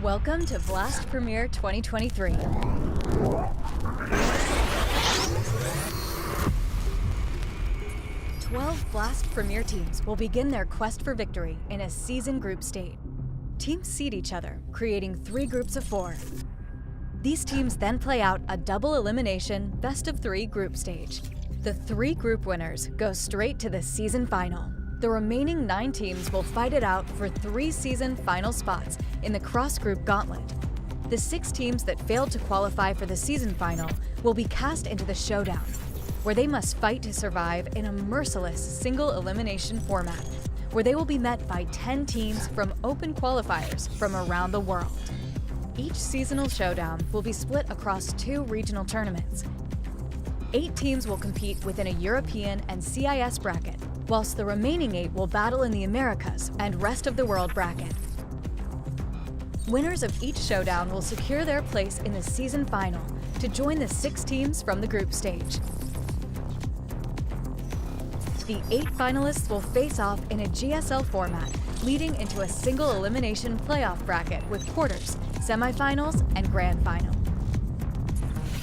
Welcome to Blast Premier 2023. 12 Blast Premier teams will begin their quest for victory in a season group state. Teams seed each other, creating 3 groups of 4. These teams then play out a double elimination best-of-3 group stage. The 3 group winners go straight to the season final. The remaining 9 teams will fight it out for 3 season final spots in the cross-group gauntlet. The 6 teams that failed to qualify for the season final will be cast into the showdown, where they must fight to survive in a merciless single elimination format, where they will be met by 10 teams from open qualifiers from around the world. Each seasonal showdown will be split across 2 regional tournaments. 8 teams will compete within a European and CIS bracket, whilst the remaining 8 will battle in the Americas and rest of the world bracket. Winners of each showdown will secure their place in the season final to join the 6 teams from the group stage. The 8 finalists will face off in a GSL format, leading into a single elimination playoff bracket with quarters, semifinals, and grand final.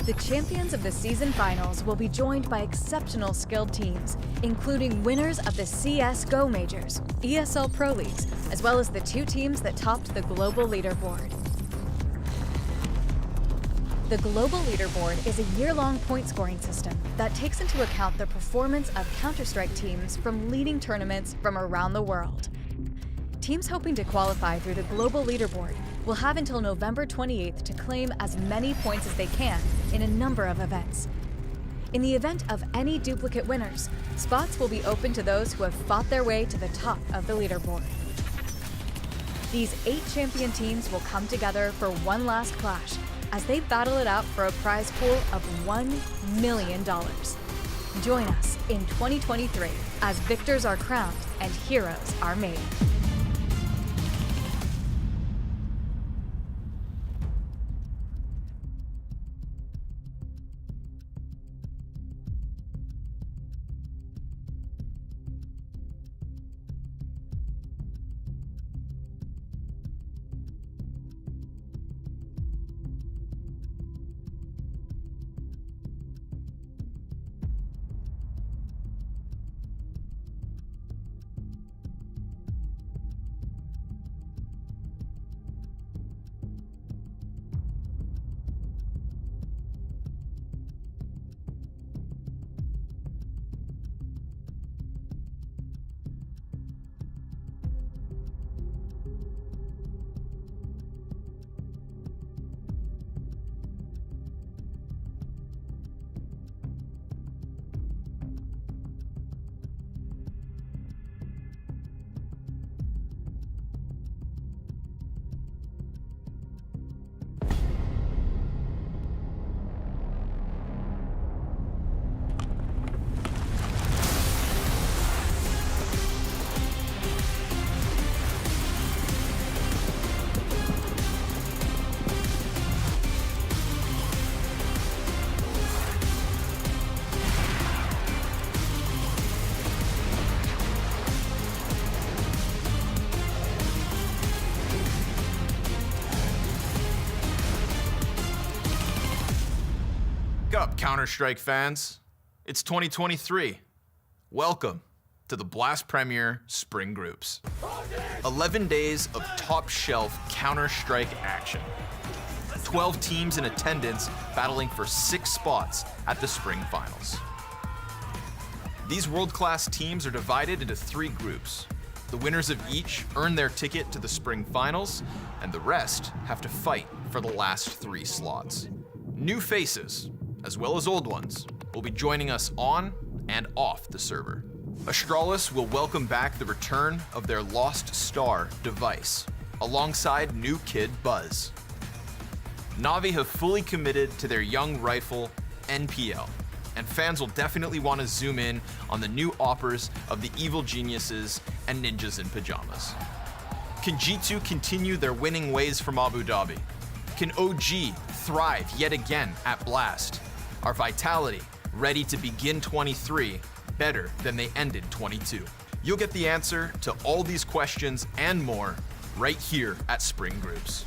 The champions of the season finals will be joined by exceptional skilled teams, including winners of the CSGO majors, ESL Pro Leagues, as well as the 2 teams that topped the global leaderboard. The global leaderboard is a year-long point-scoring system that takes into account the performance of Counter-Strike teams from leading tournaments from around the world. Teams hoping to qualify through the global leaderboard will have until November 28th to claim as many points as they can in a number of events. In the event of any duplicate winners, spots will be open to those who have fought their way to the top of the leaderboard. These 8 champion teams will come together for one last clash as they battle it out for a prize pool of $1 million. Join us in 2023 as victors are crowned and heroes are made. Wake up, Counter-Strike fans. It's 2023. Welcome to the Blast Premier Spring Groups. 11 days of top-shelf Counter-Strike action. 12 teams in attendance battling for 6 spots at the Spring Finals. These world-class teams are divided into 3 groups. The winners of each earn their ticket to the Spring Finals, and the rest have to fight for the last 3 slots. New faces, as well as old ones, will be joining us on and off the server. Astralis will welcome back the return of their lost star device, alongside new kid Buzz. Na'Vi have fully committed to their young rifle, NPL, and fans will definitely want to zoom in on the new oppers of the evil geniuses and ninjas in pajamas. Can G2 continue their winning ways from Abu Dhabi? Can OG thrive yet again at Blast? Are Vitality ready to begin 23 better than they ended 22? You'll get the answer to all these questions and more right here at Spring Groups.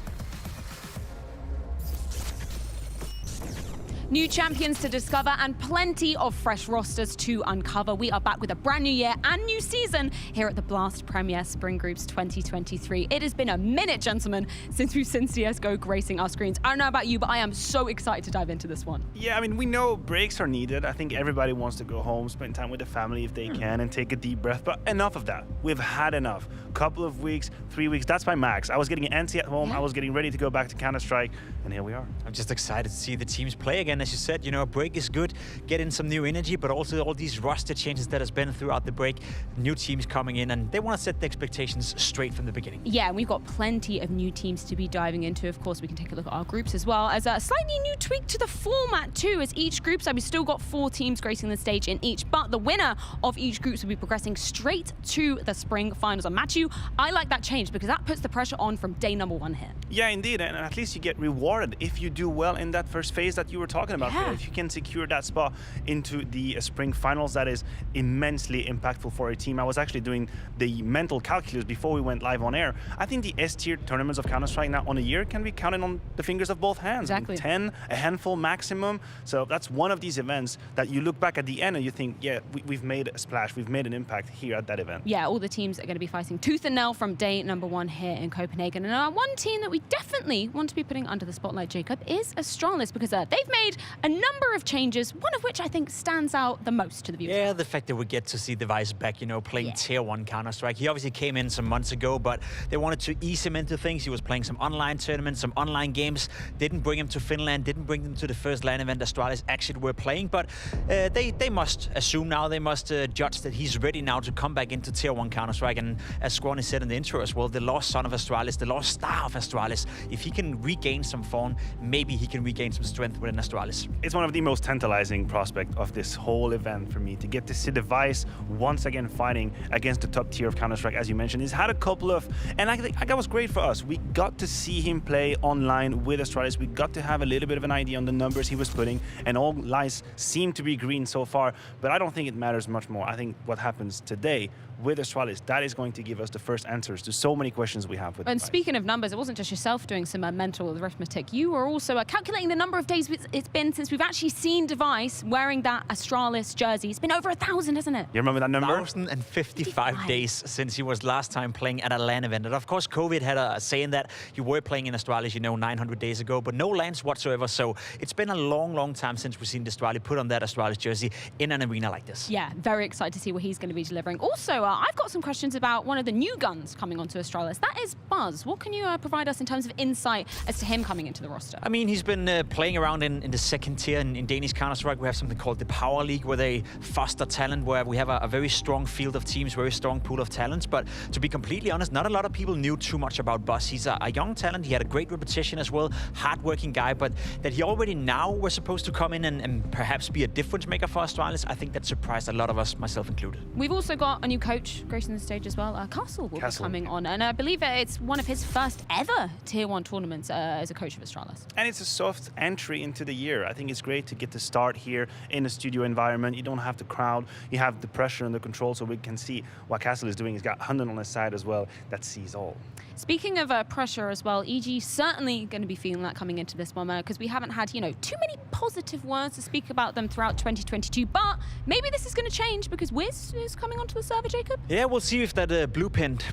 New champions to discover and plenty of fresh rosters to uncover. We are back with a brand new year and new season here at the Blast Premier Spring Groups 2023. It has been a minute, gentlemen, since we've seen CSGO gracing our screens. I don't know about you, but I am so excited to dive into this one. Yeah, I mean, we know breaks are needed. I think everybody wants to go home, spend time with the family if they can, and take a deep breath. But enough of that. We've had enough. Couple of weeks, 3 weeks, that's my max. I was getting antsy at home. I was getting ready to go back to Counter-Strike, and here we are. I'm just excited to see the teams play again. As you said, you know, a break is good, get in some new energy, but also all these roster changes that has been throughout the break, new teams coming in, and they want to set the expectations straight from the beginning. Yeah, and we've got plenty of new teams to be diving into. Of course, we can take a look at our groups as well, as a slightly new tweak to the format too, as each group, so we've still got 4 teams gracing the stage in each, but the winner of each group will be progressing straight to the spring finals. And Matthew, I like that change because that puts the pressure on from day number 1 here. Yeah, indeed, and at least you get rewarded if you do well in that first phase that you were talking about. Yeah. If you can secure that spot into the spring finals, that is immensely impactful for a team. I was actually doing the mental calculus before we went live on air. I think the S-tier tournaments of Counter-Strike now on a year can be counted on the fingers of both hands. Exactly. 10, a handful maximum. So that's one of these events that you look back at the end and you think, yeah, we've made a splash, we've made an impact here at that event. Yeah, all the teams are going to be fighting tooth and nail from day number 1 here in Copenhagen. And one team that we definitely want to be putting under the spotlight, Jacob, is Astralis, because they've made a number of changes, one of which I think stands out the most to the viewers. Yeah, the fact that we get to see Device back, you know, playing Tier 1 Counter-Strike. He obviously came in some months ago, but they wanted to ease him into things. He was playing some online tournaments, some online games. Didn't bring him to Finland, didn't bring him to the first LAN event Astralis actually were playing, but they must assume now, they must judge that he's ready now to come back into Tier 1 Counter-Strike. And as Squani said in the intro as well, the lost son of Astralis, the lost star of Astralis, if he can regain some form, maybe he can regain some strength within Astralis. It's one of the most tantalizing prospects of this whole event for me, to get to see Device once again fighting against the top tier of Counter-Strike, as you mentioned. He's had a couple of, and I think that was great for us. We got to see him play online with Astralis. We got to have a little bit of an idea on the numbers he was putting, and all lights seem to be green so far, but I don't think it matters much more. I think what happens today with Astralis, that is going to give us the first answers to so many questions we have with And Device. speaking of numbers, it wasn't just yourself doing some mental arithmetic. You were also calculating the number of days it's been since we've actually seen Device wearing that Astralis jersey. It's been over 1,000, hasn't it? You remember that number? 1,055 days since he was last time playing at a LAN event. And of course, COVID had a saying that you were playing in Astralis, you know, 900 days ago, but no LANs whatsoever. So it's been a long, long time since we've seen Astralis put on that Astralis jersey in an arena like this. Yeah, very excited to see what he's going to be delivering. Also, I've got some questions about one of the new guns coming onto Astralis. That is Buzz. What can you provide us in terms of insight as to him coming into the roster? I mean, he's been playing around in the second tier in Danish Counter-Strike. We have something called the Power League, where they foster talent, where we have a very strong field of teams, very strong pool of talents. But to be completely honest, not a lot of people knew too much about Buzz. He's a young talent. He had a great repetition as well, hard-working guy, but that he already now was supposed to come in and perhaps be a difference maker for Astralis, I think that surprised a lot of us, myself included. We've also got a new coach gracing the stage as well. Castle will be coming on, and I believe it's one of his first ever Tier 1 tournaments as a coach of Astralis. And it's a soft entry into the year. I think it's great to get to start here in a studio environment. You don't have the crowd, you have the pressure and the control, so we can see what Castle is doing. He's got Hunden on his side as well, that sees all. Speaking of pressure as well, EG certainly going to be feeling that coming into this one, because we haven't had, you know, too many positive words to speak about them throughout 2022, but maybe this is going to change because Wiz is coming onto the server, Jacob? Yeah, we'll see if that blueprint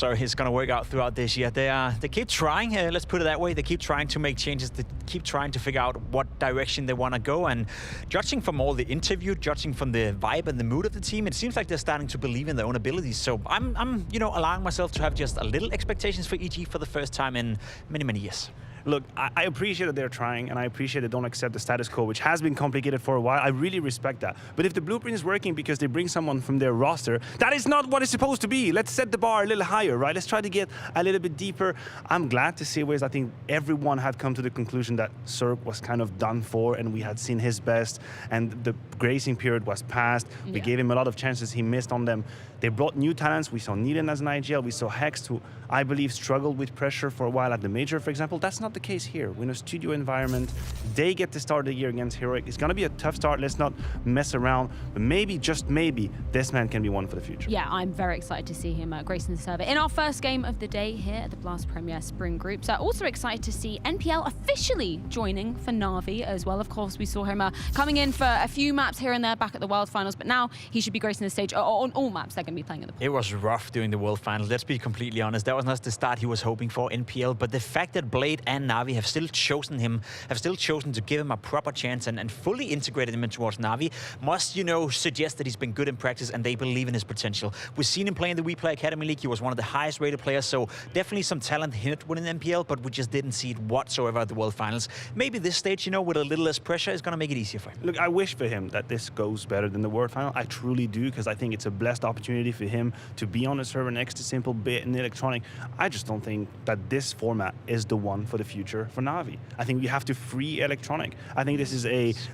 is going to work out throughout this year. They keep trying, let's put it that way. They keep trying to make changes. They keep trying to figure out what direction they want to go. And judging from all the interview, judging from the vibe and the mood of the team, it seems like they're starting to believe in their own abilities. So I'm you know, allowing myself to have just a little expectations for EG for the first time in many, many years. Look, I appreciate that they're trying, and I appreciate they don't accept the status quo, which has been complicated for a while. I really respect that. But if the blueprint is working because they bring someone from their roster, that is not what it's supposed to be. Let's set the bar a little higher, right? Let's try to get a little bit deeper. I'm glad to see Wiz. I think everyone had come to the conclusion that Cirque was kind of done for, and we had seen his best, and the grazing period was past. We gave him a lot of chances. He missed on them. They brought new talents. We saw Needham as an IGL. We saw Hex, who I believe struggled with pressure for a while at the major, for example. That's not the case here. We're in a studio environment. They get to start the year against Heroic. It's going to be a tough start. Let's not mess around. But maybe, just maybe, this man can be one for the future. Yeah, I'm very excited to see him gracing the server in our first game of the day here at the Blast Premier Spring Groups. Also excited to see NPL officially joining for Na'Vi as well. Of course, we saw him coming in for a few maps here and there back at the World Finals, but now he should be gracing the stage on all maps they're going to be playing in the It was rough during the World Finals, let's be completely honest. That was not the start he was hoping for in PL, but the fact that Blade and Na'Vi have still chosen him, have still chosen to give him a proper chance and fully integrated him in towards Na'Vi must, you know, suggest that he's been good in practice and they believe in his potential. We've seen him play in the WePlay Academy League. He was one of the highest rated players, so definitely some talent hinted within MPL, but we just didn't see it whatsoever at the World Finals. Maybe this stage, you know, with a little less pressure is going to make it easier for him. Look, I wish for him that this goes better than the World Final. I truly do, because I think it's a blessed opportunity for him to be on a server next to Simple, Bit, and Electronic. I just don't think that this format is the one for the future for Na'Vi. I think we have to free Electronic. I think this is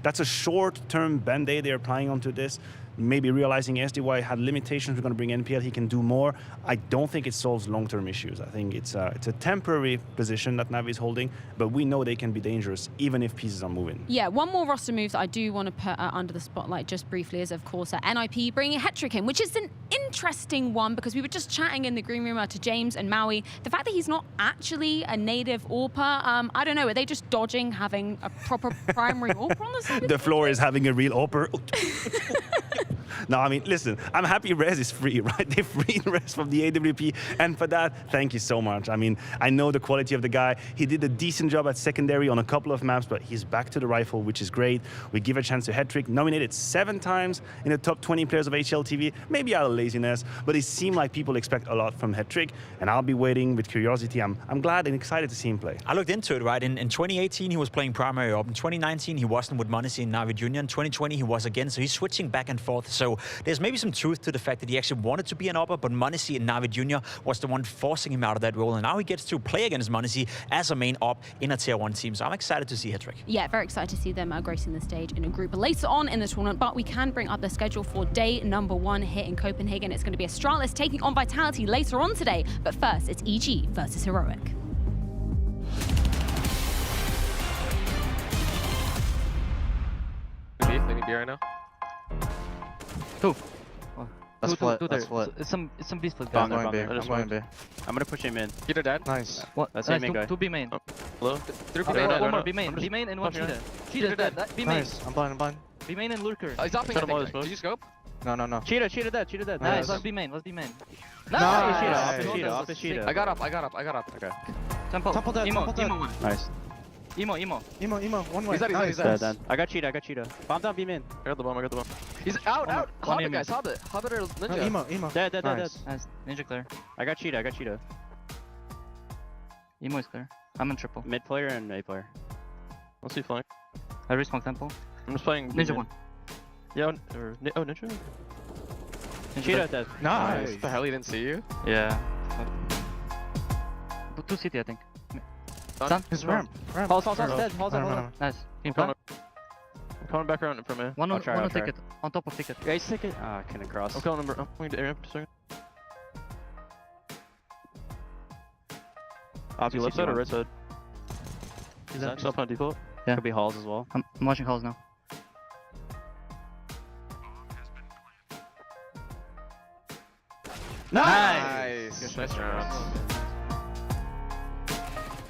that's a short-term band-aid they're applying onto this. Maybe realizing SDY had limitations, we're going to bring NPL, he can do more. I don't think it solves long-term issues. I think it's a temporary position that Na'Vi is holding, but we know they can be dangerous even if pieces are moving. Yeah, one more roster move that I do want to put under the spotlight just briefly is, of course, NIP bringing Hetrick in, which is an interesting one because we were just chatting in the green room to James and Maui. The fact that he's not actually a native AWPer, I don't know, are they just dodging having a proper primary AWPer on the side? The floor is having a real AWPer. No, I mean, listen, I'm happy Rez is free, right? They freed Rez from the AWP, and for that, thank you so much. I mean, I know the quality of the guy. He did a decent job at secondary on a couple of maps, but he's back to the rifle, which is great. We give a chance to Hetrick, nominated 7 times in the top 20 players of HLTV, maybe out of laziness, but it seemed like people expect a lot from Hetrick, and I'll be waiting with curiosity. I'm glad and excited to see him play. I looked into it, right? In 2018, he was playing primary AWP. In 2019, he wasn't with Monacy and Na'Vi Junior. In 2020, he was again, so he's switching back and forth. So there's maybe some truth to the fact that he actually wanted to be an AWPer, but Monacy and Na'Vi Junior was the one forcing him out of that role, and now he gets to play against Monacy as a main AWP in a tier 1 team. So I'm excited to see Hetrick. Yeah, very excited to see them gracing the stage in a group later on in the tournament, but we can bring up the schedule for day number 1 here in Copenhagen. It's going to be Astralis taking on Vitality later on today, but first it's EG versus Heroic. They need B right now. Two. That's split. That's split. It's some B split. I'm guys. going B. I just I'm going want- B. I'm gonna push him in. Peter dead. Nice. What? That's Nice, main guy. two B main. Oh. Hello? 3 Okay, no, one more no. B main. I'm B just- main and one Cheetah. cheetah. Cheetah's dead. dead. B main. Nice. I'm blind, I'm blind. B main and lurker. He's upping, Shut I him all think. this, bro. Did you scope? No, no, no. Cheetah dead. Cheetah dead. Nice. Nice. Let's B main. Let's B main. Nice. Off the cheetah. I got up. Okay. Temple. Temple dead, Emo. temple dead. Emo one. Nice. Emo. Emo, one way. He's dead, Nice. he's dead. I got cheetah. Bomb down B main. I got the bomb. He's out. One Hobbit, aim. guys. Hobbit or No, Ninja. Emo. Dead. Nice. Nice. Ninja clear. I got cheetah. Emo is clear. I'm in triple. Mid player and A player. What's he flying? I respawn temple. I'm just playing. Ninja one. Yeah, Ninja? Cheetah dead. Nice. What the hell, he didn't see you? Yeah. 2 CT I think. Done. His ramp. Hall's No. dead. Hall's dead. No. Nice. I'm coming back around from here. One I'll on try. ticket. On top of ticket. Yeah, he's ticket. Ah, can't cross. I'm calling number. I'm going to area for a second. Is he left side or right side? Is that Up on default? Yeah. Could be halls as well. I'm watching halls now. Nice round.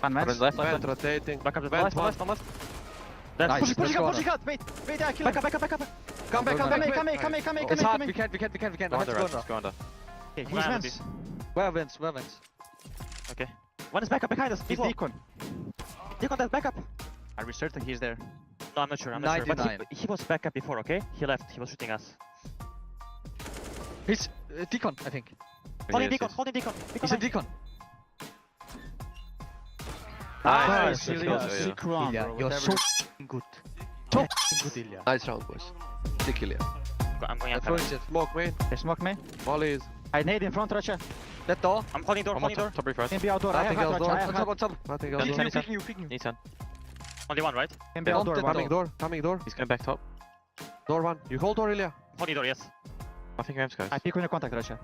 Fun match. Left, rotating. Back up to Left, left. Nice. Push it up. Wait, kill him. Back up. Come back. It's hot. Come We can't. Go under, Let's go under. He's Vance. Well, Vince. Okay. One is back up behind us. He's Deacon. Deacon, that's back up. Are we certain he's there? No, I'm not sure. But he was back up before, okay? He left. He was shooting us. He's Deacon, I think. Holding Deacon. He's a Deacon. Nice. Ilya, You're so good. So good, Ilya. Nice round, boys. Sick, Ilya. I'm going up. Smoke, man. They smoke me. Volleys. I need in front, Russia. That door. I'm holding door. Top refresh. Can be outdoor. I have On top. Picking you. Nathan. Only one, right? Can be outdoor. Coming door. He's going back top. Door one. You hold door, Ilya. Holding door, yes. I think ramps, guys. I pick on your contact, Russia.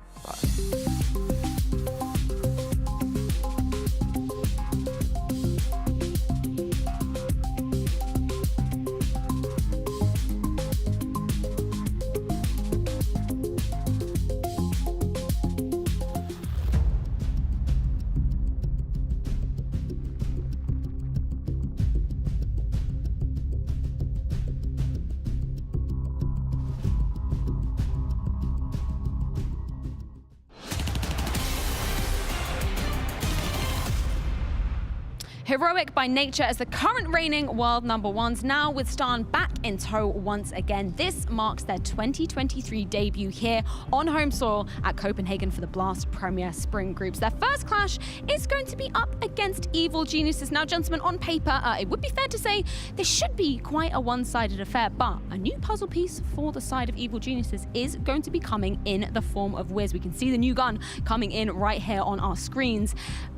Heroic by nature as the current reigning world #1s, now with Stan back in tow once again. This marks their 2023 debut here on home soil at Copenhagen for the Blast Premier Spring Groups. Their first clash is going to be up against Evil Geniuses. Now, gentlemen, on paper, it would be fair to say this should be quite a one-sided affair, but a new puzzle piece for the side of Evil Geniuses is going to be coming in the form of Wiz. We can see the new gun coming in right here on our screens.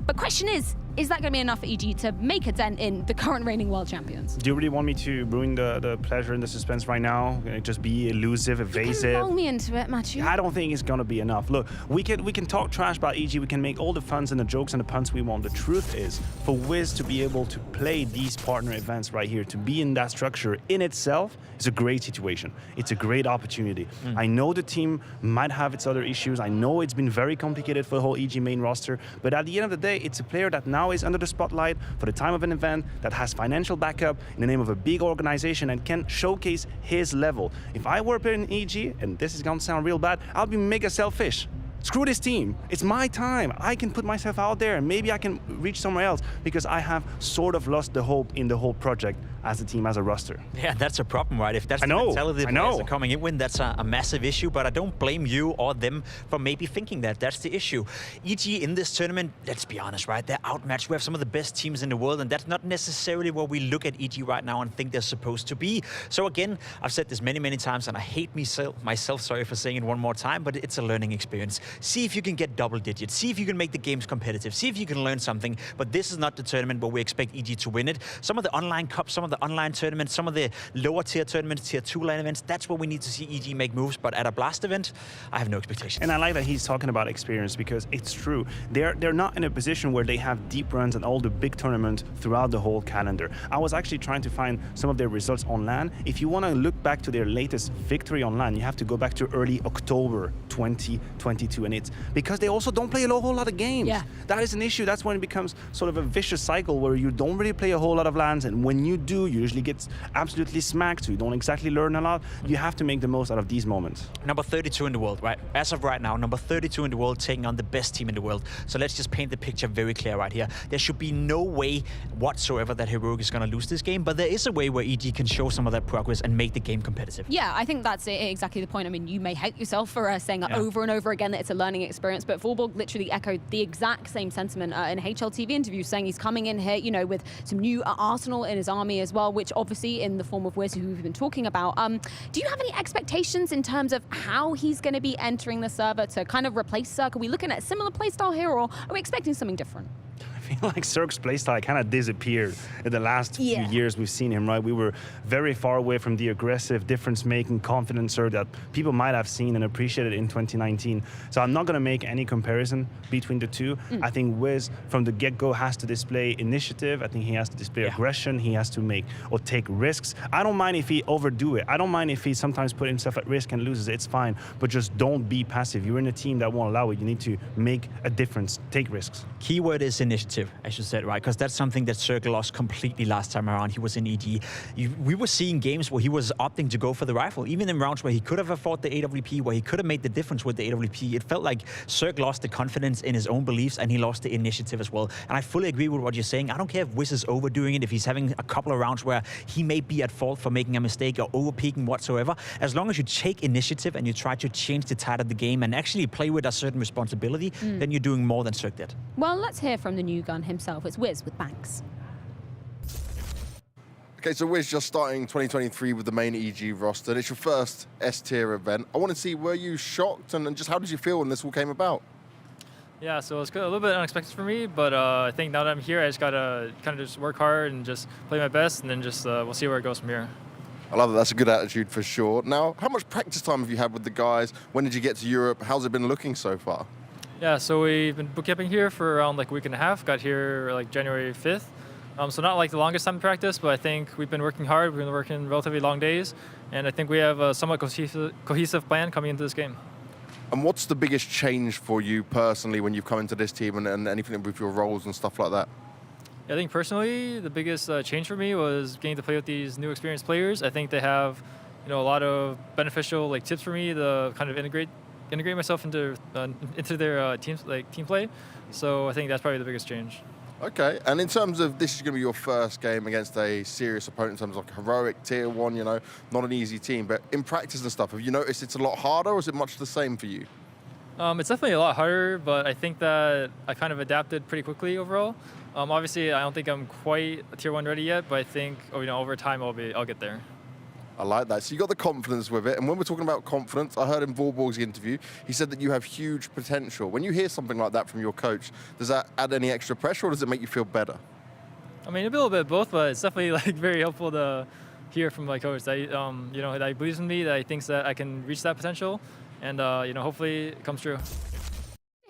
But question is that going to be enough for EG to make a dent in the current reigning world champions? Do you really want me to ruin the pleasure and the suspense right now? Just be elusive, evasive? You can lull me into it, Matthew. I don't think it's gonna be enough. Look, we can talk trash about EG, we can make all the funs and the jokes and the puns we want. The truth is, for Wiz to be able to play these partner events right here, to be in that structure in itself, is a great situation. It's a great opportunity. I know the team might have its other issues. I know it's been very complicated for the whole EG main roster, but at the end of the day, it's a player that now is under the spotlight for the time of an event, that has financial backup in the name of a big organization and can showcase his level. If I were a player in EG, and this is gonna sound real bad, I'll be mega selfish. Screw this team. It's my time. I can put myself out there and maybe I can reach somewhere else because I have sort of lost the hope in the whole project as a team, as a roster. Yeah, that's a problem, right? If that's the mentality the players are coming in with, that's a massive issue, but I don't blame you or them for maybe thinking that. That's the issue. EG in this tournament, let's be honest, right? They're outmatched. We have some of the best teams in the world, and that's not necessarily where we look at EG right now and think they're supposed to be. So again, I've said this many, many times, and I hate myself, sorry for saying it one more time, but it's a learning experience. See if you can get double digits. See if you can make the games competitive. See if you can learn something, but this is not the tournament where we expect EG to win it. Some of the online cups, some of the online tournaments, some of the lower tier tournaments, tier 2 lane events, that's where we need to see EG make moves, but at a Blast event, I have no expectations. And I like that he's talking about experience because it's true. They're not in a position where they have deep runs and all the big tournaments throughout the whole calendar. I was actually trying to find some of their results on LAN. If you want to look back to their latest victory on LAN, you have to go back to early October 2022, and it's because they also don't play a whole lot of games. Yeah. That is an issue. That's when it becomes sort of a vicious cycle where you don't really play a whole lot of LANs, and when you do, you usually get absolutely smacked, so you don't exactly learn a lot. You have to make the most out of these moments. Number 32 in the world, right? As of right now, number 32 in the world, taking on the best team in the world. So let's just paint the picture very clear right here. There should be no way whatsoever that Heroic is going to lose this game, but there is a way where EG can show some of that progress and make the game competitive. Yeah, I think that's exactly the point. I mean, you may hate yourself for saying over and over again that it's a learning experience, but Vorborg literally echoed the exact same sentiment in a HLTV interview, saying he's coming in here, you know, with some new arsenal in his army as well, which obviously in the form of Wiz, who we've been talking about. Do you have any expectations in terms of how he's going to be entering the server to kind of replace Cirque? Are we looking at a similar playstyle here, or are we expecting something different? I feel like Cirque's playstyle kind of disappeared in the last few years we've seen him, right? We were very far away from the aggressive, difference-making, confident Cirque that people might have seen and appreciated in 2019. So I'm not going to make any comparison between the two. I think Wiz, from the get-go, has to display initiative. I think he has to display aggression. He has to make or take risks. I don't mind if he overdo it. I don't mind if he sometimes put himself at risk and loses. It's fine. But just don't be passive. You're in a team that won't allow it. You need to make a difference, take risks. Keyword is initiative, as you said, right? Because that's something that Cirque lost completely last time around. He was in EG. We were seeing games where he was opting to go for the rifle, even in rounds where he could have afforded the AWP, where he could have made the difference with the AWP. It felt like Cirque lost the confidence in his own beliefs, and he lost the initiative as well. And I fully agree with what you're saying. I don't care if Wiz is overdoing it, if he's having a couple of rounds where he may be at fault for making a mistake or over-peaking whatsoever. As long as you take initiative and you try to change the tide of the game and actually play with a certain responsibility, then you're doing more than Cirque did. Well, let's hear from the new gun himself. It's Wiz with Banks. Okay, so Wiz just starting 2023 with the main EG roster. It's your first S-tier event. I want to see, were you shocked and just how did you feel when this all came about? Yeah, so it's a little bit unexpected for me, but I think now that I'm here, I just got to kind of just work hard and just play my best, and then just we'll see where it goes from here. I love that. That's a good attitude for sure. Now, how much practice time have you had with the guys? When did you get to Europe? How's it been looking so far? Yeah, so we've been boot camping here for around like a week and a half. Got here like January 5th. So not like the longest time in practice, but I think we've been working hard. We've been working relatively long days, and I think we have a somewhat cohesive plan coming into this game. And what's the biggest change for you personally when you've come into this team and anything with your roles and stuff like that? I think personally, the biggest change for me was getting to play with these new experienced players. I think they have, a lot of beneficial like tips for me to kind of integrate myself into their team play. So I think that's probably the biggest change. Okay, and in terms of this is going to be your first game against a serious opponent in terms of like heroic tier 1, you know, not an easy team, but in practice and stuff, have you noticed it's a lot harder or is it much the same for you? It's definitely a lot harder, but I think that I kind of adapted pretty quickly overall. Obviously, I don't think I'm quite tier 1 ready yet, but I think over time I'll get there. I like that. So you got the confidence with it. And when we're talking about confidence, I heard in Vorborg's interview, he said that you have huge potential. When you hear something like that from your coach, does that add any extra pressure or does it make you feel better? I mean, a little bit of both, but it's definitely like very helpful to hear from my coach that that he believes in me, that he thinks that I can reach that potential, and hopefully it comes true.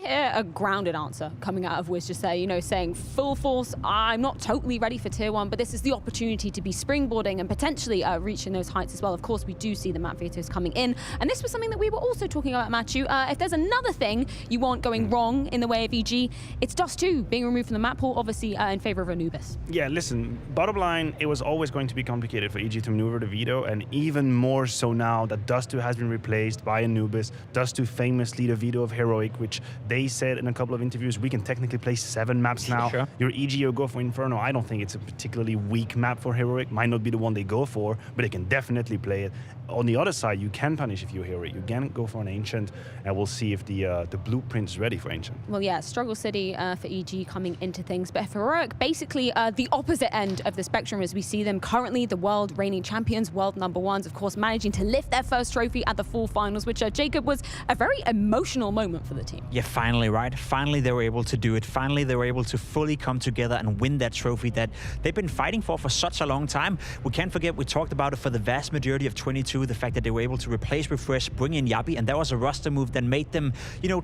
Hear a grounded answer coming out of Wiz just there, saying full force, I'm not totally ready for tier 1, but this is the opportunity to be springboarding and potentially reaching those heights as well. Of course, we do see the map vetoes coming in, and this was something that we were also talking about, Matthew. If there's another thing you want going wrong in the way of EG, it's Dust 2 being removed from the map pool, obviously in favor of Anubis. Yeah, listen, bottom line, it was always going to be complicated for EG to maneuver the veto, and even more so now that Dust 2 has been replaced by Anubis. Dust 2 famously the veto of Heroic, which they said in a couple of interviews, we can technically play 7 maps now. Sure. Your EG or go for Inferno, I don't think it's a particularly weak map for Heroic. Might not be the one they go for, but they can definitely play it. On the other side, you can punish if you're Heroic. You can go for an Ancient, and we'll see if the blueprint's ready for Ancient. Well, yeah, Struggle City for EG coming into things, but for Heroic, basically the opposite end of the spectrum as we see them currently, the world reigning champions, world #1s, of course, managing to lift their first trophy at the full finals, which, Jacob, was a very emotional moment for the team. Yeah, finally, right? Finally, they were able to do it. Finally, they were able to fully come together and win that trophy that they've been fighting for such a long time. We can't forget, we talked about it for the vast majority of 22, the fact that they were able to replace Refresh, bring in Yabi, and that was a roster move that made them,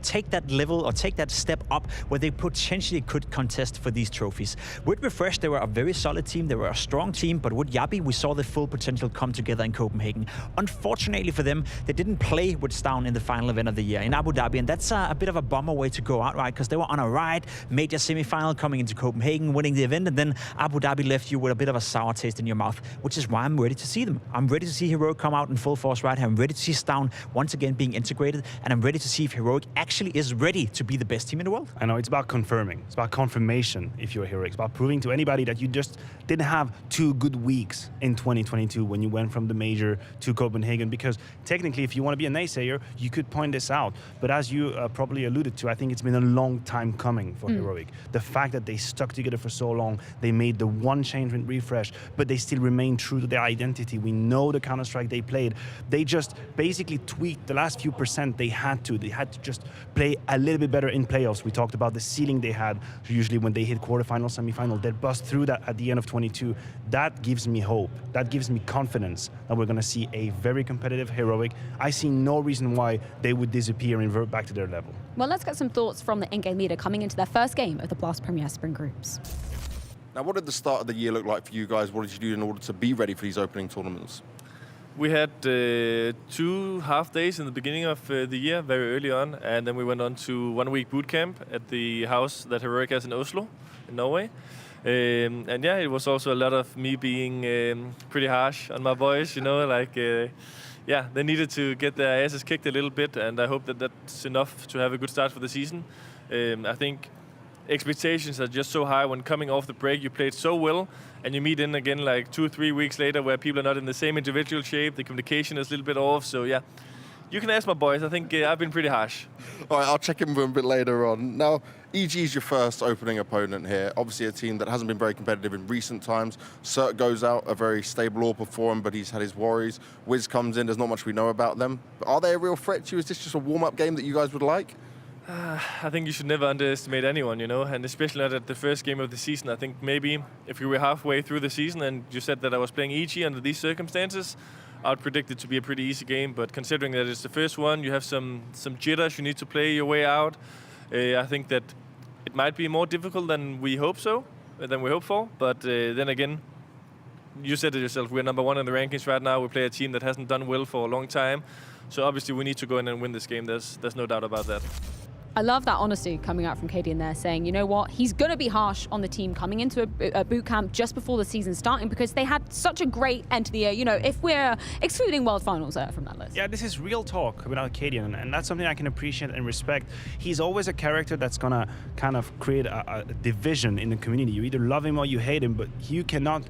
take that level or take that step up where they potentially could contest for these trophies. With Refresh, they were a very solid team. They were a strong team, but with Yabi, we saw the full potential come together in Copenhagen. Unfortunately for them, they didn't play with Stown in the final event of the year in Abu Dhabi, and that's a bit of a bummer way to go out, right? Because they were on a ride, major semi-final coming into Copenhagen, winning the event, and then Abu Dhabi left you with a bit of a sour taste in your mouth, which is why I'm ready to see them. I'm ready to see Heroic come out in full force right here. I'm ready to see Stown once again being integrated, and I'm ready to see if Heroic actually is ready to be the best team in the world. I know, it's about confirming. It's about confirmation if you're Heroic. It's about proving to anybody that you just didn't have 2 good weeks in 2022 when you went from the major to Copenhagen, because technically, if you want to be a naysayer, you could point this out. But as you probably alluded to, I think it's been a long time coming for Heroic. The fact that they stuck together for so long, they made the one change with Refresh, but they still remain true to their identity. We know the Counter-Strike they played. They just basically tweaked the last few percent they had to. They had to just play a little bit better in playoffs. We talked about the ceiling they had. Usually when they hit quarterfinal, semifinal, they'd bust through that at the end of 22. That gives me hope. That gives me confidence that we're going to see a very competitive Heroic. I see no reason why they would disappear and revert back to their level. Well, let's get some thoughts from the in-game leader coming into their first game of the Blast Premier Spring Groups. Now, what did the start of the year look like for you guys? What did you do in order to be ready for these opening tournaments? We had 2 half days in the beginning of the year, very early on, and then we went on to 1-week boot camp at the house that Heroic has in Oslo, in Norway. And yeah, it was also a lot of me being pretty harsh on my boys, yeah, they needed to get their asses kicked a little bit, and I hope that that's enough to have a good start for the season. I think expectations are just so high when coming off the break. You played so well, and you meet in again like 2 or 3 weeks later where people are not in the same individual shape. The communication is a little bit off. So yeah, you can ask my boys. I think I've been pretty harsh. All right, I'll check in with them a bit later on. Now, EG is your first opening opponent here. Obviously a team that hasn't been very competitive in recent times. CERT goes out, a very stable AWP for him, but he's had his worries. Wiz comes in, there's not much we know about them. But are they a real threat to you? Is this just a warm-up game that you guys would like? I think you should never underestimate anyone, and especially not at the first game of the season. I think maybe if we were halfway through the season and you said that I was playing EG under these circumstances, I'd predict it to be a pretty easy game. But considering that it's the first one, you have some jitters, you need to play your way out. I think that it might be more difficult than we hope for. But then again, you said it yourself, we're #1 in the rankings right now. We play a team that hasn't done well for a long time. So obviously we need to go in and win this game. There's no doubt about that. I love that honesty coming out from KDN there, saying, you know what, he's going to be harsh on the team coming into a boot camp just before the season starting because they had such a great end to the year, you know, if we're excluding World Finals from that list. Yeah, this is real talk about KDN, and that's something I can appreciate and respect. He's always a character that's going to kind of create a division in the community. You either love him or you hate him, but you cannot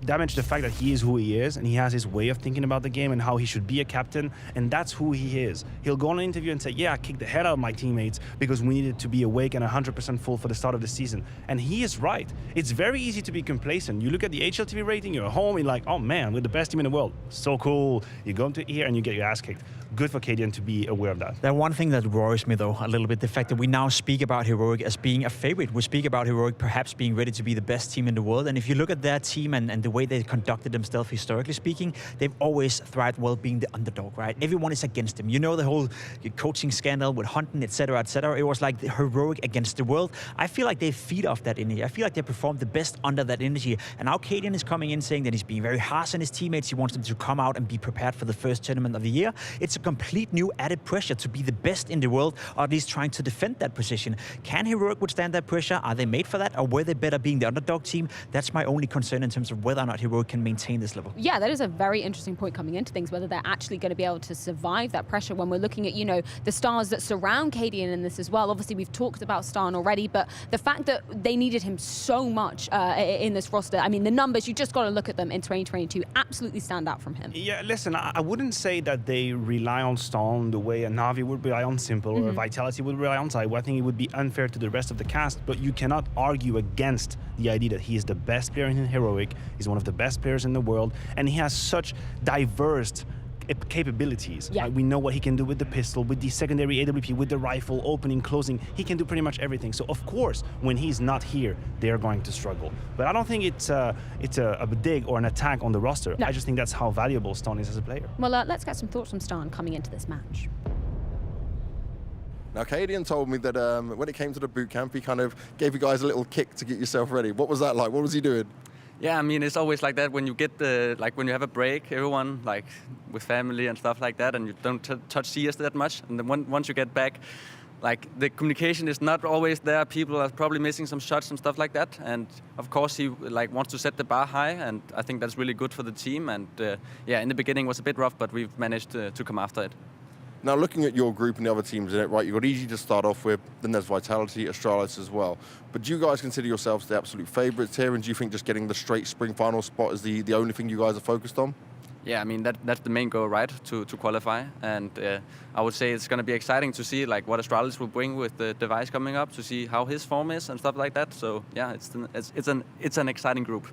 damage the fact that he is who he is and he has his way of thinking about the game and how he should be a captain, and that's who he is. He'll go on an interview and say, yeah, I kicked the head out of my teammates because we needed to be awake and 100% full for the start of the season. And he is right. It's very easy to be complacent. You look at the HLTV rating, you're at home, you're like, oh man, we're the best team in the world. So cool. You go into here and you get your ass kicked. Good for KDN to be aware of that. The one thing that worries me though a little bit, the fact that we now speak about Heroic as being a favorite. We speak about Heroic perhaps being ready to be the best team in the world. And if you look at their team and the way they conducted themselves historically speaking, they've always thrived well being the underdog, right? Everyone is against them. You know, the whole coaching scandal with Hunton, etc., etc. It was like the Heroic against the world. I feel like they feed off that energy. I feel like they perform the best under that energy. And now KDN is coming in saying that he's being very harsh on his teammates. He wants them to come out and be prepared for the first tournament of the year. It's a complete new added pressure to be the best in the world, or at least trying to defend that position. Can Heroic withstand that pressure? Are they made for that? Or were they better being the underdog team? That's my only concern in terms of whether or not Heroic can maintain this level. Yeah, that is a very interesting point coming into things, whether they're actually going to be able to survive that pressure when we're looking at, you know, the stars that surround KDN in this as well. Obviously, we've talked about Starn already, but the fact that they needed him so much in this roster, I mean, the numbers, you just got to look at them in 2022, absolutely stand out from him. Yeah, listen, I wouldn't say that they rely on Starn the way a Na'Vi would rely on Simple or Vitality would rely on Zywoo. I think it would be unfair to the rest of the cast, but you cannot argue against the idea that he is the best player in Heroic, he's one of the best players in the world, and he has such diverse capabilities. Yeah. We know what he can do with the pistol, with the secondary AWP, with the rifle, opening, closing. He can do pretty much everything. So of course, when he's not here, they're going to struggle. But I don't think it's a dig or an attack on the roster. No. I just think that's how valuable Starn is as a player. Well, let's get some thoughts from Starn coming into this match. Now, KDN told me that when it came to the boot camp, he kind of gave you guys a little kick to get yourself ready. What was that like? What was he doing? Yeah, I mean, it's always like that when you get when you have a break, everyone, like, with family and stuff like that, and you don't touch CS that much. And then once you get back, like, the communication is not always there. People are probably missing some shots and stuff like that. And of course, he wants to set the bar high, and I think that's really good for the team. And yeah, in the beginning it was a bit rough, but we've managed to come after it. Now, looking at your group and the other teams in it, right, you've got Easy to start off with, then there's Vitality, Astralis as well. But do you guys consider yourselves the absolute favourites here, and do you think just getting the straight spring final spot is the only thing you guys are focused on? Yeah, I mean, that's the main goal, right, to qualify. And I would say it's going to be exciting to see what Astralis will bring with the device coming up, to see how his form is and stuff like that. So yeah, it's an exciting group.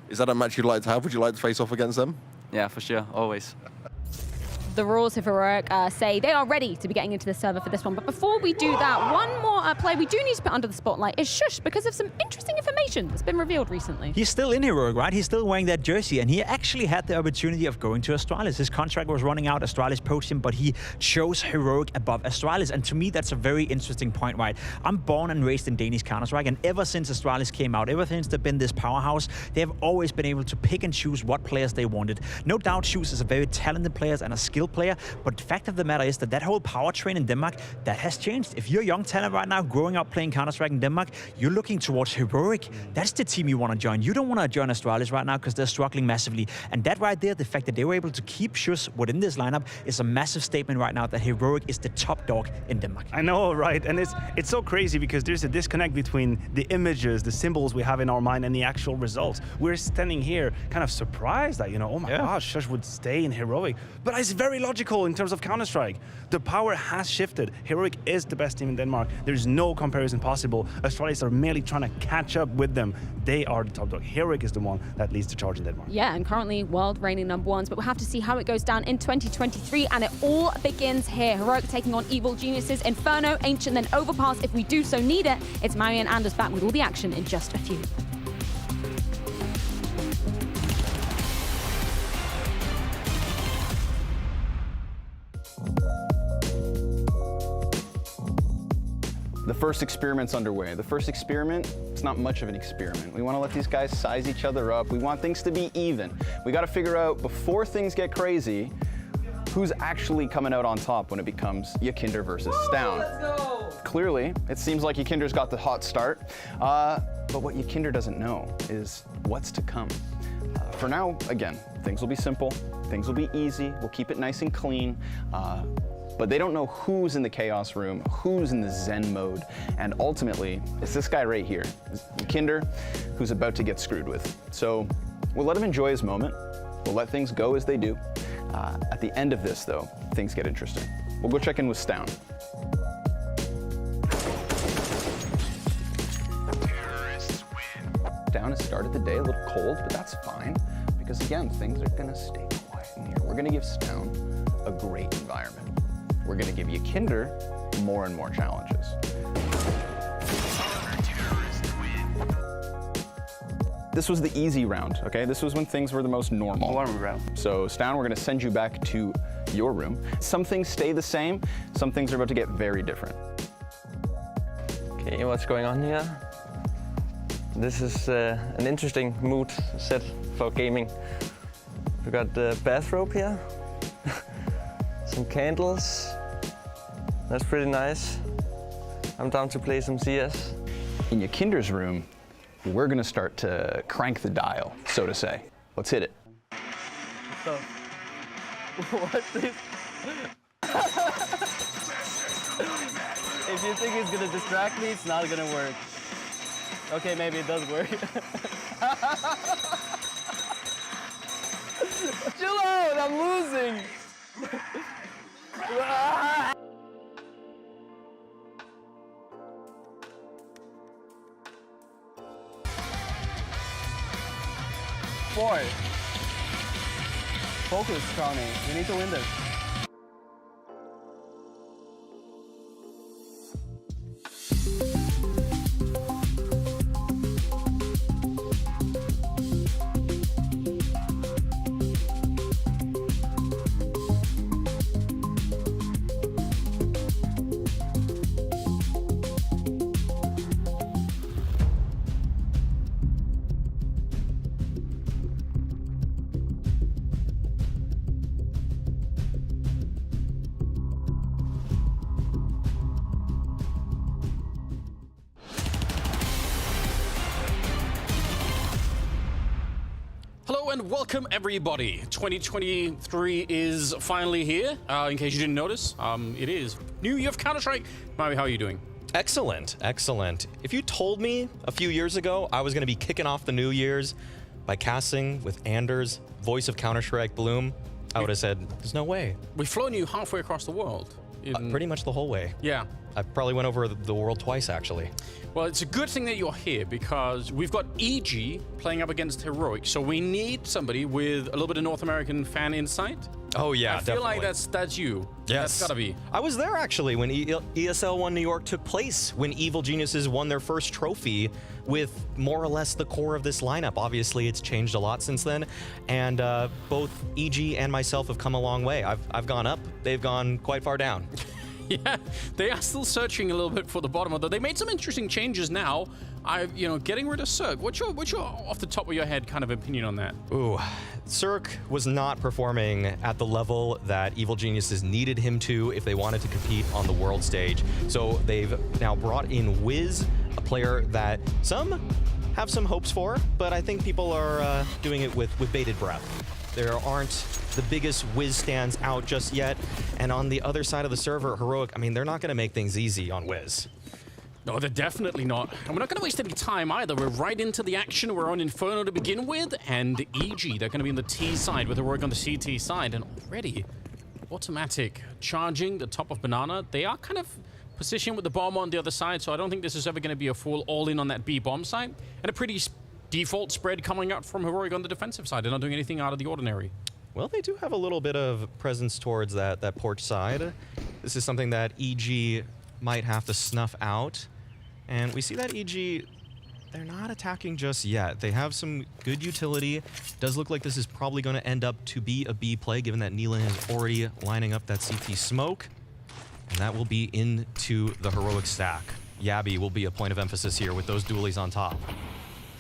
Is that a match you'd like to have? Would you like to face off against them? Yeah, for sure, always. The rules of Heroic say they are ready to be getting into the server for this one. But before we do that, one more play we do need to put under the spotlight is Shush, because of some interesting information that's been revealed recently. He's still in Heroic, right? He's still wearing that jersey, and he actually had the opportunity of going to Astralis. His contract was running out, Astralis poached him, but he chose Heroic above Astralis. And to me, that's a very interesting point, right? I'm born and raised in Danish Counter-Strike, and ever since Astralis came out, ever since they've been this powerhouse, they have always been able to pick and choose what players they wanted. No doubt, Shoes is a very talented player and a skilled player, but the fact of the matter is that whole power train in Denmark, that has changed. If you're a young talent right now, growing up playing Counter-Strike in Denmark, you're looking towards Heroic. That's the team you want to join. You don't want to join Astralis right now because they're struggling massively. And that right there, the fact that they were able to keep Shush within this lineup is a massive statement right now that Heroic is the top dog in Denmark. I know, right? And it's so crazy because there's a disconnect between the images, the symbols we have in our mind and the actual results. We're standing here kind of surprised that, oh my gosh, Shush would stay in Heroic. But it's very logical in terms of Counter-Strike. The power has shifted. Heroic is the best team in Denmark. There's no comparison possible. Astralis are merely trying to catch up with them. They are the top dog. Heroic is the one that leads the charge in Denmark. Yeah, and currently world reigning #1s, but we'll have to see how it goes down in 2023, and it all begins here. Heroic taking on Evil Geniuses, Inferno, Ancient, then Overpass if we do so need it. It's Marion Anders back with all the action in just a few. The first experiment's underway. The first experiment, it's not much of an experiment. We want to let these guys size each other up. We want things to be even. We got to figure out, before things get crazy, Who's actually coming out on top when it becomes Yakinder versus Stown? Let's go! Clearly, it seems like Yakinder's got the hot start, but what Yakinder doesn't know is what's to come. For now, again, things will be simple, things will be easy, we'll keep it nice and clean, but they don't know who's in the chaos room, who's in the Zen mode, and ultimately, it's this guy right here, Yakinder, who's about to get screwed with. So we'll let him enjoy his moment, we'll let things go as they do. At the end of this, though, things get interesting. We'll go check in with Stown. Stown has started the day a little cold, but that's fine, because again, things are gonna stay quiet in here. We're gonna give Stown a great environment. We're gonna give Yakinder more and more challenges. This was the easy round, okay? This was when things were the most normal. Warm round. So Stown, we're gonna send you back to your room. Some things stay the same, some things are about to get very different. Okay, what's going on here? This is an interesting mood set for gaming. We got the bathrobe here, some candles. That's pretty nice. I'm down to play some CS. In Yakinder's room, we're gonna start to crank the dial, so to say. Let's hit it. What's this? If you think it's gonna distract me, it's not gonna work. Okay, maybe it does work. Chill out, I'm losing. Four. Focus, Connie. We need to win this. And welcome everybody. 2023 is finally here. In case you didn't notice, it is New Year of Counter-Strike. Maui, how are you doing? Excellent, excellent. If you told me a few years ago I was going to be kicking off the New Year's by casting with Anders, voice of Counter-Strike Bloom, I would have said, there's no way. We've flown you halfway across the world. Pretty much the whole way. Yeah. I probably went over the world twice, actually. Well, it's a good thing that you're here because we've got EG playing up against Heroic, so we need somebody with a little bit of North American fan insight. Oh yeah, I feel like that's you. Yes. That's gotta be. I was there actually when ESL 1 New York took place, when Evil Geniuses won their first trophy with more or less the core of this lineup. Obviously, it's changed a lot since then, and both EG and myself have come a long way. I've gone up, they've gone quite far down. Yeah, they are still searching a little bit for the bottom, although they made some interesting changes now. Getting rid of Cirque. What's your off the top of your head kind of opinion on that? Ooh, Cirque was not performing at the level that Evil Geniuses needed him to if they wanted to compete on the world stage. So they've now brought in Wiz, a player that some have some hopes for, but I think people are doing it with bated breath. There aren't the biggest Wiz stands out just yet. And on the other side of the server, Heroic, I mean, they're not going to make things easy on Wiz. No, they're definitely not. And we're not going to waste any time either. We're right into the action. We're on Inferno to begin with, and EG, they're going to be on the T side with Heroic on the CT side. And already, automatic charging the top of Banana. They are kind of positioned with the bomb on the other side, so I don't think this is ever going to be a full all-in on that B bomb side. And a pretty default spread coming out from Heroic on the defensive side. They're not doing anything out of the ordinary. Well, they do have a little bit of presence towards that porch side. This is something that EG might have to snuff out. And we see that EG, they're not attacking just yet. They have some good utility. Does look like this is probably going to end up to be a B play, given that Neelan is already lining up that CT smoke. And that will be into the Heroic stack. Yabby will be a point of emphasis here with those dualies on top.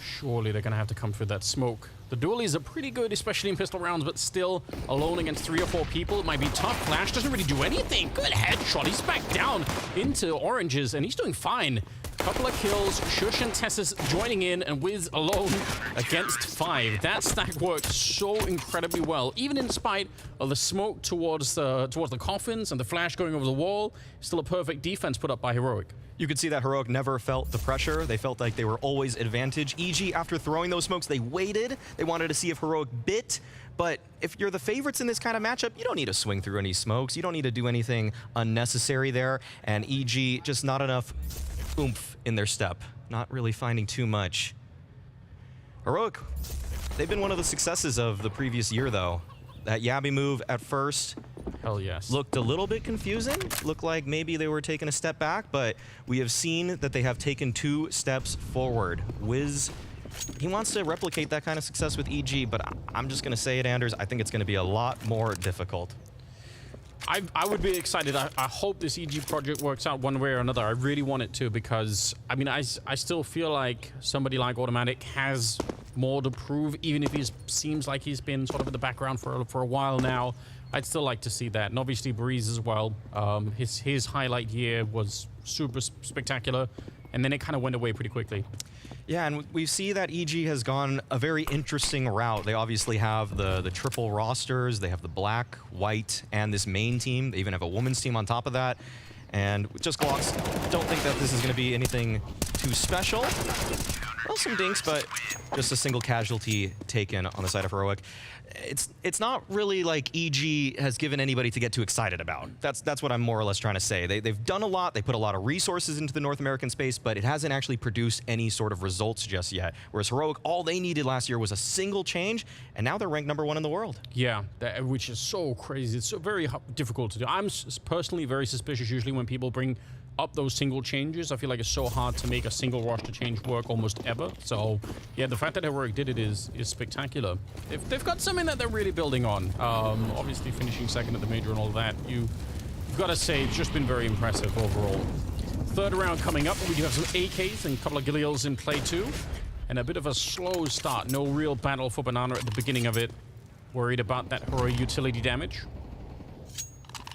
Surely they're going to have to come for that smoke. The dualies are pretty good, especially in pistol rounds, but still alone against 3 or 4 people. It might be tough. Flash doesn't really do anything. Good headshot. He's back down into oranges, and he's doing fine. Couple of kills. Shush and Tessus joining in, and Wiz alone against 5. That stack worked so incredibly well, even in spite of the smoke towards the coffins and the flash going over the wall. Still a perfect defense put up by Heroic. You could see that Heroic never felt the pressure. They felt like they were always advantage. EG, after throwing those smokes, they waited. They wanted to see if Heroic bit. But if you're the favorites in this kind of matchup, you don't need to swing through any smokes. You don't need to do anything unnecessary there. And EG, just not enough oomph in their step. Not really finding too much. Heroic, they've been one of the successes of the previous year, though. That Yabby move at first, hell yes, looked a little bit confusing. Looked like maybe they were taking a step back, but we have seen that they have taken 2 steps forward. Wiz, he wants to replicate that kind of success with EG, but I'm just going to say it, Anders, I think it's going to be a lot more difficult. I would be excited. I hope this EG project works out one way or another. I really want it to, because, I mean, I still feel like somebody like Automatic has more to prove, even if he seems like he's been sort of in the background for a while now. I'd still like to see that. And obviously Breeze as well. His highlight year was super spectacular, and then it kind of went away pretty quickly. Yeah, and we see that EG has gone a very interesting route. They obviously have the triple rosters. They have the black, white, and this main team. They even have a women's team on top of that. And with just Glocks, don't think that this is going to be anything too special. Well, some dinks, but just a single casualty taken on the side of Heroic. It's not really like EG has given anybody to get too excited about. That's what I'm more or less trying to say. They've done a lot. They put a lot of resources into the North American space, but it hasn't actually produced any sort of results just yet. Whereas Heroic, all they needed last year was a single change, and now they're ranked #1 in the world. Yeah, which is so crazy. It's so very difficult to do. I'm personally very suspicious usually when people bring up those single changes. I feel like it's so hard to make a single roster change work almost ever. So yeah, the fact that Heroic did it is spectacular. They've got something that they're really building on. Obviously finishing second at the major and all that. You've got to say it's just been very impressive overall. Third round coming up. We do have some AKs and a couple of Galils in play too. And a bit of a slow start. No real battle for Banana at the beginning of it. Worried about that Heroic utility damage.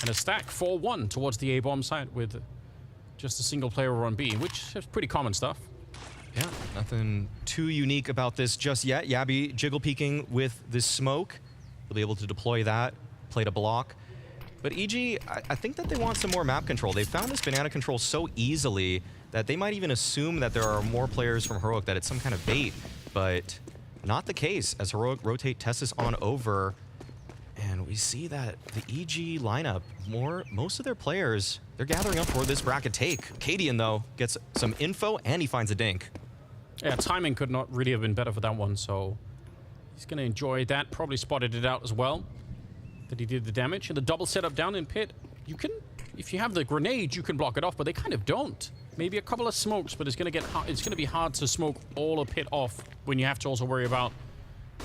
And a stack 4-1 towards the A-bomb side with just a single player on B, which is pretty common stuff. Yeah, nothing too unique about this just yet. Yabby jiggle peeking with this smoke. He'll be able to deploy that, play to block. But EG, I think that they want some more map control. They found this banana control so easily that they might even assume that there are more players from Heroic, that it's some kind of bait. But not the case, as Heroic rotate Tessus on over. And we see that the EG lineup, most of their players, they're gathering up for this bracket take. Cadian, though, gets some info, and he finds a dink. Yeah, timing could not really have been better for that one, so he's going to enjoy that. Probably spotted it out as well, that he did the damage. And the double setup down in pit, you can, if you have the grenade, you can block it off, but they kind of don't. Maybe a couple of smokes, but it's going to be hard to smoke all a pit off when you have to also worry about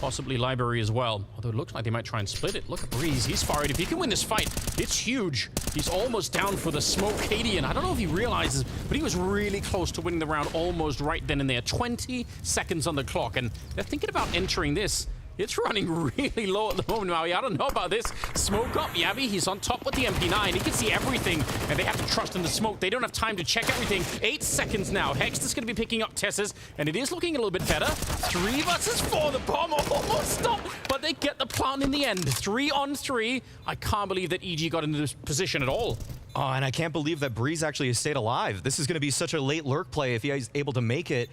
possibly library as well. Although it looks like they might try and split it. Look at Breeze. He's far right. If he can win this fight, it's huge. He's almost down for the smoke. Cadian, I don't know if he realizes, but he was really close to winning the round almost right then and there. 20 seconds on the clock, and they're thinking about entering this. It's running really low at the moment, Maui. I don't know about this. Smoke up, Yabby. He's on top with the MP9. He can see everything, and they have to trust in the smoke. They don't have time to check everything. 8 seconds now. Hex is going to be picking up Tessus, and it is looking a little bit better. 3 versus 4. The bomb almost stopped, but they get the plant in the end. 3 on 3. I can't believe that EG got into this position at all. Oh, and I can't believe that Breeze actually has stayed alive. This is going to be such a late lurk play if he's able to make it.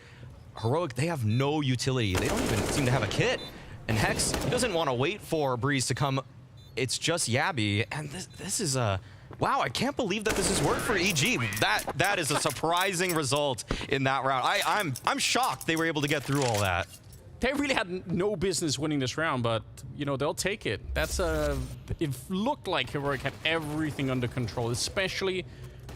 Heroic, they have no utility. They don't even seem to have a kit. And Hex, he doesn't want to wait for Breeze to come. It's just Yabby, and this is a... Wow, I can't believe that this has worked for EG. That is a surprising result in that round. I'm shocked they were able to get through all that. They really had no business winning this round, but, you know, they'll take it. It looked like Heroic had everything under control, especially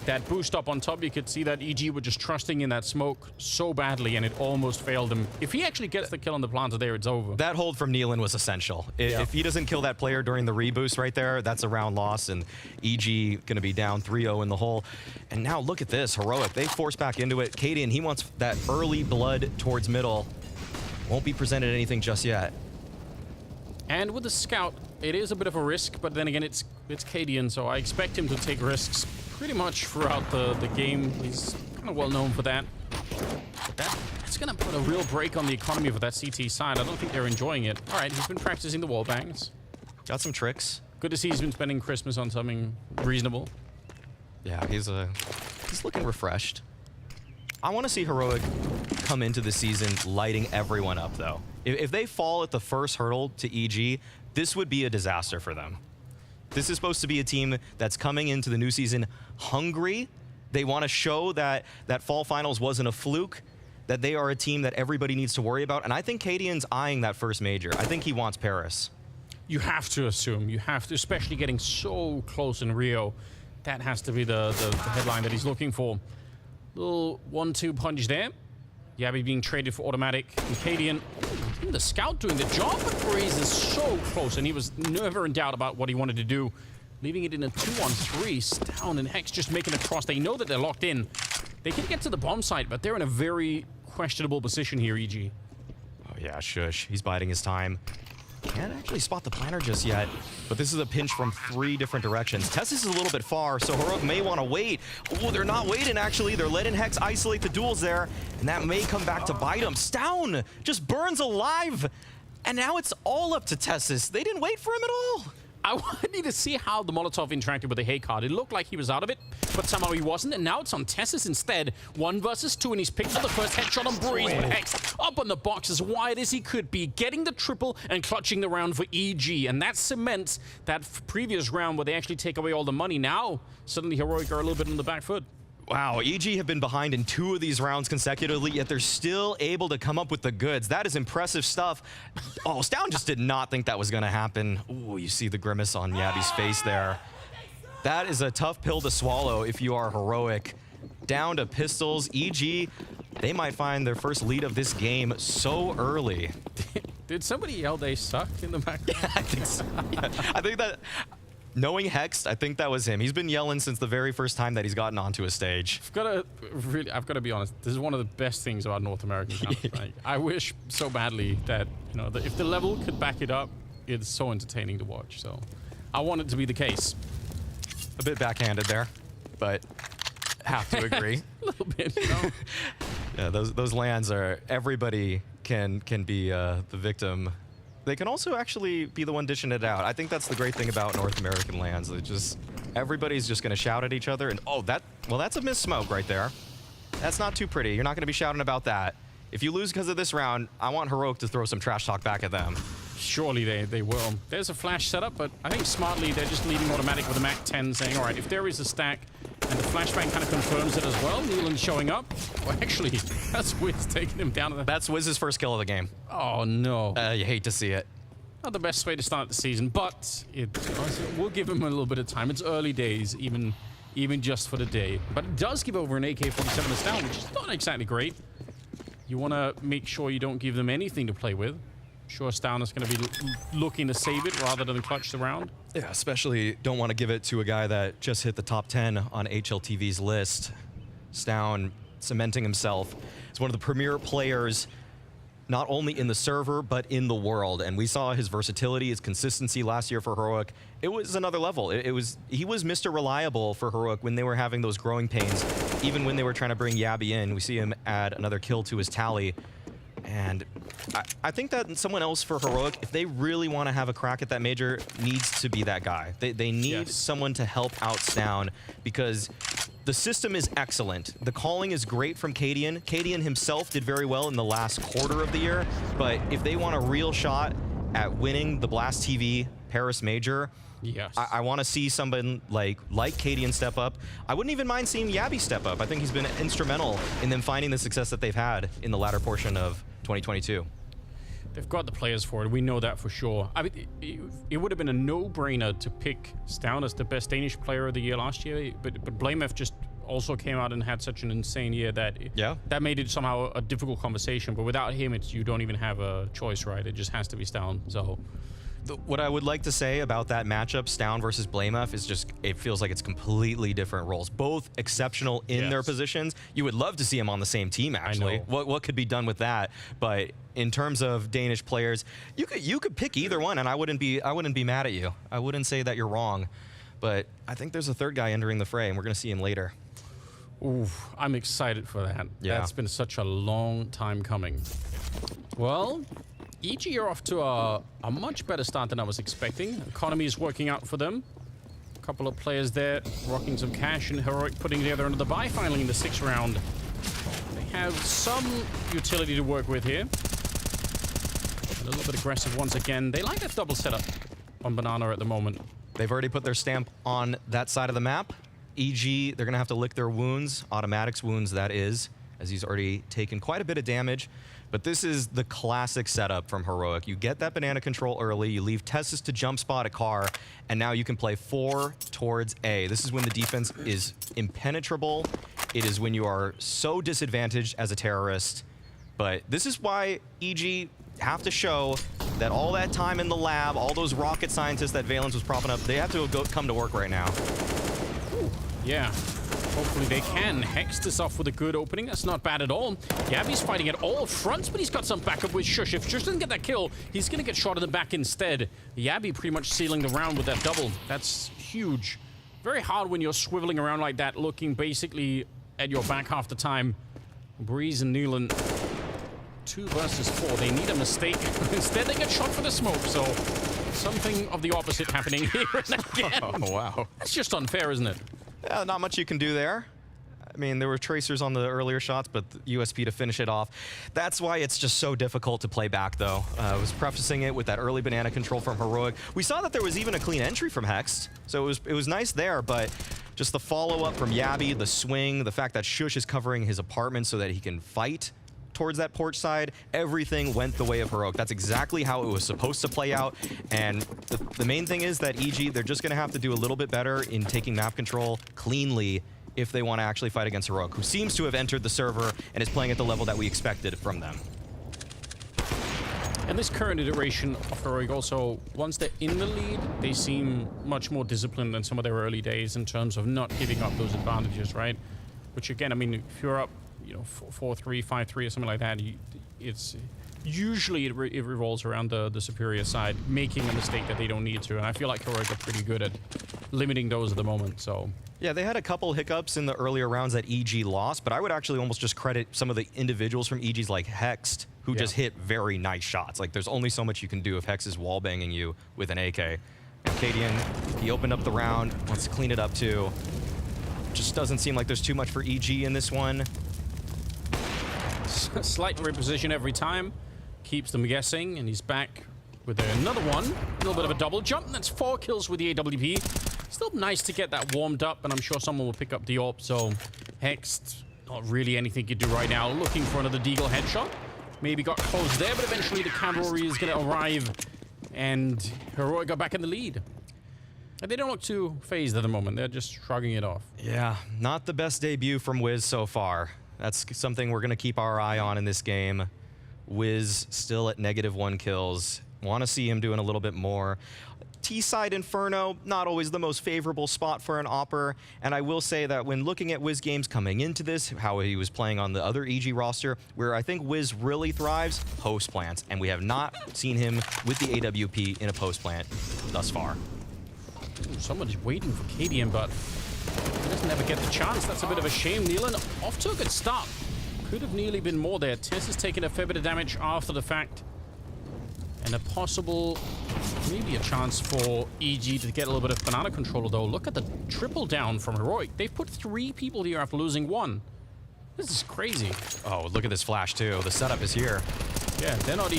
that boost up on top. You could see that EG were just trusting in that smoke so badly, and it almost failed him. If he actually gets the kill on the planter there, it's over. That hold from Nealon was essential. If he doesn't kill that player during the reboost right there, that's a round loss, and EG going to be down 3-0 in the hole. And now look at this. Heroic, they force back into it. Cadian, he wants that early blood towards middle. Won't be presented anything just yet. And with the scout, it is a bit of a risk, but then again, it's Cadian, so I expect him to take risks pretty much throughout the game. He's kind of well known for that. But that's going to put a real break on the economy of that CT side. I don't think they're enjoying it. All right, he's been practicing the wall bangs. Got some tricks. Good to see he's been spending Christmas on something reasonable. Yeah, he's looking refreshed. I want to see Heroic come into the season lighting everyone up, though. If they fall at the first hurdle to EG, this would be a disaster for them. This is supposed to be a team that's coming into the new season hungry. They want to show that fall finals wasn't a fluke, that they are a team that everybody needs to worry about. And I think Cadian's eyeing that first major. I think he wants Paris. You have to assume, you have to, especially getting so close in Rio. That has to be the headline that he's looking for. Little 1-2 punch there. Yabby being traded for automatic. And Cadian, even the scout doing the job, but Freeze is so close, and he was never in doubt about what he wanted to do. Leaving it in a 2-on-3. Stown and Hex just making a cross. They know that they're locked in. They can get to the bomb site, but they're in a very questionable position here, EG. Oh yeah, shush. He's biding his time. Can't actually spot the planner just yet, but this is a pinch from 3 different directions. Tessus is a little bit far, so Heroic may want to wait. Oh, they're not waiting, actually. They're letting Hex isolate the duels there, and that may come back to bite him. Stown just burns alive, and now it's all up to Tessus. They didn't wait for him at all. I need to see how the Molotov interacted with the Hay card. It looked like he was out of it, but somehow he wasn't, and now it's on Tessus instead. 1 versus 2, and he's picked up the first headshot on Breeze, but Hex up on the box as wide as he could be, getting the triple and clutching the round for EG, and that cements that previous round where they actually take away all the money. Now, suddenly Heroic are a little bit on the back foot. Wow, EG have been behind in 2 of these rounds consecutively, yet they're still able to come up with the goods. That is impressive stuff. Oh, Stown just did not think that was going to happen. Ooh, you see the grimace on Yabby's face there. That is a tough pill to swallow if you are Heroic. Down to pistols. EG, they might find their first lead of this game so early. Did somebody yell they suck in the back? Yeah, I think so. Yeah. I think that... Knowing Hex, I think that was him. He's been yelling since the very first time that he's gotten onto a stage. I've got to be honest. This is one of the best things about North American Counter-Strike. I wish so badly that, you know, that if the level could back it up, it's so entertaining to watch. So I want it to be the case. A bit backhanded there, but have to agree. A little bit, you know? Yeah, those lands are, everybody can be the victim. They can also actually be the one dishing it out. I think that's the great thing about North American lands. They just, everybody's just gonna shout at each other, and oh, that's a missed smoke right there. That's not too pretty. You're not gonna be shouting about that. If you lose because of this round, I want Heroic to throw some trash talk back at them. Surely they will. There's a flash setup, but I think smartly they're just leading automatic with a Mac 10, saying, all right, if there is a stack, and the flashbang kind of confirms it as well, Nealon's showing up. Well, actually, that's Wiz taking him down. That's Wiz's first kill of the game. Oh, no. You hate to see it. Not the best way to start the season, but we'll give him a little bit of time. It's early days, even just for the day. But it does give over an AK-47 to Stown, which is not exactly great. You want to make sure you don't give them anything to play with. Sure, Stown is going to be looking to save it rather than clutch the round. Yeah, especially don't want to give it to a guy that just hit the top 10 on HLTV's list. Stown cementing himself as one of the premier players, not only in the server, but in the world. And we saw his versatility, his consistency last year for Heroic. It was another level. He was Mr. Reliable for Heroic when they were having those growing pains. Even when they were trying to bring Yabby in, we see him add another kill to his tally. And I think that someone else for Heroic, if they really want to have a crack at that major, needs to be that guy. They need someone to help out Stown, because the system is excellent. The calling is great from Cadian. Cadian himself did very well in the last quarter of the year, but if they want a real shot at winning the Blast TV Paris Major, yes, I want to see someone like Cadian step up. I wouldn't even mind seeing Yabby step up. I think he's been instrumental in them finding the success that they've had in the latter portion of 2022. They've got the players for it. We know that for sure. I mean, it would have been a no-brainer to pick Stown as the best Danish player of the year last year, but Blamef just also came out and had such an insane year that that made it somehow a difficult conversation. But without him, you don't even have a choice, right? It just has to be Stown. So What I would like to say about that matchup, Stown versus Blamef, is just it feels like it's completely different roles. Both exceptional in their positions. You would love to see them on the same team, actually. What could be done with that? But in terms of Danish players, you could pick either one, and I wouldn't be mad at you. I wouldn't say that you're wrong. But I think there's a third guy entering the fray, and we're going to see him later. Ooh, I'm excited for that. Yeah. That's been such a long time coming. Well, EG are off to a much better start than I was expecting. Economy is working out for them. A couple of players there rocking some cash, and Heroic putting together another buy finally in the 6th round. They have some utility to work with here. A little bit aggressive once again. They like that double setup on Banana at the moment. They've already put their stamp on that side of the map. EG, they're going to have to lick their wounds, automatics wounds, that is, as he's already taken quite a bit of damage. But this is the classic setup from Heroic. You get that banana control early, you leave Tessus to jump spot a car, and now you can play 4 towards A. This is when the defense is impenetrable. It is when you are so disadvantaged as a terrorist. But this is why EG have to show that all that time in the lab, all those rocket scientists that Valens was propping up, they have to come to work right now. Yeah, hopefully they can. Hex this off with a good opening. That's not bad at all. Yabby's fighting at all fronts, but he's got some backup with Shush. If Shush doesn't get that kill, he's going to get shot in the back instead. Yabby pretty much sealing the round with that double. That's huge. Very hard when you're swiveling around like that, looking basically at your back half the time. Breeze and Neelan, 2 versus 4. They need a mistake. Instead, they get shot for the smoke, so something of the opposite happening here and again. Oh, wow. That's just unfair, isn't it? Yeah, not much you can do there. I mean, there were tracers on the earlier shots, but the USP to finish it off. That's why it's just so difficult to play back, though. I was prefacing it with that early banana control from Heroic. We saw that there was even a clean entry from Hex, so it was nice there, but just the follow-up from Yabby, the swing, the fact that Shush is covering his apartment so that he can fight towards that porch side, everything went the way of Heroic. That's exactly how it was supposed to play out. And the main thing is that EG, they're just going to have to do a little bit better in taking map control cleanly if they want to actually fight against Heroic, who seems to have entered the server and is playing at the level that we expected from them. And this current iteration of Heroic also, once they're in the lead, they seem much more disciplined than some of their early days in terms of not giving up those advantages, right? Which again, I mean, if you're up, you know, 4-3, 5-3 or something like that, it's usually it revolves around the superior side making a mistake that they don't need to, and I feel like Heroic are pretty good at limiting those at the moment. So yeah, they had a couple hiccups in the earlier rounds that EG lost, but I would actually almost just credit some of the individuals from EG's like Hexed, who just hit very nice shots. Like there's only so much you can do if Hex is wall banging you with an AK. And Cadian, he opened up the round, wants to clean it up too. Just doesn't seem like there's too much for EG in this one. Slight reposition every time, keeps them guessing, and he's back with another one. A little bit of a double jump, and that's 4 kills with the AWP. Still nice to get that warmed up, and I'm sure someone will pick up the AWP, so Hex, not really anything you can do right now. Looking for another Deagle headshot. Maybe got close there, but eventually the cavalry is going to arrive, and Heroic got back in the lead. And they don't look too phased at the moment. They're just shrugging it off. Yeah, not the best debut from Wiz so far. That's something we're going to keep our eye on in this game. Wiz still at -1 kills. Want to see him doing a little bit more. T-side Inferno, not always the most favorable spot for an Opper. And I will say that when looking at Wiz games coming into this, how he was playing on the other EG roster, where I think Wiz really thrives, post plants. And we have not seen him with the AWP in a post plant thus far. Ooh, someone's waiting for KDM, but he doesn't ever get the chance. That's a bit of a shame. Neelan off to a good start. Could have nearly been more there. Tess has taken a fair bit of damage after the fact. And a possible, maybe a chance for EG to get a little bit of banana control, though. Look at the triple down from Heroic. They've put 3 people here after losing 1. This is crazy. Oh, look at this flash, too. The setup is here. Yeah, they're not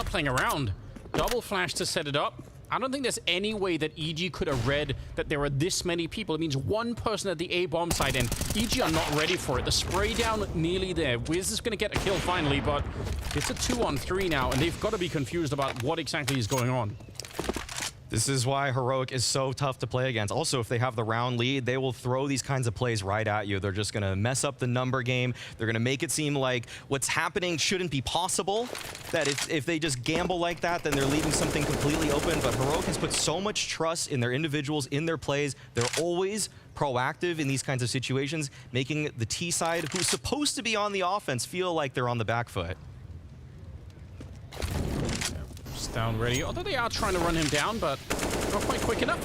playing around. Double flash to set it up. I don't think there's any way that EG could have read that there are this many people. It means 1 person at the A bomb site, and EG are not ready for it. The spray down nearly there. Wiz is going to get a kill finally, but it's a 2-on-3 now, and they've got to be confused about what exactly is going on. This is why Heroic is so tough to play against. Also, if they have the round lead, they will throw these kinds of plays right at you. They're just going to mess up the number game. They're going to make it seem like what's happening shouldn't be possible, that if they just gamble like that, then they're leaving something completely open. But Heroic has put so much trust in their individuals, in their plays. They're always proactive in these kinds of situations, making the T side, who's supposed to be on the offense, feel like they're on the back foot. Down ready, although they are trying to run him down, but not quite quick enough.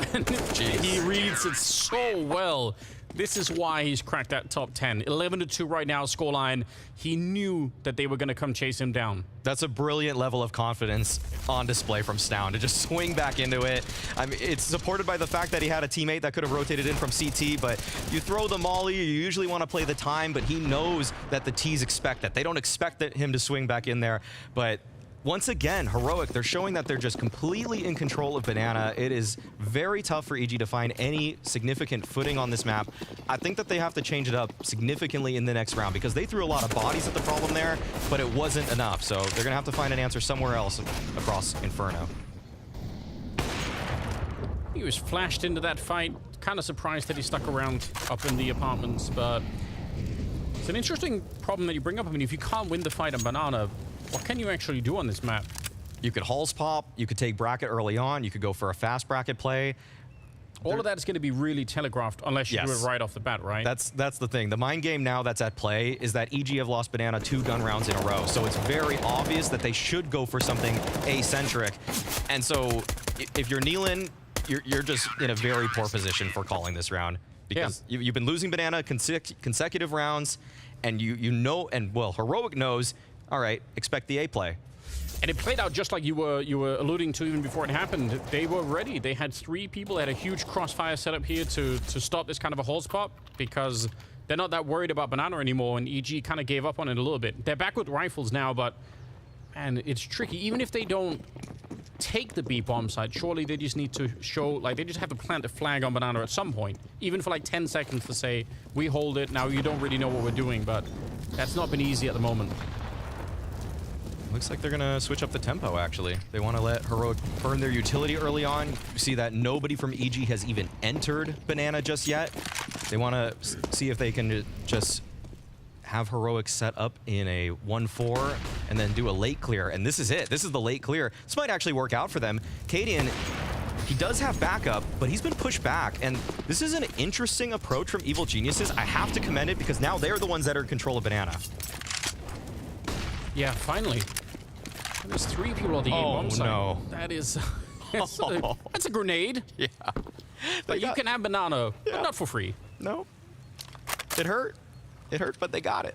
He reads it so well. This is why he's cracked that top 10. 11-2 right now, scoreline. He knew that they were going to come chase him down. That's a brilliant level of confidence on display from Stown to just swing back into it. I mean, it's supported by the fact that he had a teammate that could have rotated in from CT, but you throw the molly, you usually want to play the time, but he knows that the T's expect that. They don't expect him to swing back in there, but once again, Heroic, they're showing that they're just completely in control of Banana. It is very tough for EG to find any significant footing on this map. I think that they have to change it up significantly in the next round because they threw a lot of bodies at the problem there, but it wasn't enough. So they're going to have to find an answer somewhere else across Inferno. He was flashed into that fight. Kind of surprised that he stuck around up in the apartments, but it's an interesting problem that you bring up. I mean, if you can't win the fight on Banana, what can you actually do on this map? You could Halls pop, you could take bracket early on, you could go for a fast bracket play. All of that is going to be really telegraphed unless you do it right off the bat, right? That's the thing. The mind game now that's at play is that EG have lost Banana 2 gun rounds in a row. So it's very obvious that they should go for something A-centric. And so if you're Nealon, you're just in a very poor position for calling this round. Because you've been losing Banana consecutive rounds, and you know, and well, Heroic knows, all right, expect the A play. And it played out just like you were alluding to even before it happened. They were ready. They had 3 people. They had a huge crossfire setup here to stop this kind of a Halls pop because they're not that worried about Banana anymore, and EG kind of gave up on it a little bit. They're back with rifles now, but man, it's tricky. Even if they don't take the B bomb site, surely they just need to show, like, they just have to plant a flag on Banana at some point, even for like 10 seconds to say, we hold it. Now you don't really know what we're doing, but that's not been easy at the moment. Looks like they're going to switch up the tempo, actually. They want to let Heroic burn their utility early on. You see that nobody from EG has even entered Banana just yet. They want to see if they can just have Heroic set up in a 1-4 and then do a late clear. And this is it. This is the late clear. This might actually work out for them. Cadian, he does have backup, but he's been pushed back. And this is an interesting approach from Evil Geniuses. I have to commend it because now they're the ones that are in control of Banana. Yeah, finally. There's 3 people on the A-bomb site. No. That is... that's a grenade. Yeah. But you can have Banana, but not for free. No. It hurt. It hurt, but they got it.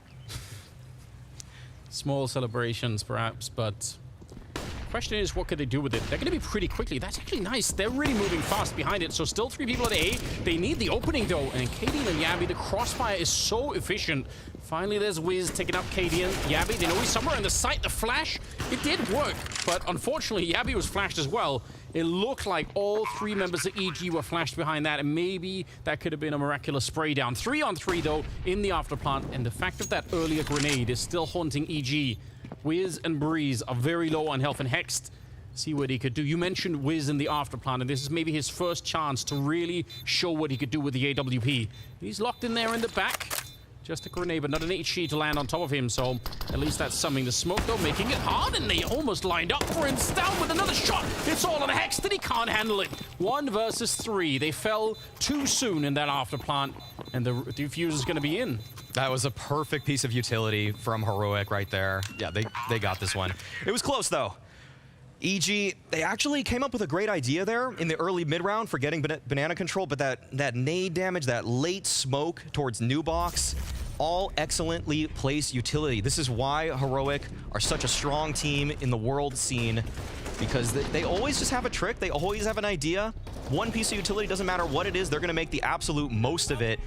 Small celebrations, perhaps, but... Question is, what could they do with it? They're going to be pretty quickly. That's actually nice. They're really moving fast behind it. So still 3 people at A. They need the opening, though. And Cadian and Yabby, the crossfire is so efficient. Finally, there's Wiz taking up Cadian. Yabby, they know he's somewhere in the site. The flash, it did work. But unfortunately, Yabby was flashed as well. It looked like all 3 members of EG were flashed behind that. And maybe that could have been a miraculous spray down. 3-on-3, though, in the afterplant. And the fact of that earlier grenade is still haunting EG. Wiz and Breeze are very low on health, and Hext, see what he could do. You mentioned Wiz in the afterplant, and this is maybe his first chance to really show what he could do with the AWP. He's locked in there in the back. Just a grenade, but not an HE to land on top of him, so at least that's something. The smoke, though, making it hard, and they almost lined up for him. Down with another shot. It's all on Hext, and he can't handle it. 1 versus 3. They fell too soon in that afterplant, and the defuse is going to be in. That was a perfect piece of utility from Heroic right there. Yeah, they got this one. It was close, though. EG, they actually came up with a great idea there in the early mid-round for getting banana control, but that nade damage, that late smoke towards new box, all excellently placed utility. This is why Heroic are such a strong team in the world scene, because they always just have a trick. They always have an idea. One piece of utility, doesn't matter what it is, they're going to make the absolute most of it.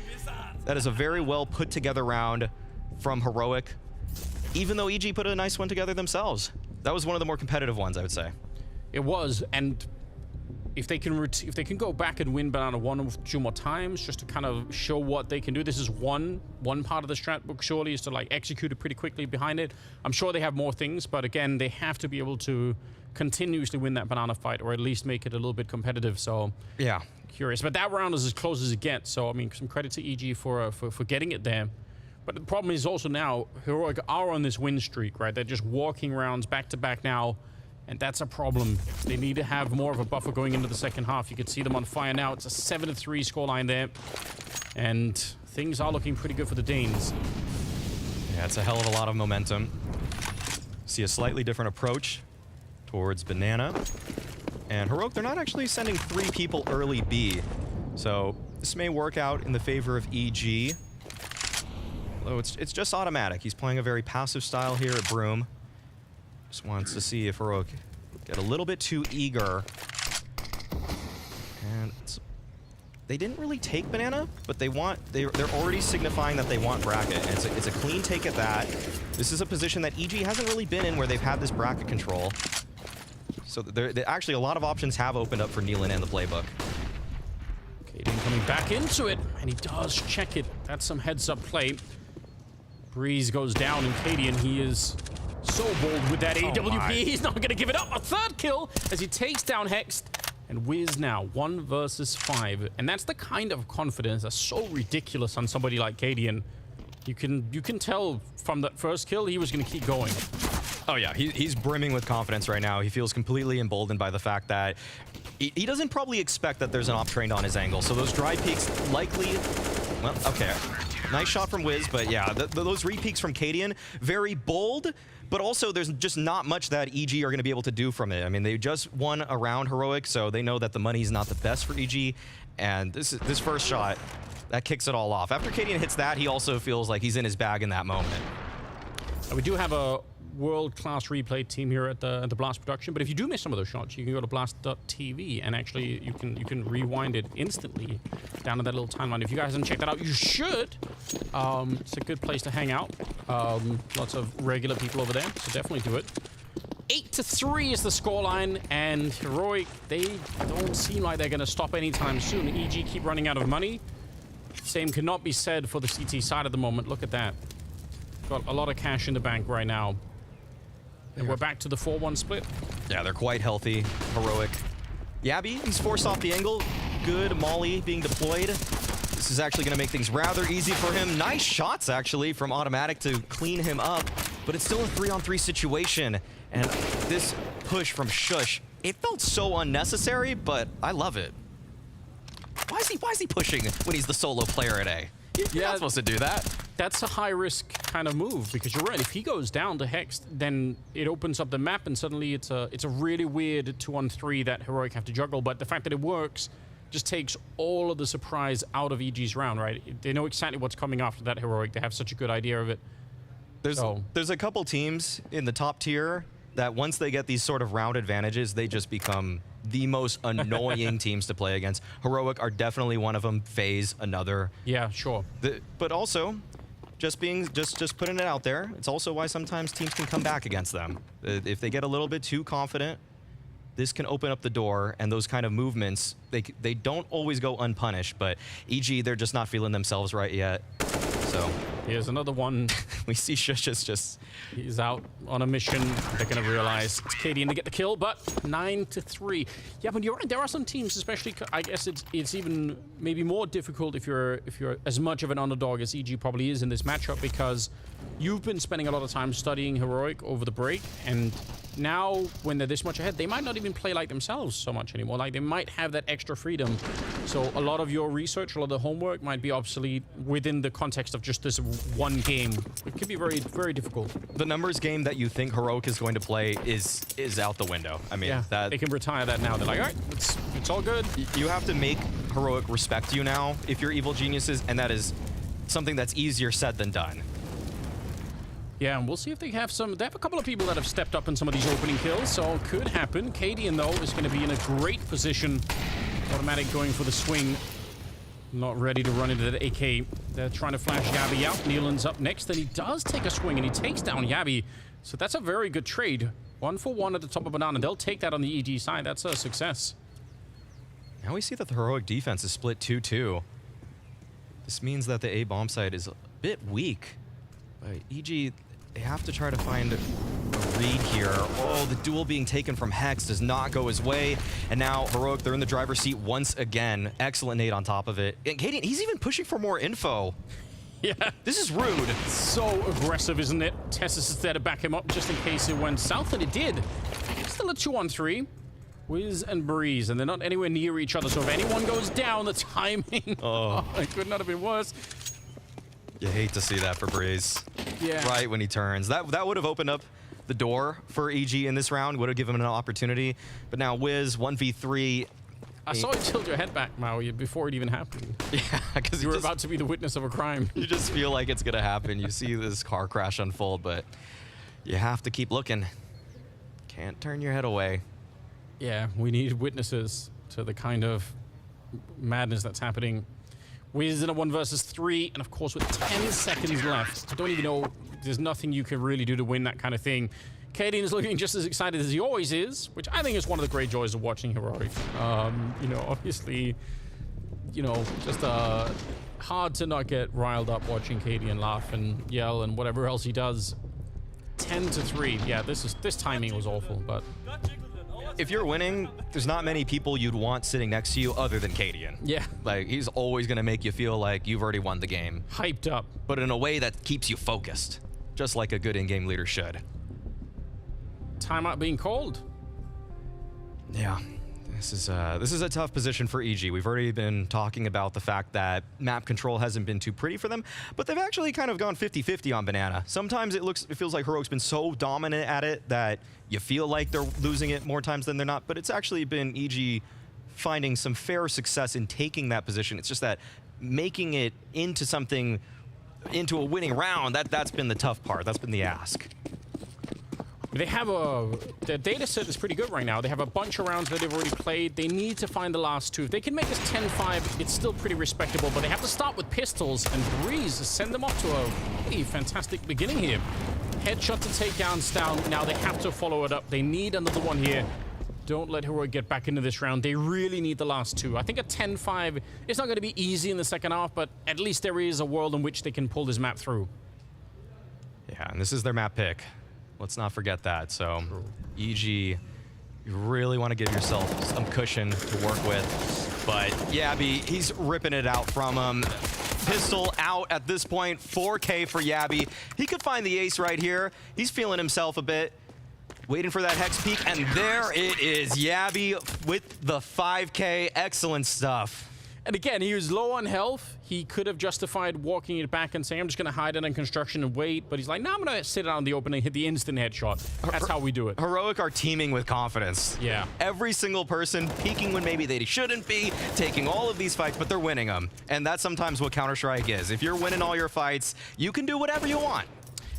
That is a very well put together round from Heroic, even though EG put a nice one together themselves. That was one of the more competitive ones, I would say. It was, and if they can go back and win Banana 1 or 2 more times, just to kind of show what they can do. This is one part of the strat book, surely, is to like execute it pretty quickly behind it. I'm sure they have more things, but again, they have to be able to continuously win that banana fight, or at least make it a little bit competitive. So yeah, curious. But that round is as close as it gets. So I mean, some credit to EG for getting it there. But the problem is also now Heroic are on this win streak, right? They're just walking rounds back to back now, and that's a problem. They need to have more of a buffer going into the second half. You can see them on fire now. It's a 7-3 scoreline there, and things are looking pretty good for the Danes. Yeah, it's a hell of a lot of momentum. See a slightly different approach towards Banana. And Heroic, they're not actually sending 3 people early B. So this may work out in the favor of EG. Although it's just automatic. He's playing a very passive style here at Broom. Just wants to see if Heroic get a little bit too eager. And they didn't really take Banana, but they're already signifying that they want bracket. And it's a clean take at that. This is a position that EG hasn't really been in where they've had this bracket control. So actually a lot of options have opened up for Nealon and the playbook. Kaden coming back into it, and he does check it. That's some heads-up play. Breeze goes down, and Cadian, he is so bold with that AWP. He's not going to give it up. A 3rd kill as he takes down Hext. And Wiz now, 1 versus 5. And that's the kind of confidence that's so ridiculous on somebody like Cadian. You can tell from that first kill, he was going to keep going. Oh yeah, he's brimming with confidence right now. He feels completely emboldened by the fact that he doesn't probably expect that there's an op trained on his angle. So those dry peeks likely, well, okay. Nice shot from Wiz, but yeah, those re-peeks from Cadian, very bold, but also there's just not much that EG are going to be able to do from it. I mean, they just won around Heroic, so they know that the money's not the best for EG, and this first shot, that kicks it all off. After Cadian hits that, he also feels like he's in his bag in that moment. We do have a world-class replay team here at the Blast production, but if you do miss some of those shots, you can go to blast.tv and actually you can rewind it instantly down to that little timeline. If you guys haven't checked that out, you should. It's a good place to hang out. Lots of regular people over there, so definitely do it. 8-3 is the scoreline, and Heroic, they don't seem like they're going to stop anytime soon. EG keep running out of money. Same cannot be said for the CT side at the moment. Look at that. Got a lot of cash in the bank right now. And we're back to the 4-1 split. Yeah, they're quite healthy. Heroic. Yabby, he's forced off the angle. Good Molly being deployed. This is actually going to make things rather easy for him. Nice shots, actually, from Automatic to clean him up. But it's still a 3-on-3 situation. And this push from Shush, it felt so unnecessary, but I love it. Why is he pushing when he's the solo player at A? You're not supposed to do that. That's a high-risk kind of move, because you're right. If he goes down to Hex, then it opens up the map, and suddenly it's a really weird 2-on-3 that Heroic have to juggle. But the fact that it works just takes all of the surprise out of EG's round, right? They know exactly what's coming after that Heroic. They have such a good idea of it. There's a couple teams in the top tier that once they get these sort of round advantages, they just become the most annoying teams to play against. Heroic are definitely one of them. FaZe, another. Yeah, sure. But also, just putting it out there, it's also why sometimes teams can come back against them. If they get a little bit too confident, this can open up the door, and those kind of movements, they don't always go unpunished, but EG, they're just not feeling themselves right yet. So here's another one. We see Shush is just... He's out on a mission. They're going to realize it's Cadian to get the kill, but 9-3. Yeah, but you're right. There are some teams, especially, I guess it's even maybe more difficult if you're as much of an underdog as EG probably is in this matchup, because you've been spending a lot of time studying Heroic over the break, and now when they're this much ahead, they might not even play like themselves so much anymore. Like, they might have that extra freedom. So a lot of your research, a lot of the homework might be obsolete within the context of just this one game. It can be very, very difficult. The numbers game that you think Heroic is going to play is out the window. I mean, yeah, they can retire that now. They're like, all right, it's all good. You have to make Heroic respect you now if you're evil geniuses, and that is something that's easier said than done. Yeah, and we'll see if they have some... They have a couple of people that have stepped up in some of these opening kills, so it could happen. Cadian, though, is going to be in a great position. Automatic going for the swing. Not ready to run into the AK. They're trying to flash Yabby out. Nealon's up next, and he does take a swing, and he takes down Yabby. So that's a very good trade. 1-for-1 at the top of Banana. They'll take that on the EG side. That's a success. Now we see that the Heroic defense is split 2-2. This means that the A bomb site is a bit weak. But EG, they have to try to find a read here. Oh, the duel being taken from Hex does not go his way. And now Heroic, they're in the driver's seat once again. Excellent nade on top of it. And Cadian, he's even pushing for more info. Yeah. This is rude. So aggressive, isn't it? Tessus is there to back him up just in case it went south, and it did. Still a 2-on-3. Wiz and Breeze, and they're not anywhere near each other, so if anyone goes down, the timing, oh, it could not have been worse. You hate to see that for Breeze. Yeah. Right when he turns. That would have opened up the door for EG in this round, would have given him an opportunity. But now Wiz, 1v3. I saw you tilt your head back, Maui, before it even happened. Yeah, because you were about to be the witness of a crime. You just feel like it's going to happen. You see this car crash unfold, but you have to keep looking. Can't turn your head away. Yeah, we need witnesses to the kind of madness that's happening. Wiz in a 1 versus 3, and of course with 10 seconds left. I don't even know, there's nothing you can really do to win that kind of thing. Cadian is looking just as excited as he always is, which I think is one of the great joys of watching Heroic. You know, obviously, you know, just hard to not get riled up watching Cadian laugh and yell and whatever else he does. 10-3. Yeah, this timing was awful, but if you're winning, there's not many people you'd want sitting next to you other than Cadian. Yeah. Like, he's always going to make you feel like you've already won the game. Hyped up. But in a way that keeps you focused, just like a good in-game leader should. Timeout being called. Yeah. This is a tough position for EG. We've already been talking about the fact that map control hasn't been too pretty for them, but they've actually kind of gone 50-50 on Banana. Sometimes it feels like Heroic's been so dominant at it that you feel like they're losing it more times than they're not, but it's actually been EG finding some fair success in taking that position. It's just that making it into something, into a winning round, that's been the tough part. That's been the ask. They have their data set is pretty good right now. They have a bunch of rounds that they've already played. They need to find the last 2. If they can make this 10-5, it's still pretty respectable, but they have to start with pistols, and Breeze send them off to a really fantastic beginning here. Headshot to take down Stown. Now they have to follow it up. They need another one here. Don't let Heroic get back into this round. They really need the last 2. I think a 10-5, it's not going to be easy in the second half, but at least there is a world in which they can pull this map through. Yeah, and this is their map pick. Let's not forget that. So, EG, you really want to give yourself some cushion to work with. But Yabby, he's ripping it out from him. Pistol out at this point. 4K for Yabby. He could find the ace right here. He's feeling himself a bit. Waiting for that Hex peek, and there it is. Yabby with the 5K. Excellent stuff. And again, he was low on health. He could have justified walking it back and saying, I'm just going to hide it in construction and wait. But he's like, no, I'm going to sit out in the open and hit the instant headshot. That's how we do it. Heroic are teaming with confidence. Yeah. Every single person peeking when maybe they shouldn't be, taking all of these fights, but they're winning them. And that's sometimes what Counter-Strike is. If you're winning all your fights, you can do whatever you want.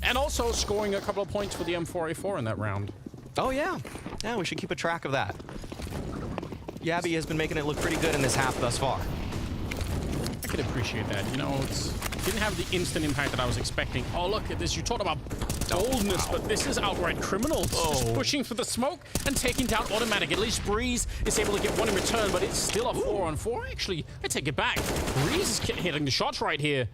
And also scoring a couple of points for the M4A4 in that round. Oh, yeah. Yeah, we should keep a track of that. Yabby has been making it look pretty good in this half thus far. I could appreciate that. You know, it didn't have the instant impact that I was expecting. Oh, look at this. You talked about boldness, but this is outright criminal. Just pushing for the smoke and taking down automatic. At least Breeze is able to get one in return, but it's still a 4-on-4. Actually, I take it back. Breeze is hitting the shots right here.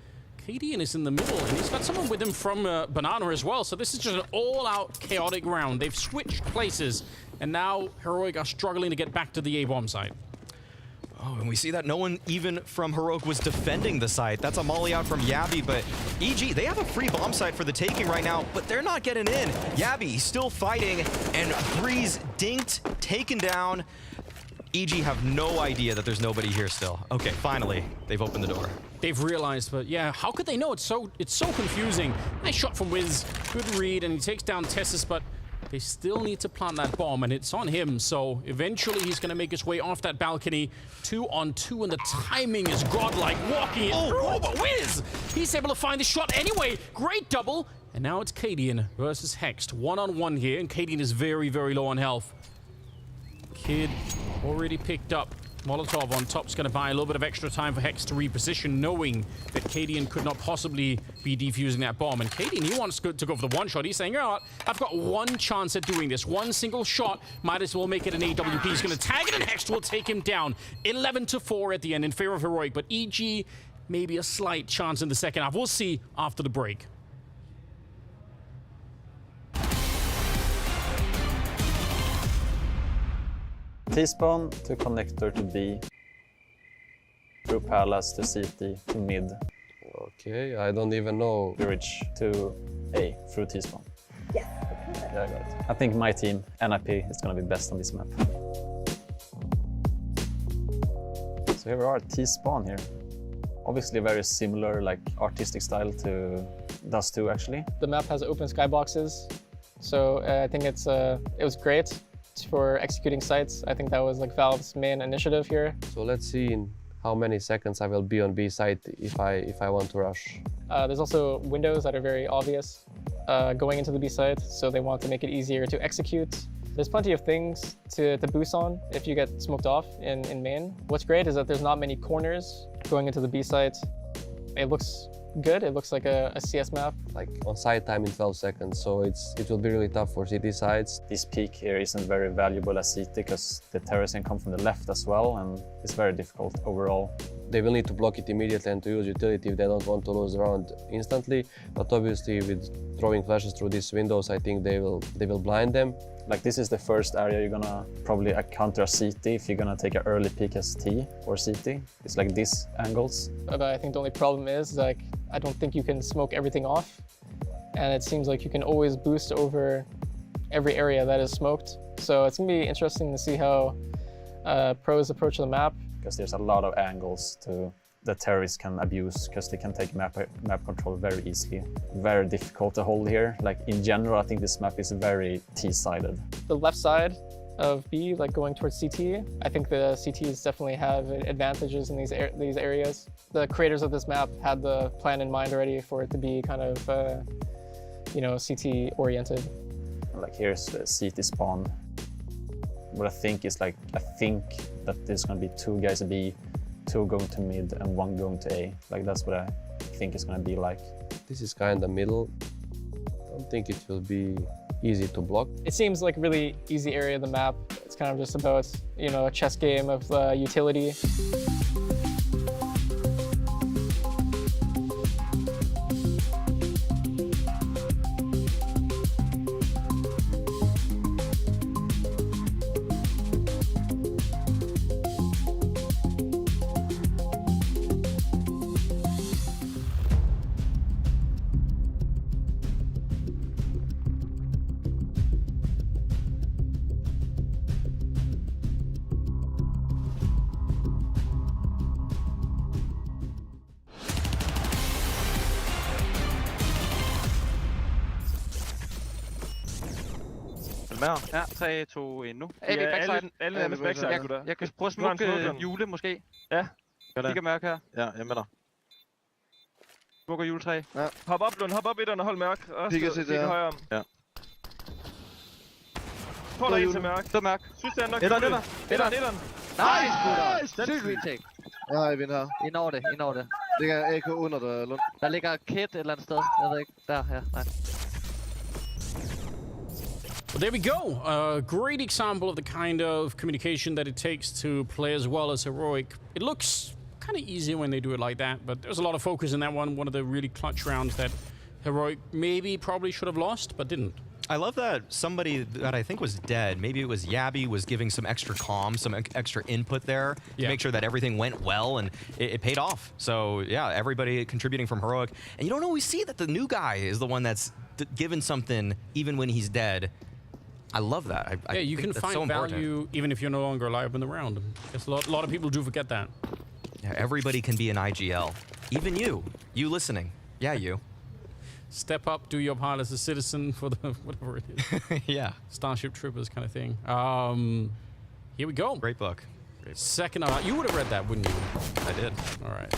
Cadian is in the middle, and he's got someone with him from Banana as well. So this is just an all-out chaotic round. They've switched places, and now Heroic are struggling to get back to the A-bomb site. Oh, and we see that no one even from Heroic was defending the site. That's a molly out from Yabby, but EG, they have a free bomb site for the taking right now, but they're not getting in. Yabby still fighting, and Breeze dinked, taken down. EG have no idea that there's nobody here still. Okay, finally, they've opened the door. They've realized, but yeah, how could they know? It's so confusing. Nice shot from Wiz, good read, and he takes down Tessus, but they still need to plant that bomb, and it's on him, so eventually he's going to make his way off that balcony. 2-on-2, and the timing is godlike, walking it through, but Wiz, he's able to find the shot anyway. Great double, and now it's Cadian versus Hext. 1-on-1 here, and Cadian is very, very low on health. Kid already picked up. Molotov on top's going to buy a little bit of extra time for Hex to reposition, knowing that Cadian could not possibly be defusing that bomb. And Cadian, he wants to go for the one shot. He's saying, you know what, I've got one chance at doing this. One single shot, might as well make it an AWP. He's going to tag it, and Hex will take him down. 11-4 at the end in favor of Heroic, but EG, maybe a slight chance in the second half. We'll see after the break. T-spawn to connector to B. Through palace to CT to mid. Okay, I don't even know. Bridge to A through T-spawn. Yeah, I got it. I think my team, NIP, is going to be best on this map. So here we are, T-spawn here. Obviously very similar, like, artistic style to Dust 2, actually. The map has open skyboxes, so I think it was great for executing sites. I think that was like Valve's main initiative here. So let's see in how many seconds I will be on B site if I want to rush. There's also windows that are very obvious going into the B site, so they want to make it easier to execute. There's plenty of things to boost on if you get smoked off in main. What's great is that there's not many corners going into the B site. It looks good. It looks like a CS map. Like on side time in 12 seconds, so it will be really tough for CT sides. This peak here isn't very valuable as CT because the terrorists can come from the left as well, and it's very difficult overall. They will need to block it immediately and to use utility if they don't want to lose the round instantly. But obviously with throwing flashes through these windows, I think they will blind them. Like this is the first area you're gonna probably counter a CT if you're gonna take an early peek as T or CT. It's like these angles. But I think the only problem is like I don't think you can smoke everything off, and it seems like you can always boost over every area that is smoked. So it's gonna be interesting to see how pros approach the map. Because there's a lot of angles that terrorists can abuse because they can take map control very easily. Very difficult to hold here. Like in general, I think this map is very T-sided. The left side of B, like going towards CT, I think the CTs definitely have advantages in these areas. The creators of this map had the plan in mind already for it to be kind of, you know, CT oriented. Like here's the CT spawn. What I think is like, I think that there's gonna be 2 guys at B, 2 going to mid and 1 going to A. Like that's what I think it's gonna be like. This is kind of middle. I don't think it will be easy to block. It seems like a really easy area of the map. It's kind of just about, you know, a chess game of utility. Ja, 3, 2, 1 nu. Alle er med backside, gutter. Jeg kan prøve at smukke Jule, måske. Ja. Kigger mørk her. Ja, jeg er med dig. Smukker juletræ. Ja. Hop op, Lund. Hop op etteren og hold mørk. Kigger til det højre. Ja. Prøv dig ind til mørk. Det er mørk. Synes det er nok. Etteren. Nice, gutter. Sygt retake. Ja, jeg vinder her. Ind over det. Det er AK under dig, Lund. Der ligger kit et eller andet sted. Jeg ved ikke. Der, ja. Nej. Well, there we go. A great example of the kind of communication that it takes to play as well as Heroic. It looks kind of easy when they do it like that, but there's a lot of focus in that one. One of the really clutch rounds that Heroic probably should have lost, but didn't. I love that somebody that I think was dead, maybe it was Yabby, was giving some extra calm, some extra input there to make sure that everything went well, and it paid off. So yeah, everybody contributing from Heroic. And you don't always see that the new guy is the one that's given something even when he's dead. I love that. I you can find value even if you're no longer alive in the round. Guess a lot of people do forget that. Yeah, everybody can be an IGL. Even you listening. Yeah, you. Step up, do your part as a citizen for the whatever it is. Yeah. Starship Troopers kind of thing. Here we go. Great book. Second, you would have read that, wouldn't you? I did. All right.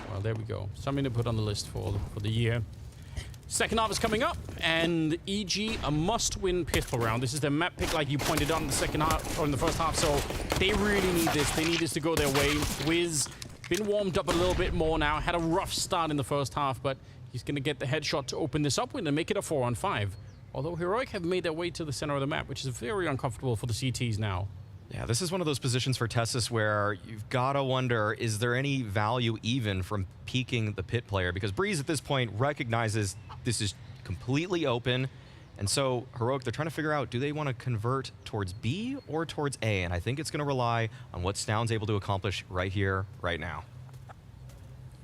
Well, there we go. Something to put on the list for the year. Second half is coming up, and EG a must-win pistol round. This is their map pick, like you pointed out in the second half or in the first half. So they really need this. They need this to go their way. Wiz been warmed up a little bit more now. Had a rough start in the first half, but he's going to get the headshot to open this up with and make it a 4-on-5. Although Heroic have made their way to the center of the map, which is very uncomfortable for the CTs now. Yeah, this is one of those positions for Tessus where you've got to wonder, is there any value even from peeking the pit player? Because Breeze at this point recognizes this is completely open, And so Heroic, they're trying to figure out, do they want to convert towards B or towards A? And I think it's going to rely on what Stound's able to accomplish right here, right now.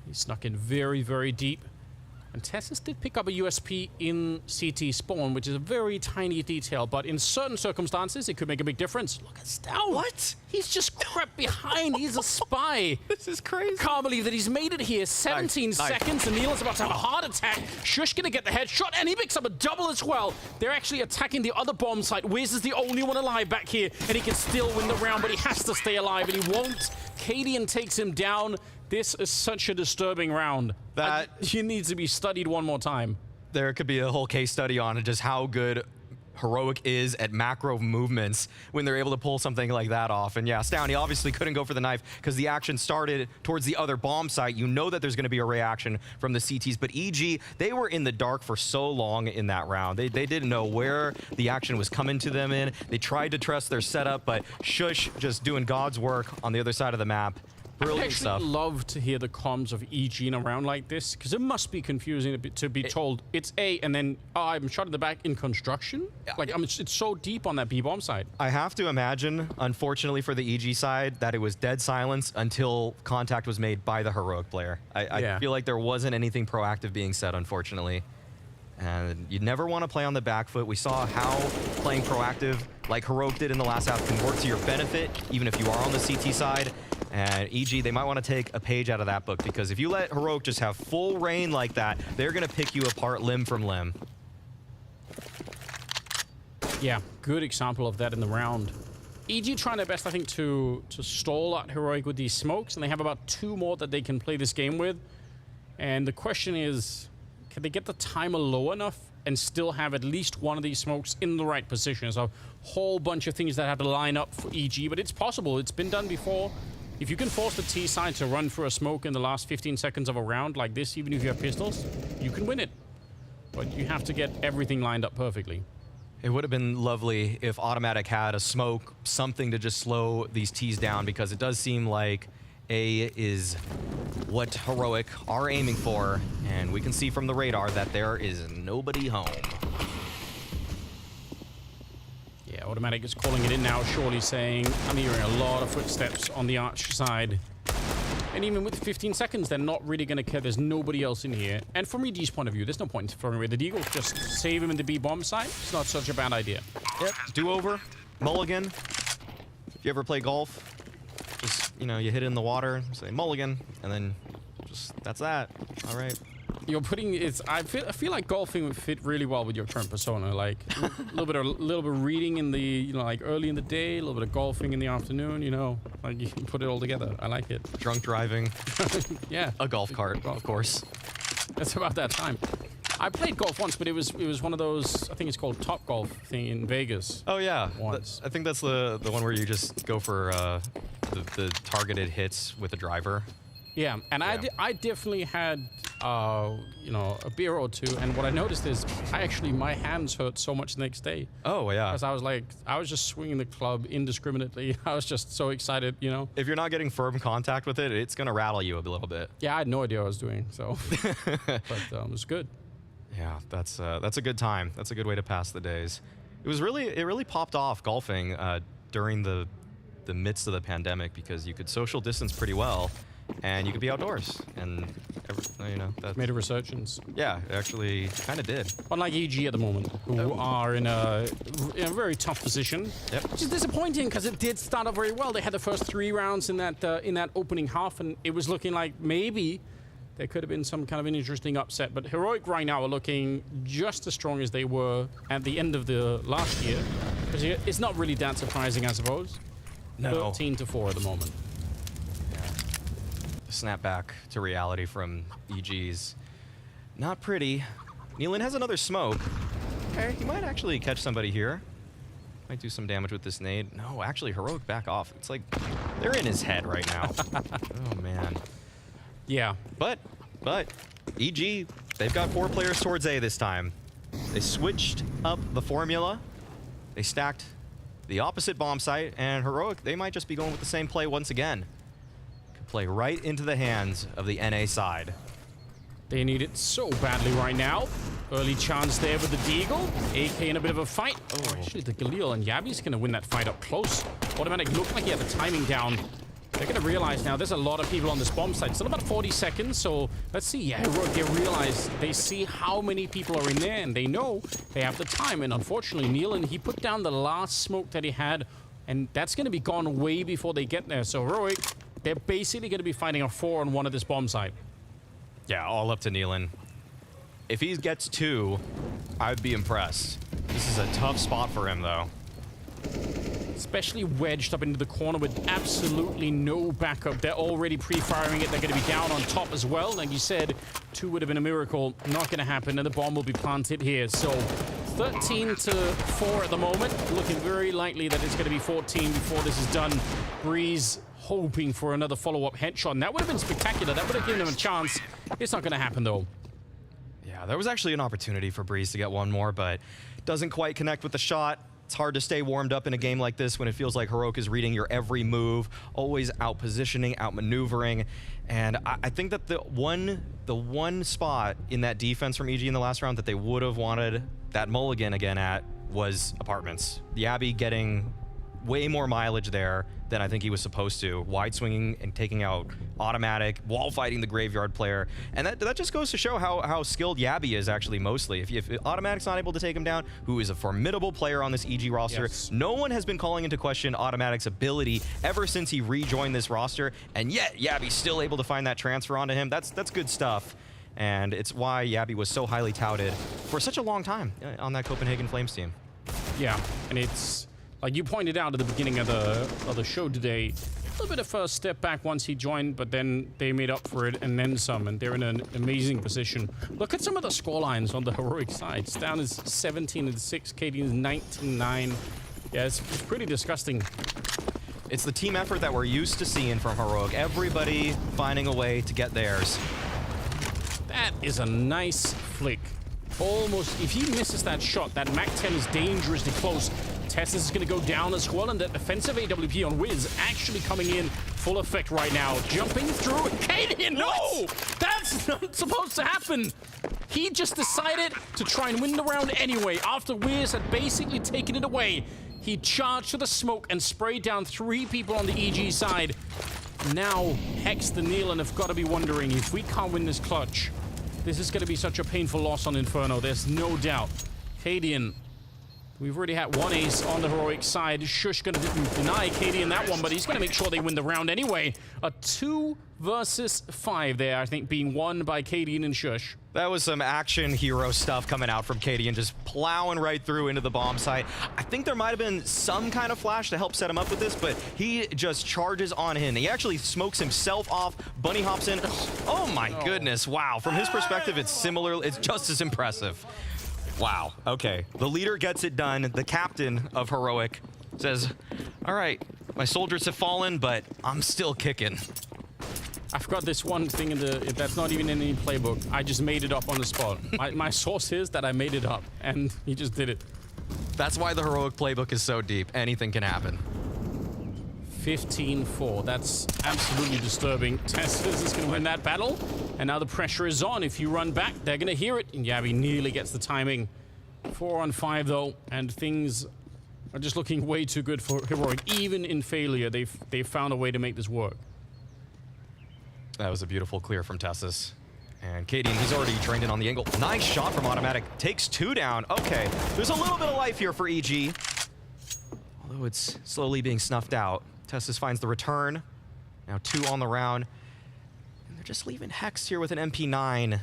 He snuck in very, very deep. And Tessus did pick up a USP in CT spawn, which is a very tiny detail, but in certain circumstances, it could make a big difference. Look at Stound. What? He's just crept behind. He's a spy. This is crazy. Can't believe that he's made it here. 17 seconds, and Neil's about to have a heart attack. Shush gonna get the headshot, and he picks up a double as well. They're actually attacking the other bomb site. Wiz is the only one alive back here, and he can still win the round, but he has to stay alive, and he won't. Cadian takes him down. This is such a disturbing round. That he needs to be studied one more time. There could be a whole case study on just how good Heroic is at macro movements when they're able to pull something like that off. And yeah, Stound, he obviously couldn't go for the knife because the action started towards the other bomb site. You know that there's going to be a reaction from the CTs, but EG, they were in the dark for so long in that round. They didn't know where the action was coming to them in. They tried to trust their setup, but Shush just doing God's work on the other side of the map. Brilliant stuff. I love to hear the comms of EG in a round like this, because it must be confusing to be told it's A and then I'm shot in the back in construction. Like it's so deep on that B bomb side. I have to imagine, unfortunately for the EG side, that it was dead silence until contact was made by the Heroic player. I feel like there wasn't anything proactive being said, unfortunately. And you never want to play on the back foot. We saw how playing proactive, like Heroic did in the last half, can work to your benefit, even if you are on the CT side. And EG, they might want to take a page out of that book, because if you let Heroic just have full reign like that, they're going to pick you apart limb from limb. Yeah, good example of that in the round. EG trying their best, I think, to stall out Heroic with these smokes, and they have about 2 more that they can play this game with. And the question is, can they get the timer low enough and still have at least one of these smokes in the right position? So a whole bunch of things that have to line up for EG, but it's possible. It's been done before. If you can force the T side to run through a smoke in the last 15 seconds of a round like this, even if you have pistols, you can win it. But you have to get everything lined up perfectly. It would have been lovely if Automatic had a smoke, something to just slow these Ts down, because it does seem like A is what Heroic are aiming for, and we can see from the radar that there is nobody home. Yeah, Automatic is calling it in now, surely saying, I'm hearing a lot of footsteps on the arch side. And even with 15 seconds, they're not really going to care. There's nobody else in here. And from EG's point of view, there's no point in throwing away the Deagle. Just save him in the B bomb site. It's not such a bad idea. Yep, do-over, mulligan. If you ever play golf, just, you know, you hit it in the water, say mulligan, and then just, that's that. All right. You're putting it. I feel like golfing would fit really well with your current persona. Like a little bit of reading in the, you know, like early in the day, a little bit of golfing in the afternoon. You know, like you can put it all together. I like it. Drunk driving. Yeah. A golf cart, of course. That's about that time. I played golf once, but it was one of those, I think it's called Top Golf thing in Vegas. Oh yeah. Once. I think that's the one where you just go for the targeted hits with the driver. Yeah, and yeah. I definitely had, you know, a beer or two, and what I noticed is my hands hurt so much the next day. Oh, yeah. Because I was just swinging the club indiscriminately. I was just so excited, you know. If you're not getting firm contact with it, it's going to rattle you a little bit. Yeah, I had no idea what I was doing, so. But it was good. Yeah, that's a good time. That's a good way to pass the days. It really popped off golfing during the midst of the pandemic, because you could social distance pretty well. And you could be outdoors, and you know that made a resurgence. Yeah, it actually kind of did. Unlike EG at the moment, who are in a very tough position. Yep. Which is disappointing, because it did start off very well. They had the first 3 rounds in that opening half, and it was looking like maybe there could have been some kind of an interesting upset. But Heroic right now are looking just as strong as they were at the end of the last year. Because it's not really that surprising, I suppose. No. 13-4 at the moment. Snap back to reality from EG's. Not pretty. Nealon has another smoke. Okay, he might actually catch somebody here. Might do some damage with this nade. No, actually, Heroic back off. It's like they're in his head right now. Oh, man. Yeah. But, EG, they've got 4 players towards A this time. They switched up the formula. They stacked the opposite bomb site, and Heroic, they might just be going with the same play once again. Play right into the hands of the NA side. They need it so badly right now. Early chance there with the Deagle. AK in a bit of a fight. Oh, actually, the Galil and Yabi's going to win that fight up close. Automatic looked like he had the timing down. They're going to realize now there's a lot of people on this bomb site. Still about 40 seconds, so let's see. Yeah, they realize, they see how many people are in there, and they know they have the time. And unfortunately, Nealon, he put down the last smoke that he had, and that's going to be gone way before they get there. So Heroic, they're basically going to be fighting a 4-on-1 at this bomb site. Yeah, all up to Nealon. If he gets 2, I'd be impressed. This is a tough spot for him, though. Especially wedged up into the corner with absolutely no backup. They're already pre-firing it. They're going to be down on top as well. Like you said, 2 would have been a miracle. Not going to happen, and the bomb will be planted here. So 13-4 at the moment. Looking very likely that it's going to be 14 before this is done. Breeze hoping for another follow-up headshot. And that would have been spectacular. That would have given him a chance. It's not going to happen, though. Yeah, there was actually an opportunity for Breeze to get one more, but doesn't quite connect with the shot. It's hard to stay warmed up in a game like this when it feels like Heroic is reading your every move, always out-positioning, out-maneuvering. And I think that the one spot in that defense from EG in the last round that they would have wanted that mulligan again at was apartments. Yabi getting way more mileage there than I think he was supposed to. Wide swinging and taking out automatic, wall fighting the graveyard player. And that just goes to show how skilled Yabi is actually mostly. If automatic's not able to take him down, who is a formidable player on this EG roster, yes. No one has been calling into question automatic's ability ever since he rejoined this roster, and yet Yabi's still able to find that transfer onto him. That's good stuff. And it's why Yabi was so highly touted for such a long time on that Copenhagen Flames team. Yeah, and it's like you pointed out at the beginning of the show today, a little bit of a step back once he joined, but then they made up for it and then some, and they're in an amazing position. Look at some of the score lines on the Heroic side. Down is 17-6, KD is 19-9. Yeah, it's pretty disgusting. It's the team effort that we're used to seeing from Heroic. Everybody finding a way to get theirs. That is a nice flick. Almost, if he misses that shot, that MAC-10 is dangerously close. Tessus is going to go down as well, and that defensive AWP on Wiz actually coming in full effect right now. Jumping through, Kaden, no! That's not supposed to happen! He just decided to try and win the round anyway. After Wiz had basically taken it away, he charged to the smoke and sprayed down 3 people on the EG side. Now, Hex and Nealon have got to be wondering, if we can't win this clutch, this is going to be such a painful loss on Inferno. There's no doubt. Cadian, we've already had 1 ace on the Heroic side. Shush going to deny Cadian that one, but he's going to make sure they win the round anyway. A 2 versus 5 there, I think, being won by Cadian and Shush. That was some action hero stuff coming out from Cadian, just plowing right through into the bomb site. I think there might have been some kind of flash to help set him up with this, but he just charges on in. He actually smokes himself off, bunny hops in. Oh my goodness, wow. From his perspective, it's similar, it's just as impressive. Wow, okay. The leader gets it done. The captain of Heroic says, all right, my soldiers have fallen, but I'm still kicking. I've got this one thing that's not even in any playbook. I just made it up on the spot. My source is that I made it up, and he just did it. That's why the Heroic playbook is so deep. Anything can happen. 15-4. That's absolutely disturbing. Tessus is going to win that battle, and now the pressure is on. If you run back, they're going to hear it, and Yabi nearly gets the timing. 4 on 5, though, and things are just looking way too good for Heroic. Even in failure, they've found a way to make this work. That was a beautiful clear from Tessus. And Cadian, he's already trained in on the angle. Nice shot from Automatic. Takes 2 down. Okay, there's a little bit of life here for EG. Although it's slowly being snuffed out. Tessus finds the return. Now 2 on the round. And they're just leaving Hex here with an MP9.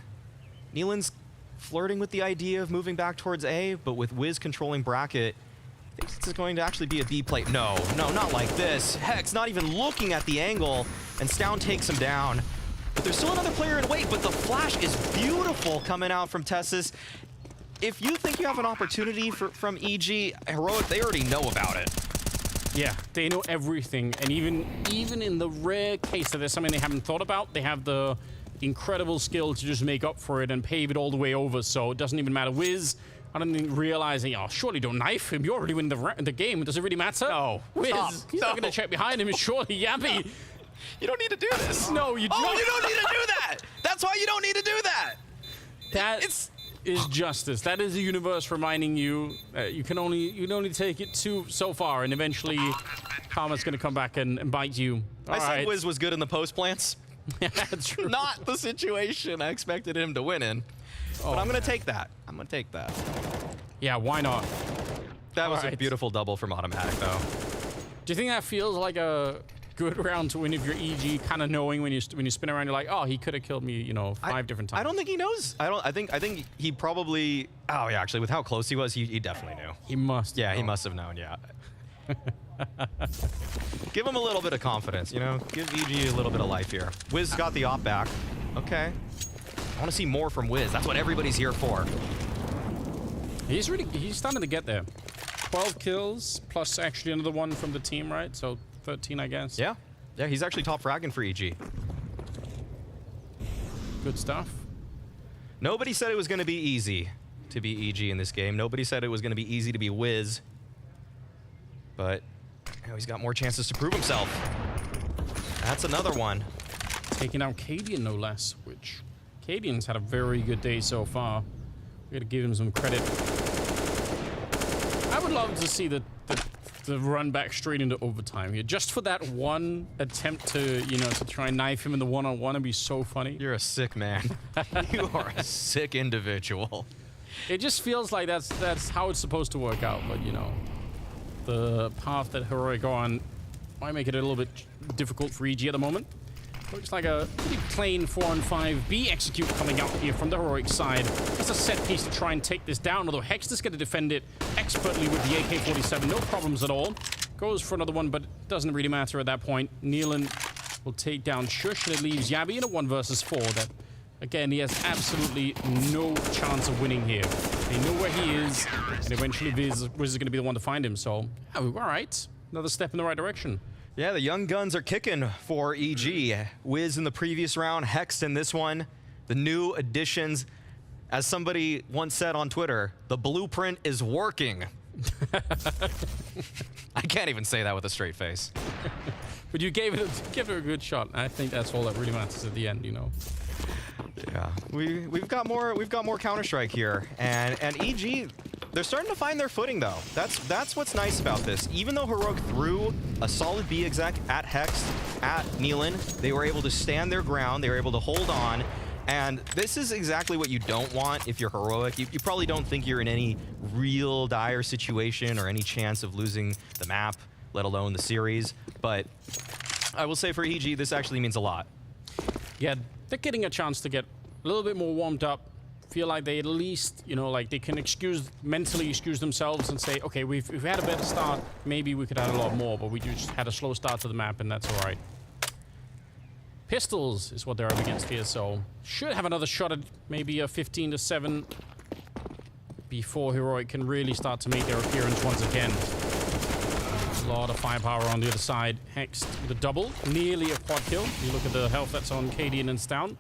Nealon's flirting with the idea of moving back towards A, but with Wiz controlling bracket, I think this is going to actually be a B plate. No, not like this. Hex not even looking at the angle, and Stown takes him down. But there's still another player in wait, but the flash is beautiful coming out from Tessus. If you think you have an opportunity from EG, Heroic, they already know about it. Yeah, they know everything, and even in the rare case that there's something they haven't thought about, they have the incredible skill to just make up for it and pave it all the way over, so it doesn't even matter. Wiz, I don't think realizing, oh, surely don't knife him. You're already winning the game. Does it really matter? No. Wiz, he's not going to check behind him. Surely, Yabi. You don't need to do this. No, you don't. Oh, you don't need to do that. That's why you don't need to do that. is justice. That is the universe reminding you you can only take it so far, and eventually karma's going to come back and bite you. I said Wiz was good in the post plants. True. Not the situation I expected him to win in. But I'm going to take that. I'm going to take that. Yeah, why not? That was a beautiful double from Automatic, though. Do you think that feels like a good round to win if you're EG, kind of knowing when you spin around, you're like, oh, he could have killed me, you know, 5 different times? I don't think he knows. I think he probably. Oh yeah, actually, with how close he was, he definitely knew. He must. Yeah, he must have known. Yeah. Give him a little bit of confidence, you know. Give EG a little bit of life here. Wiz got the op back. Okay. I want to see more from Wiz. That's what everybody's here for. He's starting to get there. 12 kills plus actually another one from the team, right? So 13, I guess. Yeah. Yeah, he's actually top fragging for EG. Good stuff. Nobody said it was going to be easy to be EG in this game. Nobody said it was going to be easy to be Wiz. But you know, he's got more chances to prove himself. That's another one. Taking out Cadian, no less, which Cadian's had a very good day so far. We gotta give him some credit. I would love to see the run back straight into overtime here, just for that one attempt to, you know, to try and knife him in the one-on-one. It'd be so funny. You're a sick man. You are a sick individual. It just feels like that's how it's supposed to work out, but you know, the path that Heroic are on might make it a little bit difficult for EG at the moment. Looks like a pretty plain 4-on-5 B execute coming out here from the Heroic side. That's a set piece to try and take this down, although Hexter's going to defend it expertly with the AK-47. No problems at all. Goes for another one, but it doesn't really matter at that point. Nealon will take down Shush, and it leaves Yabi in a 1 versus 4. That, again, he has absolutely no chance of winning here. They know where he is, and eventually Wiz is going to be the one to find him. So, yeah, all right. Another step in the right direction. Yeah, the young guns are kicking for EG. Wiz in the previous round, Hex in this one. The new additions. As somebody once said on Twitter, the blueprint is working. I can't even say that with a straight face. But you gave it a good shot. I think that's all that really matters at the end, you know. Yeah, we've got more Counter-Strike here, and EG, they're starting to find their footing though. That's what's nice about this. Even though Heroic threw a solid B exec at Hex, at Nealon, they were able to stand their ground. They were able to hold on, and this is exactly what you don't want if you're Heroic. You probably don't think you're in any real dire situation or any chance of losing the map, let alone the series. But I will say for EG, this actually means a lot. Yeah, they're getting a chance to get a little bit more warmed up. Feel like they at least, you know, like they can mentally excuse themselves and say, okay, we've had a better start. Maybe we could add a lot more, but we just had a slow start to the map, and that's all right. Pistols is what they're up against here, so should have another shot at maybe a 15-7 before Heroic can really start to make their appearance once again. A lot of firepower on the other side. Hex with a double, nearly a quad kill. You look at the health that's on Cadian and Stout.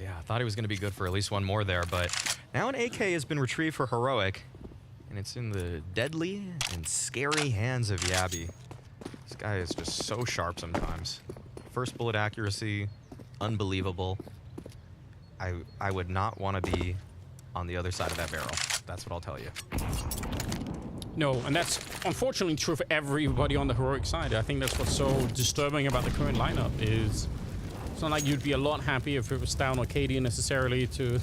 Yeah, I thought he was going to be good for at least one more there, but now an AK has been retrieved for Heroic, and it's in the deadly and scary hands of Yabi. This guy is just so sharp sometimes. First bullet accuracy, unbelievable. I would not want to be on the other side of that barrel. That's what I'll tell you. No, and that's unfortunately true for everybody on the Heroic side. I think that's what's so disturbing about the current lineup is it's not like you'd be a lot happier if it was down or Cadian necessarily to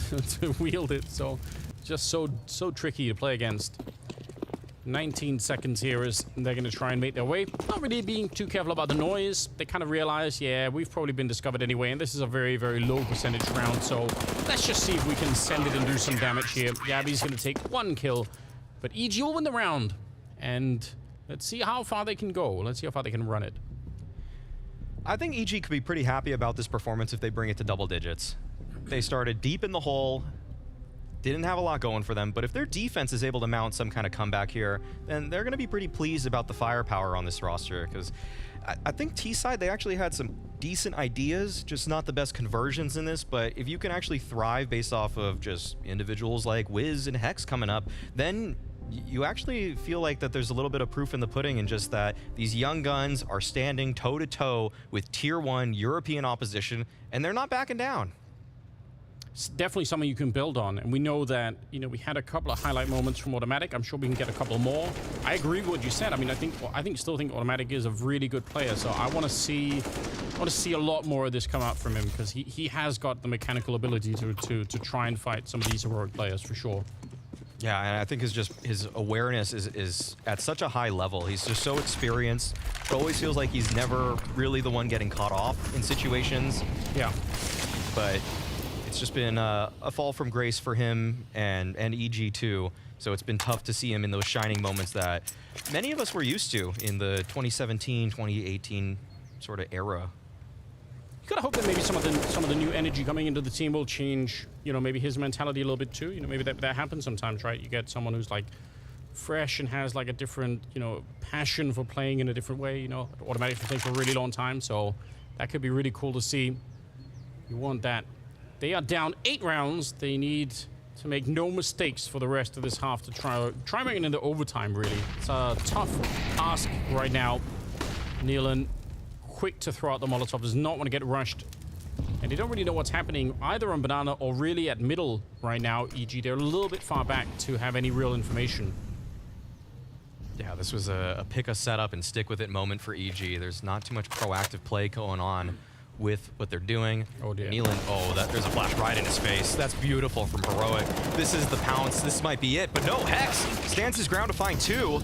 wield it. So just so tricky to play against. 19 seconds here as they're going to try and make their way. Not really being too careful about the noise. They kind of realize, yeah, we've probably been discovered anyway, and this is a very, very low percentage round. So let's just see if we can send it and do some damage here. Yabi's going to take 1 kill, but EG will win the round. And let's see how far they can go. Let's see how far they can run it. I think EG could be pretty happy about this performance if they bring it to double digits. They started deep in the hole, didn't have a lot going for them, but if their defense is able to mount some kind of comeback here, then they're going to be pretty pleased about the firepower on this roster, because I think T-side, they actually had some decent ideas, just not the best conversions in this, but if you can actually thrive based off of just individuals like Wiz and Hex coming up, then you actually feel like that there's a little bit of proof in the pudding, and just that these young guns are standing toe-to-toe with Tier 1 European opposition, and they're not backing down. definitely something you can build on. And we know that, you know, we had a couple of highlight moments from Automatic. I'm sure we can get a couple more. I agree with what you said. I mean, still think Automatic is a really good player. So I want to see a lot more of this come out from him, because he has got the mechanical ability to try and fight some of these heroic players for sure. Yeah, and I think his awareness is at such a high level. He's just so experienced. It always feels like he's never really the one getting caught off in situations. Yeah. But it's just been a fall from grace for him and EG too. So it's been tough to see him in those shining moments that many of us were used to in the 2017, 2018 sort of era. You gotta hope that maybe some of the new energy coming into the team will change, you know, maybe his mentality a little bit too. You know, maybe that happens sometimes, right? You get someone who's like fresh and has like a different, you know, passion for playing in a different way, you know, Automatic's been playing for a really long time, so that could be really cool to see. You want that. They are down 8 rounds. They need to make no mistakes for the rest of this half to try making it into overtime, really. It's a tough ask right now. Nealon, quick to throw out the Molotov, does not want to get rushed. And they don't really know what's happening either on Banana or really at middle right now, EG. They're a little bit far back to have any real information. Yeah, this was a pick a setup and stick with it moment for EG. There's not too much proactive play going on with what they're doing. Oh dear. Nealon, there's a flash right in his face. That's beautiful from Heroic. This is the pounce. This might be it, but no, Hex stands his ground to find 2.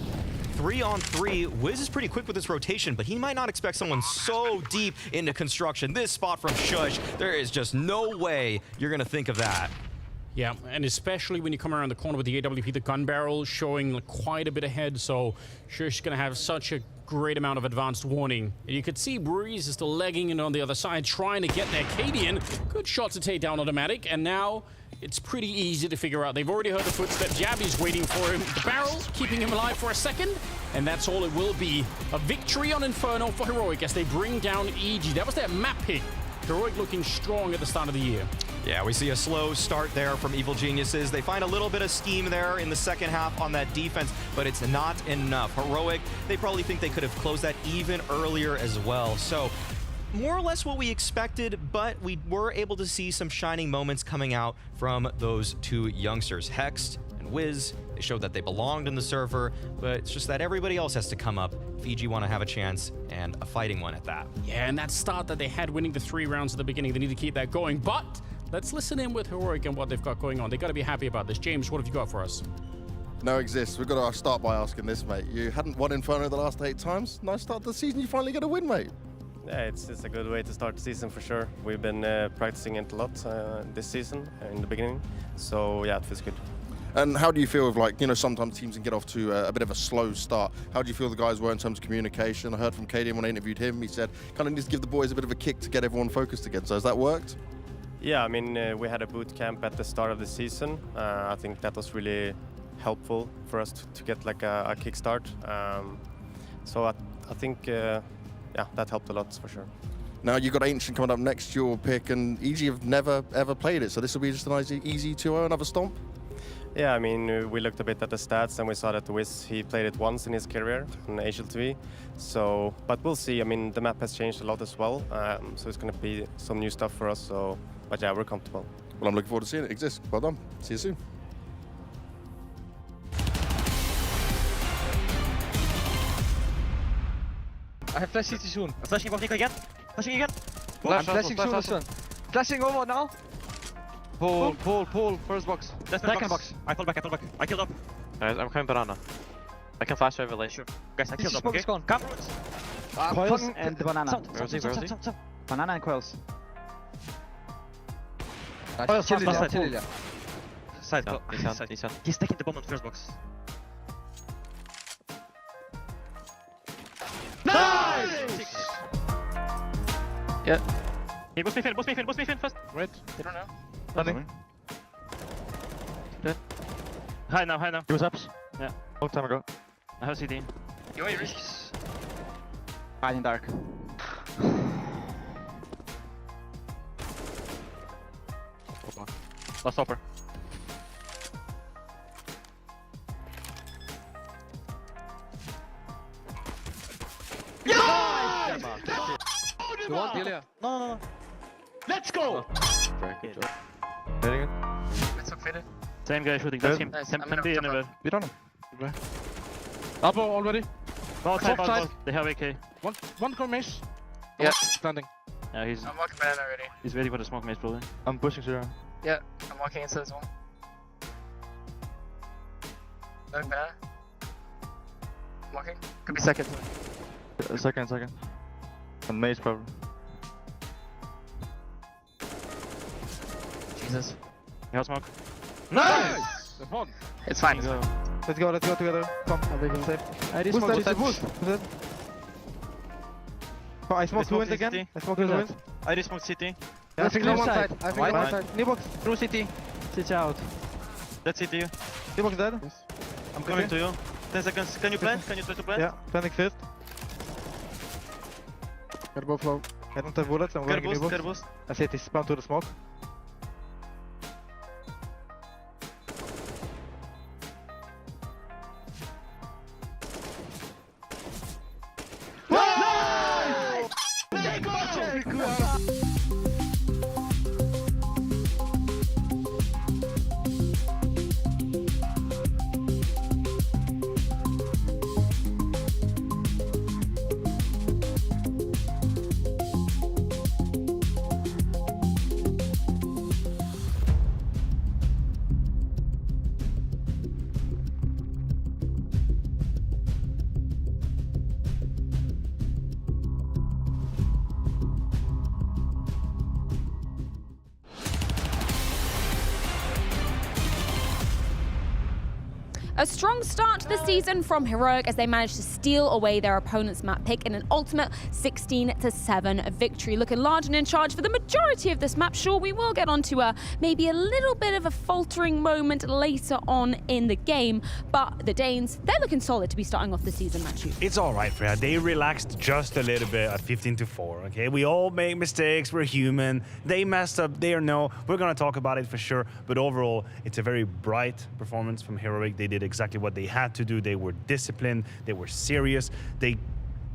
3-on-3. Wiz is pretty quick with his rotation, but he might not expect someone so deep into construction. This spot from Shush, there is just no way you're gonna think of that. Yeah, and especially when you come around the corner with the AWP, the gun barrel showing like quite a bit ahead, so Shush is gonna have such a great amount of advanced warning. And you could see Breeze is still legging in on the other side, trying to get their Cadian. Good shot to take down Automatic, and now it's pretty easy to figure out. They've already heard the footsteps. Jabby's waiting for him. The barrel, keeping him alive for a second. And that's all it will be. A victory on Inferno for Heroic as they bring down EG. That was their map pick. Heroic looking strong at the start of the year. Yeah, we see a slow start there from Evil Geniuses. They find a little bit of steam there in the second half on that defense, but it's not enough. Heroic, they probably think they could have closed that even earlier as well. So more or less what we expected, but we were able to see some shining moments coming out from those 2 youngsters, Hext and Wiz. They showed that they belonged in the server, but it's just that everybody else has to come up if EG want to have a chance, and a fighting one at that. Yeah, and that start that they had winning the 3 rounds at the beginning, they need to keep that going. But let's listen in with Heroic and what they've got going on. They got to be happy about this. James, what have you got for us? No exists. We've got to start by asking this, mate. You hadn't won Inferno the last 8 times. Nice start to the season. You finally get a win, mate. Yeah, it's a good way to start the season for sure. We've been practicing it a lot this season in the beginning, so yeah, it feels good. And how do you feel with, like, you know, sometimes teams can get off to a bit of a slow start? How do you feel the guys were in terms of communication? I heard from Cadian when I interviewed him, he said kind of needs to give the boys a bit of a kick to get everyone focused again. So has that worked? Yeah, I mean, we had a boot camp at the start of the season. I think that was really helpful for us to get like a kickstart. So I think, yeah, that helped a lot for sure. Now you've got Ancient coming up next, your pick, and EG have never ever played it, so this will be just an easy 2-0, another stomp? Yeah, I mean, we looked a bit at the stats and we saw that Wiz, he played it once in his career on HLTV. So, but we'll see. I mean, the map has changed a lot as well, so it's going to be some new stuff for us. So, but yeah, we're comfortable. Well, I'm looking forward to seeing it exist. Well done. See you soon. I have flash CT soon. I'm flashing above Nico again. Flashing again. I'm flashing soon. Flashing over now. Pull, first box. That's second box. I pull back. I killed up. I'm coming banana. I can flash over late. Sure. Guys, I killed up, smoke okay? is gone. Come. Coils and the banana. Where is he? Banana and coils. Coils, Chill Lilia. Side. Side, go. He's taking the bomb on the first box. Nice! Yeah. Hey, boost me fin first. Wait. They don't know. Nothing. Dead. High now. He was ups. Yeah. Long time ago. I have CD. You are risks. Hiding dark. Last stopper. You want Delia? No. Let's go! Very good job. Very good. Let's look faded. Same guy shooting. That's him. Nice. Can be anywhere. We don't know. Upper already. Outside. They have AK. One core maze. Yeah. Standing. Yeah, he's walking banana already. he's waiting for the smoke maze probably. I'm pushing zero. Yeah, I'm walking inside as well. Walking banana. Walking. Could be second. Second. And maze probably. Jesus. You have smoke. Nice! That's one. It's fine. Let's go together. Come, safe. I Boost that, boost. Oh, I smoke two again. I smoke two wins. I just smoked city. I think on one side. I think on one side. Knee box. Through city. City out. That's city. Knee box dead. I'm coming to you. 10 seconds. Can you plant? Can you try to plant? Yeah, planting first. Turbo flow. I don't have bullets. I'm going knee box. Boost. I see it spawn to the smoke. A strong start to the season from Heroic as they managed to steal away their opponent's map pick in an ultimate 16-7 victory. Looking large and in charge for the majority of this map. Sure, we will get onto maybe a little bit of a faltering moment later on in the game, but the Danes, they're looking solid to be starting off the season, Matthew. It's all right, Freya. They relaxed just a little bit at 15-4, okay? We all make mistakes. We're human. They messed up. We're going to talk about it for sure, but overall, it's a very bright performance from Heroic. They did exactly what they had to do. They were disciplined. They were serious. They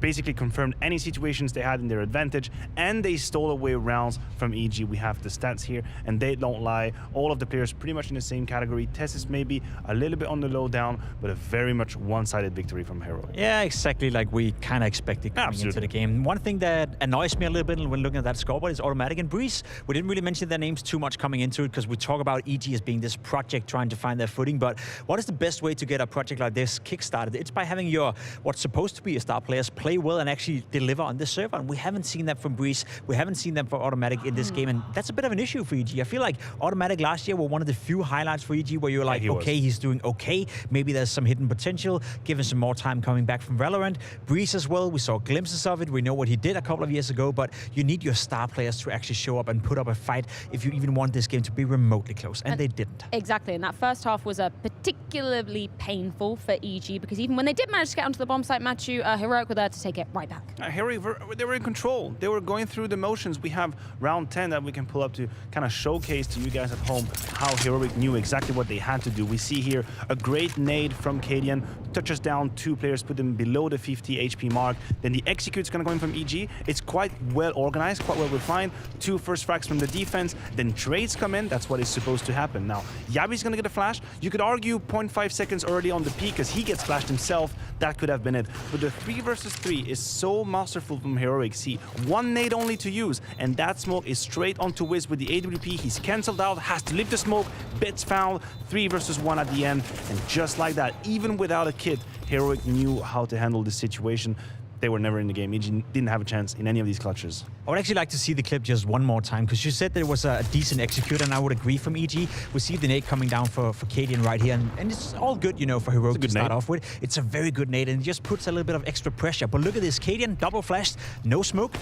basically confirmed any situations they had in their advantage, and they stole away rounds from EG. We have the stats here, and they don't lie. All of the players pretty much in the same category. Tessis maybe a little bit on the low down, but a very much one-sided victory from Heroic. Yeah, exactly like we kind of expected coming into the game. One thing that annoys me a little bit when looking at that scoreboard is Automatic and Breeze. We didn't really mention their names too much coming into it because we talk about EG as being this project trying to find their footing, but what is the best way to get a project like this kickstarted? It's by having your, what's supposed to be a star players, play well and actually deliver on this server, and we haven't seen that from Breeze. We haven't seen them for Automatic in this game, and that's a bit of an issue for EG. I feel like Automatic last year were one of the few highlights for EG where you're like, he's doing okay. Maybe there's some hidden potential, given some more time coming back from Valorant. Breeze as well, we saw glimpses of it. We know what he did a couple of years ago, but you need your star players to actually show up and put up a fight if you even want this game to be remotely close, and they didn't. Exactly, and that first half was particularly painful for EG because even when they did manage to get onto the bomb site, Matthew, Heroic were there to take it right back. They were in control. They were going through the motions. We have round 10 that we can pull up to kind of showcase to you guys at home how Heroic knew exactly what they had to do. We see here a great nade from Cadian, touches down two players, put them below the 50 HP mark. Then the execute's going to go in from EG. It's quite well organized, quite well refined. Two first frags from the defense, then trades come in. That's what is supposed to happen. Now, Yabi's going to get a flash. You could argue 0.5 seconds early on the peak because he gets flashed himself. That could have been it. But the 3 versus 3 is so masterful from Heroic. See, one nade only to use, and that smoke is straight onto Wiz with the AWP. He's cancelled out, has to leave the smoke, bits found, 3 versus 1 at the end, and just like that, even without a kit, Heroic knew how to handle the situation. They were never in the game. EG didn't have a chance in any of these clutches. I would actually like to see the clip just one more time because you said there was a decent execute, and I would agree from EG. We see the nade coming down for Cadian right here, and it's all good, you know, for Heroic to start off with. It's a very good nade, and it just puts a little bit of extra pressure. But look at this, Cadian double flashed, no smoke,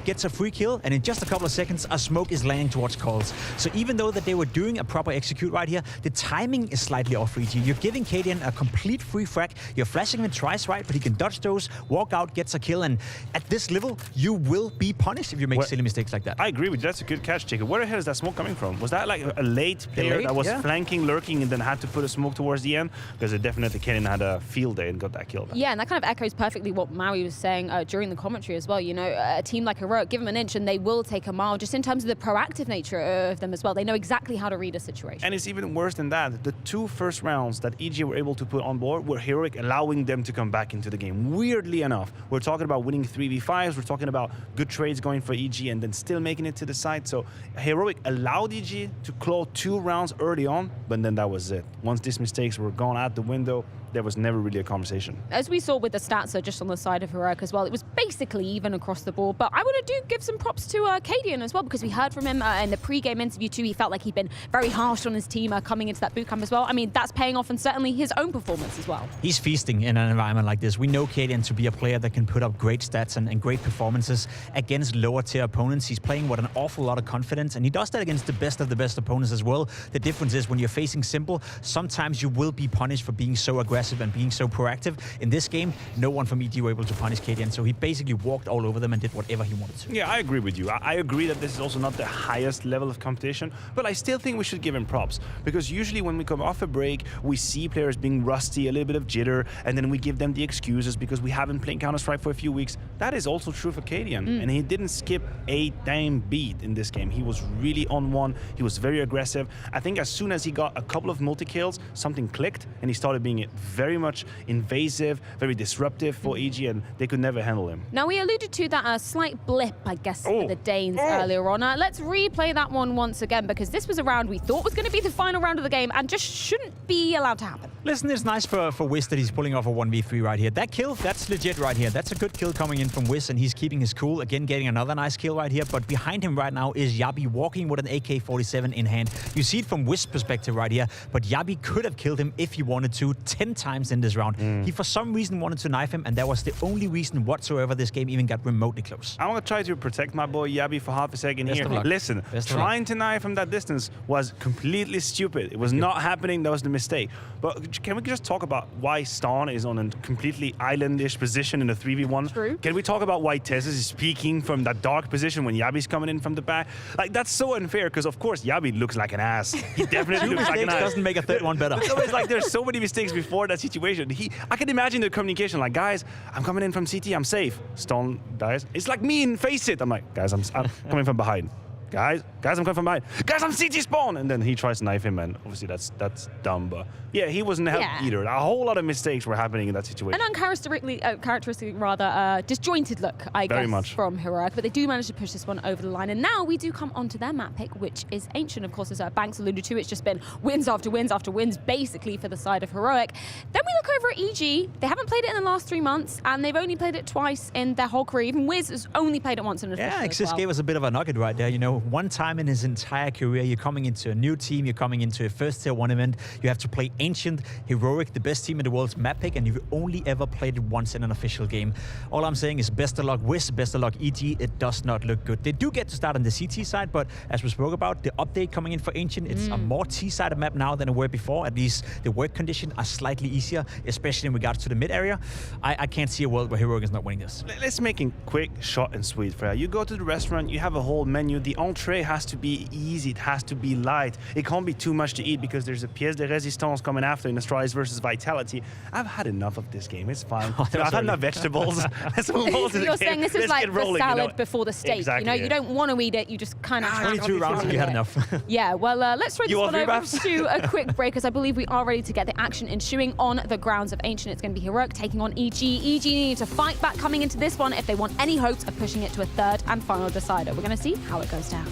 gets a free kill, and in just a couple of seconds, a smoke is landing towards Calls. So even though that they were doing a proper execute right here, the timing is slightly off for EG. You're giving Cadian a complete free frag. You're flashing him twice, right? But he can dodge those, walk out, gets a kill, and at this level, you will be punished if you make silly mistakes like that. I agree with you. That's a good catch, Jacob. Where the hell is that smoke coming from? Was that like a late player that was flanking, lurking, and then had to put a smoke towards the end? Because it definitely Kennen had a field day and got that kill. Yeah, and that kind of echoes perfectly what Maui was saying during the commentary as well. You know, a team like Heroic, give them an inch and they will take a mile, just in terms of the proactive nature of them as well. They know exactly how to read a situation. And it's even worse than that. The 2 first rounds that EG were able to put on board were Heroic allowing them to come back into the game. Weirdly enough, we're talking about winning 3v5s, we're talking about good trades going for EG and then still making it to the side. So Heroic allowed EG to claw 2 rounds early on, but then that was it. Once these mistakes were gone out the window, there was never really a conversation. As we saw with the stats just on the side of Heroic as well, it was basically even across the board. But I want to give some props to Cadian as well, because we heard from him in the pre-game interview too. He felt like he'd been very harsh on his team coming into that bootcamp as well. I mean, that's paying off, and certainly his own performance as well. He's feasting in an environment like this. We know Cadian to be a player that can put up great stats and great performances against lower tier opponents. He's playing with an awful lot of confidence, and he does that against the best of the best opponents as well. The difference is when you're facing Simple, sometimes you will be punished for being so aggressive and being so proactive. In this game, no one from EG were able to punish Cadian, so he basically walked all over them and did whatever he wanted to. Yeah, I agree with you. I agree that this is also not the highest level of competition, but I still think we should give him props, because usually when we come off a break, we see players being rusty, a little bit of jitter, and then we give them the excuses because we haven't played Counter-Strike for a few weeks. That is also true for Cadian, and he didn't skip a damn beat in this game. He was really on one. He was very aggressive. I think as soon as he got a couple of multi-kills, something clicked, and he started being very much invasive, very disruptive for EG, and they could never handle him. Now, we alluded to that slight blip, I guess, for the Danes earlier on. Let's replay that one once again, because this was a round we thought was going to be the final round of the game and just shouldn't be allowed to happen. Listen, it's nice for Wiz that he's pulling off a 1v3 right here. That kill, that's legit right here. That's a good kill coming in from Wiz, and he's keeping his cool. Again, getting another nice kill right here, but behind him right now is Yabi walking with an AK-47 in hand. You see it from Wiz's perspective right here, but Yabi could have killed him if he wanted to 10 times in this round. He, for some reason, wanted to knife him, and that was the only reason whatsoever this game even got remotely close. I want to try to protect my boy Yabi for half a second here. Listen, trying to knife from that distance was completely stupid. It was not happening. That was the mistake. But can we just talk about why Stan is on a completely islandish position in a 3v1? True. Can we talk about why Tezis is peeking from that dark position when Yabi's coming in from the back? Like, that's so unfair, because of course Yabi looks like an ass. He definitely looks like an ass. Doesn't make a third one better. So it's like there's so many mistakes before that situation. I can imagine the communication, like, guys, I'm coming in from CT, I'm safe. Stone dies. It's like me in Face It. I'm like, guys, I'm coming from behind. Guys, I'm coming from behind. Guys, I'm CT spawn! And then he tries to knife him, and obviously that's dumb, but yeah, he wasn't helped either. A whole lot of mistakes were happening in that situation. An uncharacteristic, rather disjointed look, I guess, from Heroic, but they do manage to push this one over the line, and now we do come onto their map pick, which is Ancient. Of course, as Banks alluded to, it's just been wins after wins after wins, basically, for the side of Heroic. Then we look over at EG. They haven't played it in the last 3 months, and they've only played it twice in their whole career. Even Wiz has only played it once in an official as well. Gave us a bit of a nugget right there, you know. One time in his entire career, you're coming into a new team, you're coming into a first tier 1 event, you have to play Ancient, Heroic, the best team in the world's map pick, and you've only ever played it once in an official game. All I'm saying is best of luck Wiz, best of luck EG. It does not look good. They do get to start on the CT side, but as we spoke about, the update coming in for Ancient, it's a more T-sided map now than it were before. At least the work conditions are slightly easier, especially in regards to the mid area. I can't see a world where Heroic is not winning this. Let's make it quick, short and sweet, Freya. You go to the restaurant, you have a whole menu. The entree has to be easy, it has to be light. It can't be too much to eat because there's a pièce de résistance coming after in Astralis versus Vitality. I've had enough of this game. It's fine. I've had enough vegetables. Let's move on to the You're game. saying this is like the salad before the steak. Exactly, you know, you don't want to eat it. You just kind of 22 rounds and you had enough. Yeah, well, let's throw this one over to a quick break, as I believe we are ready to get the action ensuing on the grounds of Ancient. It's going to be Heroic taking on EG. EG need to fight back coming into this one if they want any hopes of pushing it to a third and final decider. We're going to see how it goes down.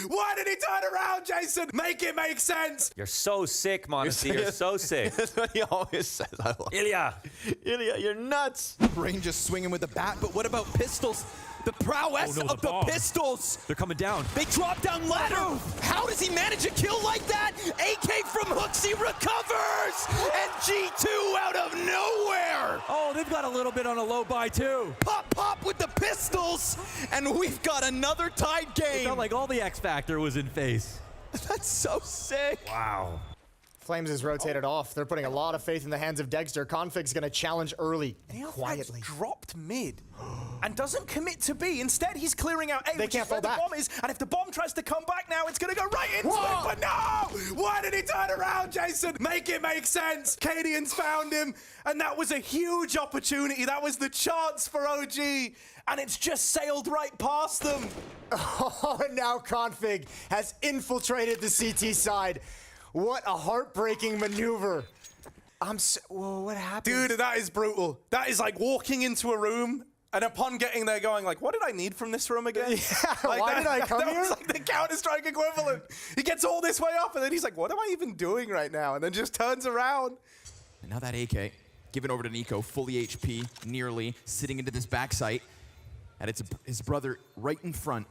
Why did he turn around, Jason? Make it make sense. You're so sick, Modesty. You're so sick. That's what he always says. Ilya, you're nuts. Rain just swinging with the bat, but what about pistols? The prowess of the pistols. They're coming down. They drop down ladder. How does he manage a kill like that? AK from Hooksy recovers. And G2 out of nowhere. Oh, they've got a little bit on a low buy too. Pop, pop, up with the pistols, and we've got another tied game. It felt like all the X Factor was in FaZe. That's so sick. Wow. Flames is rotated off. They're putting a lot of faith in the hands of Dexter. Config's gonna challenge early, quietly. Dropped mid and doesn't commit to B. Instead, he's clearing out A, They which can't is where fall the back. bomb is. And if the bomb tries to come back now, it's gonna go right into Whoa! it. But no! Why did he turn around, Jason? Make it make sense. Cadian's found him, and that was a huge opportunity. That was the chance for OG, and it's just sailed right past them. Oh, and now Config has infiltrated the CT side. What a heartbreaking maneuver. Whoa, what happened? Dude, that is brutal. That is like walking into a room and upon getting there going like, what did I need from this room again? Yeah, like why did I come that here? was like the Counter-Strike equivalent. He gets all this way up and then he's like, what am I even doing right now? And then just turns around. And now that AK, given over to Nico, fully HP, nearly, sitting into this backside. And it's his brother right in front.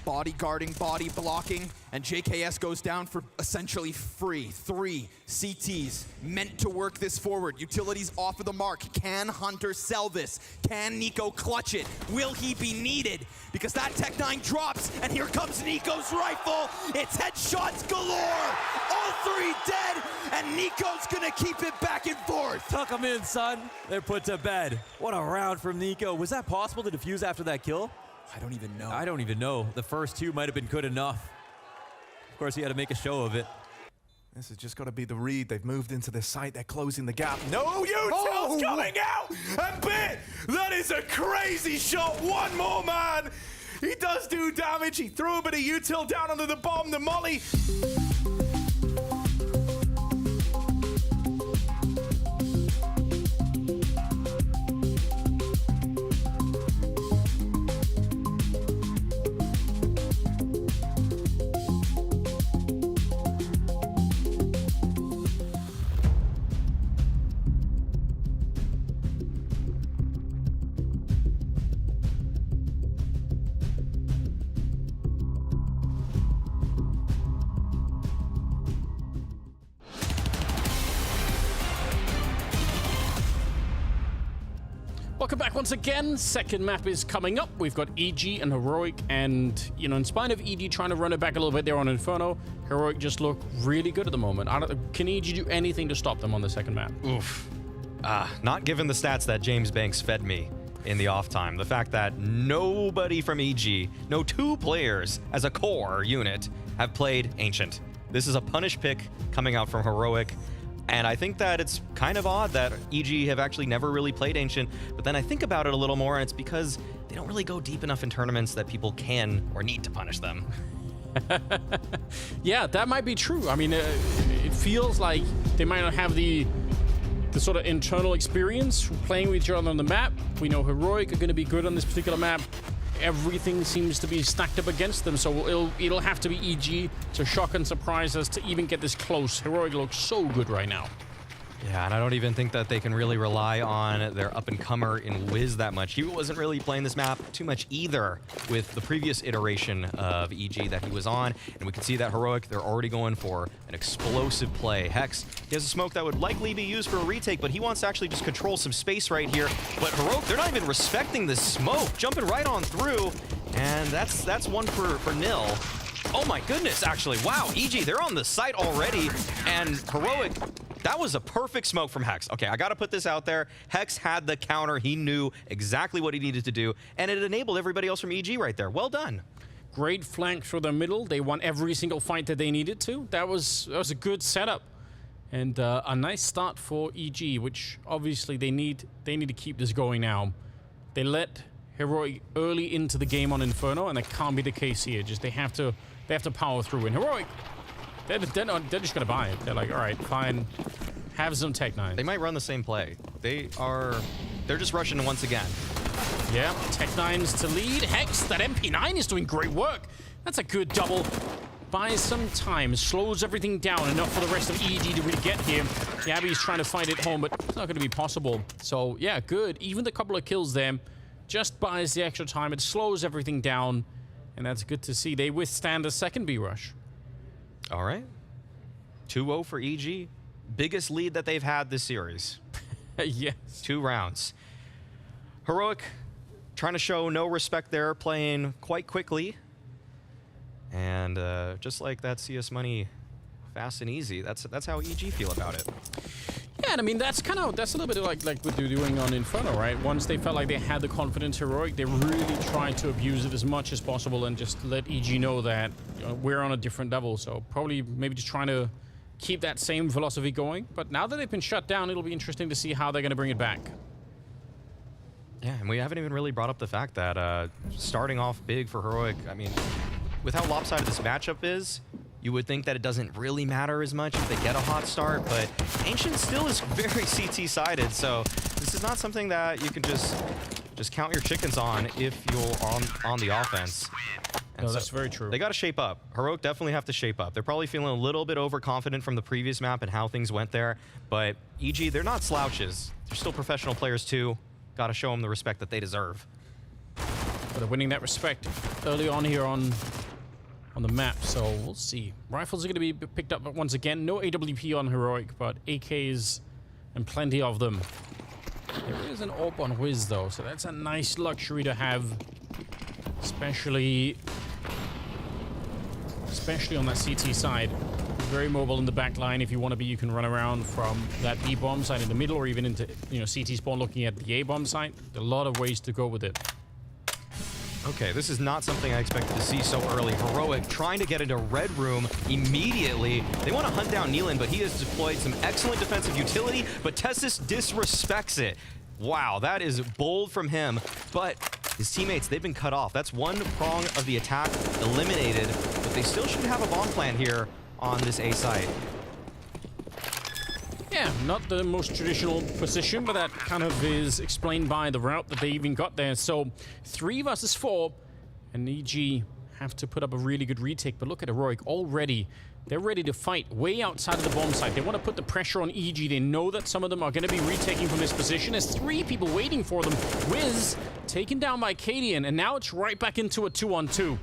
Bodyguarding, body blocking, and JKS goes down for essentially free. 3 CTs meant to work this forward. Utilities off of the mark. Can Hunter sell this? Can Nico clutch it? Will he be needed? Because that Tech-9 drops, and here comes Nico's rifle. It's headshots galore. All 3 dead, and Nico's gonna keep it back and forth. Tuck him in, son. They're put to bed. What a round from Nico. Was that possible to defuse after that kill? I don't even know. I don't even know. The first 2 might have been good enough. Of course, he had to make a show of it. This has just got to be the read. They've moved into this site. They're closing the gap. No, Util's coming out! And Bit, that is a crazy shot. One more, man. He does do damage. He threw a bit of Util down under the bomb. The molly. Welcome back once again. Second map is coming up. We've got EG and Heroic, and, you know, in spite of EG trying to run it back a little bit there on Inferno, Heroic just look really good at the moment. Can EG do anything to stop them on the second map? Oof. Not given the stats that James Banks fed me in the off time. The fact that nobody from EG, no 2 players as a core unit, have played Ancient. This is a punish pick coming out from Heroic. And I think that it's kind of odd that EG have actually never really played Ancient, but then I think about it a little more, and it's because they don't really go deep enough in tournaments that people can or need to punish them. Yeah, that might be true. I mean, it feels like they might not have the sort of internal experience from playing with each other on the map. We know Heroic are going to be good on this particular map. Everything seems to be stacked up against them, so it'll have to be EG to shock and surprise us to even get this close. Heroic looks so good right now. Yeah, and I don't even think that they can really rely on their up-and-comer in Wiz that much. He wasn't really playing this map too much either with the previous iteration of EG that he was on, and we can see that Heroic, they're already going for an explosive play. Hex, he has a smoke that would likely be used for a retake, but he wants to actually just control some space right here. But Heroic, they're not even respecting this smoke, jumping right on through, and that's one for nil. Oh my goodness, actually, wow, EG, they're on the site already, and Heroic, that was a perfect smoke from Hex. Okay, I gotta put this out there. Hex had the counter. He knew exactly what he needed to do, and it enabled everybody else from EG right there. Well done. Great flank through the middle. They won every single fight that they needed to. That was a good setup. And a nice start for EG, which obviously they need to keep this going now. They let Heroic early into the game on Inferno, and that can't be the case here. Just they have to power through. And Heroic, they're just gonna buy it. They're like, all right, fine, have some Tech-9. They might run the same play. They're just rushing once again. Yeah, Tech-9s to lead. Hex, that MP9 is doing great work. That's a good double. Buys some time, slows everything down enough for the rest of EG to really get here. Gabby's trying to fight it home, but it's not gonna be possible. So yeah, good. Even the couple of kills there just buys the extra time. It slows everything down, and that's good to see. They withstand a second B rush. All right. 2-0 for EG. Biggest lead that they've had this series. Yes. 2 rounds. Heroic, trying to show no respect there, playing quite quickly. And just like that CS money, fast and easy. That's how EG feel about it. Yeah, and I mean, that's a little bit like what they're doing on Inferno, right? Once they felt like they had the confidence Heroic, they really tried to abuse it as much as possible and just let EG know that we're on a different level. So probably maybe just trying to keep that same philosophy going. But now that they've been shut down, it'll be interesting to see how they're going to bring it back. Yeah, and we haven't even really brought up the fact that starting off big for Heroic, I mean, with how lopsided this matchup is, you would think that it doesn't really matter as much if they get a hot start, but Ancient still is very CT-sided, so this is not something that you can just count your chickens on if you're on the offense. And no, that's very true. They got to shape up. Heroic definitely have to shape up. They're probably feeling a little bit overconfident from the previous map and how things went there, but EG, they're not slouches. They're still professional players too. Got to show them the respect that they deserve. But they're winning that respect early on here on the map, so we'll see. Rifles are going to be picked up once again. No AWP on Heroic, but AKs and plenty of them. There is an AWP on Wiz though, so that's a nice luxury to have, especially on that CT side. Very mobile in the back line. If you want to be, you can run around from that B bomb side in the middle, or even into CT spawn looking at the A bomb side. There are a lot of ways to go with it. Okay, this is not something I expected to see so early. Heroic trying to get into Red Room immediately. They want to hunt down Neelan, but he has deployed some excellent defensive utility, but Tessis disrespects it. Wow, that is bold from him, but his teammates, they've been cut off. That's one prong of the attack eliminated, but they still should have a bomb plan here on this A site. Yeah, not the most traditional position, but that kind of is explained by the route that they even got there. So 3 versus 4, and EG have to put up a really good retake. But look at Heroic already. They're ready to fight way outside of the bomb site. They want to put the pressure on EG. They know that some of them are going to be retaking from this position. There's 3 people waiting for them. Wiz taken down by Cadian, and now it's right back into a 2-on-2.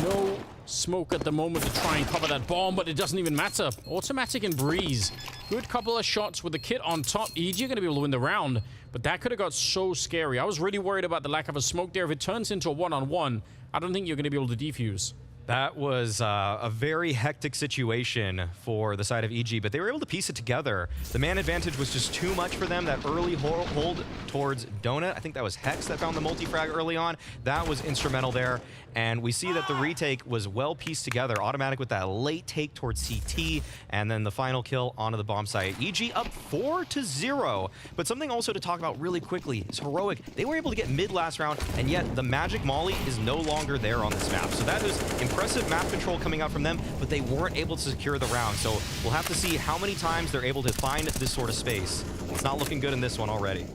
No smoke at the moment to try and cover that bomb, but it doesn't even matter. Automatic and Breeze. Good couple of shots with the kit on top. EG are going to be able to win the round, but that could have got so scary. I was really worried about the lack of a smoke there. If it turns into a 1-on-1, I don't think you're going to be able to defuse. That was a very hectic situation for the side of EG, but they were able to piece it together. The man advantage was just too much for them. That early hold towards Donut, I think that was Hex that found the multi-frag early on. That was instrumental there. And we see that the retake was well pieced together. Automatic with that late take towards CT, and then the final kill onto the bomb site. EG up 4-0. But something also to talk about really quickly is Heroic. They were able to get mid last round, and yet the Magic Molly is no longer there on this map. So that is impressive map control coming out from them, but they weren't able to secure the round. So we'll have to see how many times they're able to find this sort of space. It's not looking good in this one already.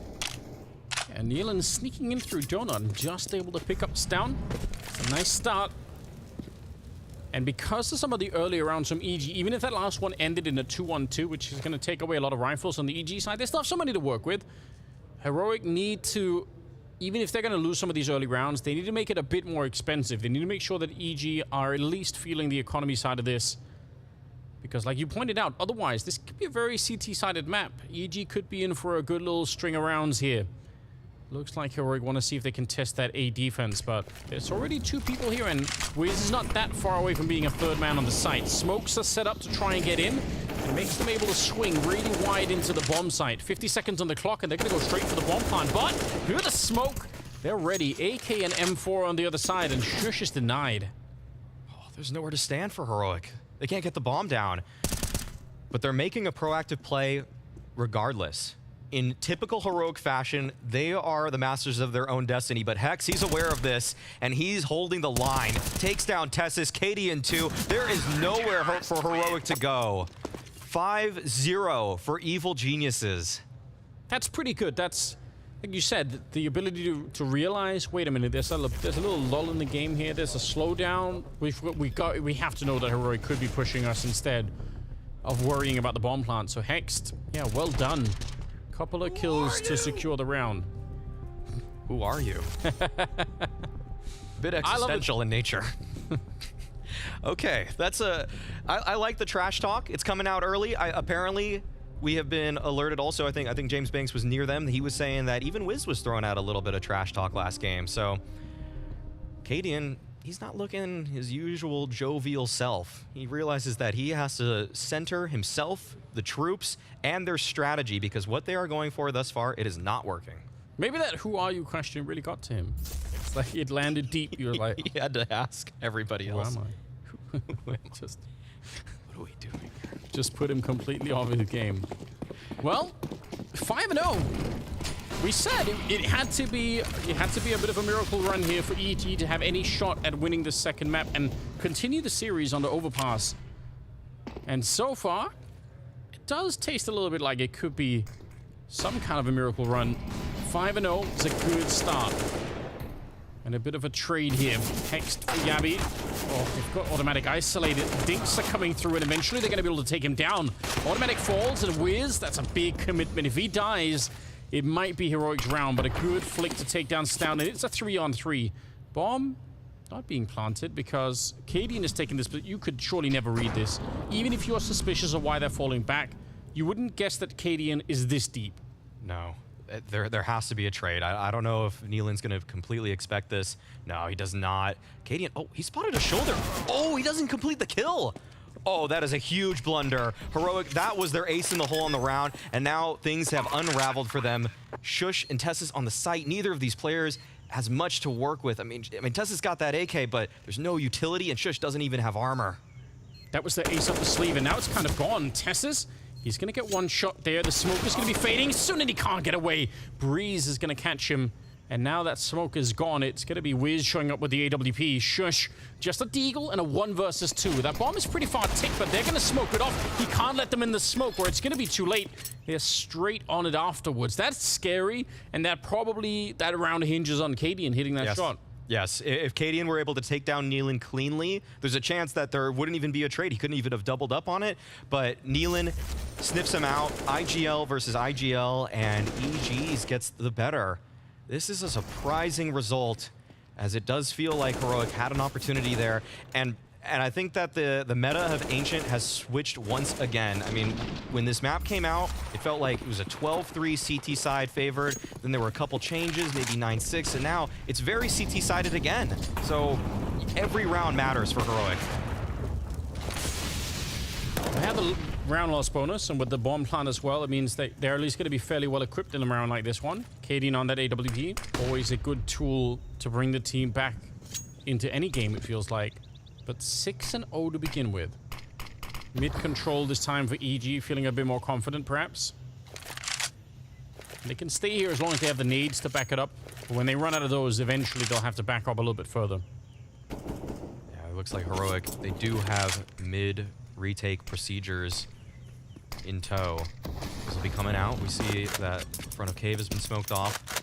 And Neelan sneaking in through Donut, just able to pick up Stown. A nice start. And because of some of the earlier rounds from EG, even if that last one ended in a 2-1-2, which is going to take away a lot of rifles on the EG side, they still have somebody to work with. Heroic need to, even if they're going to lose some of these early rounds, they need to make it a bit more expensive. They need to make sure that EG are at least feeling the economy side of this. Because like you pointed out, otherwise this could be a very CT-sided map. EG could be in for a good little string of rounds here. Looks like Heroic want to see if they can test that A defense, but there's already 2 people here, and Wiz is not that far away from being a 3rd man on the site. Smokes are set up to try and get in, and makes them able to swing really wide into the bomb site. 50 seconds on the clock, and they're going to go straight for the bomb plant, but hear the smoke. They're ready. AK and M4 on the other side, and Shush is denied. Oh, there's nowhere to stand for Heroic. They can't get the bomb down, but they're making a proactive play regardless. In typical Heroic fashion, they are the masters of their own destiny, but Hex, he's aware of this, and he's holding the line. Takes down Tessis, Cadian 2. There is nowhere for Heroic to go. 5-0 for Evil Geniuses. That's pretty good. That's, like you said, the ability to realize, wait a minute, there's a little lull in the game here. There's a slowdown. We have to know that Heroic could be pushing us instead of worrying about the bomb plant. So Hexed, yeah, well done. Couple of kills to secure the round. Who are you? Bit existential in nature. Okay, that's I like the trash talk. It's coming out early. Apparently, we have been alerted also, I think James Banks was near them. He was saying that even Wiz was throwing out a little bit of trash talk last game. So Cadian, he's not looking his usual jovial self. He realizes that he has to center himself, the troops, and their strategy, because what they are going for thus far, it is not working. Maybe that "who are you" question really got to him. It's like it landed deep. You were like, he had to ask everybody else. Who am I? Just, what are we doing? Just put him completely off of the game. Well, 5-0. We said it had to be a bit of a miracle run here for EG to have any shot at winning the second map and continue the series on the overpass. And so far, it does taste a little bit like it could be some kind of a miracle run. 5-0 is a good start. And a bit of a trade here. Hexed for Yabi. Oh, they've got automatic isolated. Dinks are coming through, and eventually they're going to be able to take him down. Automatic falls, and Wiz, that's a big commitment. If he dies, it might be Heroic's round, but a good flick to take down Stown, and it's a 3-on-3. Bomb not being planted because Cadian is taking this, but you could surely never read this. Even if you're suspicious of why they're falling back, you wouldn't guess that Cadian is this deep. No. There has to be a trade. I don't know if Neelan's going to completely expect this. No, he does not. Cadian, oh, he spotted a shoulder. Oh, he doesn't complete the kill. Oh, that is a huge blunder. Heroic, that was their ace in the hole on the round, and now things have unraveled for them. Shush and Tessa's on the site. Neither of these players has much to work with. I mean, Tessa's got that AK, but there's no utility, and Shush doesn't even have armor. That was the ace up the sleeve, and now it's kind of gone. Tessa's, he's going to get one shot there. The smoke is going to be fading soon, and he can't get away. Breeze is going to catch him. And now that smoke is gone, it's going to be Wiz showing up with the AWP. Shush, just a deagle and a 1 versus 2. That bomb is pretty far ticked, but they're going to smoke it off. He can't let them in the smoke, or it's going to be too late. They're straight on it afterwards. That's scary, and that round hinges on Cadian hitting that shot. Yes, if Cadian were able to take down Neelan cleanly, there's a chance that there wouldn't even be a trade. He couldn't even have doubled up on it, but Neelan sniffs him out. IGL versus IGL, and EG's gets the better. This is a surprising result, as it does feel like Heroic had an opportunity there, and I think that the meta of Ancient has switched once again. I mean, when this map came out, it felt like it was a 12-3 CT side favored. Then there were a couple changes, maybe 9-6, and now it's very CT sided again. So every round matters for Heroic. They have the round loss bonus, and with the bomb plant as well, it means that they're at least going to be fairly well equipped in a round like this one. Cadian on that AWP, always a good tool to bring the team back into any game, it feels like. But 6-0 to begin with. Mid-control this time for EG, feeling a bit more confident, perhaps. They can stay here as long as they have the nades to back it up. But when they run out of those, eventually they'll have to back up a little bit further. Yeah, it looks like Heroic, they do have mid-retake procedures in tow. This will be coming out. We see that front of cave has been smoked off.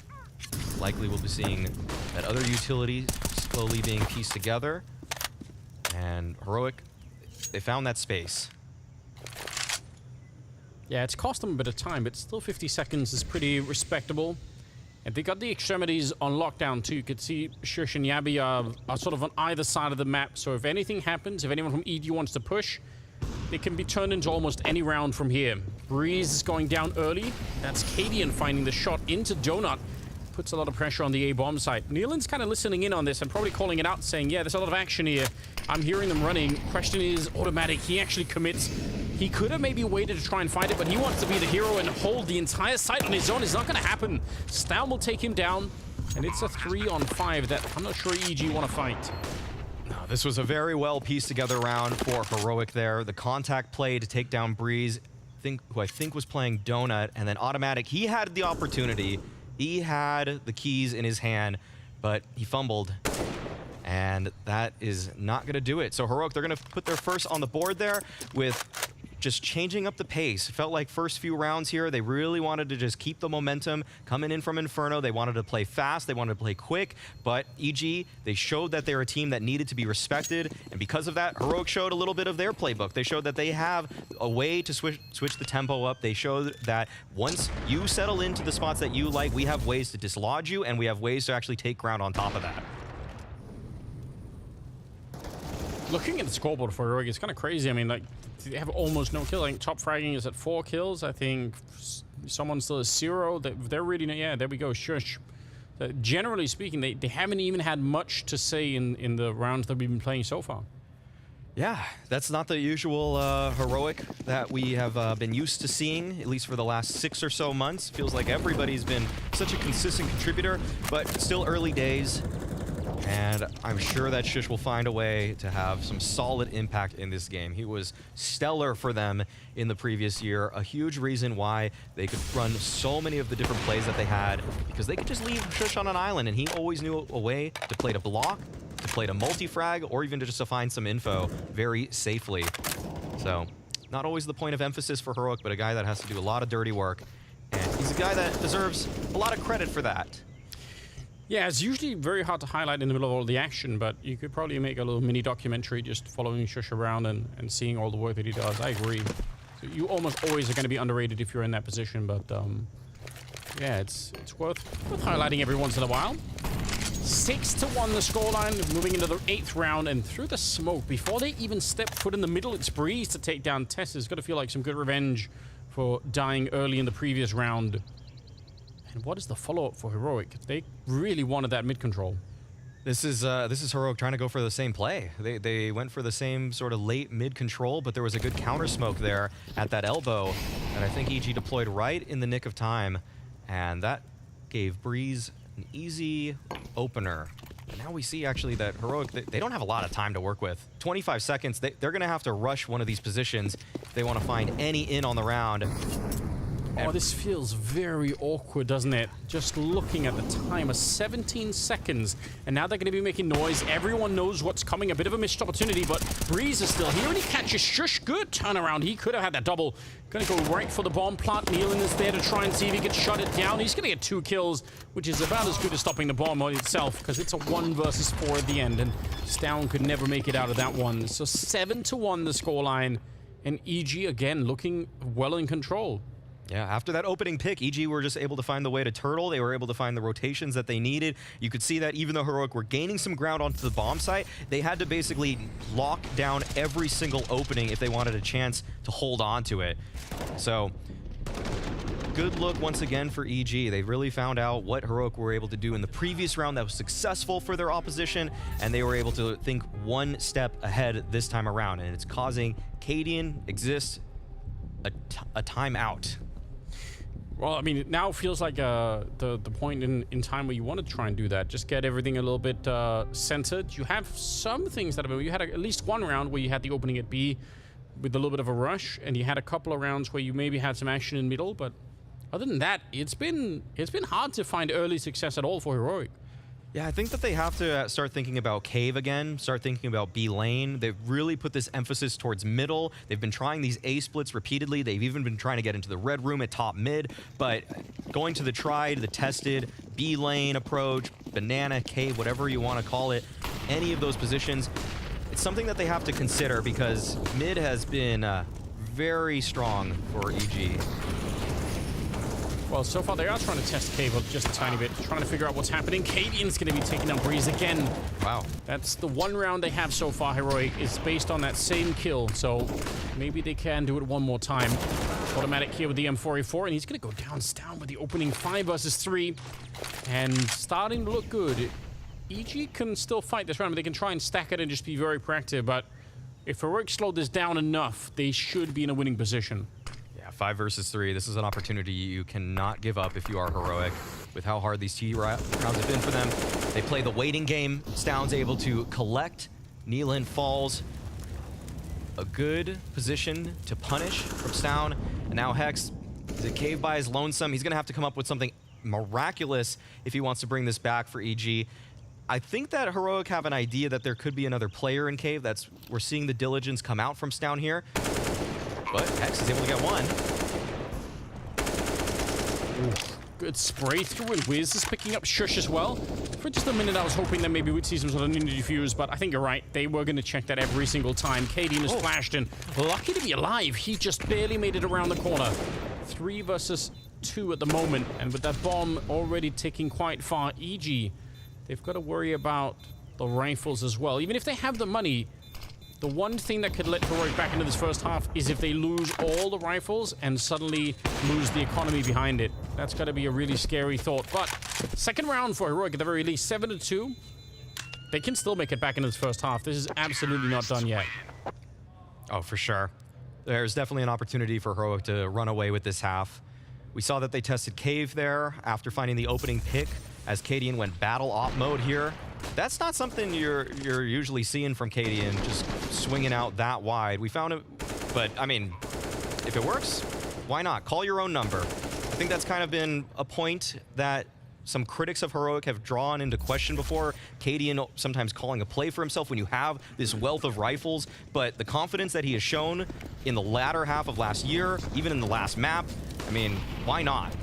Likely we'll be seeing that other utility slowly being pieced together. And Heroic, they found that space. Yeah, it's cost them a bit of time, but still 50 seconds is pretty respectable. And they got the extremities on lockdown too. You could see Shush and Yabi are sort of on either side of the map. So if anything happens, if anyone from EG wants to push, they can be turned into almost any round from here. Breeze is going down early. That's Cadian finding the shot into Donut. Puts a lot of pressure on the A-bomb site. Neelan's kind of listening in on this and probably calling it out, saying, yeah, there's a lot of action here. I'm hearing them running. Question is automatic. He actually commits. He could have maybe waited to try and fight it, but he wants to be the hero and hold the entire site on his own. It's not going to happen. Stown will take him down, and it's a 3-on-5 that I'm not sure EG want to fight. No, this was a very well pieced together round for Heroic there. The contact play to take down Breeze, who I think was playing Donut, and then automatic. He had the opportunity. He had the keys in his hand, but he fumbled, and that is not going to do it. So Heroic, they're going to put their first on the board there with just changing up the pace. It felt like first few rounds here, they really wanted to just keep the momentum coming in from Inferno. They wanted to play fast, they wanted to play quick, but EG, they showed that they're a team that needed to be respected, and because of that, Heroic showed a little bit of their playbook. They showed that they have a way to switch the tempo up. They showed that once you settle into the spots that you like, we have ways to dislodge you, and we have ways to actually take ground on top of that. Looking at the scoreboard for Heroic, it's kind of crazy. I mean, like, they have almost no kill. Like, top fragging is at 4 kills. I think someone still has 0. They're really, yeah, there we go, Shush. Generally speaking, they haven't even had much to say in the rounds that we've been playing so far. Yeah, that's not the usual Heroic that we have been used to seeing, at least for the last 6 or so months. Feels like everybody's been such a consistent contributor, but still early days. And I'm sure that Shush will find a way to have some solid impact in this game. He was stellar for them in the previous year. A huge reason why they could run so many of the different plays that they had, because they could just leave Shush on an island, and he always knew a way to play to block, to play to multi-frag, or even to just to find some info very safely. So, not always the point of emphasis for Heroic, but a guy that has to do a lot of dirty work. And he's a guy that deserves a lot of credit for that. Yeah, it's usually very hard to highlight in the middle of all the action, but you could probably make a little mini documentary just following Shush around and seeing all the work that he does. I agree. So you almost always are going to be underrated if you're in that position, but yeah, it's worth highlighting every once in a while. 6-1 the scoreline, moving into the 8th round, and through the smoke, before they even step foot in the middle, it's Breeze to take down Tess. It's got to feel like some good revenge for dying early in the previous round. And what is the follow-up for Heroic? They really wanted that mid-control. This is Heroic trying to go for the same play. They went for the same sort of late mid-control, but there was a good counter-smoke there at that elbow that I think EG deployed right in the nick of time, and that gave Breeze an easy opener. And now we see actually that Heroic, they don't have a lot of time to work with. 25 seconds, they're going to have to rush one of these positions if they want to find any in on the round. Oh, this feels very awkward, doesn't it? Just looking at the timer, 17 seconds. And now they're going to be making noise. Everyone knows what's coming. A bit of a missed opportunity, but Breeze is still here, and he catches Shush. Good turnaround. He could have had that double. Going to go right for the bomb plant. Nealon is there to try and see if he can shut it down. He's going to get 2 kills, which is about as good as stopping the bomb on itself, because it's a 1 versus 4 at the end, and Stown could never make it out of that one. So 7-1 the scoreline, and EG again looking well in control. Yeah, after that opening pick, EG were just able to find the way to turtle. They were able to find the rotations that they needed. You could see that even though Heroic were gaining some ground onto the bomb site, they had to basically lock down every single opening if they wanted a chance to hold on to it. So, good look once again for EG. They really found out what Heroic were able to do in the previous round that was successful for their opposition, and they were able to think one step ahead this time around, and it's causing Cadian Exist a timeout. Well, I mean, it now feels like the point in time where you want to try and do that. Just get everything a little bit centered. You have some things that you had at least one round where you had the opening at B with a little bit of a rush, and you had a couple of rounds where you maybe had some action in middle. But other than that, it's been hard to find early success at all for Heroic. Yeah, I think that they have to start thinking about Cave again, start thinking about B lane. They've really put this emphasis towards middle. They've been trying these A splits repeatedly. They've even been trying to get into the red room at top mid, but going to the tried, the tested B lane approach, banana, cave, whatever you want to call it, any of those positions, it's something that they have to consider because mid has been very strong for EG. Well, so far they are trying to test Cave just a tiny bit, trying to figure out what's happening. Cadian's going to be taking down Breeze again. Wow. That's the one round they have so far, Heroic. It's based on that same kill, so maybe they can do it one more time. Automatic here with the M4A4, and he's going to go down with the opening 5 versus 3. And starting to look good. EG can still fight this round, but they can try and stack it and just be very proactive. But if Heroic slowed this down enough, they should be in a winning position. 5 versus 3. This is an opportunity you cannot give up if you are Heroic. With how hard these T rounds have been for them, they play the waiting game. Stown's able to collect. Nealon falls. A good position to punish from Stown. And now Hex is a cave by his lonesome. He's going to have to come up with something miraculous if he wants to bring this back for EG. I think that Heroic have an idea that there could be another player in cave. We're seeing the diligence come out from Stown here. But Hex is able to get one. Ooh, good spray through, and Wiz is picking up Shush as well. For just a minute, I was hoping that maybe we'd see some sort of ninja defuse, but I think you're right. They were going to check that every single time. Cadian has flashed, and lucky to be alive. He just barely made it around the corner. 3 versus 2 at the moment, and with that bomb already ticking quite far, EG, they've got to worry about the rifles as well. Even if they have the money, The one thing that could let Heroic back into this first half is if they lose all the rifles and suddenly lose the economy behind it. That's got to be a really scary thought. But second round for Heroic at the very least, 7-2. They can still make it back into this first half. This is absolutely not done yet. Oh, for sure. There's definitely an opportunity for Heroic to run away with this half. We saw that they tested Cave there after finding the opening pick as Cadian went battle op mode here. That's not something you're usually seeing from Cadian, just swinging out that wide. We found it, but I mean, if it works, why not? Call your own number. I think that's kind of been a point that some critics of Heroic have drawn into question before. Cadian sometimes calling a play for himself when you have this wealth of rifles, but the confidence that he has shown in the latter half of last year, even in the last map, I mean, why not?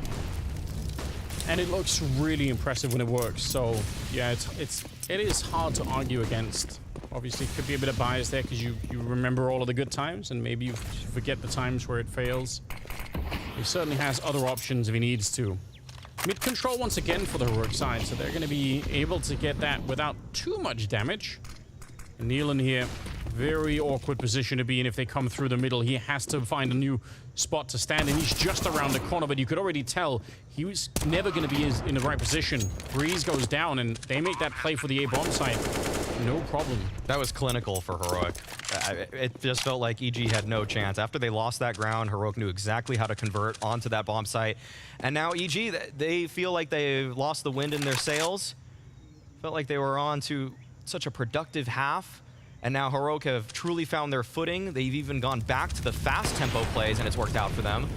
And it looks really impressive when it works. So yeah, it is hard to argue against. Obviously, it could be a bit of bias there because you remember all of the good times and maybe you forget the times where it fails. He certainly has other options if he needs to. Mid control once again for the Heroic side, so they're going to be able to get that without too much damage. And Nealon here, very awkward position to be in if they come through the middle. He has to find a new spot to stand in. He's just around the corner, but you could already tell he was never going to be in the right position. Breeze goes down, and they make that play for the A-bomb site. No problem. That was clinical for Heroic. It just felt like EG had no chance. After they lost that ground, Heroic knew exactly how to convert onto that bomb site. And now EG, they feel like they've lost the wind in their sails. Felt like they were on to such a productive half. And now Heroic have truly found their footing. They've even gone back to the fast tempo plays, and it's worked out for them.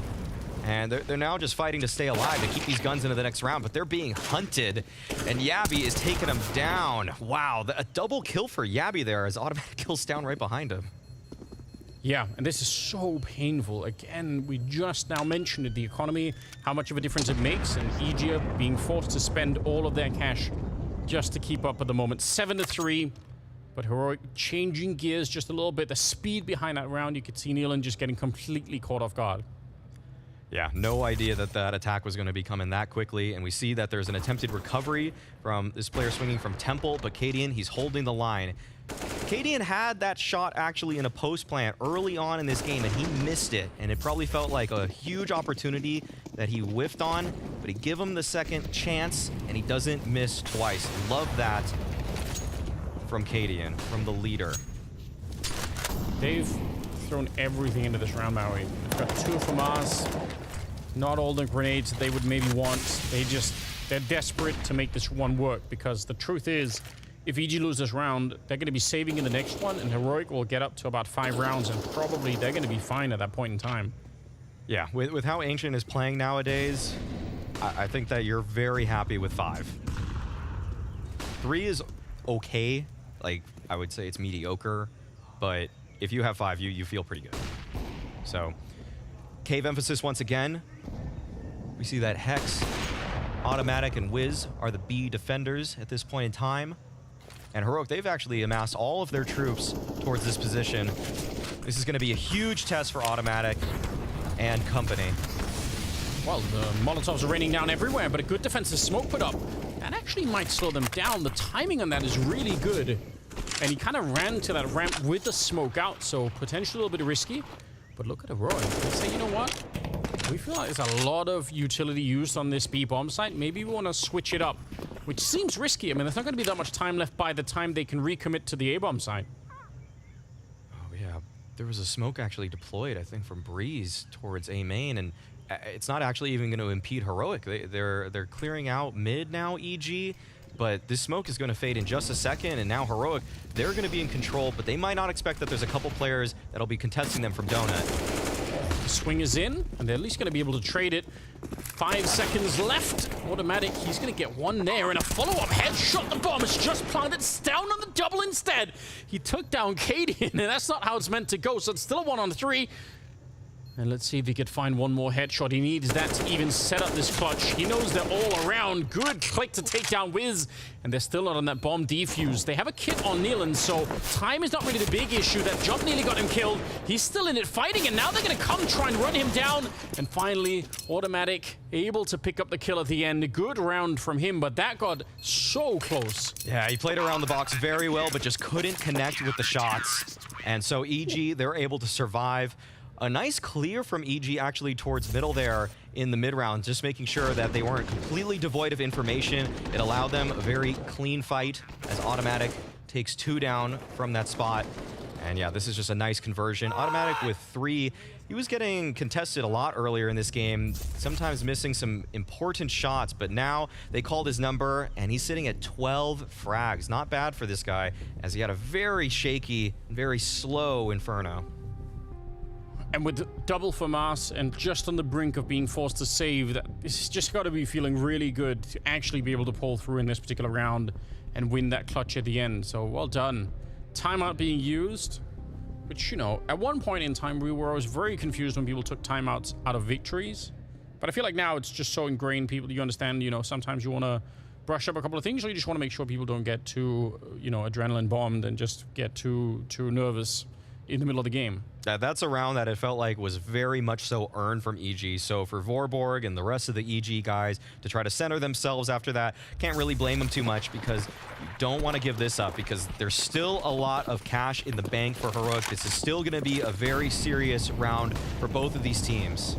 And they're now just fighting to stay alive to keep these guns into the next round, but they're being hunted, and Yabby is taking them down. Wow, a double kill for Yabby there as automatic kills down right behind him. Yeah, and this is so painful. Again, we just now mentioned it, the economy, how much of a difference it makes, and EG being forced to spend all of their cash just to keep up at the moment. 7-3. But Heroic changing gears just a little bit. The speed behind that round, you could see Nealon just getting completely caught off guard. Yeah, no idea that that attack was going to be coming that quickly. And we see that there's an attempted recovery from this player swinging from Temple, but Cadian, he's holding the line. Cadian had that shot actually in a post plant early on in this game, and he missed it. And it probably felt like a huge opportunity that he whiffed on, but he gave him the second chance, and he doesn't miss twice. Love that from Cadian, from the leader. They've thrown everything into this round, Maui. They've got 2 from us. Not all the grenades that they would maybe want. They're desperate to make this one work, because the truth is, if EG lose this round, they're going to be saving in the next one, and Heroic will get up to about 5 rounds, and probably they're going to be fine at that point in time. Yeah, with how Ancient is playing nowadays, I think that you're very happy with 5. 3 is okay. Like, I would say it's mediocre, but if you have 5, you feel pretty good. So, Cave emphasis once again. We see that Hex, Automatic, and Wiz are the B defenders at this point in time. And Heroic, they've actually amassed all of their troops towards this position. This is going to be a huge test for Automatic and company. Well, the Molotovs are raining down everywhere, but a good defensive smoke put up. That actually might slow them down. The timing on that is really good. And he kind of ran to that ramp with the smoke out, so potentially a little bit risky. But look at Heroic. They say, you know what? We feel like there's a lot of utility used on this B-bomb site. Maybe we want to switch it up, which seems risky. I mean, there's not going to be that much time left by the time they can recommit to the A-bomb site. Oh, yeah. There was a smoke actually deployed, I think, from Breeze towards A main, and it's not actually even going to impede Heroic. They're clearing out mid now, EG, but this smoke is going to fade in just a second, and now Heroic, they're going to be in control, but they might not expect that there's a couple players that'll be contesting them from Donut. The swing is in, and they're at least going to be able to trade it. 5 seconds left. Automatic, he's going to get one there, and a follow-up headshot. The bomb is just planted. It's down on the double instead. He took down Cadian, and that's not how it's meant to go, so it's still a 1-on-3. And let's see if he could find one more headshot. He needs that to even set up this clutch. He knows they're all around. Good click to take down Wiz. And they're still not on that bomb defuse. They have a kit on Nealon, so time is not really the big issue. That jump nearly got him killed. He's still in it fighting, and now they're going to come try and run him down. And finally, Automatic able to pick up the kill at the end. A good round from him, but that got so close. Yeah, he played around the box very well, but just couldn't connect with the shots. And so EG, they're able to survive. A nice clear from EG actually towards middle there in the mid round, just making sure that they weren't completely devoid of information. It allowed them a very clean fight as Automatic takes 2 down from that spot. And yeah, this is just a nice conversion. Automatic with 3. He was getting contested a lot earlier in this game, sometimes missing some important shots, but now they called his number and he's sitting at 12 frags. Not bad for this guy, as he had a very shaky, very slow Inferno. And with double FAMAS and just on the brink of being forced to save, this has just got to be feeling really good to actually be able to pull through in this particular round and win that clutch at the end. So well done. Timeout being used, which, you know, at one point in time we were always very confused when people took timeouts out of victories. But I feel like now it's just so ingrained, people, you understand, you know, sometimes you want to brush up a couple of things, or you just want to make sure people don't get too, you know, adrenaline bombed and just get too nervous in the middle of the game. That's a round that it felt like was very much so earned from EG. So for Vorborg and the rest of the EG guys to try to center themselves after that, can't really blame them too much, because you don't want to give this up, because there's still a lot of cash in the bank for Heroic. This is still going to be a very serious round for both of these teams.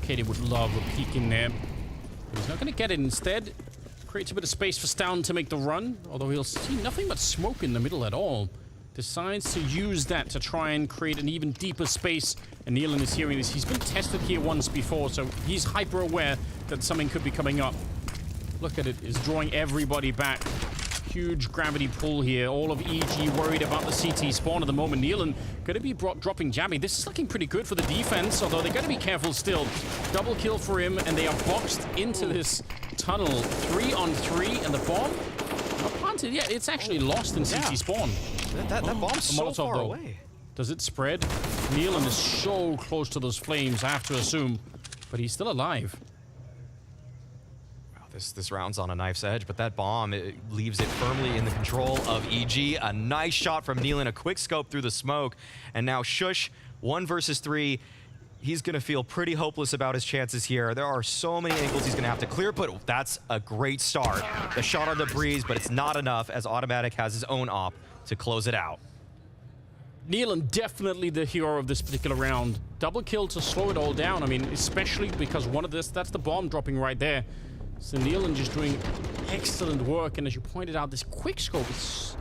Katie would love a peek in there, but he's not going to get it. Instead, creates a bit of space for Stown to make the run, although he'll see nothing but smoke in the middle at all. Decides to use that to try and create an even deeper space, and Nealon is hearing this. He's been tested here once before, so he's hyper aware that something could be coming up. Look at it, it's drawing everybody back. Huge gravity pull here. All of EG worried about the CT spawn at the moment. Nealon going to be dropping Jabby. This is looking pretty good for the defense, although they're going to be careful still. Double kill for him, and they are boxed into this tunnel. 3 on 3, and the bomb not planted. Yeah, it's actually lost in CT spawn. That bomb's so far away. Does it spread? Nealon is so close to those flames, I have to assume, but he's still alive. This round's on a knife's edge, but that bomb, it leaves it firmly in the control of EG. A nice shot from Nealon, a quick scope through the smoke. And now Shush, 1 versus 3. He's going to feel pretty hopeless about his chances here. There are so many angles he's going to have to clear, but that's a great start. The shot on the breeze, but it's not enough, as Automatic has his own op to close it out. Nealon definitely the hero of this particular round. Double kill to slow it all down. I mean, especially because that's the bomb dropping right there. So Nealon just doing excellent work, and as you pointed out, this quick scope is...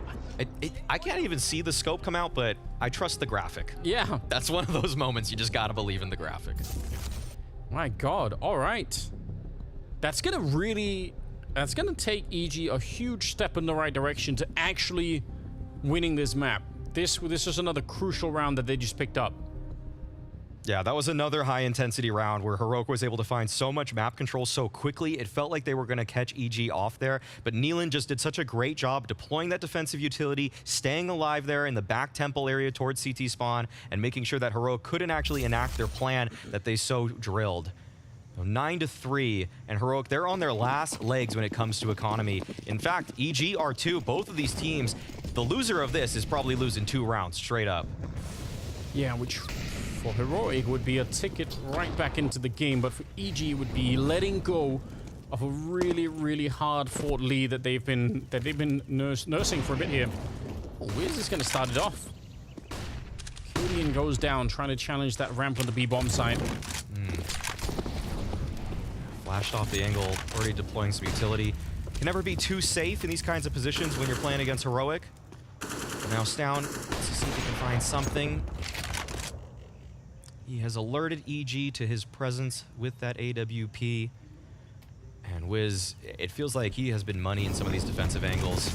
I can't even see the scope come out, but I trust the graphic. Yeah. That's one of those moments you just gotta believe in the graphic. My God, all right. That's gonna take EG a huge step in the right direction to actually winning this map. This is another crucial round that they just picked up. Yeah, that was another high-intensity round where Heroic was able to find so much map control so quickly. It felt like they were going to catch EG off there, but Nealon just did such a great job deploying that defensive utility, staying alive there in the back temple area towards CT spawn, and making sure that Heroic couldn't actually enact their plan that they so drilled. 9-3, and Heroic, they're on their last legs when it comes to economy. In fact, EG R2, both of these teams, the loser of this is probably losing 2 rounds straight up. Yeah, which... for Heroic would be a ticket right back into the game, but for EG would be letting go of a really, really hard-fought lead that they've been nursing for a bit here. Oh, Wiz is going to start it off. Killian goes down, trying to challenge that ramp on the B-bomb side. Flashed off the angle, already deploying some utility. Can never be too safe in these kinds of positions when you're playing against Heroic. Now Stown, let's see if he can find something. He has alerted EG to his presence with that AWP. And Wiz, it feels like he has been money in some of these defensive angles.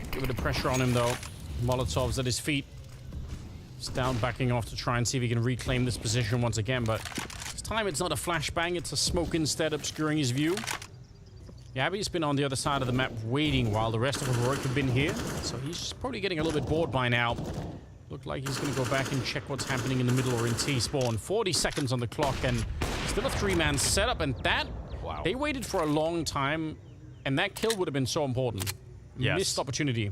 Give it a pressure on him, though. Molotov's at his feet. Stown backing off to try and see if he can reclaim this position once again, but this time it's not a flashbang, it's a smoke instead, obscuring his view. Yabby's been on the other side of the map waiting while the rest of Heroic have been here, so he's probably getting a little bit bored by now. Looked like he's going to go back and check what's happening in the middle or in T-spawn. 40 seconds on the clock, and still a 3-man setup, and that... Wow. They waited for a long time, and that kill would have been so important. Yes. Missed opportunity.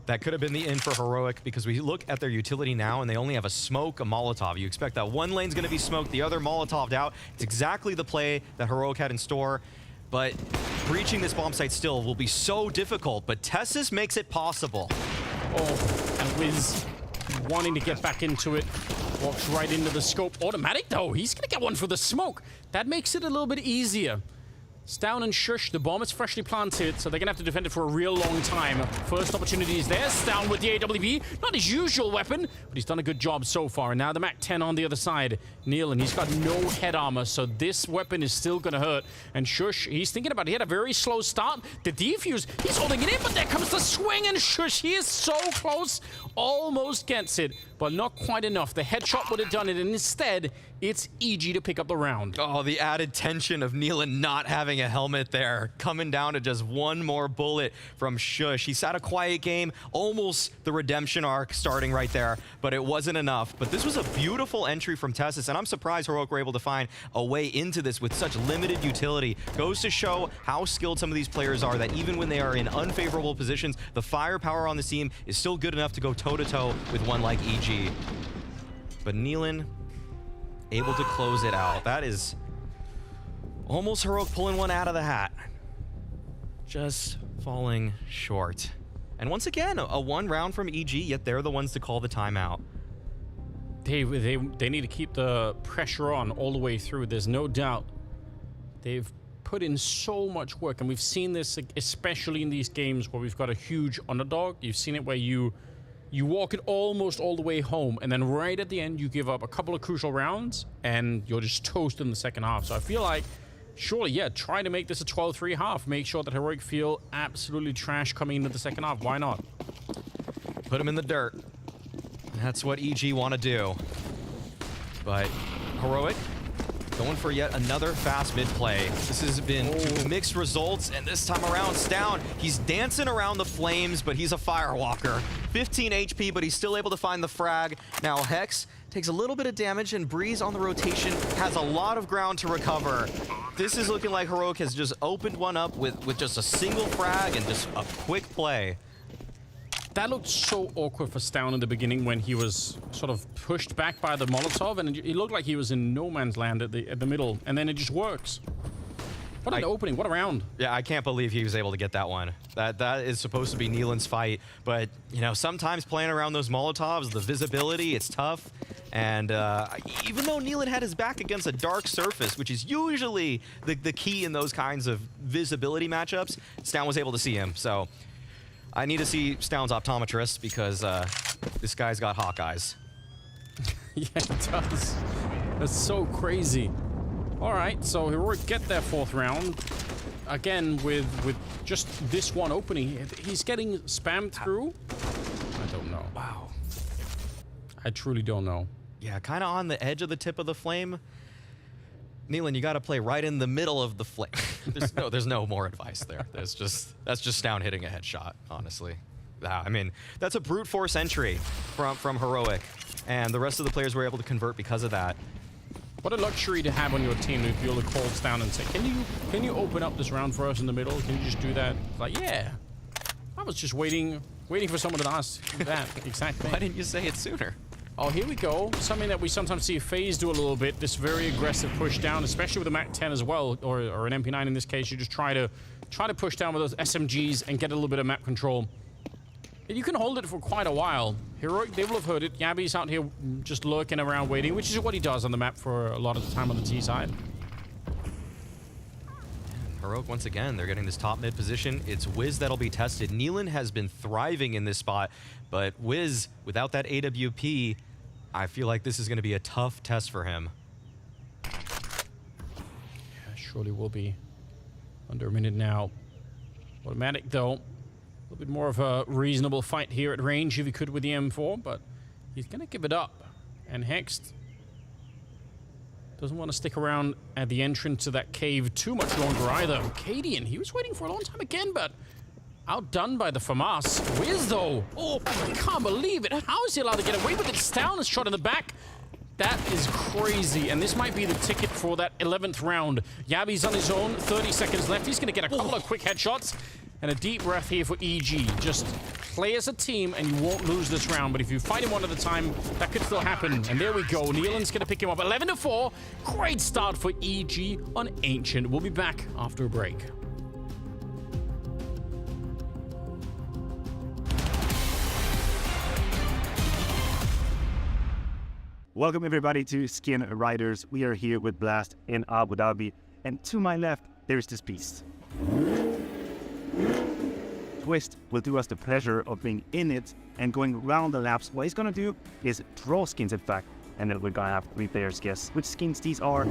That could have been the end for Heroic, because we look at their utility now, and they only have a smoke, a Molotov. You expect that one lane's going to be smoked, the other Molotov'd out. It's exactly the play that Heroic had in store. but breaching this bomb site still will be so difficult, but Tessus makes it possible. Oh, and Wiz wanting to get back into it. Walks right into the scope. Automatic, though. He's going to get one for the smoke. That makes it a little bit easier. Stown and Shush, the bomb is freshly planted, so they're going to have to defend it for a real long time. First opportunity is there. Stown with the AWP. Not his usual weapon, but he's done a good job so far. And now the MAC-10 on the other side. Neil, and he's got no head armor, so this weapon is still going to hurt. And Shush, he's thinking about it. He had a very slow start. The defuse, he's holding it in, but there comes the swing, and Shush, he is so close. Almost gets it, but not quite enough. The headshot would have done it, and instead, it's EG to pick up the round. Oh, the added tension of Nealon not having a helmet there. Coming down to just one more bullet from Shush. He's had a quiet game, almost the redemption arc starting right there, but it wasn't enough. But this was a beautiful entry from Tessus, and I'm surprised Heroic were able to find a way into this with such limited utility. Goes to show how skilled some of these players are, that even when they are in unfavorable positions, the firepower on the team is still good enough to go toe-to-toe with one like EG. But Nealon able to close it out. That is almost Heroic pulling one out of the hat. Just falling short. And once again, a one round from EG, yet they're the ones to call the timeout. They need to keep the pressure on all the way through. There's no doubt. They've put in so much work, and we've seen this especially in these games where we've got a huge underdog. You've seen it where you walk it almost all the way home, and then right at the end, you give up a couple of crucial rounds, and you're just toast in the second half. So I feel like, surely, yeah, try to make this a 12-3 half. Make sure that Heroic feel absolutely trash coming into the second half. Why not? Put him in the dirt. That's what EG want to do. But Heroic going for yet another fast mid play. This has been mixed results, and this time around, Stown, he's dancing around the flames, but he's a firewalker. 15 HP, but he's still able to find the frag. Now Hex takes a little bit of damage, and Breeze on the rotation has a lot of ground to recover. This is looking like Heroic has just opened one up with just a single frag and just a quick play. That looked so awkward for Stown in the beginning when he was sort of pushed back by the Molotov, and it looked like he was in no man's land at the middle, and then it just works. What an opening, what a round. Yeah, I can't believe he was able to get that one. That is supposed to be Nealon's fight, but you know, sometimes playing around those Molotovs, the visibility, it's tough. And even though Nealon had his back against a dark surface, which is usually the key in those kinds of visibility matchups, Stown was able to see him. So I need to see Stown's optometrist, because this guy's got hawk eyes. Yeah, it does. That's so crazy. All right, so Heroic get their fourth round. Again, with just this one opening, he's getting spammed through. I don't know. Wow. I truly don't know. Yeah, kind of on the edge of the tip of the flame. Nealon, you got to play right in the middle of the flame. There's no more advice there. That's just Stown hitting a headshot, honestly. I mean, that's a brute force entry from Heroic, and the rest of the players were able to convert because of that. What a luxury to have on your team if you're call Stown and say, can you open up this round for us in the middle? Can you just do that? Like, yeah. I was just waiting for someone to ask that exact thing. Why didn't you say it sooner? Oh, here we go. Something that we sometimes see FaZe do a little bit. This very aggressive push down, especially with a MAC-10 as well, or an MP9 in this case. You just try to push down with those SMGs and get a little bit of map control. And you can hold it for quite a while. Heroic, they will have heard it. Yabby's out here just lurking around waiting, which is what he does on the map for a lot of the time on the T side. Heroic, once again, they're getting this top mid position. It's Wiz that'll be tested. Nealon has been thriving in this spot, but Wiz, without that AWP, I feel like this is going to be a tough test for him. Yeah, surely will be. Under a minute now. Automatic, though. A little bit more of a reasonable fight here at range if he could with the M4, but he's going to give it up. And Hext doesn't want to stick around at the entrance to that cave too much longer either. Cadian, he was waiting for a long time again, but outdone by the FAMAS. Wiz, though. Oh, I can't believe it. How is he allowed to get away with it? Stown is shot in the back. That is crazy, and this might be the ticket for that 11th round. Yabby's on his own, 30 seconds left. He's going to get a couple of quick headshots, and a deep breath here for EG. Just play as a team and you won't lose this round. But if you fight him one at a time, that could still happen. And there we go. Nealand's going to pick him up. 11-4. Great start for EG on Ancient. We'll be back after a break. Welcome everybody to Skin Riders. We are here with Blast in Abu Dhabi, and to my left there's this beast. Twist will do us the pleasure of being in it and going around the laps. What he's gonna do is draw skins, in fact, and then we're gonna have 3 players guess which skins these are.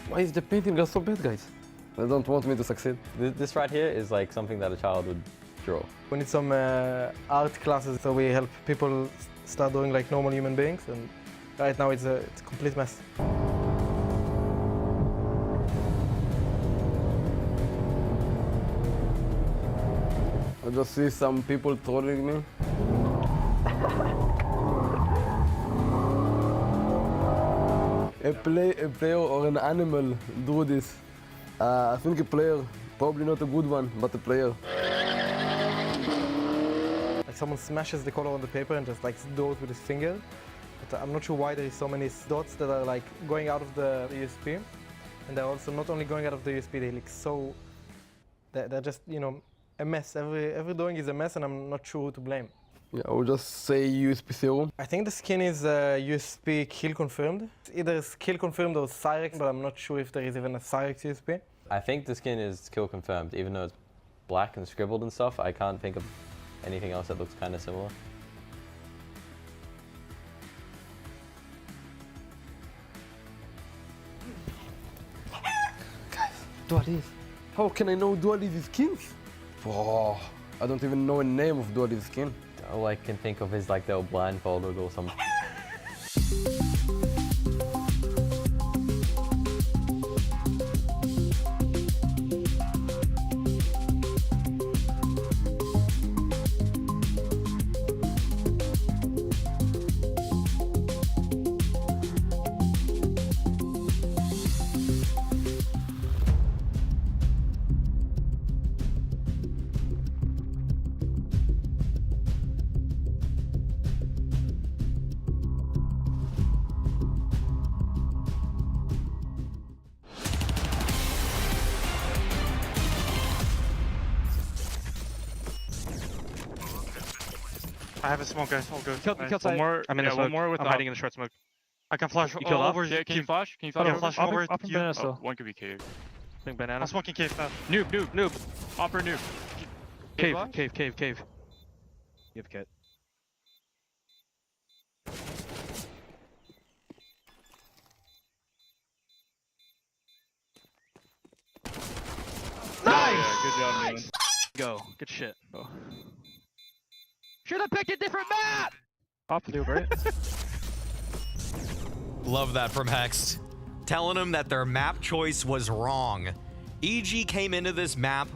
Why is the painting so bad, guys? They don't want me to succeed. This right here is like something that a child would draw. We need some art classes, so we help people start doing like normal human beings, and right now it's a complete mess. I just see some people trolling me. A player or an animal do this. I think a player, probably not a good one, but a player. Like someone smashes the color on the paper and just like does it with his finger. But I'm not sure why there is so many dots that are like going out of the USB. And they're also not only going out of the USB, they look so... They're just, you know, a mess. Every drawing is a mess, and I'm not sure who to blame. Yeah, I would just say USB 0. I think the skin is USB kill confirmed. It's either kill confirmed or Cyrex, but I'm not sure if there is even a Cyrex USB. I think the skin is kill confirmed, even though it's black and scribbled and stuff. I can't think of anything else that looks kind of similar. Guys, Dualies. How can I know Dualies' skins? Oh, I don't even know a name of Dualies' skin. All I can think of is like they're blindfolded or something. I have a smoke, guys. All good. Kill One more. I'm in the one smoke. more with I'm hiding out. in the short smoke. I can flash You kill over. that? Yeah, Can you flash? Can you flash? Flash over Up to in you. banana still. One could be cave. I think banana. I'm smoking cave now. Noob. Hopper noob. Cave. You have kit. Nice! Yeah, good job, man. Go. Good shit. Oh. Should have picked a different map! Off blue, right? Love that from Hext. Telling him that their map choice was wrong. EG came into this map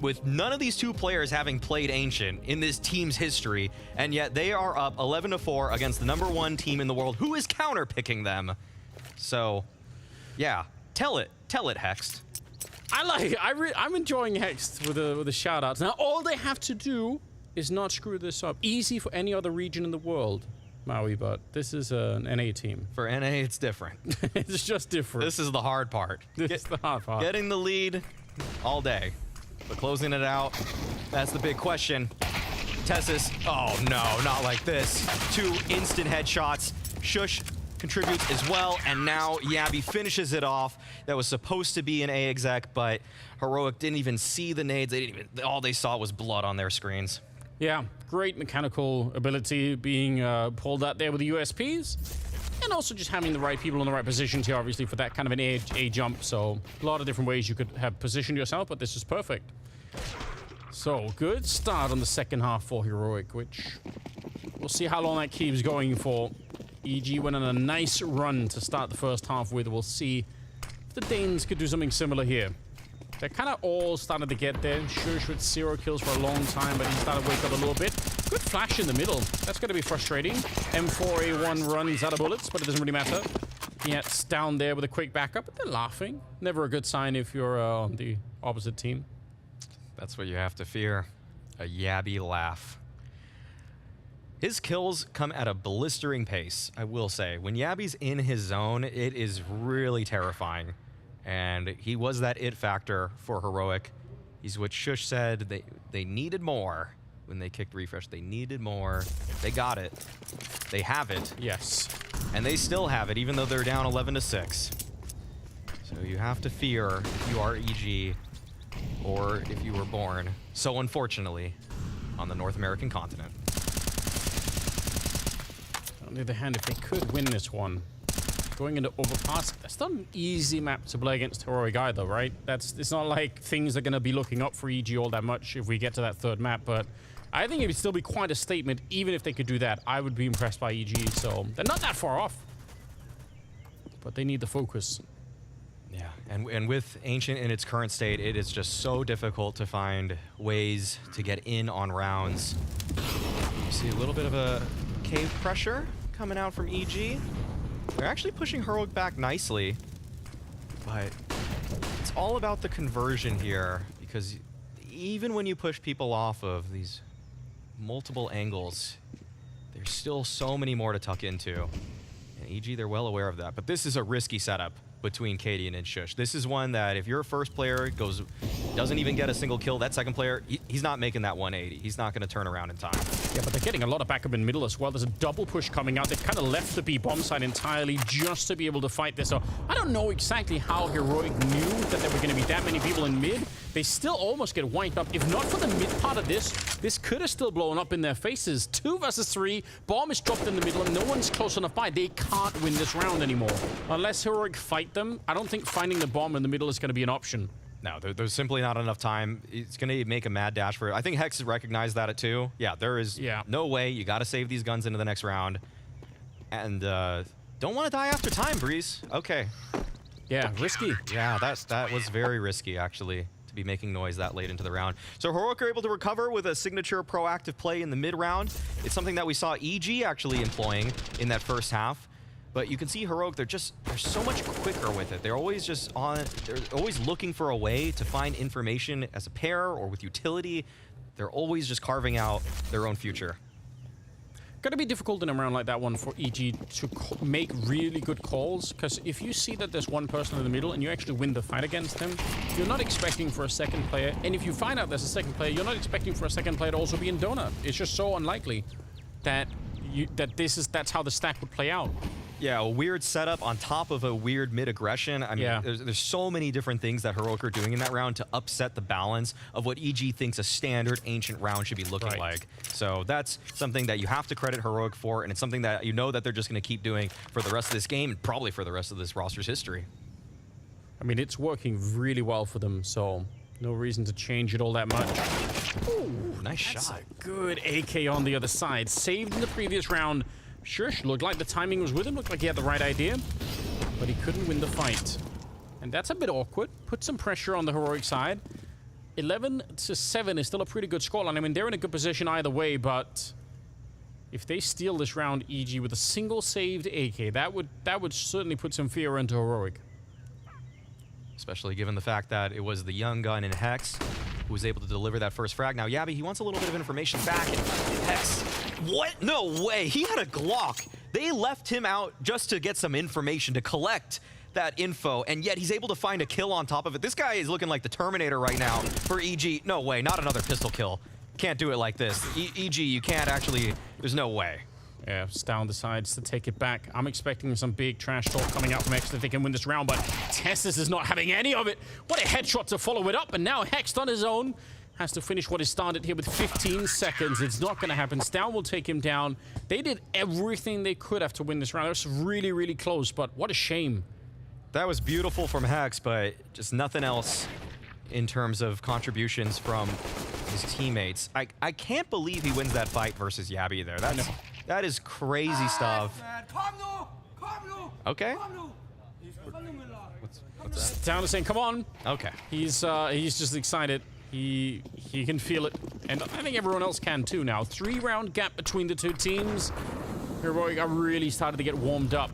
with none of these 2 players having played Ancient in this team's history, and yet they are up 11-4 against the #1 team in the world who is counter-picking them. So, yeah, tell it, Hext. I'm enjoying Hext with the shout-outs. Now, all they have to do is not screw this up. Easy for any other region in the world, Maui, but this is an NA team. For NA, it's different. It's just different. This is the hard part. This is the hard part. Getting the lead all day, but closing it out, that's the big question. Tessus, oh no, not like this. 2 instant headshots. Shush contributes as well, and now Yabby finishes it off. That was supposed to be an A exec, but Heroic didn't even see the nades. All they saw was blood on their screens. Yeah, great mechanical ability being pulled out there with the USPs, and also just having the right people in the right positions here, obviously, for that kind of an A jump. So a lot of different ways you could have positioned yourself, but this is perfect. So, good start on the second half for Heroic, which we'll see how long that keeps going for. EG went on a nice run to start the first half with. We'll see if the Danes could do something similar here. They're kind of all started to get there. Shush with 0 kills for a long time, but he started to wake up a little bit. Good flash in the middle. That's going to be frustrating. M4A1 runs out of bullets, but it doesn't really matter. Yet's down there with a quick backup, but they're laughing. Never a good sign if you're on the opposite team. That's what you have to fear. A Yabby laugh. His kills come at a blistering pace, I will say. When Yabby's in his zone, it is really terrifying. And he was that it factor for Heroic. He's what Shush said, they needed more. When they kicked refresh, they needed more. They got it. They have it. Yes. And they still have it, even though they're down 11-6. So you have to fear if you are EG, or if you were born, so unfortunately, on the North American continent. On the other hand, if they could win this one, going into Overpass, that's not an easy map to play against Heroic either, right? It's not like things are going to be looking up for EG all that much if we get to that third map, but I think it would still be quite a statement, even if they could do that. I would be impressed by EG, so they're not that far off. But they need the focus. Yeah, and with Ancient in its current state, it is just so difficult to find ways to get in on rounds. You see a little bit of a cave pressure coming out from EG. They're actually pushing Heroic back nicely, but it's all about the conversion here, because even when you push people off of these multiple angles, there's still so many more to tuck into. And EG, they're well aware of that, but this is a risky setup between Cadian and Shush. This is one that if your first player doesn't even get a single kill, that second player, he's not making that 180. He's not going to turn around in time. Yeah, but they're getting a lot of backup in middle as well. There's a double push coming out. They've kind of left the B bomb side entirely just to be able to fight this. So I don't know exactly how Heroic knew that there were going to be that many people in mid. They still almost get wiped up. If not for the mid part of this could have still blown up in their faces. 2 versus 3. Bomb is dropped in the middle and no one's close enough by. They can't win this round anymore. Unless Heroic fight them, I don't think finding the bomb in the middle is going to be an option. No, there's simply not enough time. It's going to make a mad dash for it. I think Hex recognized that too. Yeah, there is no way. You got to save these guns into the next round. And don't want to die after time, Breeze. Okay. Yeah, risky. Yeah, that was very risky, actually, to be making noise that late into the round. So Heroic are able to recover with a signature proactive play in the mid-round. It's something that we saw EG actually employing in that first half. But you can see Heroic, they're so much quicker with it. They're always they're always looking for a way to find information as a pair or with utility. They're always just carving out their own future. Going to be difficult in a round like that one for EG to make really good calls, because if you see that there's one person in the middle and you actually win the fight against them, you're not expecting for a second player. And if you find out there's a second player, you're not expecting for a second player to also be in donut. It's just so unlikely that that's how the stack would play out. Yeah, a weird setup on top of a weird mid-aggression. I mean, there's so many different things that Heroic are doing in that round to upset the balance of what EG thinks a standard Ancient round should be looking like. So that's something that you have to credit Heroic for, and it's something that you know that they're just going to keep doing for the rest of this game, and probably for the rest of this roster's history. I mean, it's working really well for them, so no reason to change it all that much. Ooh, nice shot. A good AK on the other side. Saved in the previous round. Shush looked like the timing was with him, looked like he had the right idea, but he couldn't win the fight. And that's a bit awkward. Put some pressure on the Heroic side. 11-7 is still a pretty good scoreline. I mean, they're in a good position either way, but if they steal this round, EG, with a single saved AK, that would certainly put some fear into Heroic. Especially given the fact that it was the young gun in Hex who was able to deliver that first frag. Now, Yabby, he wants a little bit of information back, and Hex, what? No way, he had a Glock. They left him out just to get some information, to collect that info, and yet he's able to find a kill on top of it. This guy is looking like the Terminator right now for EG. No way, not another pistol kill. Can't do it like this. EG, you can't actually, there's no way. Yeah, Stown decides to take it back. I'm expecting some big trash talk coming out from Hex that they can win this round, but Tessus is not having any of it. What a headshot to follow it up, and now Hex on his own has to finish what is started here with 15 seconds. It's not going to happen. Stown will take him down. They did everything they could have to win this round. It was really, really close, but what a shame. That was beautiful from Hex, but just nothing else in terms of contributions from his teammates. I can't believe he wins that fight versus Yabby there. That is crazy stuff. Okay. What's that? Down is saying, come on. Okay. He's just excited. He can feel it. And I think everyone else can too now. 3-round gap between the two teams. Heroic are really started to get warmed up.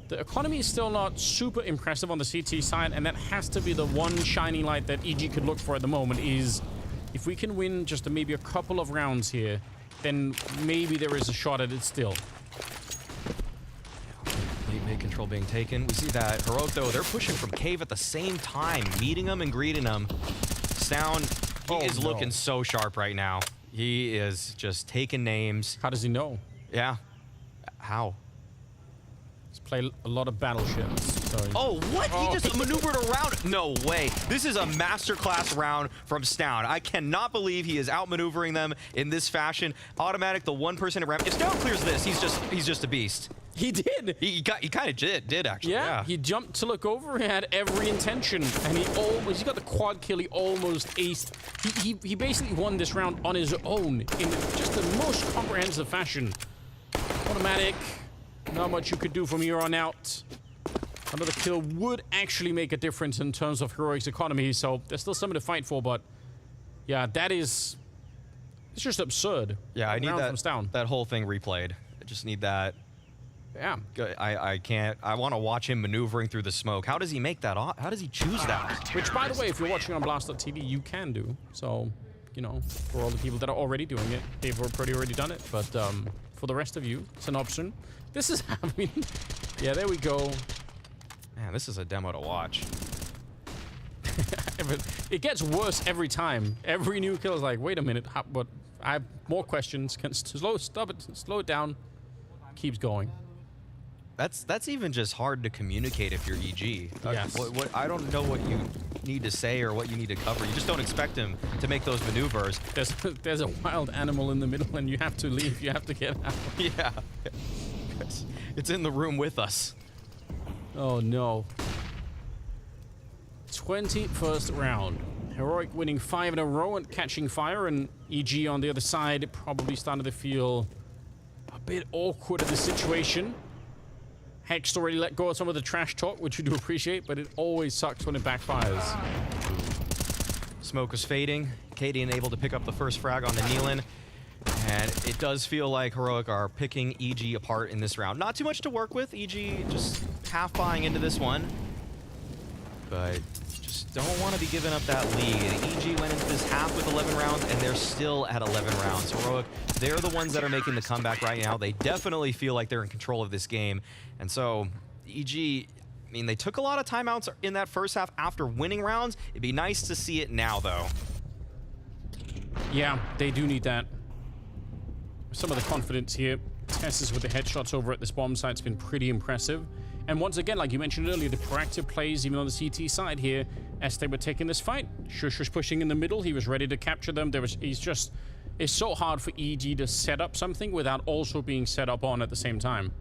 The economy is still not super impressive on the CT side, and that has to be the one shining light that EG could look for at the moment is if we can win just maybe a couple of rounds here, then maybe there is a shot at it still. Late mid control being taken. We see that Heroic, though, they're pushing from cave at the same time, meeting him and greeting him. Sound, he is looking so sharp right now. He is just taking names. How does he know? Yeah. How? He's played a lot of battleships. So oh, what? He just maneuvered around. No way. This is a masterclass round from Stound. I cannot believe he is outmaneuvering them in this fashion. Automatic, the 1% ramp. If Stound clears this, he's just a beast. He did. He kind of did actually. Yeah, he jumped to look over. He had every intention, and he got the quad kill. He almost aced. He basically won this round on his own in just the most comprehensive fashion. Automatic. Not much you could do from here on out. Another kill would actually make a difference in terms of Heroic's economy, so there's still something to fight for, but yeah, it's just absurd. Yeah, I need that whole thing replayed. I just need that. Yeah. I want to watch him maneuvering through the smoke. How does he make that? How does he choose that? Which, by the way, if you're watching on Blast.TV, you can do. So, you know, for all the people that are already doing it, they've already done it. But for the rest of you, it's an option. This is happening. Yeah, there we go. Man, this is a demo to watch. It gets worse every time. Every new kill is like, wait a minute, but I have more questions. Can slow it down. Keeps going. That's even just hard to communicate if you're EG. Yes. I don't know what you need to say or what you need to cover. You just don't expect him to make those maneuvers. There's a wild animal in the middle and you have to leave. You have to get out. Yeah. It's in the room with us. Oh no. 21st round. Heroic winning 5 in a row and catching fire, and EG on the other side probably started to feel a bit awkward at the situation. Hex already let go of some of the trash talk, which we do appreciate, but it always sucks when it backfires. Smoke was fading. Katie unable to pick up the first frag on the Nealon. And it does feel like Heroic are picking EG apart in this round. Not too much to work with. EG just half buying into this one. But just don't want to be giving up that lead. EG went into this half with 11 rounds, and they're still at 11 rounds. Heroic, they're the ones that are making the comeback right now. They definitely feel like they're in control of this game. And so, EG, I mean, they took a lot of timeouts in that first half after winning rounds. It'd be nice to see it now, though. Yeah, they do need that. Some of the confidence here. Tesses with the headshots over at this bomb site's been pretty impressive. And once again, like you mentioned earlier, the proactive plays, even on the CT side here, as they were taking this fight. Shush was pushing in the middle. He was ready to capture them. It's so hard for EG to set up something without also being set up on at the same time.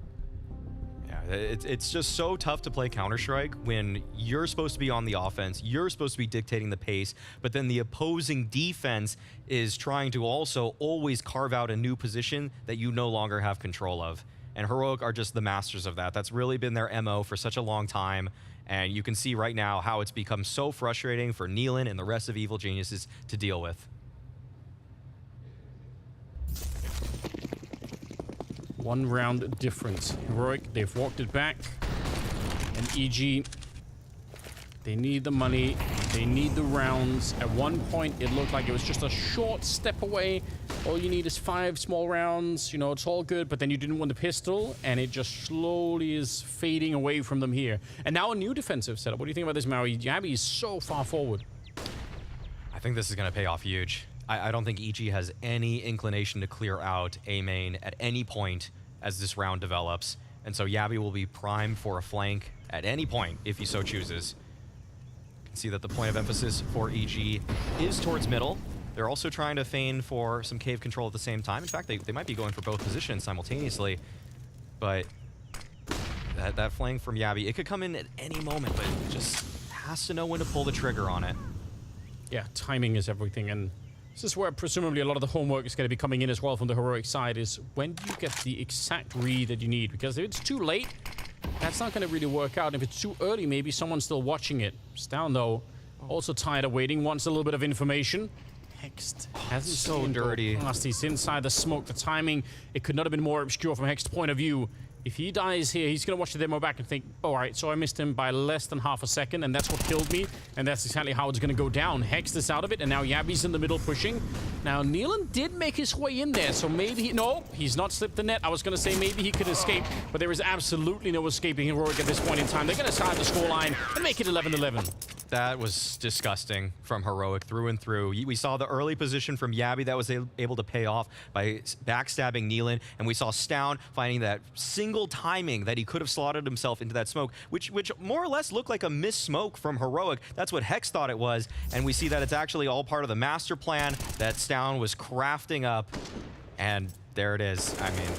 Yeah, it's just so tough to play Counter-Strike when you're supposed to be on the offense, you're supposed to be dictating the pace, but then the opposing defense is trying to also always carve out a new position that you no longer have control of. And Heroic are just the masters of that. That's really been their MO for such a long time. And you can see right now how it's become so frustrating for Nealon and the rest of Evil Geniuses to deal with. One round difference. Heroic, they've walked it back. And EG, they need the money. They need the rounds. At one point, it looked like it was just a short step away. All you need is 5 small rounds. You know, it's all good. But then you didn't win the pistol, and it just slowly is fading away from them here. And now a new defensive setup. What do you think about this, Maui? Yabby is so far forward. I think this is going to pay off huge. I don't think EG has any inclination to clear out A main at any point as this round develops. And so Yabby will be primed for a flank at any point if he so chooses. You can see that the point of emphasis for EG is towards middle. They're also trying to feign for some cave control at the same time. In fact, they might be going for both positions simultaneously. But that flank from Yabby, it could come in at any moment, but it just has to know when to pull the trigger on it. Yeah, timing is everything, and This is where presumably a lot of the homework is going to be coming in as well from the heroic side, is when do you get the exact read that you need? Because if it's too late, that's not going to really work out. If it's too early, maybe someone's still watching it. Stavn, though, also tired of waiting, wants a little bit of information. Hext hasn't so seen dirty. past. He's inside the smoke. The timing, it could not have been more obscure from Hext's point of view. If he dies here, he's going to watch the demo back and think, all right, so I missed him by less than half a second, and that's what killed me, and that's exactly how it's going to go down. Hext is out of it, and now Yabby's in the middle pushing. Now, Nealon did make his way in there, so maybe no, he's not slipped the net. I was going to say maybe he could escape, but there is absolutely no escaping Heroic at this point in time. They're going to tie the scoreline and make it 11-11. That was disgusting from Heroic through and through. We saw the early position from Yabby that was able to pay off by backstabbing Nealon, and we saw Stavn finding that single timing that he could have slotted himself into that smoke, which more or less looked like a missed smoke from Heroic. That's what Hex thought it was, and we see that it's actually all part of the master plan that Stavn was crafting up, and there it is. I mean,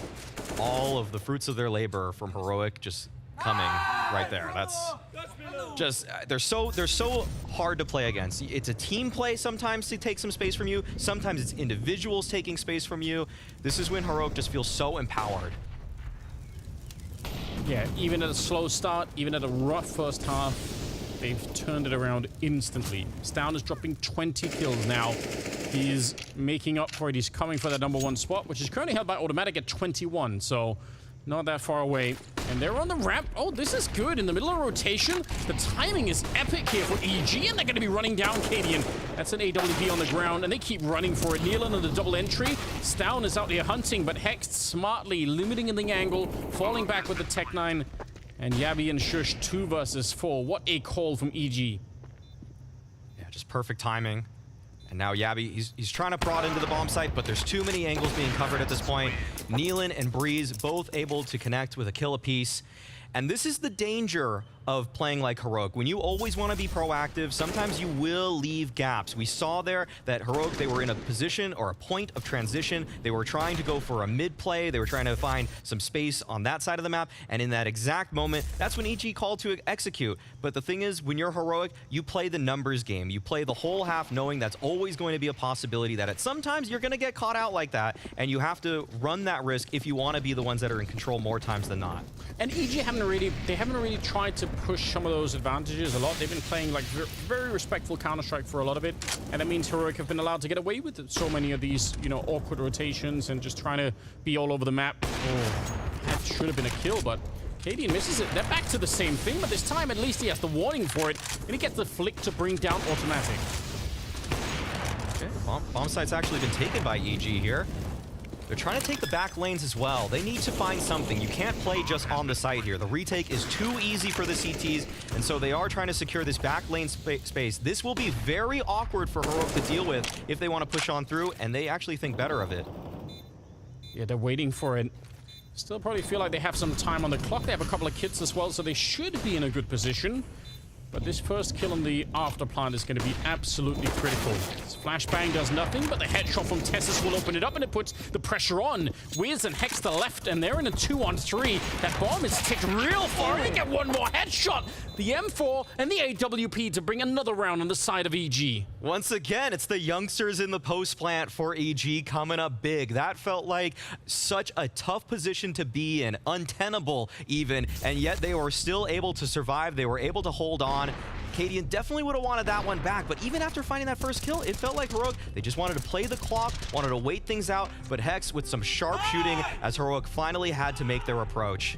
all of the fruits of their labor from Heroic just coming right there. That's just, they're so hard to play against. It's a team play sometimes to take some space from you. Sometimes it's individuals taking space from you. This is when Heroic just feels so empowered. Yeah, even at a slow start, even at a rough first half, they've turned it around instantly. Stavn is dropping 20 kills now. He's making up for it. He's coming for that #1 spot, which is currently held by Automatic at 21, so not that far away. And they're on the ramp. Oh, this is good. In the middle of rotation, the timing is epic here for EG, and they're going to be running down Cadian. That's an AWP on the ground, and they keep running for it. Nealon on the double entry. Stavn is out here hunting, but Hext smartly limiting in the angle, falling back with the Tech 9. And Yabby and Shush 2 versus 4. What a call from EG. Yeah, just perfect timing. And now Yabby, he's trying to prod into the bomb site, but there's too many angles being covered at this point. Nealon and Breeze both able to connect with a kill apiece. And this is the danger of playing like Heroic. When you always want to be proactive, sometimes you will leave gaps. We saw there that Heroic, they were in a position or a point of transition. They were trying to go for a mid play. They were trying to find some space on that side of the map. And in that exact moment, that's when EG called to execute. But the thing is, when you're Heroic, you play the numbers game. You play the whole half knowing that's always going to be a possibility that at sometimes you're going to get caught out like that. And you have to run that risk if you want to be the ones that are in control more times than not. And EG haven't really tried to push some of those advantages a lot. They've been playing like very respectful Counter-Strike for a lot of it, and that means Heroic have been allowed to get away with so many of these, you know, awkward rotations and just trying to be all over the map. Oh, that should have been a kill, but Cadian misses it. They're back to the same thing, but this time at least he has the warning for it, and he gets the flick to bring down Automatic. Okay, bomb site's actually been taken by EG here. They're trying to take the back lanes as well. They need to find something. You can't play just on the site here. The retake is too easy for the CTs, and so they are trying to secure this back lane space. This will be very awkward for Heroic to deal with if they want to push on through, and they actually think better of it. Yeah, they're waiting for it. Still probably feel like they have some time on the clock. They have a couple of kits as well, so they should be in a good position. But this first kill on the after plant is going to be absolutely critical. This flashbang does nothing, but the headshot from Tessus will open it up, and it puts the pressure on. Wiz and Hex to the left, and they're in a 2-on-3. That bomb is ticked real far. They get one more headshot. The M4 and the AWP to bring another round on the side of EG. Once again, it's the youngsters in the post plant for EG coming up big. That felt like such a tough position to be in, untenable even, and yet they were still able to survive. They were able to hold on. Cadian definitely would have wanted that one back, but even after finding that first kill, it felt like Heroic, they just wanted to play the clock, wanted to wait things out, but Hex with some sharp shooting as Heroic finally had to make their approach.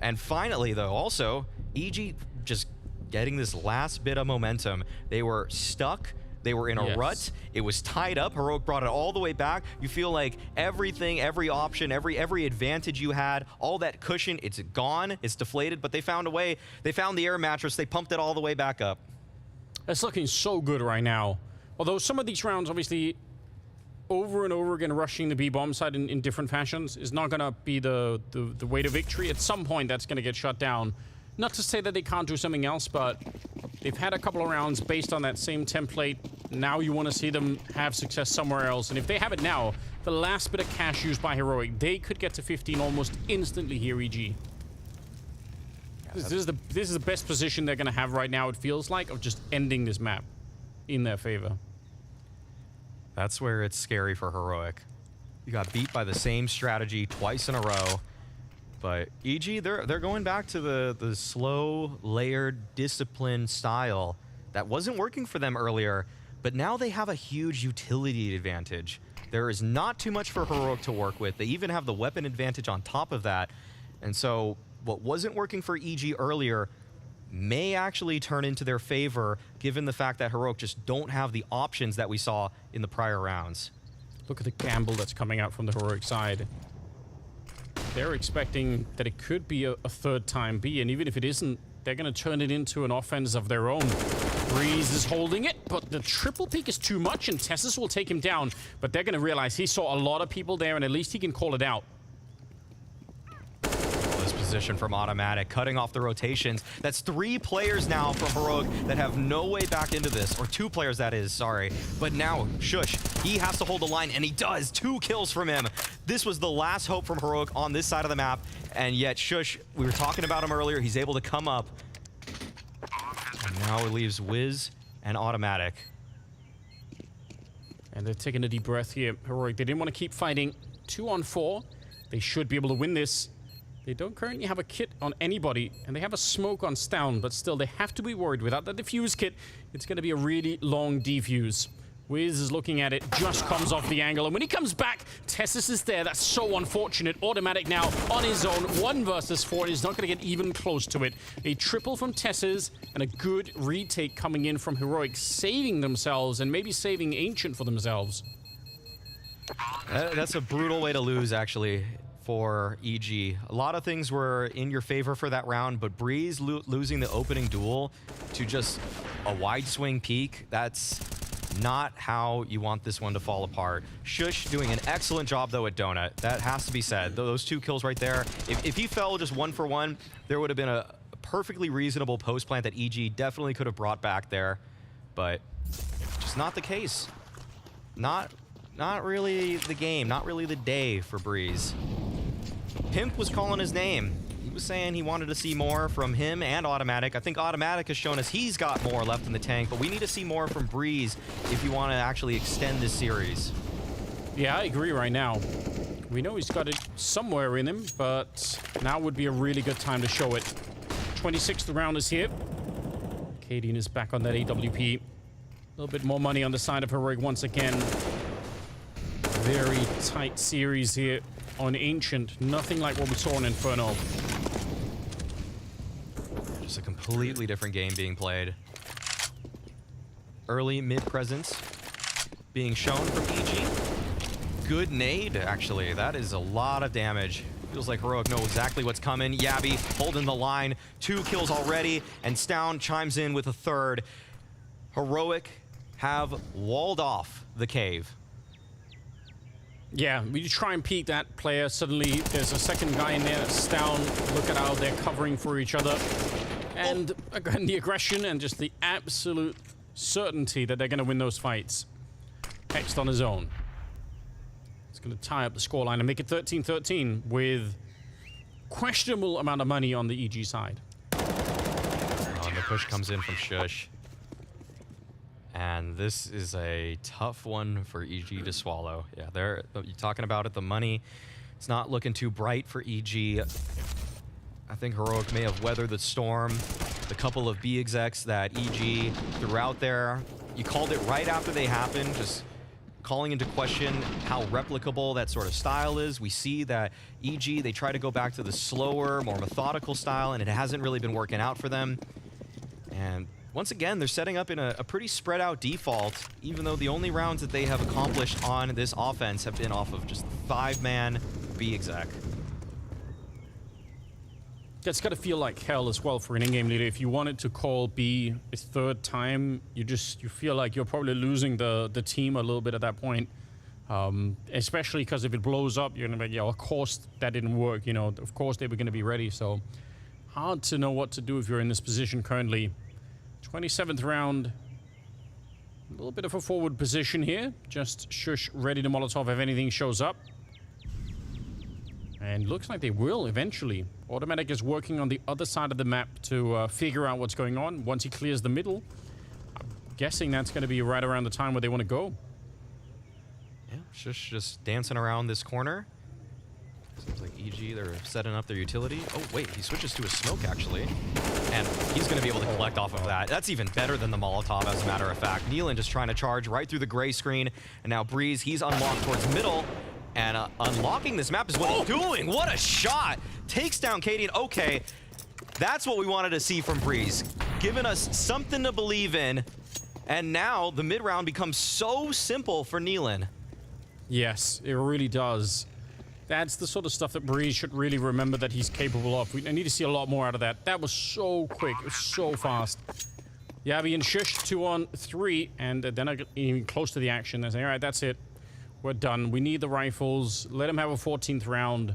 And finally, though, also, EG just getting this last bit of momentum. They were stuck. They were in a rut. It was tied up. Heroic brought it all the way back. You feel like everything, every option, every advantage you had, all that cushion, it's gone, it's deflated, but they found a way. They found the air mattress. They pumped it all the way back up. It's looking so good right now. Although some of these rounds, obviously, over and over again, rushing the B-bomb side in different fashions is not going to be the way to victory. At some point, that's going to get shut down. Not to say that they can't do something else, but they've had a couple of rounds based on that same template. Now you want to see them have success somewhere else. And if they have it now, the last bit of cash used by Heroic, they could get to 15 almost instantly here, EG. This is the best position they're going to have right now, it feels like, of just ending this map. in their favor. That's where it's scary for Heroic. You got beat by the same strategy twice in a row. But EG, they're going back to the slow, layered, disciplined style that wasn't working for them earlier, but now they have a huge utility advantage. There is not too much for Heroic to work with. They even have the weapon advantage on top of that. And so what wasn't working for EG earlier may actually turn into their favor, given the fact that Heroic just don't have the options that we saw in the prior rounds. Look at the gamble that's coming out from the Heroic side. They're expecting that it could be a third time B, and even if it isn't, they're going to turn it into an offense of their own. Breeze is holding it, but the triple peek is too much, and Tessus will take him down. But they're going to realize he saw a lot of people there, and at least he can call it out. This position from Automatic, cutting off the rotations. That's 3 players now for Heroic that have no way back into this, or 2 players that is, sorry. But now, Shush, he has to hold the line, and he does. 2 kills from him. This was the last hope from Heroic on this side of the map, and yet Shush, we were talking about him earlier, he's able to come up. And now it leaves Wiz and Automatic. And they're taking a deep breath here, Heroic. They didn't want to keep fighting. 2 on 4. They should be able to win this. They don't currently have a kit on anybody, and they have a smoke on Stown, but still, they have to be worried. Without the defuse kit, it's going to be a really long defuse. Wiz is looking at it, just comes off the angle, and when he comes back, Tessus is there. That's so unfortunate. Automatic now on his own, 1 versus 4, and he's not going to get even close to it. A triple from Tessus, and a good retake coming in from Heroic, saving themselves, and maybe saving Ancient for themselves. That's a brutal way to lose, actually, for EG. A lot of things were in your favor for that round, but Breeze losing the opening duel to just a wide swing peak, that's not how you want this one to fall apart. Shush doing an excellent job, though, at Donut. That has to be said. Those 2 kills right there. If he fell just 1 for 1, there would have been a perfectly reasonable post plant that EG definitely could have brought back there, but just not the case. Not really the game, not really the day for Breeze. Pimp was calling his name. He was saying he wanted to see more from him and Automatic. I think Automatic has shown us he's got more left in the tank, but we need to see more from Breeze if you want to actually extend this series. Yeah, I agree right now. We know he's got it somewhere in him, but now would be a really good time to show it. 26th round is here. Cadian is back on that AWP. A little bit more money on the side of Heroic once again. Very tight series here on Ancient. Nothing like what we saw in Inferno. Just a completely different game being played. Early mid presence being shown from EG. Good nade, actually. That is a lot of damage. Feels like Heroic know exactly what's coming. Yabby holding the line. 2 kills already, and Stown chimes in with a 3rd. Heroic have walled off the cave. Yeah, we try and peek that player. Suddenly, there's a second guy in there that's down. Look at how they're covering for each other. And again, the aggression and just the absolute certainty that they're going to win those fights. Hext on his own. It's going to tie up the scoreline and make it 13-13 with questionable amount of money on the EG side. And the push comes in from Shush. And this is a tough one for EG to swallow. Yeah, you're talking about it, the money. It's not looking too bright for EG. I think Heroic may have weathered the storm. The couple of B execs that EG threw out there, you called it right after they happened, just calling into question how replicable that sort of style is. We see that EG, they try to go back to the slower, more methodical style, and it hasn't really been working out for them. And once again, they're setting up in a pretty spread out default, even though the only rounds that they have accomplished on this offense have been off of just 5-man B exec. That's got to feel like hell as well for an in-game leader. If you wanted to call B a 3rd time, you feel like you're probably losing the team a little bit at that point. Especially because if it blows up, you're going to be, yeah, of course that didn't work. You know, of course they were going to be ready. So hard to know what to do if you're in this position currently. 27th round, a little bit of a forward position here. Just Shush ready to Molotov if anything shows up. And looks like they will eventually. Automatic is working on the other side of the map to figure out what's going on. Once he clears the middle, guessing that's going to be right around the time where they want to go. Yeah, just dancing around this corner. Seems like EG, they're setting up their utility. Oh, wait, he switches to a smoke, actually. And he's going to be able to collect off of that. That's even better than the Molotov, as a matter of fact. Nealon just trying to charge right through the gray screen. And now Breeze, he's unlocked towards middle. And unlocking this map is what he's doing. What a shot. Takes down Katie. Okay, that's what we wanted to see from Breeze. Giving us something to believe in. And now the mid-round becomes so simple for Nealon. Yes, it really does. That's the sort of stuff that Breeze should really remember that he's capable of. I need to see a lot more out of that. That was so quick. It was so fast. Yabi and Shush 2-on-3, and then I get even close to the action. They say, all right, that's it. We're done. We need the rifles. Let him have a 14th round.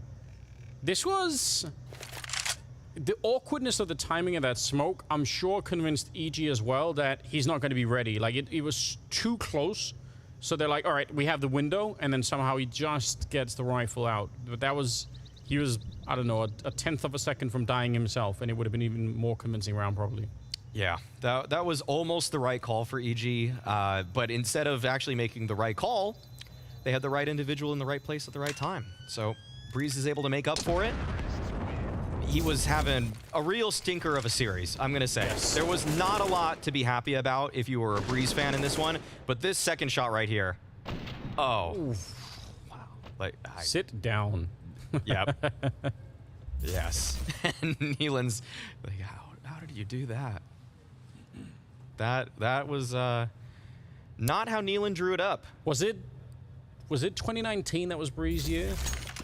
This was... The awkwardness of the timing of that smoke, I'm sure convinced EG as well that he's not going to be ready. Like, it was too close. So they're like, all right, we have the window, and then somehow he just gets the rifle out. But that was, he was, I don't know, a tenth of a second from dying himself, and it would have been even more convincing round, probably. Yeah, that was almost the right call for EG, but instead of actually making the right call, they had the right individual in the right place at the right time. So Breeze is able to make up for it. He was having a real stinker of a series, I'm going to say. Yes. There was not a lot to be happy about if you were a Breeze fan in this one, but this second shot right here. Oh. Oof. Wow. Like, sit down. Yep. Yes. And Nealon's like, how did you do that? That was not how Nealon drew it up. Was it 2019 that was Breeze year?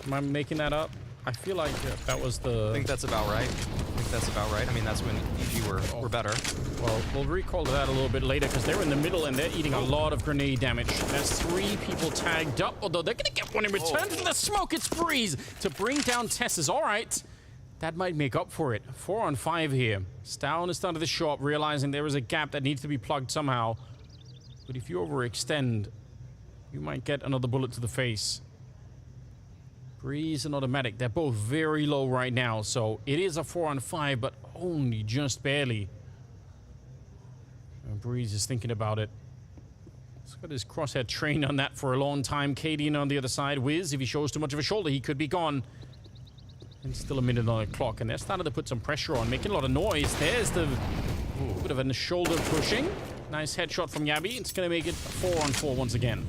Am I making that up? I feel like that was the... I think that's about right. I mean, that's when EG were better. Well, we'll recall that a little bit later because they're in the middle and they're eating a lot of grenade damage. That's 3 people tagged up, although they're going to get one in return from the smoke. It's Breeze to bring down Tessus. All right. That might make up for it. 4-on-5 here. Stown is down to the shop, realizing there is a gap that needs to be plugged somehow. But if you overextend, you might get another bullet to the face. Breeze and Automatic, they're both very low right now, so it is a 4-on-5, but only just barely. And Breeze is thinking about it. He's got his crosshair trained on that for a long time. Cadian on the other side. Wiz, if he shows too much of a shoulder, he could be gone. And still a minute on the clock, and they're starting to put some pressure on, making a lot of noise. There's the bit of a shoulder pushing. Nice headshot from Yabi. It's going to make it 4-on-4 once again.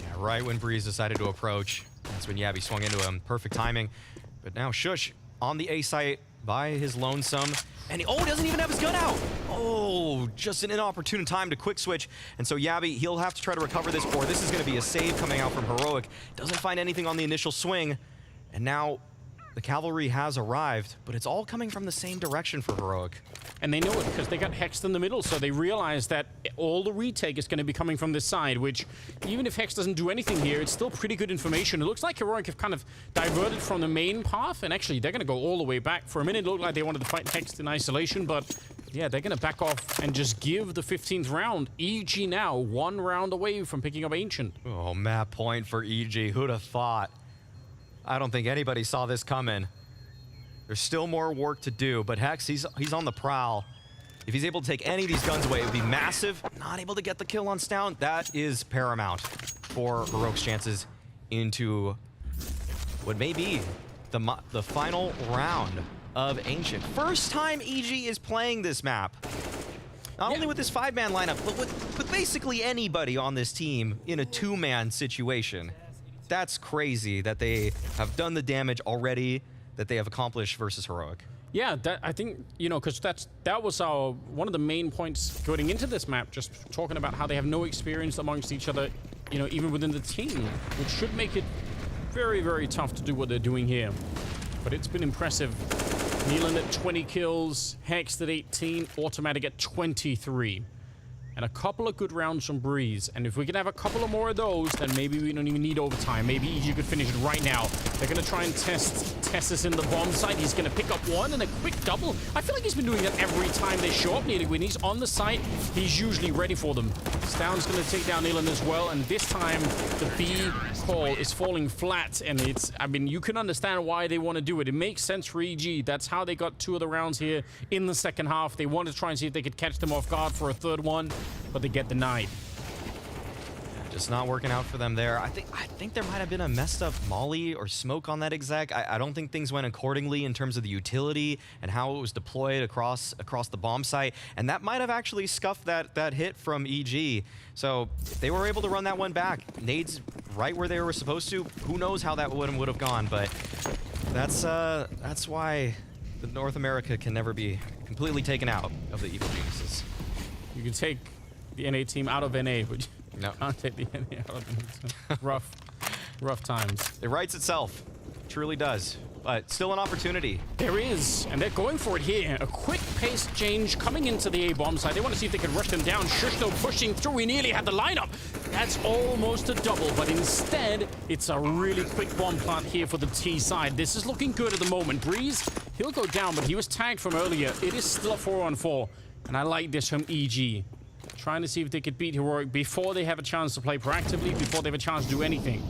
Yeah, right when Breeze decided to approach. That's when Yabi swung into him. Perfect timing. But now Shush on the A site by his lonesome. And he doesn't even have his gun out. Oh, just an inopportune time to quick switch. And so Yabi, he'll have to try to recover this, or this is going to be a save coming out from Heroic. Doesn't find anything on the initial swing. And now the cavalry has arrived, but it's all coming from the same direction for Heroic. And they know it because they got hexed in the middle, so they realize that all the retake is going to be coming from this side, which, even if Hex doesn't do anything here, it's still pretty good information. It looks like Heroic have kind of diverted from the main path, and actually, they're going to go all the way back. For a minute, it looked like they wanted to fight Hex in isolation, but yeah, they're going to back off and just give the 15th round. EG now 1 round away from picking up Ancient. Oh, map point for EG. Who'd have thought? I don't think anybody saw this coming. There's still more work to do, but Hex, he's on the prowl. If he's able to take any of these guns away, it would be massive. Not able to get the kill on Stown. That is paramount for Heroic's chances into what may be the final round of Ancient. First time EG is playing this map. Not only with this 5-man lineup, but with basically anybody on this team in a 2-man situation. That's crazy that they have done the damage already that they have accomplished versus Heroic. Yeah, I think, you know, because that was one of the main points going into this map, just talking about how they have no experience amongst each other, you know, even within the team, which should make it very, very tough to do what they're doing here. But it's been impressive. Nealon at 20 kills, Hex at 18, Automatic at 23. And a couple of good rounds from Breeze. And if we can have a couple of more of those, then maybe we don't even need overtime. Maybe EG could finish it right now. They're going to try and test Tessus in the bomb site. He's going to pick up one and a quick double. I feel like he's been doing that every time they show up nearly. When he's on the site, he's usually ready for them. Stound's going to take down Nilan as well, and this time the B call is falling flat, and it's, I mean, you can understand why they want to do it. It makes sense for EG. That's how they got 2 of the rounds here in the second half. They wanted to try and see if they could catch them off guard for a third one, but they get denied. Just not working out for them there. I think there might have been a messed up molly or smoke on that exec. I don't think things went accordingly in terms of the utility and how it was deployed across the bomb site, and that might have actually scuffed that hit from EG. So if they were able to run that one back, nades right where they were supposed to, who knows how that would have gone, but that's why the North America can never be completely taken out of the Evil Geniuses. You can take the NA team out of NA, but no. Can't take the NA out of rough times. It writes itself. It truly does. But still an opportunity. There is, and they're going for it here. A quick pace change coming into the A bomb side. They want to see if they can rush them down. Shushno pushing through. He nearly had the lineup. That's almost a double, but instead, it's a really quick bomb plant here for the T side. This is looking good at the moment. Breeze, he'll go down, but he was tagged from earlier. It is still a 4-on-4, and I like this from EG. Trying to see if they could beat Heroic before they have a chance to play proactively, before they have a chance to do anything.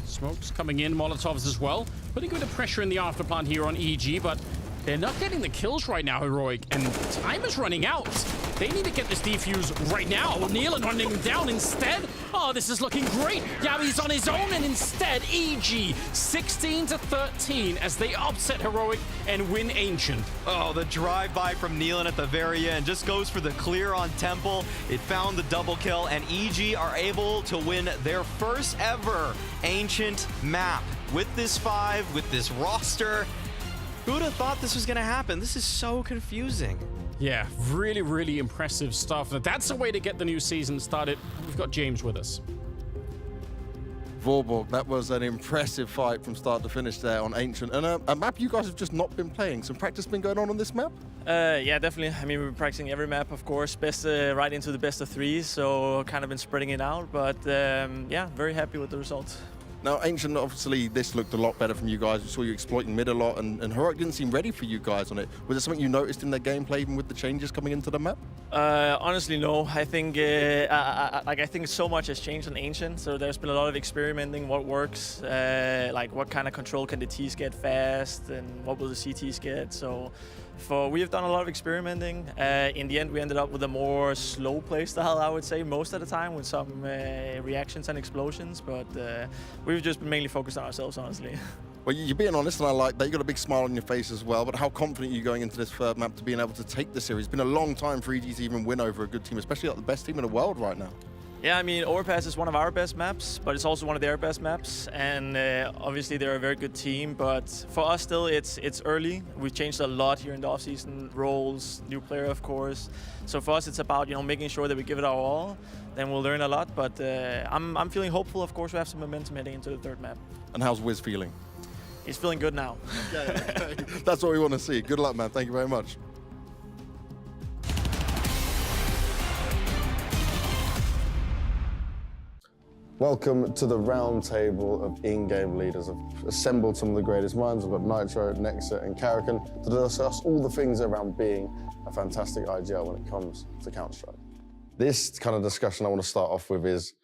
Smokes coming in, Molotovs as well. Putting a bit of pressure in the afterplant here on EG, but they're not getting the kills right now, Heroic, and time is running out. They need to get this defuse right now. Nealon running down instead. Oh, this is looking great. Yabi's on his own, and instead, EG 16-13 as they upset Heroic and win Ancient. Oh, the drive-by from Nealon at the very end just goes for the clear on Temple. It found the double kill, and EG are able to win their first ever Ancient map. With this 5, with this roster, who'd have thought this was going to happen? This is so confusing. Yeah, really, really impressive stuff. That's a way to get the new season started. We've got James with us. Vorborg, that was an impressive fight from start to finish there on Ancient. And a map you guys have just not been playing. Some practice been going on this map? Yeah, definitely. I mean, we've been practicing every map, of course. Best right into the best of 3, so kind of been spreading it out. But yeah, very happy with the results. Now, Ancient, obviously, this looked a lot better from you guys. We saw you exploiting mid a lot, and Heroic didn't seem ready for you guys on it. Was there something you noticed in their gameplay, even with the changes coming into the map? Honestly, no. I think I think so much has changed on Ancient. So there's been a lot of experimenting, what works, like what kind of control can the Ts get fast, and what will the CTs get. So we have done a lot of experimenting. In the end, we ended up with a more slow play style, I would say, most of the time, with some reactions and explosions. But we've just been mainly focused on ourselves, honestly. Well, you're being honest, and I like that. You got a big smile on your face as well. But how confident are you going into this third map to being able to take the series? It's been a long time for EG to even win over a good team, especially like the best team in the world right now. Yeah, I mean, Overpass is one of our best maps, but it's also one of their best maps. And obviously, they're a very good team. But for us, still, it's early. We've changed a lot here in the offseason. Roles, new player, of course. So for us, it's about making sure that we give it our all. Then we'll learn a lot. But I'm feeling hopeful. Of course, we have some momentum heading into the third map. And how's Wiz feeling? He's feeling good now. Okay. That's what we want to see. Good luck, man. Thank you very much. Welcome to the round table of in-game leaders. I've assembled some of the greatest minds. I've got Nitro, Nexa, and Karakin to discuss all the things around being a fantastic IGL when it comes to Counter-Strike. This kind of discussion I want to start off with is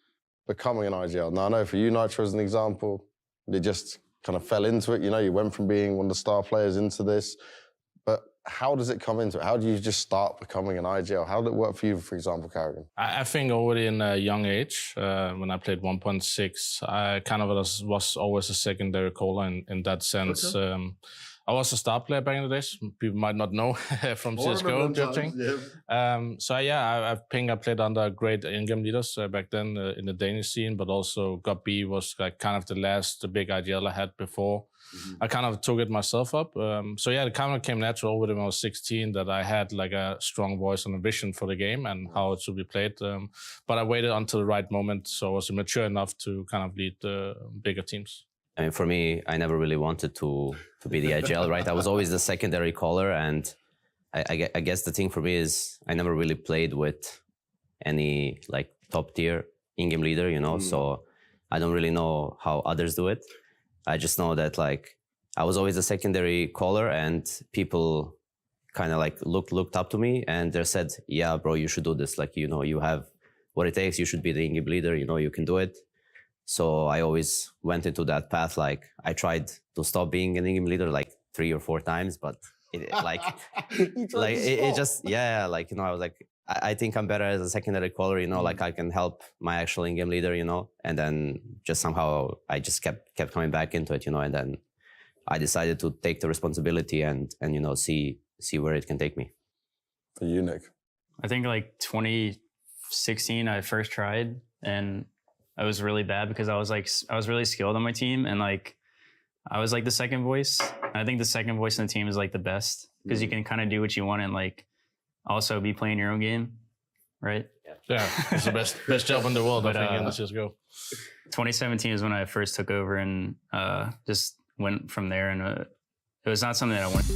becoming an IGL. Now, I know for you, Nitro, as an example, you just kind of fell into it. You went from being one of the star players into this. But how does it come into it? How do you just start becoming an IGL? How did it work for you, for example, Karakin? I think already in a young age, when I played 1.6, I kind of was always a secondary caller in that sense. Okay. I was a star player back in the days. People might not know from CSGO, judging. Yeah. So yeah, I played under great in-game leaders back then in the Danish scene, but also God B was like kind of the big IGL I had before. Mm-hmm. I kind of took it myself up. So yeah, it kind of came natural when I was 16 that I had like a strong voice and a vision for the game and how it should be played. But I waited until the right moment, so I was mature enough to kind of lead the bigger teams. I mean, for me, I never really wanted to be the IGL, right? I was always the secondary caller, and I guess the thing for me is I never really played with any like top tier in-game leader, So I don't really know how others do it. I just know that like I was always a secondary caller, and people kind of like looked up to me, and they said, yeah, bro, you should do this. Like, you know, you have what it takes. You should be the in-game leader. You know, you can do it. So I always went into that path. Like I tried to stop being an in-game leader like 3 or 4 times, but it just, yeah, like, you know, I was like, I think I'm better as a secondary caller, you know, like I can help my actual in-game leader, you know, and then just somehow I just kept coming back into it, you know, and then I decided to take the responsibility and you know, see where it can take me. For you, Nick? I think like 2016, I first tried, and I was really bad because I was really skilled on my team, and like I was like the second voice. And I think the second voice in the team is like the best because you can kind of do what you want and like also be playing your own game, right? Yeah, it's the best job in the world, But, I think, in the CSGO. 2017 is when I first took over and just went from there, and it was not something that I wanted.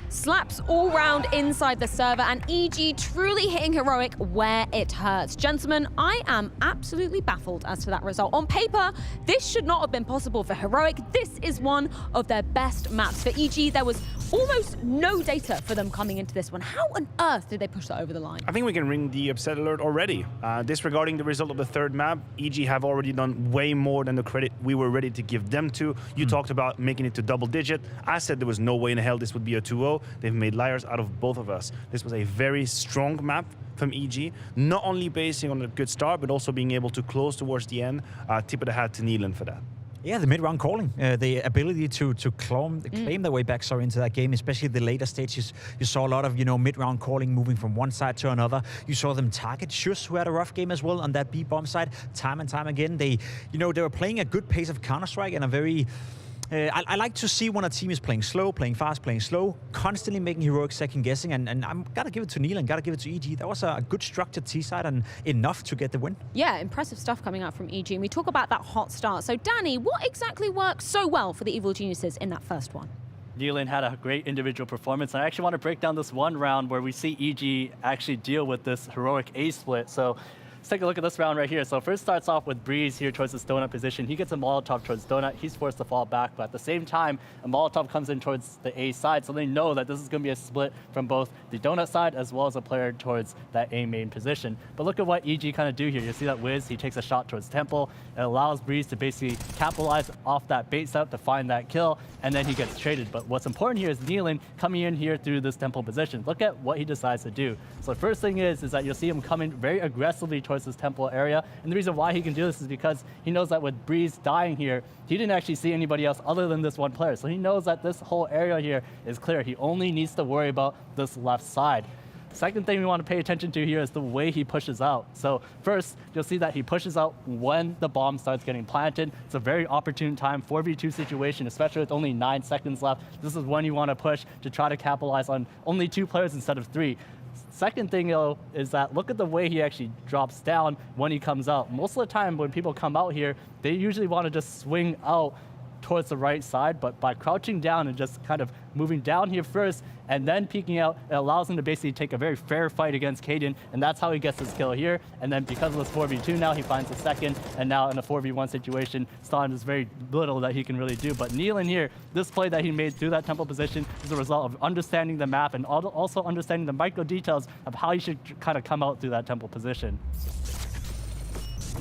Slaps all round inside the server, and EG truly hitting Heroic where it hurts. Gentlemen, I am absolutely baffled as to that result. On paper, this should not have been possible for Heroic. This is one of their best maps. For EG, there was almost no data for them coming into this one. How on earth did they push that over the line? I think we can ring the upset alert already. Disregarding the result of the third map, EG have already done way more than the credit we were ready to give them to. You talked about making it to double digit. I said there was no way in hell this would be a 2-0. They've made liars out of both of us. This was a very strong map from EG, not only basing on a good start, but also being able to close towards the end. Tip of the hat to Neelan for that. Yeah, the mid-round calling, the ability to claim their way back into that game, especially the later stages. You saw a lot of, you know, mid-round calling moving from one side to another. You saw them target Shush, who had a rough game as well on that B-bomb side, time and time again. They were playing a good pace of Counter-Strike and a very... I like to see when a team is playing slow, playing fast, playing slow, constantly making Heroic second-guessing, and I'm gotta give it to Neil and gotta give it to EG. That was a good structured T-side and enough to get the win. Yeah, impressive stuff coming out from EG. And we talk about that hot start. So, Danny, what exactly worked so well for the Evil Geniuses in that first one? Neelan had a great individual performance. I actually want to break down this one round where we see EG actually deal with this Heroic A split. So let's take a look at this round right here. So first starts off with Breeze here towards this donut position. He gets a Molotov towards donut. He's forced to fall back, but at the same time, a Molotov comes in towards the A side, so they know that this is going to be a split from both the donut side as well as a player towards that A main position. But look at what EG kind of do here. You see that Wiz, he takes a shot towards Temple. It allows Breeze to basically capitalize off that bait setup to find that kill, and then he gets traded. But what's important here is Neelan coming in here through this Temple position. Look at what he decides to do. So the first thing is that you'll see him coming very aggressively towards this Temple area. And the reason why he can do this is because he knows that with Breeze dying here, he didn't actually see anybody else other than this one player. So he knows that this whole area here is clear. He only needs to worry about this left side. Second thing we want to pay attention to here is the way he pushes out. So first, you'll see that he pushes out when the bomb starts getting planted. It's a very opportune time, 4v2 situation, especially with only 9 seconds left. This is when you want to push to try to capitalize on only 2 players instead of 3. Second thing, though, is that look at the way he actually drops down when he comes out. Most of the time when people come out here, they usually want to just swing out towards the right side, but by crouching down and just kind of moving down here first and then peeking out, it allows him to basically take a very fair fight against Kaden, and that's how he gets his kill here. And then because of this 4v2 now, he finds the second, and now in a 4v1 situation, Stalin is very little that he can really do. But Neelan here, this play that he made through that Temple position is a result of understanding the map and also understanding the micro details of how he should kind of come out through that Temple position.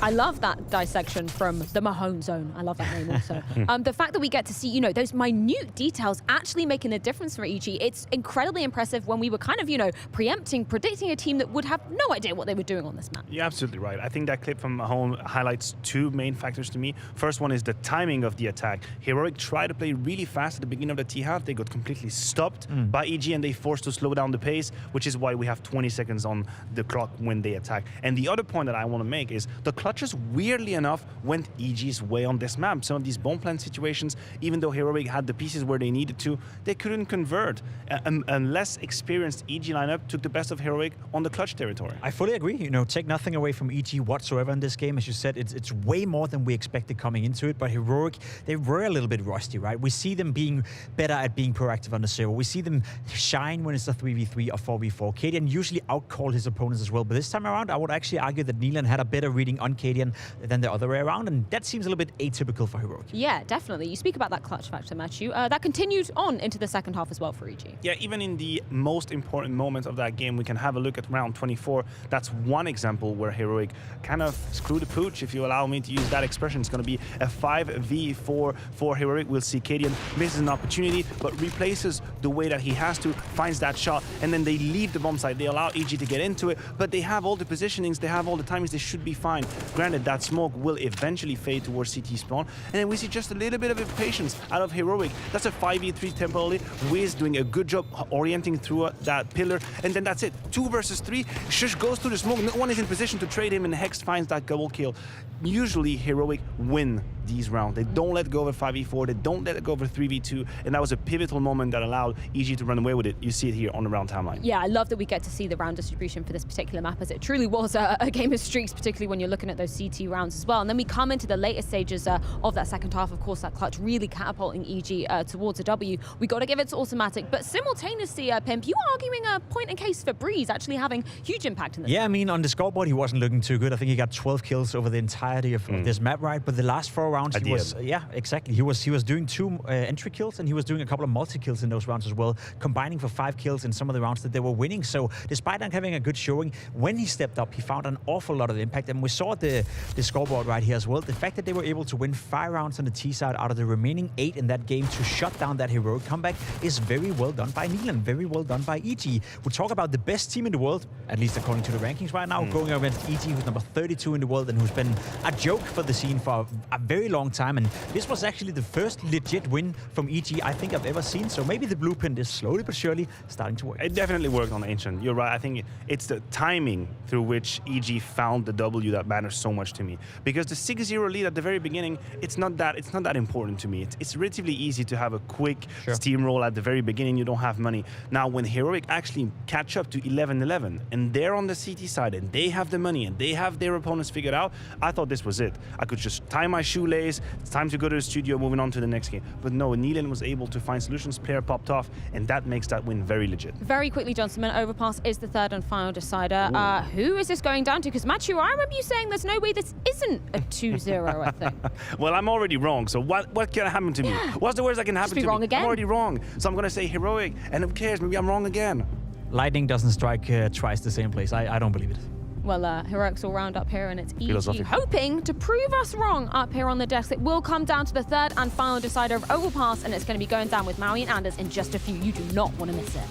I love that dissection from the Mahone zone. I love that name also. The fact that we get to see, you know, those minute details actually making a difference for EG, it's incredibly impressive when we were kind of, you know, predicting a team that would have no idea what they were doing on this map. You're absolutely right. I think that clip from Mahone highlights two main factors to me. First one is the timing of the attack. Heroic tried to play really fast at the beginning of the T-half. They got completely stopped by EG and they forced to slow down the pace, which is why we have 20 seconds on the clock when they attack. And the other point that I want to make is the clutches, weirdly enough, went EG's way on this map. Some of these bomb plant situations, even though Heroic had the pieces where they needed to, they couldn't convert. A less experienced EG lineup took the best of Heroic on the clutch territory. I fully agree. You know, take nothing away from EG whatsoever in this game. As you said, it's way more than we expected coming into it. But Heroic, they were a little bit rusty, right? We see them being better at being proactive on the server. We see them shine when it's a 3v3 or 4v4. Cadian usually outcall his opponents as well. But this time around, I would actually argue that Neelan had a better reading on Cadian than the other way around. And that seems a little bit atypical for Heroic. Yeah, definitely. You speak about that clutch factor, Matthew. That continued on into the second half as well for EG. Yeah, even in the most important moments of that game, we can have a look at round 24. That's one example where Heroic kind of screwed the pooch, if you allow me to use that expression. It's going to be a 5v4 for Heroic. We'll see Cadian misses an opportunity, but replaces the way that he has to, finds that shot, and then they leave the bomb site. They allow EG to get into it, but they have all the positionings, they have all the timings, they should be fine. Granted, that smoke will eventually fade towards CT spawn, and then we see just a little bit of impatience out of Heroic. That's a 5v3 temporarily. Wiz doing a good job orienting through that pillar, and then that's it. 2 versus 3. Shush goes through the smoke. No one is in position to trade him, and Hex finds that double kill. Usually, Heroic win these rounds. They don't let go of a 5v4. They don't let it go of a 3v2, and that was a pivotal moment that allowed EG to run away with it. You see it here on the round timeline. Yeah, I love that we get to see the round distribution for this particular map, as it truly was a game of streaks, particularly when you're looking at those CT rounds as well. And then we come into the later stages of that second half. Of course, that clutch really catapulting EG towards a W. We got to give it to Automatic, but simultaneously, Pimp, you are arguing a point in case for Breeze actually having huge impact in this. Yeah, I mean, on the scoreboard, he wasn't looking too good. I think he got 12 kills over the entirety of this map, right? But the last 4 rounds, he was, yeah, exactly. He was doing 2 entry kills, and he was doing a couple of multi-kills in those rounds as well, combining for 5 kills in some of the rounds that they were winning. So despite not having a good showing, when he stepped up, he found an awful lot of impact. And we saw the scoreboard right here as well. The fact that they were able to win 5 rounds on the T side out of the remaining 8 in that game to shut down that Heroic comeback is very well done by Neelan, very well done by EG. We talk about the best team in the world, at least according to the rankings right now, going against EG, who's number 32 in the world and who's been a joke for the scene for a very long time. And this was actually the first legit win from EG I think I've ever seen. So maybe the blueprint is slowly but surely starting to work. It definitely worked on Ancient. You're right. I think it's the timing through which EG found the W that matters so much to me. Because the 6-0 lead at the very beginning, it's not that important to me. It's relatively easy to have a quick steamroll at the very beginning. You don't have money. Now, when Heroic actually catch up to 11-11, and they're on the CT side, and they have the money, and they have their opponents figured out, I thought this was it. I could just tie my shoelace. It's time to go to the studio, moving on to the next game. But no, Neelan was able to find solutions. Player popped off, and that makes that win very legit. Very quickly, Johnson, Overpass is the third and final decider. Who is this going down to? Because Matthew, I remember you saying there's no way this isn't a 2-0, I think. Well, I'm already wrong, so what can happen to me? What's the worst that can happen to me? Just be wrong again. I'm already wrong. So I'm going to say Heroic, and who cares? Maybe I'm wrong again. Lightning doesn't strike twice the same place. I don't believe it. Well, Heroic's all round up here, and it's EG hoping to prove us wrong up here on the desk. It will come down to the third and final decider of Overpass, and it's going to be going down with Maui and Anders in just a few. You do not want to miss it.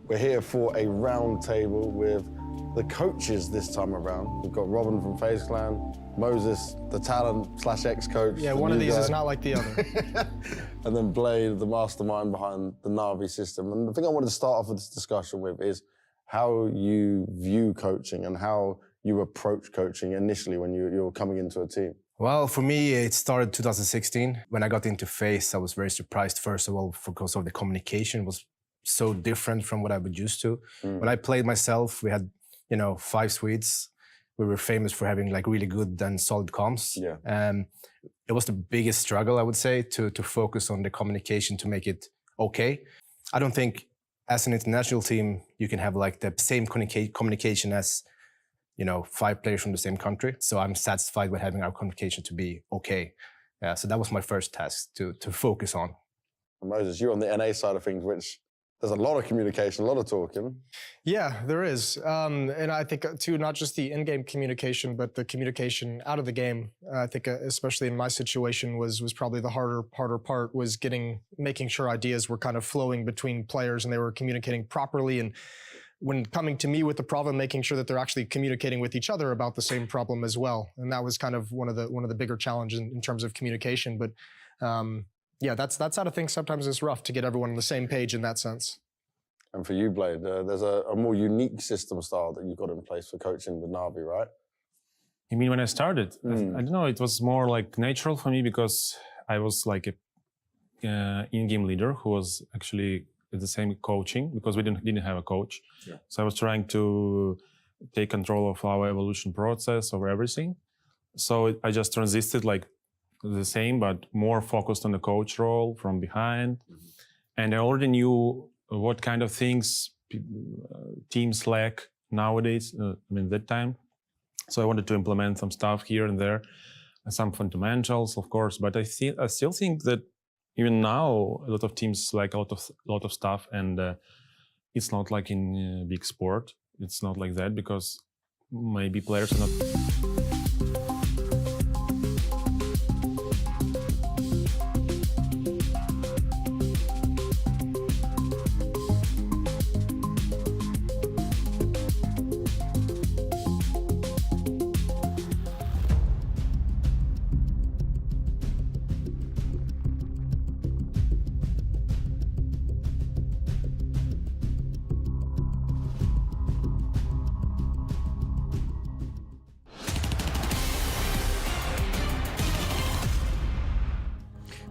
We're here for a round table with the coaches this time around. We've got Robin from FaZe Clan, Moses, the talent/ex-coach. Yeah, one of these is not like the other. And then Blade, the mastermind behind the Na'Vi system. And the thing I wanted to start off with this discussion with is how you view coaching and how you approach coaching initially when you're coming into a team. Well, for me, it started 2016. When I got into FaZe, I was very surprised, first of all, because of the communication was so different from what I was used to. When I played myself, we had, 5 Swedes. We were famous for having like really good and solid comms. Yeah. It was the biggest struggle, I would say, to focus on the communication to make it okay. I don't think as an international team, you can have like the same communication as, 5 players from the same country. So I'm satisfied with having our communication to be okay. So that was my first task to focus on. Moses, you're on the NA side of things, which there's a lot of communication, a lot of talking. Yeah, there is. And I think, too, not just the in-game communication, but the communication out of the game. I think, especially in my situation, was probably the harder part, was making sure ideas were kind of flowing between players and they were communicating properly. And when coming to me with the problem, making sure that they're actually communicating with each other about the same problem as well. And that was kind of one of the bigger challenges in terms of communication. But yeah, that's out of things. Sometimes it's rough to get everyone on the same page in that sense. And for you, Blade, there's a more unique system style that you got in place for coaching with Na'Vi, right? You mean when I started? I don't know, it was more like natural for me because I was like a in-game leader who was actually the same coaching because we didn't have a coach. Yeah. So I was trying to take control of our evolution process over everything. So I just transited like the same, but more focused on the coach role from behind. And I already knew what kind of things teams lack nowadays, that time. So I wanted to implement some stuff here and there, some fundamentals, of course. But I still think that even now, a lot of teams lack a lot of stuff, and it's not like in big sport. It's not like that because maybe players are not.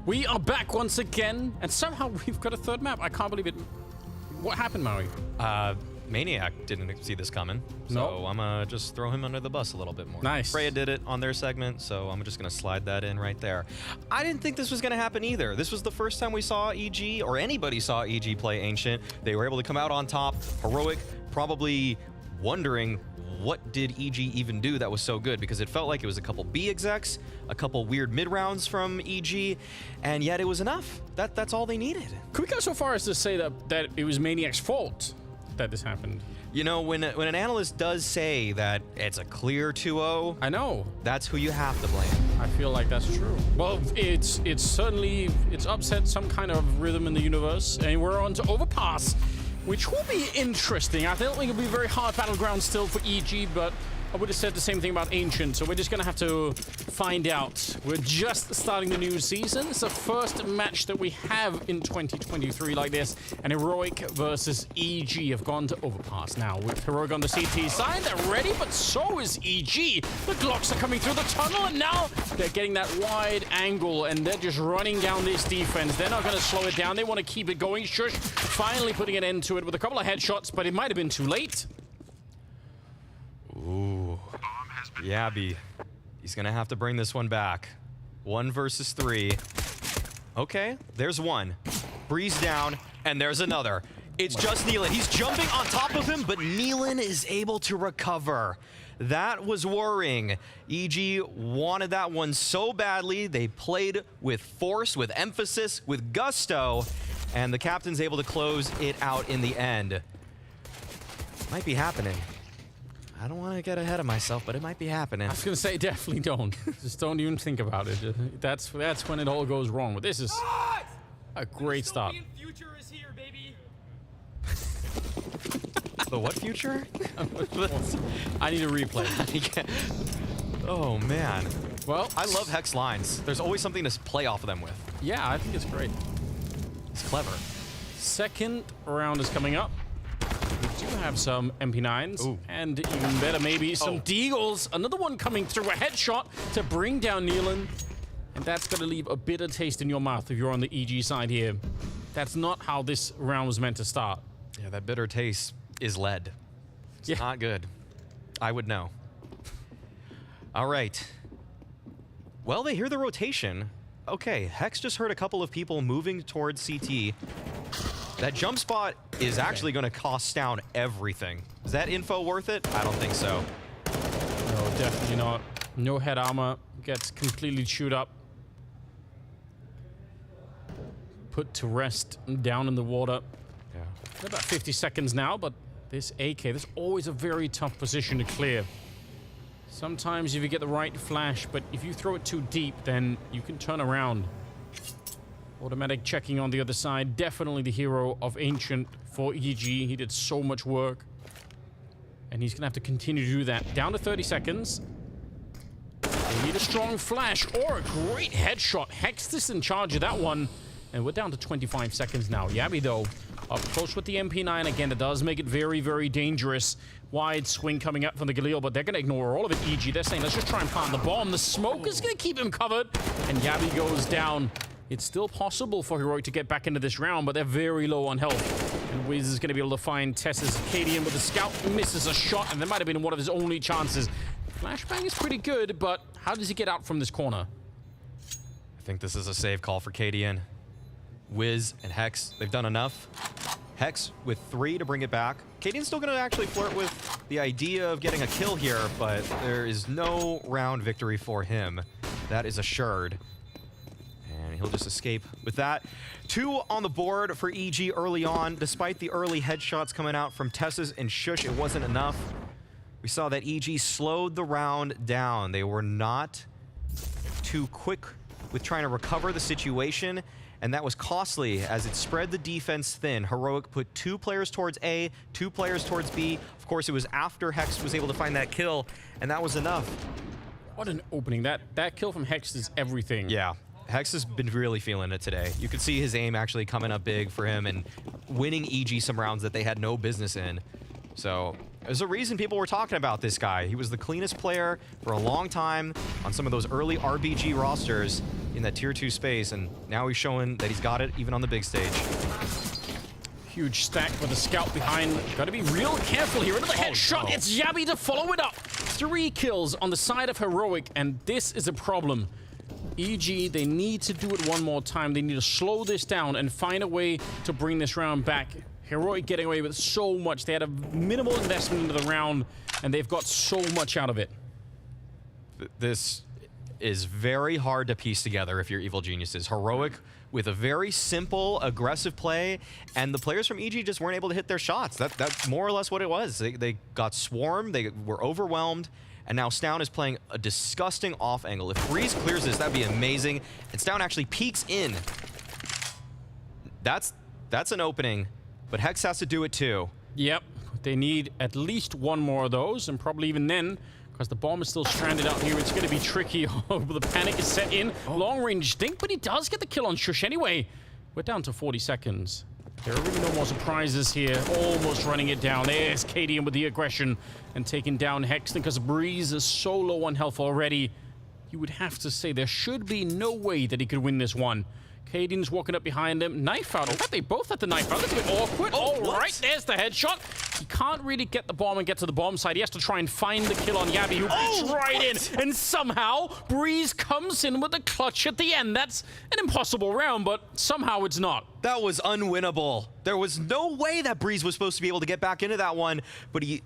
We are back once again, and somehow we've got a third map. I can't believe it. What happened, Maui? Maniac didn't see this coming, so I'm gonna just throw him under the bus a little bit more. Nice. Freya did it on their segment, so I'm just gonna slide that in right there. I didn't think this was gonna happen either. This was the first time we saw EG, or anybody saw EG play Ancient. They were able to come out on top, heroic, probably wondering what did EG even do that was so good, because it felt like it was a couple B execs, a couple weird mid rounds from EG, and yet it was enough. That's all they needed. Could we go so far as to say that it was Maniac's fault that this happened? You know, when an analyst does say that it's a clear 2-0, I know, that's who you have to blame. I feel like that's true. Well, it's certainly upset some kind of rhythm in the universe, and we're on to Overpass, which will be interesting. I don't think it'll be a very hard battleground still for EG, but I would have said the same thing about Ancient, so we're just gonna have to find out. We're just starting the new season. It's the first match that we have in 2023 like this, and Heroic versus EG have gone to Overpass now. With Heroic on the CT side, they're ready, but so is EG. The Glocks are coming through the tunnel, and now they're getting that wide angle, and they're just running down this defense. They're not gonna slow it down. They want to keep it going. Shush finally putting an end to it with a couple of headshots, but it might have been too late. Ooh. Yabby. He's gonna have to bring this one back. 1 versus 3. Okay, there's one. Breeze down, and there's another. It's just Nealon. He's jumping on top of him, but Nealon is able to recover. That was worrying. EG wanted that one so badly. They played with force, with emphasis, with gusto, and the captain's able to close it out in the end. Might be happening. I don't want to get ahead of myself, but it might be happening. I was going to say, definitely don't. Just don't even think about it. That's when it all goes wrong. But this is a great start. Future is here, baby. The what future? I need a replay. Oh, man. Well, I love Hex lines. There's always something to play off of them with. Yeah, I think it's great. It's clever. Second round is coming up. We do have some MP9s, and even better, maybe some Deagles. Another one coming through, a headshot to bring down Nealon. And that's going to leave a bitter taste in your mouth if you're on the EG side here. That's not how this round was meant to start. Yeah, that bitter taste is lead. It's not good. I would know. All right. Well, they hear the rotation. Okay, Hex just heard a couple of people moving towards CT. That jump spot is actually going to cost down everything. Is that info worth it? I don't think so. No, definitely not. No head armor. Gets completely chewed up. Put to rest down in the water. Yeah. About 50 seconds now, but this AK, there's always a very tough position to clear. Sometimes if you get the right flash, but if you throw it too deep, then you can turn around. Automatic checking on the other side. Definitely the hero of Ancient for EG. He did so much work. And he's going to have to continue to do that. Down to 30 seconds. They need a strong flash or a great headshot. Hextus in charge of that one. And we're down to 25 seconds now. Yabby, though, up close with the MP9. Again, it does make it very, very dangerous. Wide swing coming up from the Galil, but they're going to ignore all of it, EG. They're saying, let's just try and plant the bomb. The smoke is going to keep him covered. And Yabby goes down. It's still possible for Heroic to get back into this round, but they're very low on health. And Wiz is going to be able to find Tess's Cadian with a scout. Misses a shot, and that might have been one of his only chances. Flashbang is pretty good, but how does he get out from this corner? I think this is a save call for Cadian. Wiz and Hex, they've done enough. Hex with 3 to bring it back. Cadian's still going to actually flirt with the idea of getting a kill here, but there is no round victory for him. That is assured. And he'll just escape with that. 2 on the board for EG early on. Despite the early headshots coming out from Tess's and Shush, it wasn't enough. We saw that EG slowed the round down. They were not too quick with trying to recover the situation, and that was costly as it spread the defense thin. Heroic put 2 players towards A, 2 players towards B. Of course, it was after Hex was able to find that kill, and that was enough. What an opening. That kill from Hex is everything. Yeah. Hex has been really feeling it today. You could see his aim actually coming up big for him and winning EG some rounds that they had no business in. So there's a reason people were talking about this guy. He was the cleanest player for a long time on some of those early RBG rosters in that tier 2 space, and now he's showing that he's got it even on the big stage. Huge stack with a scout behind. Got to be real careful here. Another headshot. No. It's Yabby to follow it up. 3 kills on the side of Heroic, and this is a problem. EG, they need to do it one more time. They need to slow this down and find a way to bring this round back. Heroic getting away with so much. They had a minimal investment into the round, and they've got so much out of it. This is very hard to piece together if you're Evil Geniuses. Heroic with a very simple, aggressive play, and the players from EG just weren't able to hit their shots. That's more or less what it was. They got swarmed, they were overwhelmed, and now Stown is playing a disgusting off angle. If Breeze clears this, that'd be amazing. And Stown actually peeks in. That's an opening, but Hex has to do it too. Yep, they need at least 1 more of those, and probably even then, because the bomb is still stranded out here, it's going to be tricky. The panic is set in. Long-range dink, but he does get the kill on Shush anyway. We're down to 40 seconds. There are really no more surprises here. Almost running it down. There's Cadian with the aggression and taking down Hexton because Breeze is so low on health already. You would have to say there should be no way that he could win this one. Cadian's walking up behind him. Knife out. In fact, they both had the knife out. That's a bit awkward. All right, there's the headshot. He can't really get the bomb and get to the bomb side. He has to try and find the kill on Yabby, who beats right in. And somehow, Breeze comes in with the clutch at the end. That's an impossible round, but somehow it's not. That was unwinnable. There was no way that Breeze was supposed to be able to get back into that one, but he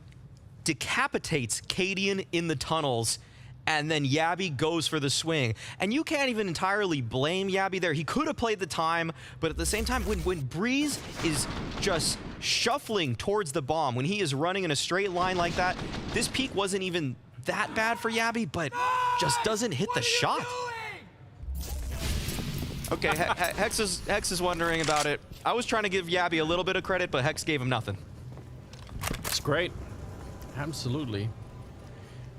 decapitates Cadian in the tunnels. And then Yabby goes for the swing. And you can't even entirely blame Yabby there. He could have played the time, but at the same time, when Breeze is just shuffling towards the bomb, when he is running in a straight line like that, this peak wasn't even that bad for Yabby, but just doesn't hit the shot. Okay, Hex is wondering about it. I was trying to give Yabby a little bit of credit, but Hex gave him nothing. It's great. Absolutely.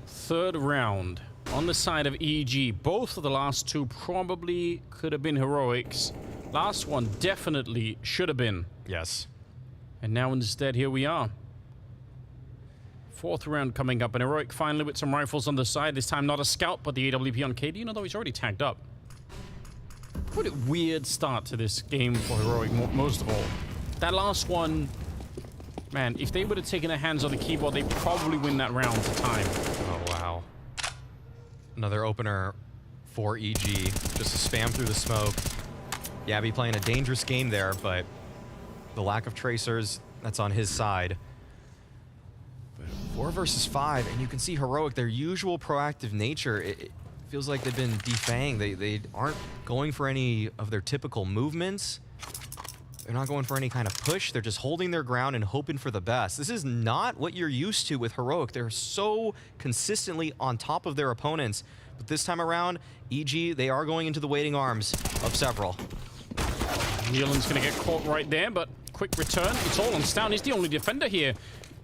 3rd round on the side of EG. Both of the last 2 probably could have been Heroics. Last one definitely should have been. Yes. And now instead, here we are. 4th round coming up, and Heroic finally with some rifles on the side. This time not a scout, but the AWP on Cadian, although he's already tagged up. What a weird start to this game for Heroic, most of all. That last one, man, if they would have taken their hands on the keyboard, they'd probably win that round to time. Oh, wow. Another opener for EG. Just a spam through the smoke. Yabby playing a dangerous game there, but the lack of tracers, that's on his side. But 4 versus 5, and you can see Heroic, their usual proactive nature, it feels like they've been defanged. They aren't going for any of their typical movements. They're not going for any kind of push. They're just holding their ground and hoping for the best. This is not what you're used to with Heroic. They're so consistently on top of their opponents. But this time around, EG, they are going into the waiting arms of several. Nealon's going to get caught right there, but quick return. It's all on Stown. He's the only defender here.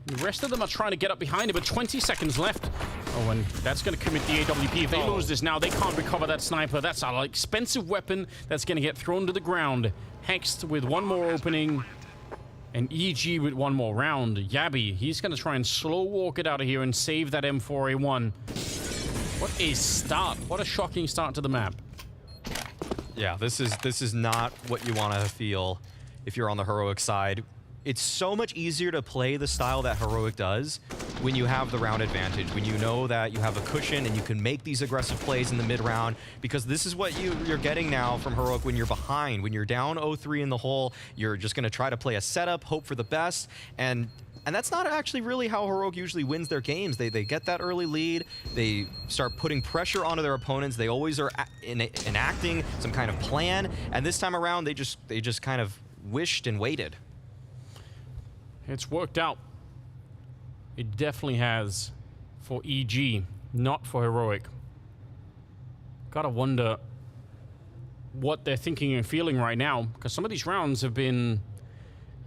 The rest of them are trying to get up behind him, but 20 seconds left. Oh, and that's going to commit the AWP. If they lose this now, they can't recover that sniper. That's an expensive weapon that's going to get thrown to the ground. Hexed with one more opening, and EG with one more round. Yabby, he's going to try and slow walk it out of here and save that M4A1. What a start. What a shocking start to the map. Yeah, this is not what you want to feel if you're on the Heroic side. It's so much easier to play the style that Heroic does when you have the round advantage, when you know that you have a cushion and you can make these aggressive plays in the mid-round, because this is what you're getting now from Heroic when you're behind. When you're down 0-3 in the hole, you're just going to try to play a setup, hope for the best, and that's not actually really how Heroic usually wins their games. They get that early lead, they start putting pressure onto their opponents, they always are enacting some kind of plan, and this time around they just kind of wished and waited. It's worked out. It definitely has for EG, not for Heroic. Gotta wonder what they're thinking and feeling right now, because some of these rounds have been...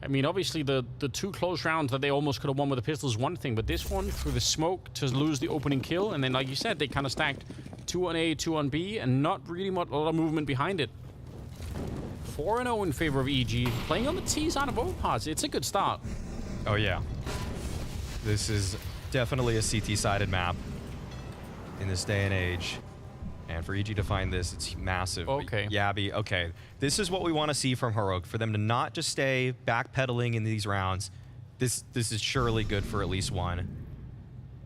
I mean, obviously the two close rounds that they almost could have won with the pistol is one thing, but this one, through the smoke, to lose the opening kill, and then, like you said, they kind of stacked 2 on A, 2 on B, and not really a lot of movement behind it. 4-0 in favor of EG, playing on the T side of both parts. It's a good start. Oh yeah, this is definitely a CT-sided map in this day and age. And for EG to find this, it's massive. Okay. Yabby, okay. This is what we want to see from Heroic, for them to not just stay backpedaling in these rounds. This is surely good for at least one.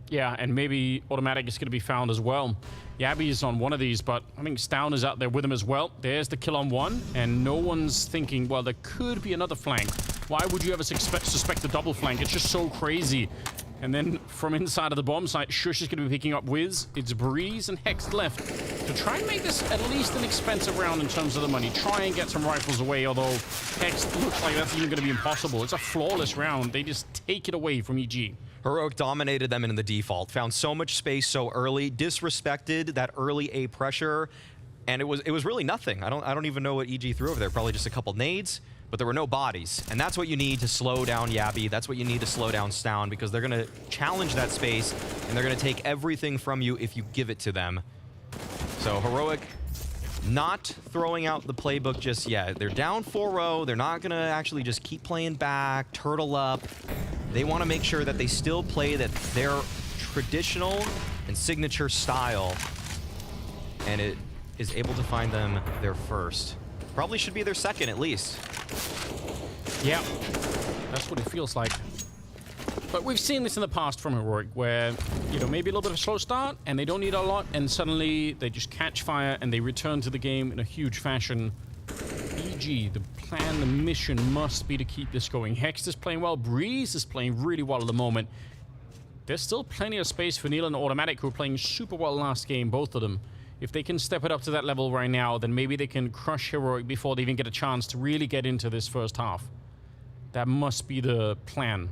Yeah, and maybe Automatic is going to be found as well. Yabby is on one of these, but I think Stown is out there with him as well. There's the kill on one, and no one's thinking, well, there could be another flank. Why would you ever suspect a double flank? It's just so crazy. And then from inside of the bomb site, Shush is going to be picking up Wiz. It's Breeze and Hex left to try and make this at least an expensive round in terms of the money. Try and get some rifles away, although Hex looks like that's even going to be impossible. It's a flawless round. They just take it away from EG. Heroic dominated them in the default, found so much space so early, disrespected that early A pressure, and it was really nothing. I don't even know what EG threw over there. Probably just a couple nades, but there were no bodies. And that's what you need to slow down Yabby. That's what you need to slow down Stown, because they're going to challenge that space, and they're going to take everything from you if you give it to them. So Heroic not throwing out the playbook just yet. They're down 4-0. They're not going to actually just keep playing back, turtle up. They want to make sure that they still play their traditional and signature style, and it is able to find them their first. Probably should be their second at least. Yeah, that's what it feels like. But we've seen this in the past from Heroic, where, you know, maybe a little bit of a slow start, and they don't need a lot, and suddenly they just catch fire, and they return to the game in a huge fashion. EG, the plan, the mission must be to keep this going. Hex is playing well. Breeze is playing really well at the moment. There's still plenty of space for Neil and Automatic, who are playing super well last game, both of them. If they can step it up to that level right now, then maybe they can crush Heroic before they even get a chance to really get into this first half. That must be the plan.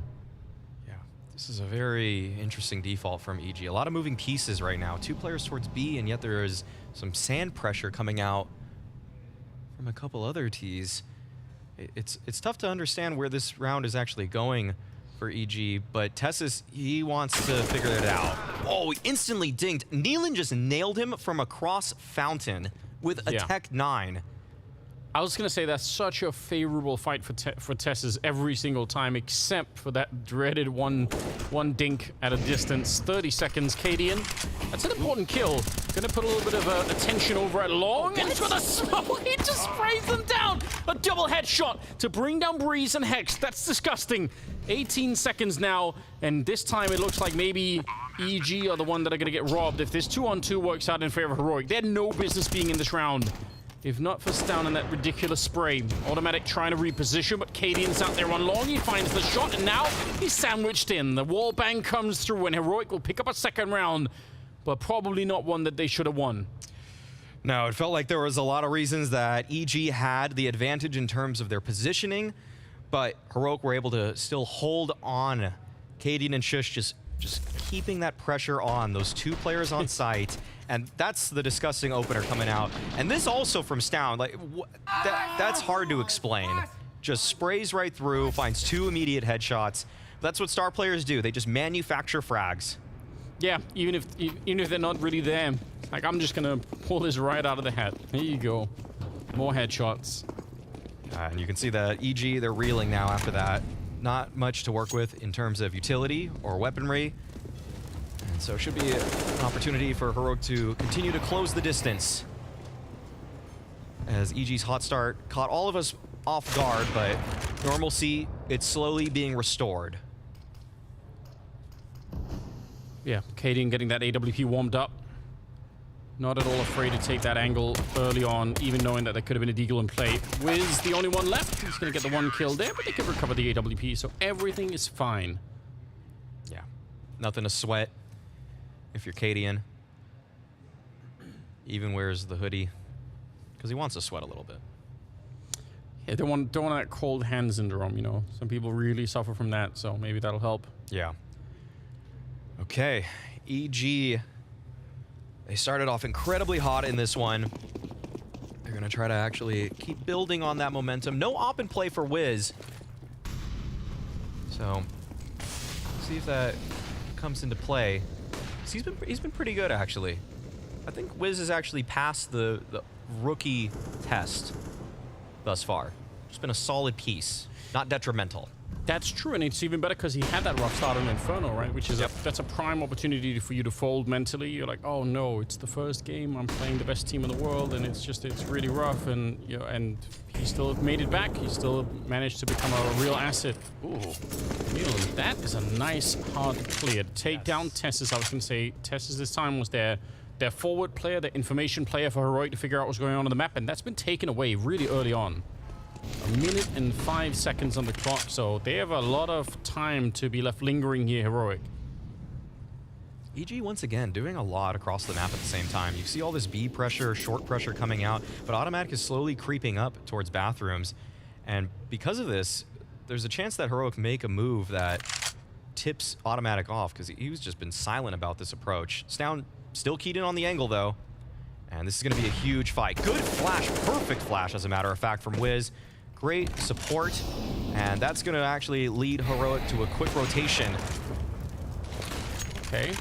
Yeah, this is a very interesting default from EG. A lot of moving pieces right now. 2 players towards B, and yet there is some sand pressure coming out from a couple other Ts. It's tough to understand where this round is actually going for EG, but Tessus, he wants to figure it out. Oh, he instantly dinked. Nealon just nailed him from across Fountain with a Tech 9. I was going to say that's such a favorable fight for Tessus every single time, except for that dreaded one dink at a distance. 30 seconds, Cadian. That's an important kill. Going to put a little bit of attention over at Long, and with a smoke, he just sprays them down. A double headshot to bring down Breeze and Hex. That's disgusting. 18 seconds now, and this time it looks like maybe EG are the one that are going to get robbed. If this 2-on-2 works out in favor of Heroic, they had no business being in this round. If not for Stown and that ridiculous spray. Automatic trying to reposition, but Cadian's out there on Long. He finds the shot, and now he's sandwiched in. The wall bang comes through, and Heroic will pick up a second round, but probably not one that they should have won. No, it felt like there was a lot of reasons that EG had the advantage in terms of their positioning, but Heroic were able to still hold on. Cadian and Shush just keeping that pressure on those two players on site, and that's the disgusting opener coming out. And this also from Stound, like that's hard to explain. Just sprays right through, finds 2 immediate headshots. That's what star players do. They just manufacture frags. Yeah, even if they're not really there. Like, I'm just gonna pull this right out of the hat. Here you go. More headshots. And you can see that EG, they're reeling now after that. Not much to work with in terms of utility or weaponry. And so it should be an opportunity for Heroic to continue to close the distance. As EG's hot start caught all of us off guard, but normalcy, it's slowly being restored. Yeah, Cadian getting that AWP warmed up. Not at all afraid to take that angle early on, even knowing that there could have been a deagle in play. Wiz, the only one left. He's going to get the 1 kill there, but they can recover the AWP, so everything is fine. Yeah, nothing to sweat if you're Cadian. Even wears the hoodie, because he wants to sweat a little bit. Yeah, don't want that cold hand syndrome, you know. Some people really suffer from that, so maybe that'll help. Yeah. Okay, EG, they started off incredibly hot in this one. They're gonna try to actually keep building on that momentum. No op and play for Wiz. So, see if that comes into play. He's been pretty good, actually. I think Wiz has actually passed the rookie test thus far. It's been a solid piece, not detrimental. That's true, and it's even better because he had that rough start on Inferno, right? Which is that's a prime opportunity for you to fold mentally. You're like, oh no, it's the first game. I'm playing the best team in the world, and it's really rough. And you know, and he still made it back. He still managed to become a real asset. Ooh, Neil, that is a nice hard clear. Take down Tessus. I was going to say Tessus this time was their forward player, their information player for Heroic to figure out what's going on the map, and that's been taken away really early on. 1 minute and 5 seconds on the clock, so they have a lot of time to be left lingering here, Heroic. EG, once again, doing a lot across the map at the same time. You see all this B pressure, short pressure coming out, but Automatic is slowly creeping up towards bathrooms. And because of this, there's a chance that Heroic make a move that tips Automatic off, because he's just been silent about this approach. Stound still keyed in on the angle, though. And this is going to be a huge fight. Good flash, perfect flash, as a matter of fact, from Wiz. Great support, and that's going to actually lead Heroic to a quick rotation. Okay,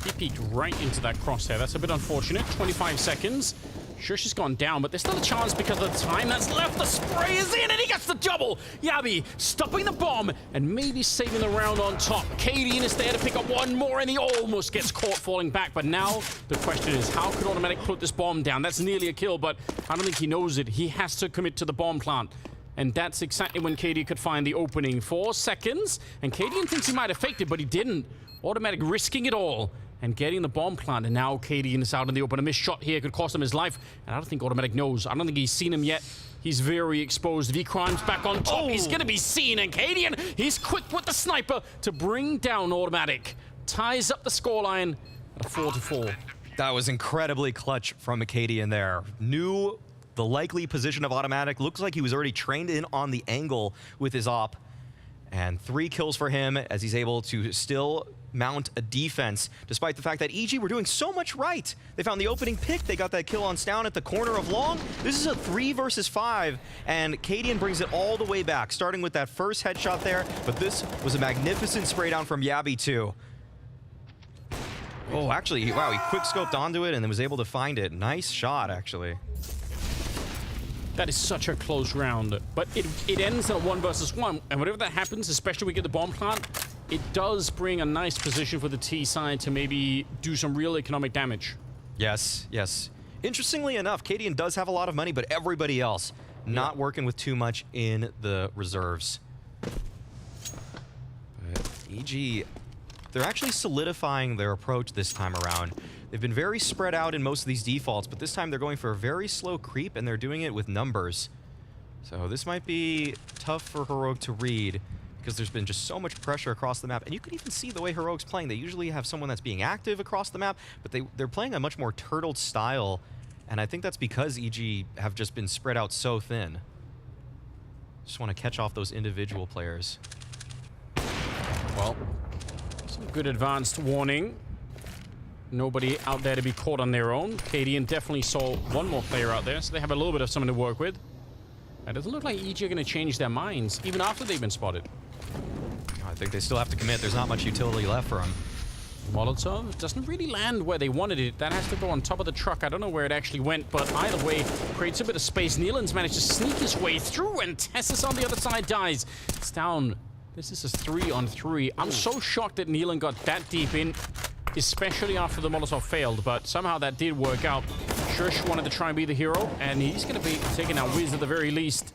he peeked right into that crosshair. That's a bit unfortunate. 25 seconds. Shush has gone down, but there's still a chance because of the time that's left. The spray is in, and he gets the double. Yabi stopping the bomb and maybe saving the round on top. Cadian is there to pick up one more, and he almost gets caught falling back. But now the question is, how could Automatic put this bomb down? That's nearly a kill, but I don't think he knows it. He has to commit to the bomb plant. And that's exactly when Cadian could find the opening. 4 seconds, and Cadian thinks he might have faked it, but he didn't. Automatic risking it all and getting the bomb plant, and now Cadian is out in the open. A missed shot here could cost him his life, and I don't think Automatic knows. I don't think he's seen him yet. He's very exposed. V-Crime's back on top. He's gonna be seen, and Cadian, he's quick with the sniper to bring down Automatic. Ties up the scoreline at a 4-4. That was incredibly clutch from Cadian there. Knew the likely position of Automatic. Looks like he was already trained in on the angle with his op. And 3 kills for him as he's able to still mount a defense, despite the fact that EG were doing so much right. They found the opening pick. They got that kill on Stound at the corner of Long. This is a 3 versus 5, and Cadian brings it all the way back, starting with that first headshot there. But this was a magnificent spray down from Yabi, too. Oh, actually, wow, he quick scoped onto it and then was able to find it. Nice shot, actually. That is such a close round, but it ends in a 1 versus 1, and whatever that happens, especially we get the bomb plant, it does bring a nice position for the T side to maybe do some real economic damage. Yes, yes. Interestingly enough, Cadian does have a lot of money, but everybody else not working with too much in the reserves. But EG, they're actually solidifying their approach this time around. They've been very spread out in most of these defaults, but this time they're going for a very slow creep, and they're doing it with numbers. So this might be tough for Heroic to read, because there's been just so much pressure across the map. And you can even see the way Heroic's playing. They usually have someone that's being active across the map, but they're playing a much more turtled style And I think that's because EG have just been spread out so thin. Just want to catch off those individual players. Well, some good advanced warning. Nobody out there to be caught on their own. Cadian definitely saw one more player out there, so they have a little bit of someone to work with. It doesn't look like EG are going to change their minds, even after they've been spotted. I think they still have to commit. There's not much utility left for them. Molotov doesn't really land where they wanted it. That has to go on top of the truck. I don't know where it actually went, but either way, creates a bit of space. Neelan's managed to sneak his way through, and Tessus on the other side dies. It's down. This is a 3-on-3. I'm so shocked that Neelan got that deep in, especially after the Molotov failed, but somehow that did work out. Shush wanted to try and be the hero, and he's going to be taking out Wiz at the very least.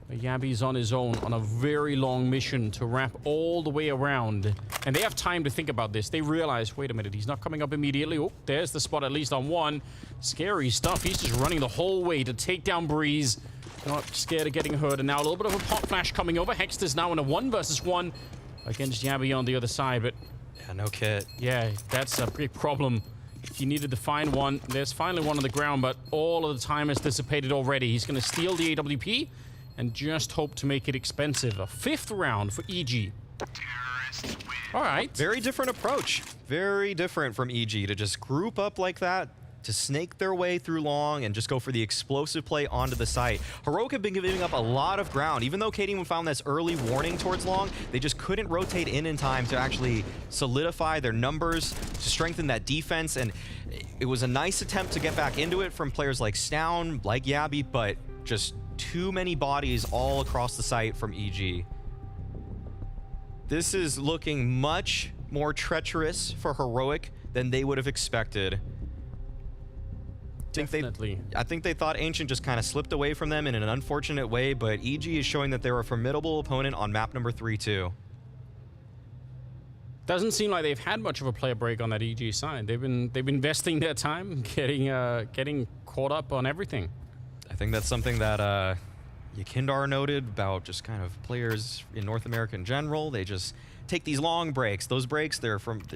But Yabby's on his own on a very long mission to wrap all the way around. And they have time to think about this. They realize, wait a minute, he's not coming up immediately. Oh, there's the spot at least on one. Scary stuff. He's just running the whole way to take down Breeze. Not scared of getting hurt. And now a little bit of a pop flash coming over. Hexter's now in a 1 versus 1 against Yabby on the other side. But yeah, no kit. Yeah, that's a big problem. If you needed to find one, there's finally one on the ground, but all of the time has dissipated already. He's going to steal the AWP and just hope to make it expensive. A 5th round for EG. All right. Very different approach. Very different from EG to just group up like that, to snake their way through long and just go for the explosive play onto the site. Heroic have been giving up a lot of ground. Even though Cadian found this early warning towards long, they just couldn't rotate in time to actually solidify their numbers, to strengthen that defense. And it was a nice attempt to get back into it from players like Snown, like Yabby, but just too many bodies all across the site from EG. This is looking much more treacherous for Heroic than they would have expected. Definitely. I think they thought Ancient just kind of slipped away from them in an unfortunate way, but EG is showing that they're a formidable opponent on map number 3 too. Doesn't seem like they've had much of a player break on that EG side. They've been investing their time getting caught up on everything. I think that's something that Yakindar noted about just kind of players in North America in general. They just take these long breaks. Those breaks, they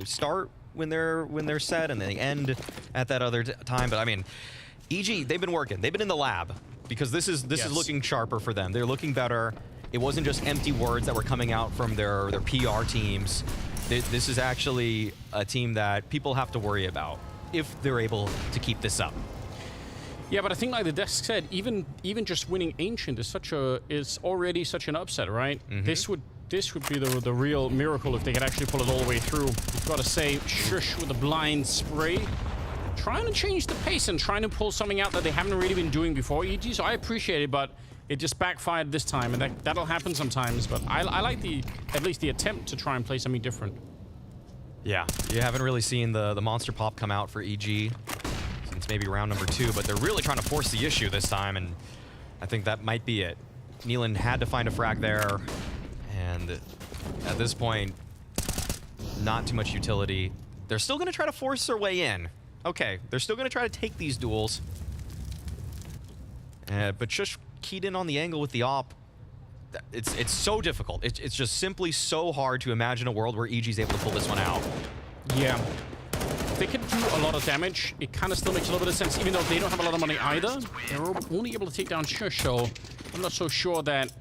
start when they're set and they end at that other time. But I mean, EG, they've been working. They've been in the lab because this is looking sharper for them. They're looking better. It wasn't just empty words that were coming out from their PR teams. This is actually a team that people have to worry about if they're able to keep this up. Yeah, but I think like the desk said, even just winning Ancient is already such an upset, right? Mm-hmm. This would be the real miracle if they could actually pull it all the way through. You've got to say, Shush with a blind spray. Trying to change the pace and trying to pull something out that they haven't really been doing before, EG, so I appreciate it, but it just backfired this time, and that'll happen sometimes, but I like at least the attempt to try and play something different. Yeah, you haven't really seen the monster pop come out for EG since maybe round number 2, but they're really trying to force the issue this time, and I think that might be it. Neelan had to find a frag there, and at this point, not too much utility. They're still going to try to force their way in. Okay, they're still going to try to take these duels. But Shush keyed in on the angle with the op. It's so difficult. It's just simply so hard to imagine a world where EG's able to pull this one out. Yeah. They can do a lot of damage. It kind of still makes a little bit of sense, even though they don't have a lot of money either. They're only able to take down Shush, so I'm not so sure that,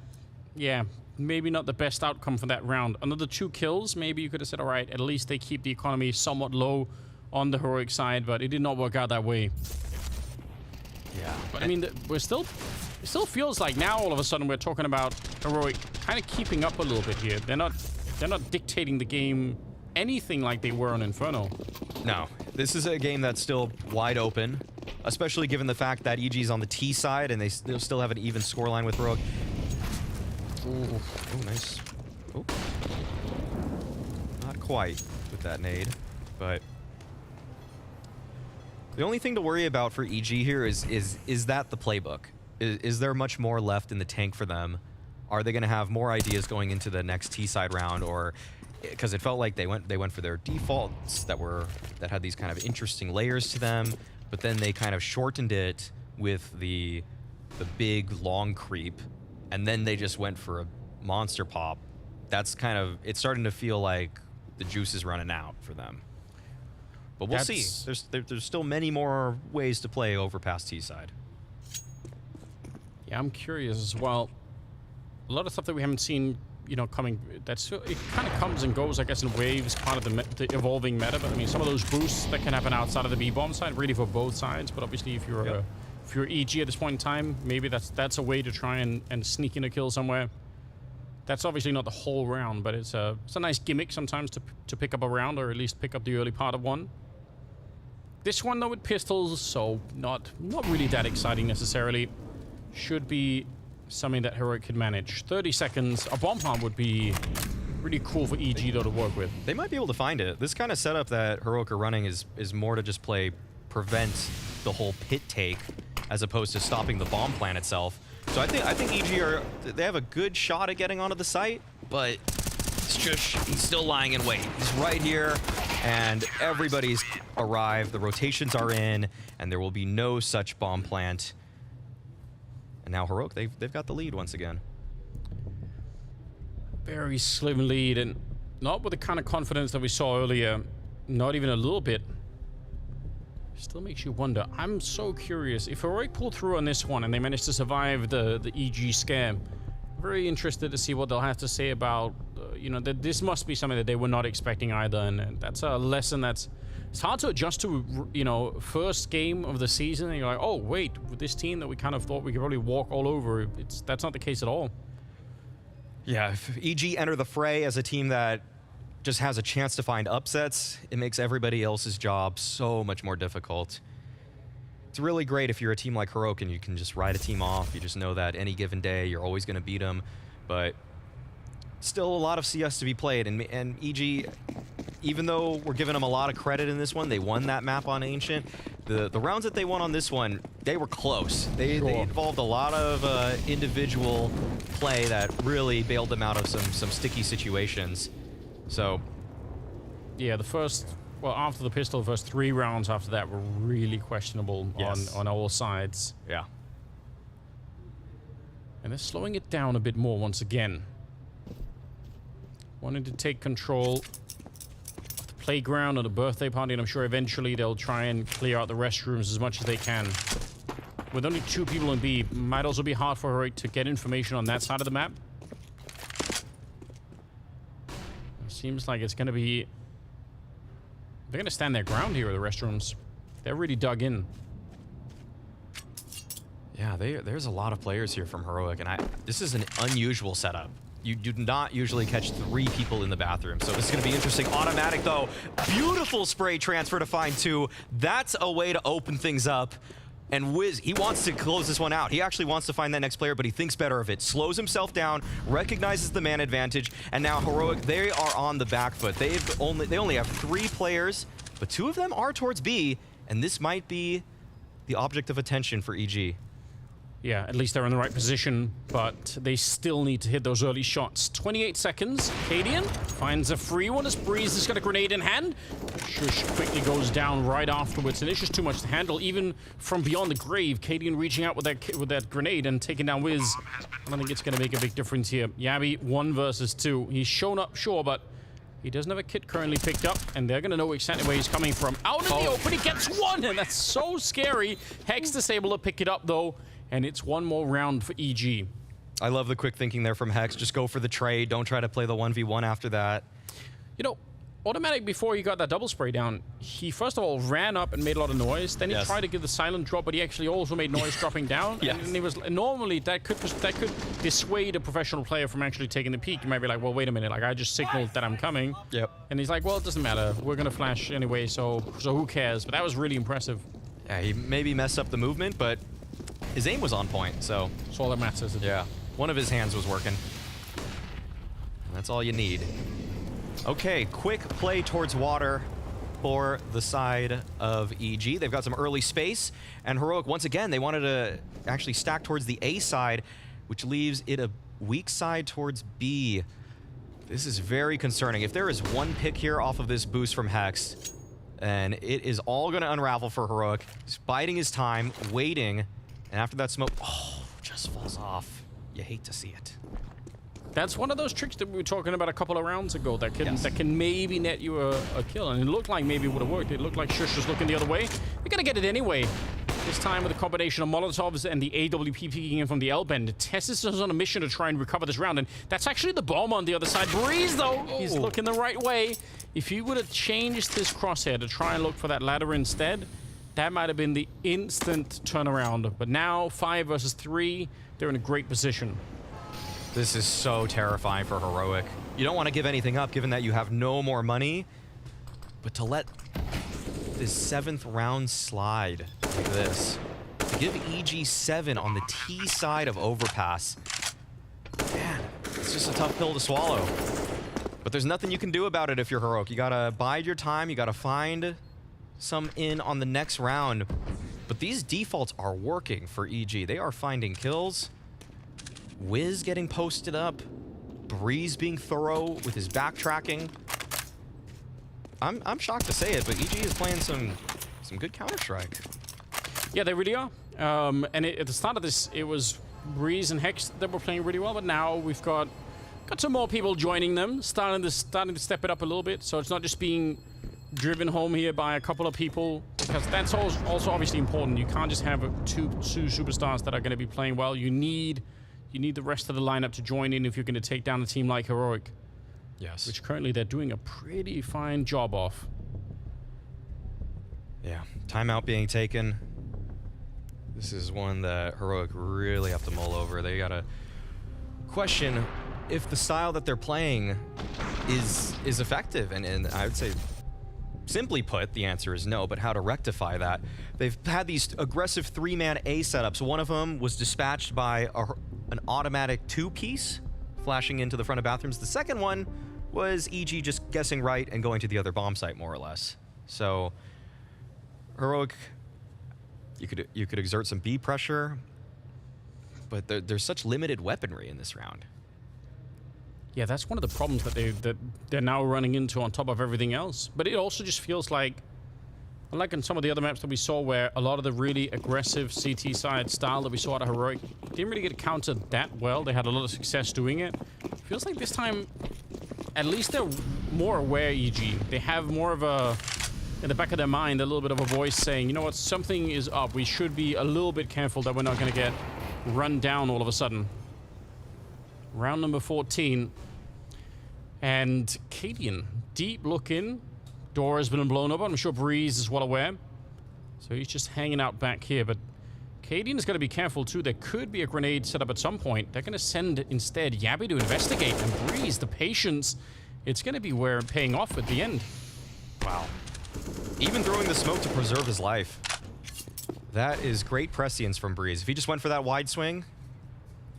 yeah, maybe not the best outcome for that round. Another 2 kills, maybe you could have said, all right, at least they keep the economy somewhat low on the Heroic side, but it did not work out that way. Yeah. But I mean, it still feels like now all of a sudden we're talking about Heroic kind of keeping up a little bit here. They're not dictating the game anything like they were on Inferno. No, this is a game that's still wide open, especially given the fact that EG's on the T side and they still have an even scoreline with Heroic. Ooh, nice. Oh. Not quite with that nade, but the only thing to worry about for EG here is that the playbook? Is there much more left in the tank for them? Are they going to have more ideas going into the next T-side round, or because it felt like they went for their defaults that had these kind of interesting layers to them, but then they kind of shortened it with the big long creep, and then they just went for a monster pop. That's kind of, it's starting to feel like the juice is running out for them. But we'll see. There's still many more ways to play over past T side. Yeah, I'm curious as well. A lot of stuff that we haven't seen, you know, coming. It kind of comes and goes, I guess, in waves, part of the evolving meta. But I mean, some of those boosts that can happen outside of the B-bomb side, really for both sides. But obviously, if you're EG at this point in time, maybe that's a way to try and sneak in a kill somewhere. That's obviously not the whole round, but it's a nice gimmick sometimes to pick up a round, or at least pick up the early part of one. This one though with pistols, so not really that exciting necessarily. Should be something that Heroic could manage. 30 seconds. A bomb plant would be really cool for EG though to work with. They might be able to find it. This kind of setup that Heroic are running is more to just prevent the whole pit take, as opposed to stopping the bomb plant itself. So I think EG they have a good shot at getting onto the site, but he's still lying in wait. He's right here, and everybody's arrived. The rotations are in, and there will be no such bomb plant. And now Heroic, they've got the lead once again. Very slim lead, and not with the kind of confidence that we saw earlier. Not even a little bit. Still makes you wonder. I'm so curious. If Heroic pull through on this one and they manage to survive the EG scare, very interested to see what they'll have to say about, you know, that this must be something that they were not expecting either. And that's a lesson it's hard to adjust to, you know, first game of the season. And you're like, oh, wait, with this team that we kind of thought we could probably walk all over, that's not the case at all. Yeah, if EG enter the fray as a team that just has a chance to find upsets, it makes everybody else's job so much more difficult. It's really great if you're a team like Heroic and you can just ride a team off. You just know that any given day you're always going to beat them. But still a lot of CS to be played. And EG, even though we're giving them a lot of credit in this one, they won that map on Ancient. The rounds that they won on this one, they were close. They involved a lot of individual play that really bailed them out of some sticky situations. So, yeah, after the pistol, the first 3 rounds after that were really questionable on all sides. Yeah. And they're slowing it down a bit more once again. Wanting to take control of the playground or the birthday party, and I'm sure eventually they'll try and clear out the restrooms as much as they can. With only 2 people in B, might also be hard for Heroic to get information on that side of the map. Seems like it's going to be... They're going to stand their ground here with the restrooms. They're really dug in. Yeah, there's a lot of players here from Heroic, and this is an unusual setup. You do not usually catch 3 people in the bathroom, so this is going to be interesting. Automatic, though. Beautiful spray transfer to find 2. That's a way to open things up. And Wiz, he wants to close this one out. He actually wants to find that next player, but he thinks better of it. Slows himself down, recognizes the man advantage, and now Heroic, they are on the back foot. They only have 3 players, but 2 of them are towards B, and this might be the object of attention for EG. Yeah, at least they're in the right position, but they still need to hit those early shots. 28 seconds. Cadian finds a free one as Breeze has got a grenade in hand. Shush quickly goes down right afterwards, and it's just too much to handle, even from beyond the grave. Cadian reaching out with that grenade and taking down Wiz. I don't think it's going to make a big difference here. Yabby, 1 versus 2. He's shown up, sure, but he doesn't have a kit currently picked up, and they're going to know exactly where he's coming from. Out in the open, he gets 1, and that's so scary. Hex is able to pick it up, though. And it's 1 more round for EG. I love the quick thinking there from Hex. Just go for the trade. Don't try to play the 1v1 after that. You know, Automatic, before he got that double spray down, he first of all ran up and made a lot of noise. Then he tried to give the silent drop, but he actually also made noise dropping down. And he was normally that could dissuade a professional player from actually taking the peek. You might be like, well, wait a minute, like I just signaled that I'm coming. Yep. And he's like, well, it doesn't matter. We're gonna flash anyway, so who cares? But that was really impressive. Yeah, he maybe messed up the movement, but his aim was on point, so... That's all that matters. Yeah. One of his hands was working. And that's all you need. Okay, quick play towards water for the side of EG. They've got some early space, and Heroic, once again, they wanted to actually stack towards the A side, which leaves it a weak side towards B. This is very concerning. If there is 1 pick here off of this boost from Hex, and it is all going to unravel for Heroic. He's biding his time, waiting, and after that smoke, just falls off. You hate to see it. That's one of those tricks that we were talking about a couple of rounds ago that can maybe net you a kill. And it looked like maybe it would have worked. It looked like Shush was looking the other way. We're going to get it anyway. This time with a combination of Molotovs and the AWP peeking in from the L-bend. Tessus is on a mission to try and recover this round. And that's actually the bomb on the other side. Breeze, though, he's looking the right way. If he would have changed this crosshair to try and look for that ladder instead, that might have been the instant turnaround. But now, 5 versus 3, they're in a great position. This is so terrifying for Heroic. You don't want to give anything up, given that you have no more money. But to let this 7th round slide like this, to give EG 7 on the T side of Overpass, man, it's just a tough pill to swallow. But there's nothing you can do about it if you're Heroic. You gotta bide your time, you gotta find some in on the next round. But these defaults are working for EG. They are finding kills. Wiz getting posted up. Breeze being thorough with his backtracking. I'm shocked to say it, but EG is playing some good Counter-Strike. Yeah, they really are. At the start of this, it was Breeze and Hex that were playing really well, but now we've got some more people joining them, starting to step it up a little bit. So it's not just being driven home here by a couple of people, because that's also obviously important. You can't just have two superstars that are going to be playing well. You need the rest of the lineup to join in if you're going to take down a team like Heroic. Yes. Which currently they're doing a pretty fine job of. Yeah, timeout being taken. This is one that Heroic really have to mull over. They gotta question if the style that they're playing is effective, and I would say, simply put, the answer is no, but how to rectify that. They've had these aggressive 3-man A setups. One of them was dispatched by an automatic 2-piece, flashing into the front of bathrooms. The second one was EG just guessing right and going to the other bomb site, more or less. So, Heroic, you could exert some B pressure, but there's such limited weaponry in this round. Yeah, that's one of the problems that they're now running into on top of everything else. But it also just feels like, unlike in some of the other maps that we saw where a lot of the really aggressive CT side style that we saw at Heroic didn't really get countered that well. They had a lot of success doing it. It feels like this time, at least they're more aware, EG. They have more of a, in the back of their mind, a little bit of a voice saying, you know what, something is up. We should be a little bit careful that we're not going to get run down all of a sudden. Round number 14. And Cadian, deep look in. Door has been blown up. I'm sure Breeze is well aware. So he's just hanging out back here. But Cadian is going to be careful too. There could be a grenade set up at some point. They're going to send instead Yabby to investigate. And Breeze, the patience, it's going to be paying off at the end. Wow. Even throwing the smoke to preserve his life. That is great prescience from Breeze. If he just went for that wide swing,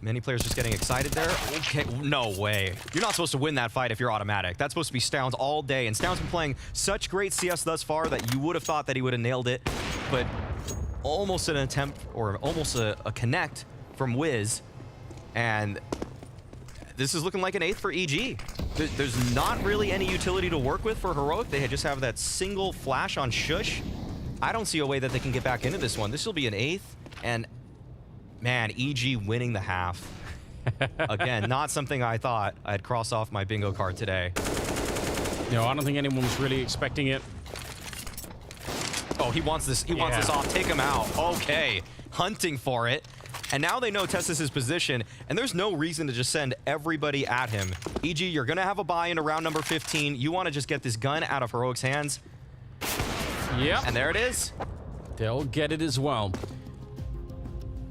many players just getting excited there. Okay, no way. You're not supposed to win that fight if you're automatic. That's supposed to be Stoun's all day. And Stoun's been playing such great CS thus far that you would have thought that he would have nailed it. But almost an attempt, or almost a connect from Wiz. And this is looking like an 8th for EG. There's not really any utility to work with for Heroic. They just have that single flash on Shush. I don't see a way that they can get back into this one. This will be an 8th. And man, EG winning the half. Again, not something I thought I'd cross off my bingo card today. No, I don't think anyone was really expecting it. Oh, he wants this. He wants this off. Take him out. Okay, hunting for it. And now they know Tessus' position, and there's no reason to just send everybody at him. EG, you're gonna have a buy into round number 15. You want to just get this gun out of Heroic's hands. Yep. And there it is. They'll get it as well.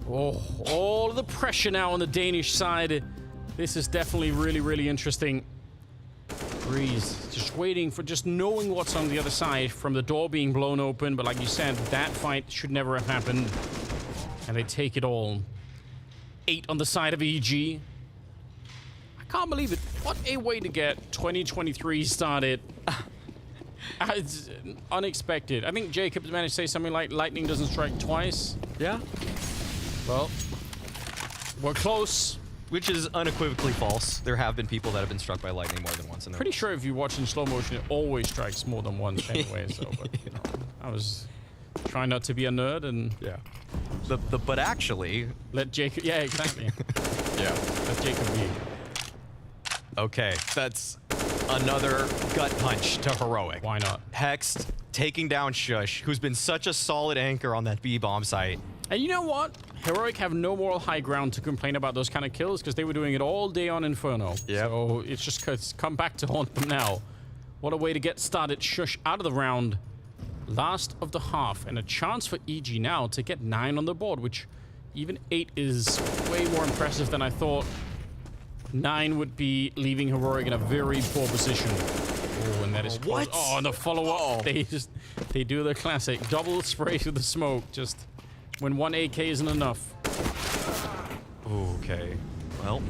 Oh, all the pressure now on the Danish side. This is definitely really, really interesting. Breeze just waiting for, just knowing what's on the other side from the door being blown open. But like you said, that fight should never have happened. And they take it all. 8 on the side of EG. I can't believe it. What a way to get 2023 started. It's unexpected. I think Jacob managed to say something like lightning doesn't strike twice. Yeah. Well, we're close. Which is unequivocally false. There have been people that have been struck by lightning more than once. Pretty sure if you watch in slow motion, it always strikes more than once anyway. So, but, you know, I was trying not to be a nerd and but actually, let Jacob. Yeah, exactly. Yeah, let Jacob be. Okay, that's another gut punch to Heroic. Why not? Hext taking down Shush, who's been such a solid anchor on that B-bomb site. And you know what? Heroic have no moral high ground to complain about those kind of kills because they were doing it all day on Inferno. Yeah. So it's just come back to haunt them now. What a way to get started. Shush out of the round. Last of the half. And a chance for EG now to get 9 on the board, which even 8 is way more impressive than I thought. 9 would be leaving Heroic in a very poor position. Oh, and that is what? Oh, and the follow-up. They do the classic double spray through the smoke. Just when one AK isn't enough. Okay, well,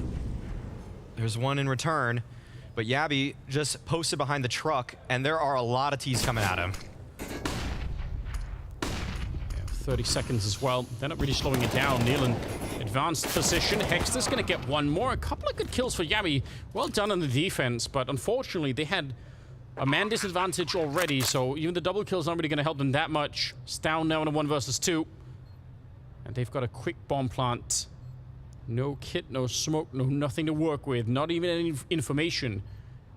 there's one in return, but Yabby just posted behind the truck, and there are a lot of T's coming at him. 30 seconds as well. They're not really slowing it down. Neil in advanced position. Hexter's going to get one more. A couple of good kills for Yabby. Well done on the defense, but unfortunately they had a man disadvantage already, so even the double kill's not really going to help them that much. It's down now in a 1 versus 2. And they've got a quick bomb plant. No kit, no smoke, no nothing to work with. Not even any information.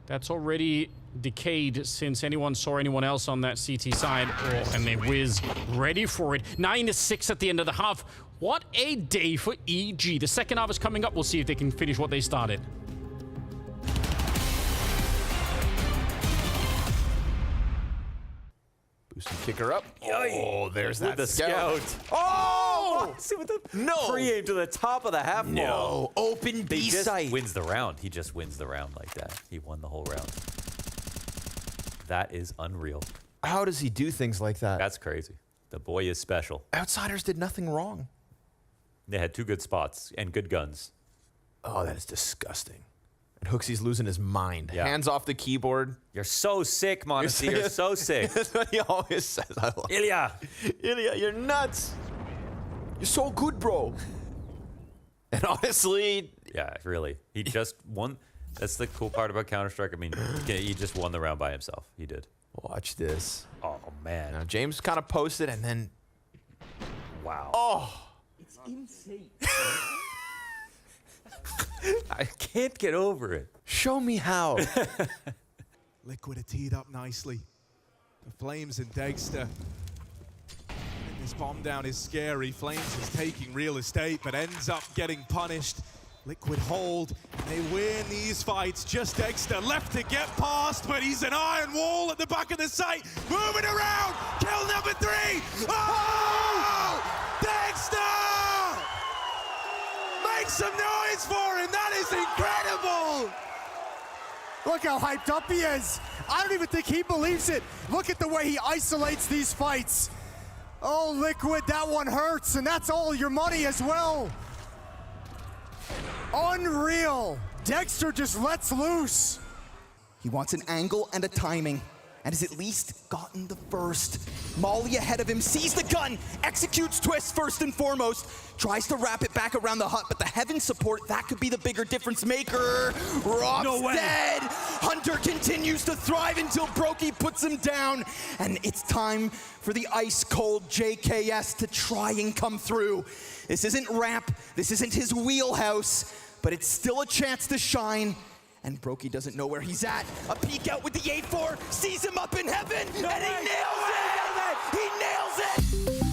That's already decayed since anyone saw anyone else on that CT side. Oh, and they whiz ready for it. 9-6 at the end of the half. What a day for EG. The second half is coming up. We'll see if they can finish what they started. Boosting kicker up. Oh, there's that the scout. Oh! See with the No. pre-aim to the top of the half wall. No. Open He B just site. wins the round. He just wins the round like that. He won the whole round. That is unreal. How does he do things like that? That's crazy. The boy is special. Outsiders did nothing wrong. They had 2 good spots and good guns. Oh, that is disgusting. And Hooksy's losing his mind. Yeah. Hands off the keyboard. You're so sick, Modesty. You're so sick. That's what he always says. I love Ilya. Ilya, you're nuts. You're so good, bro. And honestly... Yeah, really. He just won. That's the cool part about Counter-Strike. I mean, he just won the round by himself. He did. Watch this. Oh, man. Now, James kind of posted and then... Wow. Oh! It's insane. I can't get over it. Show me how. Liquid are teed up nicely. The Flames and Dexter. This bomb down is scary. Flames is taking real estate, but ends up getting punished. Liquid hold. They win these fights. Just Dexter left to get past, but he's an iron wall at the back of the site. Moving around. Kill number 3. Oh! Dexter! Make some noise for him. That is incredible. Look how hyped up he is. I don't even think he believes it. Look at the way he isolates these fights. Oh, Liquid, that one hurts, and that's all your money as well. Unreal. Dexter just lets loose. He wants an angle and a timing, and has at least gotten the first. Molly ahead of him, sees the gun, executes Twist first and foremost, tries to wrap it back around the hut, but the Heaven support, that could be the bigger difference maker. Rock's dead. Hunter continues to thrive until Brokey puts him down, and it's time for the ice-cold JKS to try and come through. This isn't Ramp, this isn't his wheelhouse, but it's still a chance to shine. And Brokey doesn't know where he's at. A peek out with the 8-4, sees him up in Heaven, and he nails it! He nails it!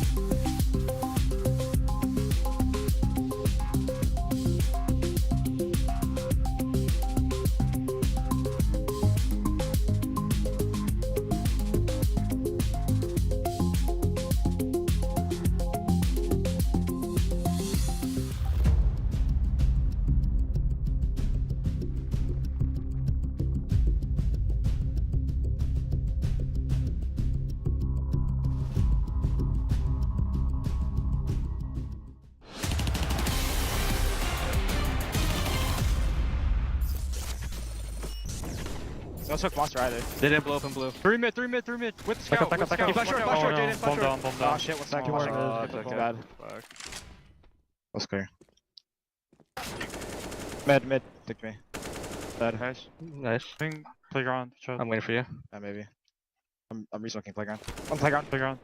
No smoke monster either. They didn't blow up in blue. 3 mid. With scout. Back up. Flash short, Jaden. Bomb down. Oh shit, what's that? Too bad. That's clear. Mid. Take me. Dead. Nice. Playground. I'm waiting for you. Yeah, maybe. I'm resmoking playground. On playground.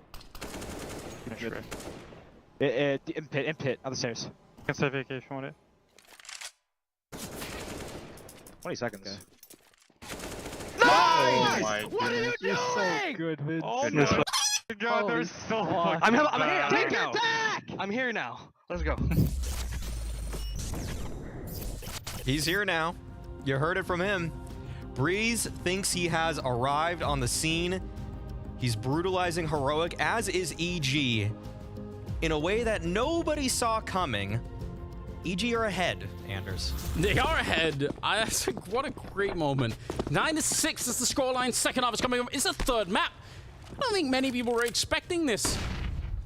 In pit, on the stairs. Can save vacation on it. 20 seconds. Nice! What are you doing? So good, man. Oh my god, they're so I'm here now. Attack! I'm here now. Let's go. He's here now. You heard it from him. Breeze thinks he has arrived on the scene. He's brutalizing Heroic, as is EG, in a way that nobody saw coming. EG are ahead, Anders. They are ahead. What a great moment. 9-6 is the scoreline. Second half is coming up. It's a third map. I don't think many people were expecting this,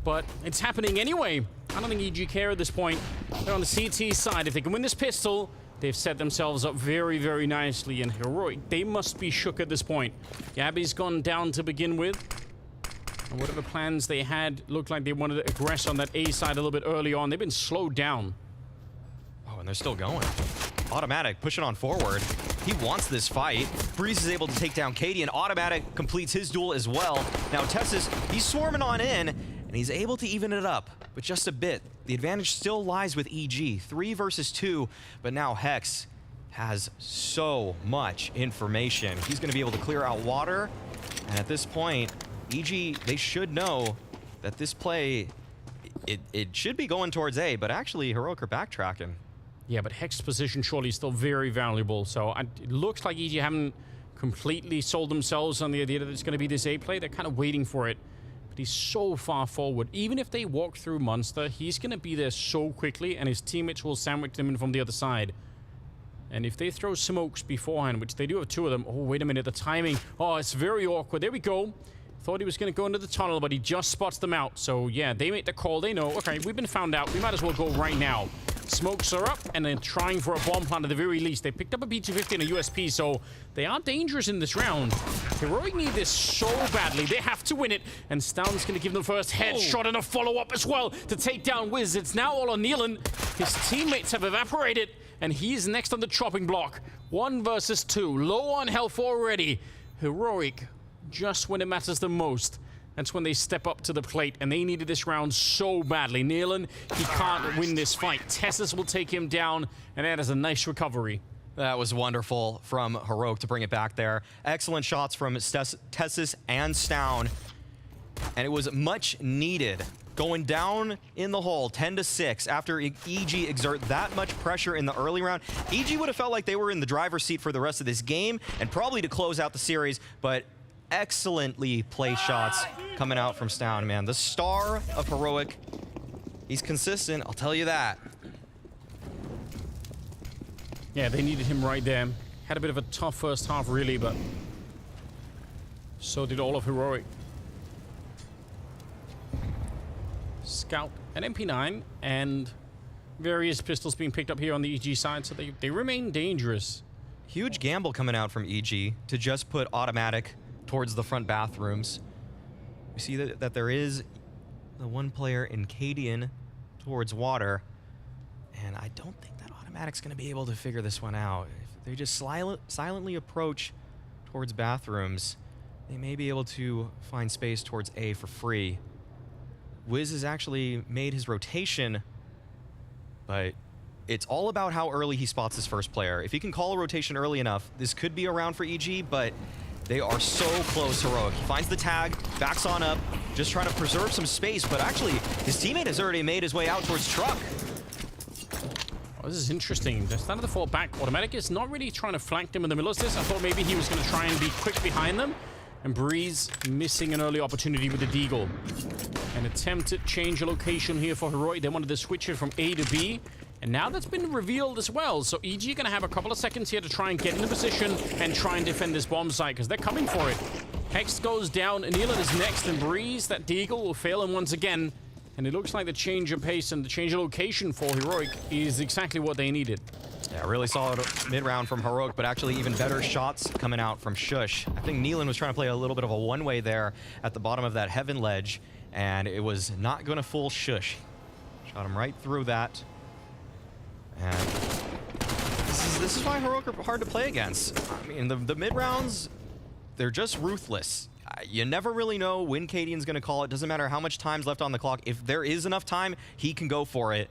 but it's happening anyway. I don't think EG care at this point. They're on the CT side. If they can win this pistol, they've set themselves up very, very nicely. And Heroic, they must be shook at this point. Gabby's gone down to begin with. And whatever plans they had, looked like they wanted to aggress on that A side a little bit early on. They've been slowed down. Oh, and they're still going. Automatic pushing on forward. He wants this fight. Breeze is able to take down Katie, and Automatic completes his duel as well. Now Tessus, he's swarming on in, and he's able to even it up, but just a bit. The advantage still lies with EG, 3 versus 2, but now Hex has so much information. He's gonna be able to clear out water, and at this point, EG, they should know that this play, it should be going towards A, but actually Heroic are backtracking. Yeah, but Hex's position surely is still very valuable. So it looks like EG haven't completely sold themselves on the idea that it's going to be this A play. They're kind of waiting for it. But he's so far forward. Even if they walk through Monster, he's going to be there so quickly, and his teammates will sandwich him in from the other side. And if they throw smokes beforehand, which they do have 2 of them. Oh, wait a minute, the timing. Oh, it's very awkward. There we go. Thought he was going to go into the tunnel, but he just spots them out. So, yeah, they make the call. They know, okay, we've been found out. We might as well go right now. Smokes are up, and they're trying for a bomb plant at the very least. They picked up a P250 and a USP, so they are dangerous in this round. Heroic need this so badly. They have to win it, and Stoun's going to give them the first headshot and a follow-up as well to take down Wiz. It's now all on Nealon. His teammates have evaporated, and he's next on the chopping block. 1 versus 2. Low on health already. Heroic, just when it matters the most, that's when they step up to the plate, and they needed this round so badly. Nealon, he can't win this fight. Tessus will take him down, and that is a nice recovery. That was wonderful from Heroic to bring it back there. Excellent shots from Tessus and Stoun, and it was much needed. Going down in the hole, 10-6, after EG exert that much pressure in the early round. EG would have felt like they were in the driver's seat for the rest of this game, and probably to close out the series, but excellently placed shots coming out from Stoun, man. The star of Heroic. He's consistent, I'll tell you that. Yeah, they needed him right there. Had a bit of a tough first half, really, but so did all of Heroic. Scout and MP9 and various pistols being picked up here on the EG side, so they remain dangerous. Huge gamble coming out from EG to just put Automatic towards the front bathrooms. We see that there is the 1 player in Cadian towards water, and I don't think that Automatic's going to be able to figure this one out. If they just silently approach towards bathrooms, they may be able to find space towards A for free. Wiz has actually made his rotation, but it's all about how early he spots his first player. If he can call a rotation early enough, this could be a round for EG, but they are so close. Heroic. He finds the tag, backs on up, just trying to preserve some space, but actually, his teammate has already made his way out towards truck. Oh, this is interesting. They're starting to fall back. Automatic is not really trying to flank them in the middle of this. I thought maybe he was going to try and be quick behind them. And Breeze missing an early opportunity with the Deagle. An attempted change of location here for Heroic. They wanted to switch it from A to B. And now that's been revealed as well. So EG are going to have a couple of seconds here to try and get into position and try and defend this bomb site, because they're coming for it. Hex goes down, and Nealon is next, and Breeze, that Deagle, will fail him once again. And it looks like the change of pace and the change of location for Heroic is exactly what they needed. Yeah, really solid mid-round from Heroic, but actually even better shots coming out from Shush. I think Nealon was trying to play a little bit of a one-way there at the bottom of that heaven ledge, and it was not going to fool Shush. Shot him right through that. And this is why Heroic are hard to play against. I mean, the mid-rounds, they're just ruthless. You never really know when Cadian's going to call it. Doesn't matter how much time's left on the clock. If there is enough time, he can go for it.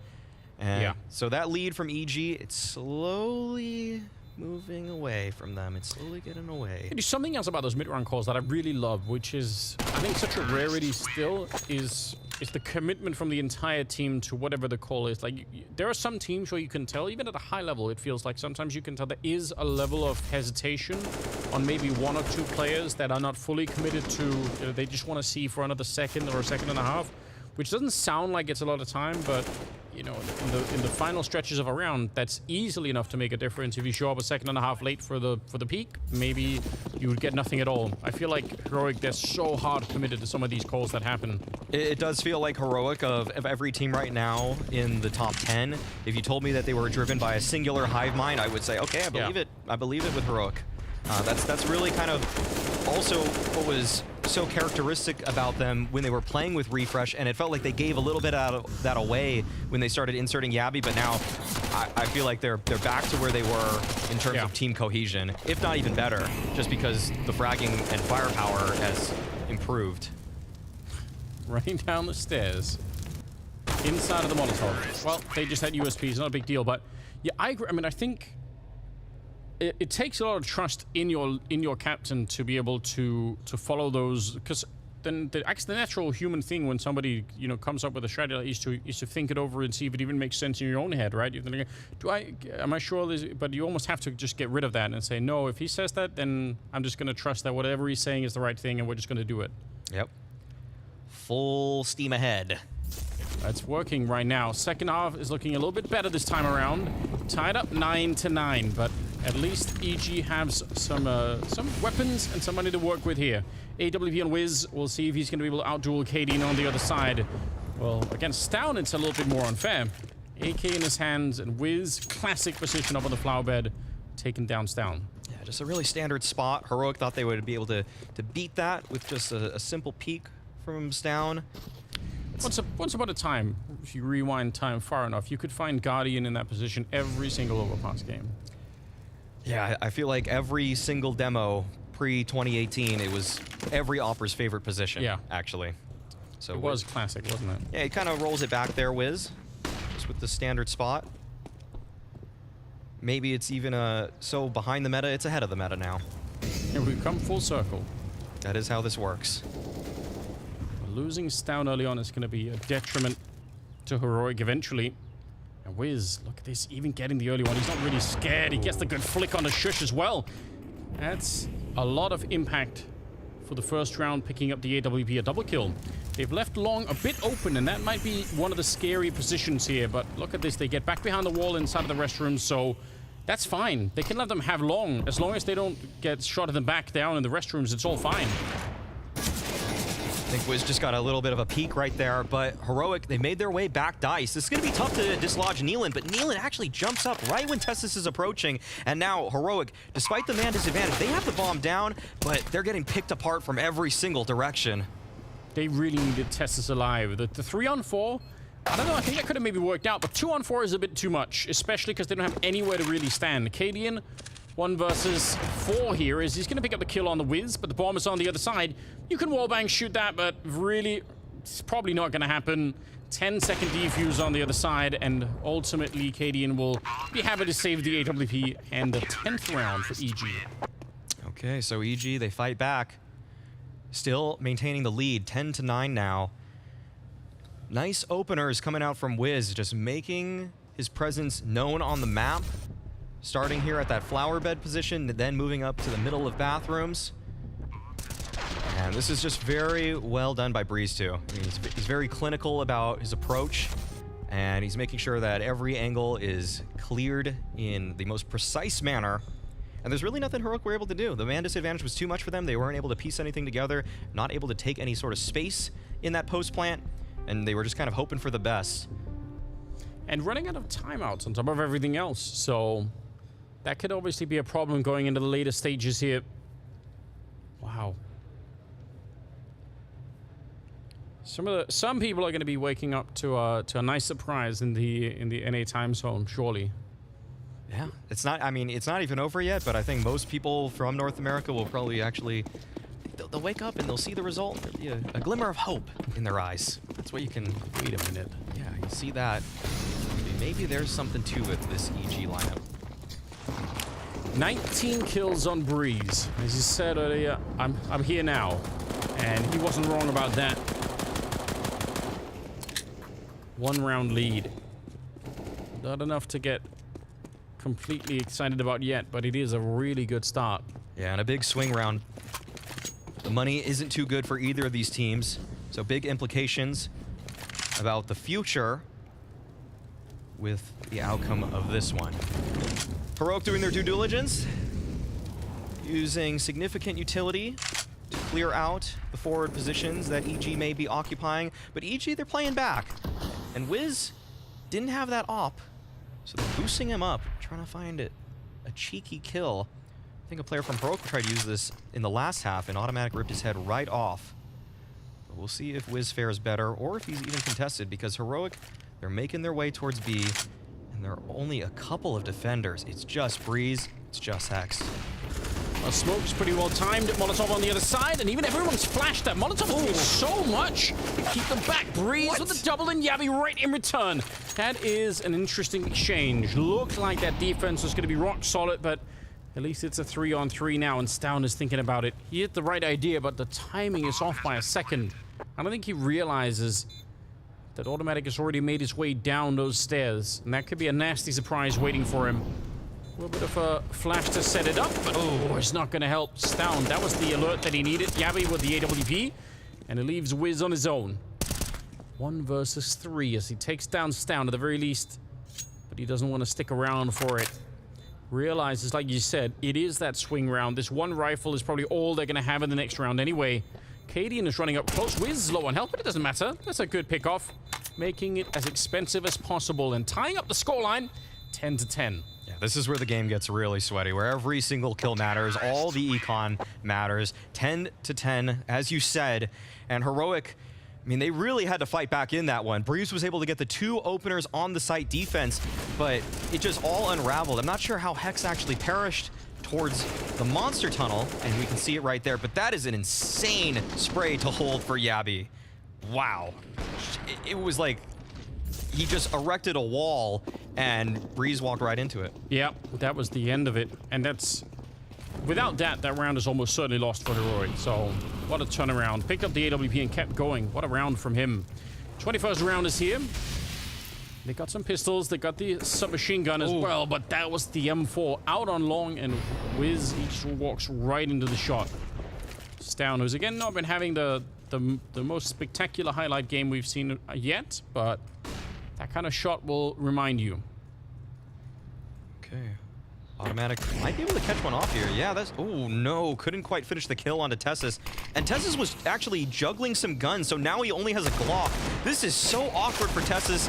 And yeah. So that lead from EG, it's slowly moving away from them. It's slowly getting away. There's something else about those mid-round calls that I really love, which is, I think, such a rarity still, is the commitment from the entire team to whatever the call is. Like, there are some teams where you can tell, even at a high level, it feels like sometimes you can tell there is a level of hesitation on maybe one or two players that are not fully committed to, they just want to see for another second or a second and a half, which doesn't sound like it's a lot of time, but you know, in the final stretches of a round, that's easily enough to make a difference. If you show up a second and a half late for the peak, maybe you would get nothing at all. I feel like Heroic, they're so hard committed to some of these calls that happen. It does feel like Heroic of every team right now in the top 10. If you told me that they were driven by a singular hive mind, I would say, okay, I believe it. I believe it with Heroic. That's really kind of also what was so characteristic about them when they were playing with Refresh, and it felt like they gave a little bit of that away when they started inserting Yabby, but now I feel like they're back to where they were in terms of team cohesion, if not even better, just because the fragging and firepower has improved. Running down the stairs, inside of the Molotov. Well, they just had USPs, not a big deal, but yeah, I agree. I mean, I think it takes a lot of trust in your captain to be able to follow those, because then the natural human thing when somebody comes up with a strategy is to think it over and see if it even makes sense in your own head, right? You're thinking, am I sure this? But you almost have to just get rid of that and say, no, if he says that, then I'm just going to trust that whatever he's saying is the right thing, and we're just going to do it. Yep. Full steam ahead. That's working right now. Second half is looking a little bit better this time around. Tied up 9-9, but at least EG has some weapons and some money to work with here. AWP and Wiz, we'll see if he's going to be able to outduel KD on the other side. Well, against Stown, it's a little bit more unfair. AK in his hands, and Wiz, classic position up on the flower bed, taking down Stown. Yeah, just a really standard spot. Heroic thought they would be able to beat that with just a simple peek from Stown. Once upon a time, if you rewind time far enough, you could find Guardian in that position every single Overpass game. Yeah, I feel like every single demo pre-2018, it was every Opera's favorite position, actually. So it was classic, wasn't it? Yeah, he kind of rolls it back there, Wiz, just with the standard spot. Maybe it's even so behind the meta, it's ahead of the meta now. And we've come full circle. That is how this works. Losing Stown early on is going to be a detriment to Heroic eventually. And Wiz, look at this, even getting the early one. He's not really scared. He gets the good flick on the shush as well. That's a lot of impact for the first round, picking up the AWP, a double kill. They've left long a bit open, and that might be one of the scary positions here. But look at this, they get back behind the wall inside of the restroom, so that's fine. They can let them have long. As long as they don't get shot in the back down in the restrooms, it's all fine. I think Wiz just got a little bit of a peek right there, but Heroic, they made their way back Dice. This is going to be tough to dislodge Nealon, but Nealon actually jumps up right when Tessus is approaching, and now Heroic, despite the man disadvantage, they have the bomb down, but they're getting picked apart from every single direction. They really needed Tessus alive. The 3-on-4, I don't know, I think that could have maybe worked out, but 2-on-4 is a bit too much, especially because they don't have anywhere to really stand. Cadian, 1 versus 4 here, is he's going to pick up the kill on the Wiz, but the bomb is on the other side. You can wallbang shoot that, but really, it's probably not going to happen. 10-second defuse on the other side, and ultimately, Cadian will be happy to save the AWP and the 10th round for EG. Okay, so EG, they fight back. Still maintaining the lead, 10-9 now. Nice openers coming out from Wiz, just making his presence known on the map. Starting here at that flower bed position, then moving up to the middle of bathrooms. And this is just very well done by Breeze too. I mean, he's very clinical about his approach, and he's making sure that every angle is cleared in the most precise manner. And there's really nothing Heroic were able to do. The man disadvantage was too much for them. They weren't able to piece anything together, not able to take any sort of space in that post plant, and they were just kind of hoping for the best. And running out of timeouts on top of everything else, so that could obviously be a problem going into the later stages here. Wow. Some people are going to be waking up to a nice surprise in the NA time zone, surely. Yeah, it's not. I mean, it's not even over yet, but I think most people from North America will probably actually they'll wake up and they'll see the result. There'll be a glimmer of hope in their eyes. That's what you can. Wait a minute. Yeah, you see that. Maybe there's something to it, this EG lineup. 19 kills on Breeze. As you said earlier, I'm here now. And he wasn't wrong about that. 1 round lead. Not enough to get completely excited about yet, but it is a really good start. Yeah, and a big swing round. The money isn't too good for either of these teams, so big implications about the future with the outcome of this one. Heroic doing their due diligence, using significant utility to clear out the forward positions that EG may be occupying, but EG, they're playing back. And Wiz didn't have that op, so they're boosting him up, trying to find it a cheeky kill. I think a player from Heroic tried to use this in the last half, and Automatic ripped his head right off. But we'll see if Wiz fares better, or if he's even contested, because Heroic, they're making their way towards B, and there are only a couple of defenders. It's just Breeze, it's just Hex. Smoke's pretty well timed. Molotov on the other side, and even everyone's flashed that. Molotov doing so much to keep them back. Breeze with the double and Yabby right in return. That is an interesting exchange. Looked like that defense was going to be rock solid, but at least it's a 3-on-3 now, and Stown is thinking about it. He had the right idea, but the timing is off by a second. I don't think he realizes that Automatic has already made his way down those stairs, and that could be a nasty surprise waiting for him. A little bit of a flash to set it up, but oh, it's not going to help Stown. That was the alert that he needed. Yabby with the AWP, and it leaves Wiz on his own. 1 versus 3 as he takes down Stown at the very least, but he doesn't want to stick around for it. Realizes, like you said, it is that swing round. This 1 rifle is probably all they're going to have in the next round anyway. Cadian is running up close. Wiz is low on health, but it doesn't matter. That's a good pick-off, making it as expensive as possible and tying up the scoreline 10-10. Yeah, this is where the game gets really sweaty, where every single kill matters, all the econ matters. 10-10, as you said, and Heroic, I mean, they really had to fight back in that one. Breeze was able to get the 2 openers on the site defense, but it just all unraveled. I'm not sure how Hex actually perished towards the monster tunnel, and we can see it right there, but that is an insane spray to hold for Yabby. Wow. It was like he just erected a wall and Breeze walked right into it. Yeah, that was the end of it. And that's, without that, that round is almost certainly lost for Heroic. So what a turnaround. Picked up the AWP and kept going. What a round from him. 21st round is here. They got some pistols. They got the submachine gun as well, but that was the M4 out on long, and Wiz each walks right into the shot. Stown, who's again not been having the most spectacular highlight game we've seen yet, but that kind of shot will remind you. Okay. Automatic might be able to catch one off here. Yeah, that's... Oh, no. Couldn't quite finish the kill onto Tessus. And Tessus was actually juggling some guns, so now he only has a Glock. This is so awkward for Tessus,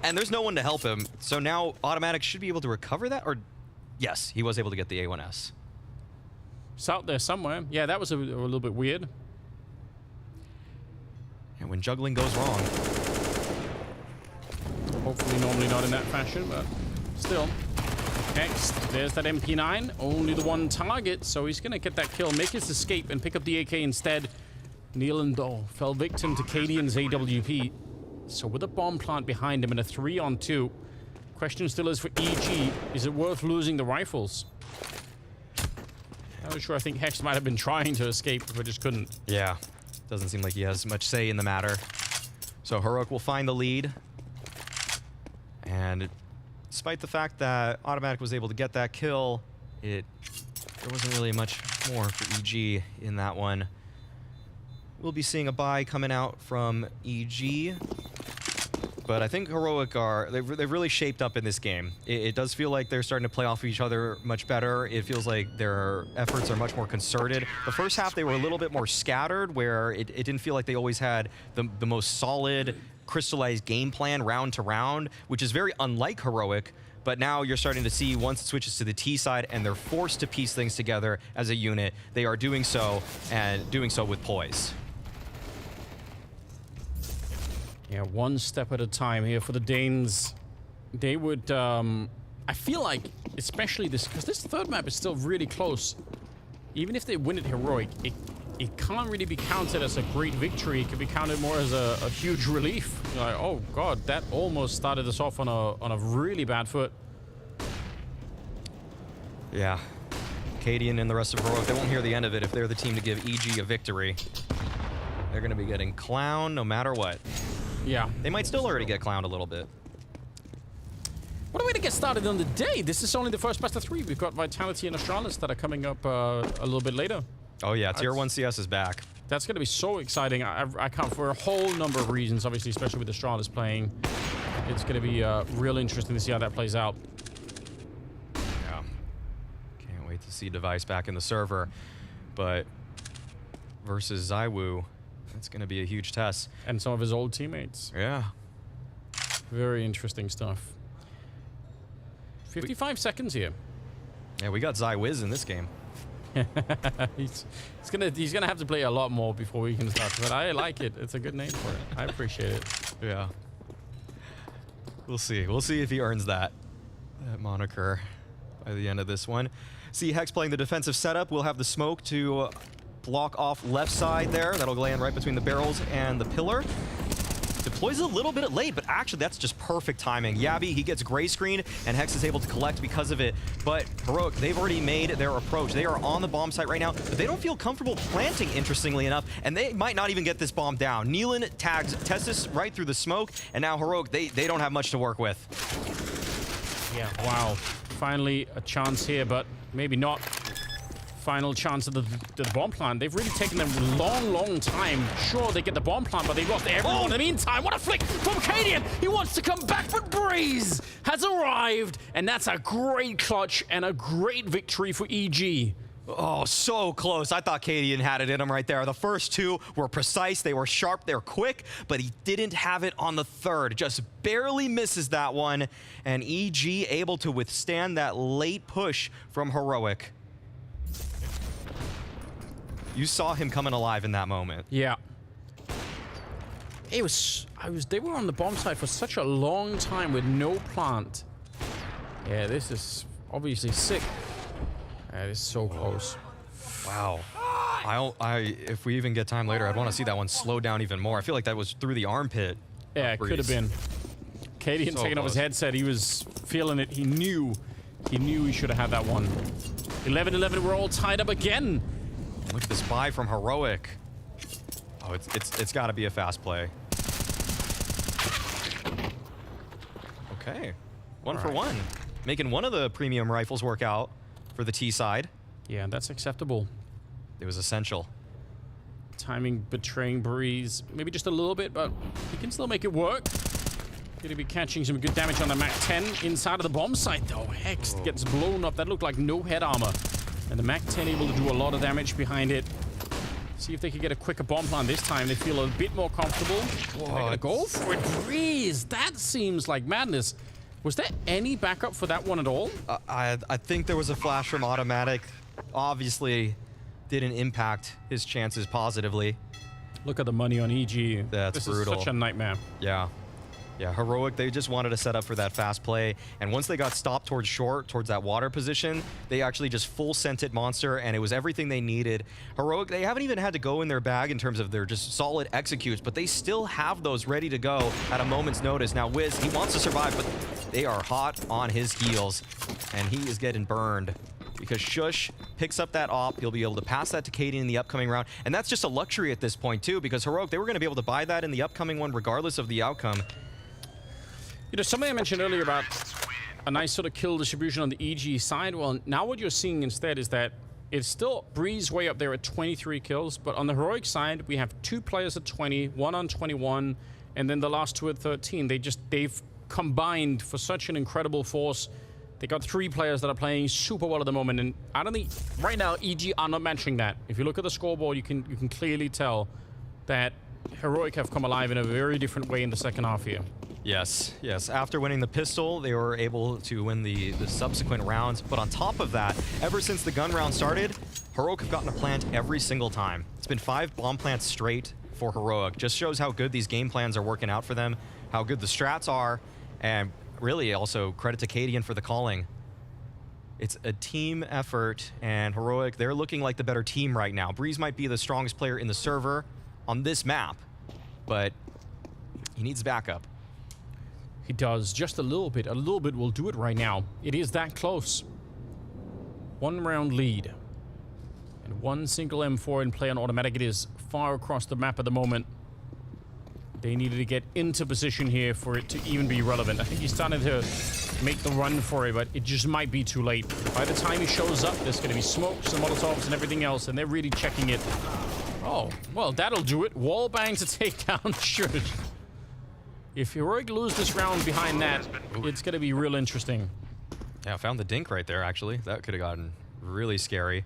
and there's no one to help him. So now Automatic should be able to recover that, or... Yes, he was able to get the A1S. It's out there somewhere. Yeah, that was a little bit weird. And when juggling goes wrong... Hopefully normally not in that fashion, but still. Next, there's that MP9. Only the 1 target, so he's going to get that kill, make his escape, and pick up the AK instead. Nealandor fell victim to Cadian's AWP. So with a bomb plant behind him and a 3-on-2, question still is for EG, is it worth losing the rifles? Not sure. I think Hex might have been trying to escape, but just couldn't. Yeah, doesn't seem like he has much say in the matter. So Heroic will find the lead. And despite the fact that Automatic was able to get that kill, there wasn't really much more for EG in that one. We'll be seeing a buy coming out from EG. But I think Heroic they've really shaped up in this game. It does feel like they're starting to play off of each other much better. It feels like their efforts are much more concerted. The first half, they were a little bit more scattered, where it didn't feel like they always had the most solid, crystallized game plan round to round, which is very unlike Heroic. But now you're starting to see, once it switches to the T side and they're forced to piece things together as a unit, they are doing so, and doing so with poise. Yeah, 1 step at a time here for the Danes. They would, I feel like, especially this, because this 3rd map is still really close. Even if they win it Heroic, it can't really be counted as a great victory. It can be counted more as a huge relief. You're like, oh god, that almost started us off on a really bad foot. Yeah. Cadian and the rest of Heroic, they won't hear the end of it if they're the team to give EG a victory. They're going to be getting clowned no matter what. Yeah. They might still already get clowned a little bit. What a way to get started on the day. This is only the first best of 3. We've got Vitality and Astralis that are coming up a little bit later. Oh yeah, Tier 1 CS is back. That's going to be so exciting. I can't, for a whole number of reasons, obviously, especially with Astralis playing. It's going to be real interesting to see how that plays out. Yeah. Can't wait to see Device back in the server. But versus Zywoo, that's going to be a huge test. And some of his old teammates. Yeah. Very interesting stuff. 55 seconds here. Yeah, we got Zywiz in this game. he's gonna have to play a lot more before we can start, but I like it. It's a good name for it. I appreciate it. Yeah. We'll see. We'll see if he earns that moniker by the end of this one. See Hex playing the defensive setup. We'll have the smoke to block off left side there. That'll land right between the barrels and the pillar. Deploys a little bit late, but actually that's just perfect timing. Yabi, he gets gray screen, and Hex is able to collect because of it. But Heroic, they've already made their approach. They are on the bomb site right now, but they don't feel comfortable planting, interestingly enough, and they might not even get this bomb down. Nealon tags Testis right through the smoke, and now Heroic, they don't have much to work with. Yeah, wow. Finally a chance here, but maybe not. Final chance of the bomb plant. They've really taken them a long time. Sure, they get the bomb plant, but they lost everyone in the meantime. What a flick from Cadian! He wants to come back, but Breeze has arrived, and that's a great clutch and a great victory for EG. Oh, so close. I thought Cadian had it in him right there. The first 2 were precise, they were sharp, they were quick, but he didn't have it on the third. Just barely misses that one, and EG able to withstand that late push from Heroic. You saw him coming alive in that moment. Yeah. They were on the bomb site for such a long time with no plant. Yeah, this is obviously sick. That is so close. Wow. If we even get time later, I'd want to see that one slow down even more. I feel like that was through the armpit. Yeah, it could have been. Cadian taking off his headset, he was feeling it. He knew he should have had that one. 11-11, we're all tied up again. Look at this buy from Heroic. Oh, it's got to be a fast play. Okay, one for one, making one of the premium rifles work out for the T side. Yeah, that's acceptable. It was essential. Timing betraying Breeze, maybe just a little bit, but he can still make it work. Gonna be catching some good damage on the Mac 10 inside of the bomb site though. Hex gets blown up. That looked like no head armor. And the Mac 10 able to do a lot of damage behind it. See if they can get a quicker bomb plant this time. They feel a bit more comfortable. They're gonna go for it. Breeze, that seems like madness. Was there any backup for that one at all? I think there was a flash from Automatic. Obviously didn't impact his chances positively. Look at the money on EG. That's brutal. This is such a nightmare. Yeah. Yeah, Heroic, they just wanted to set up for that fast play. And once they got stopped towards short, towards that water position, they actually just full sent it Monster, and it was everything they needed. Heroic, they haven't even had to go in their bag in terms of their just solid executes, but they still have those ready to go at a moment's notice. Now, Wiz, he wants to survive, but they are hot on his heels, and he is getting burned. Because Shush picks up that op, he'll be able to pass that to Cadian in the upcoming round. And that's just a luxury at this point, too, because Heroic, they were going to be able to buy that in the upcoming one regardless of the outcome. You know, something I mentioned earlier about a nice sort of kill distribution on the EG side. Well, now what you're seeing instead is that it's still Breeze way up there at 23 kills, but on the Heroic side, we have 2 players at 20, 1 on 21, and then the last 2 at 13. They've combined for such an incredible force. They got 3 players that are playing super well at the moment, and I don't think right now EG are not matching that. If you look at the scoreboard, you can clearly tell that Heroic have come alive in a very different way in the second half here. Yes, yes. After winning the pistol, they were able to win the subsequent rounds. But on top of that, ever since the gun round started, Heroic have gotten a plant every single time. It's been 5 bomb plants straight for Heroic. Just shows how good these game plans are working out for them, how good the strats are, and really also credit to Cadian for the calling. It's a team effort, and Heroic, they're looking like the better team right now. Breeze might be the strongest player in the server on this map, but he needs backup. He does, just a little bit. A little bit will do it right now. It is that close. 1-round lead. And one single M4 in play on automatic. It is far across the map at the moment. They needed to get into position here for it to even be relevant. I think he's starting to make the run for it, but it just might be too late. By the time he shows up, there's going to be smokes and molotovs and everything else, and they're really checking it. Oh, well, that'll do it. Wall bang to take down Should. If Heroic lose this round behind that, it's going to be real interesting. Yeah, I found the dink right there, actually. That could have gotten really scary.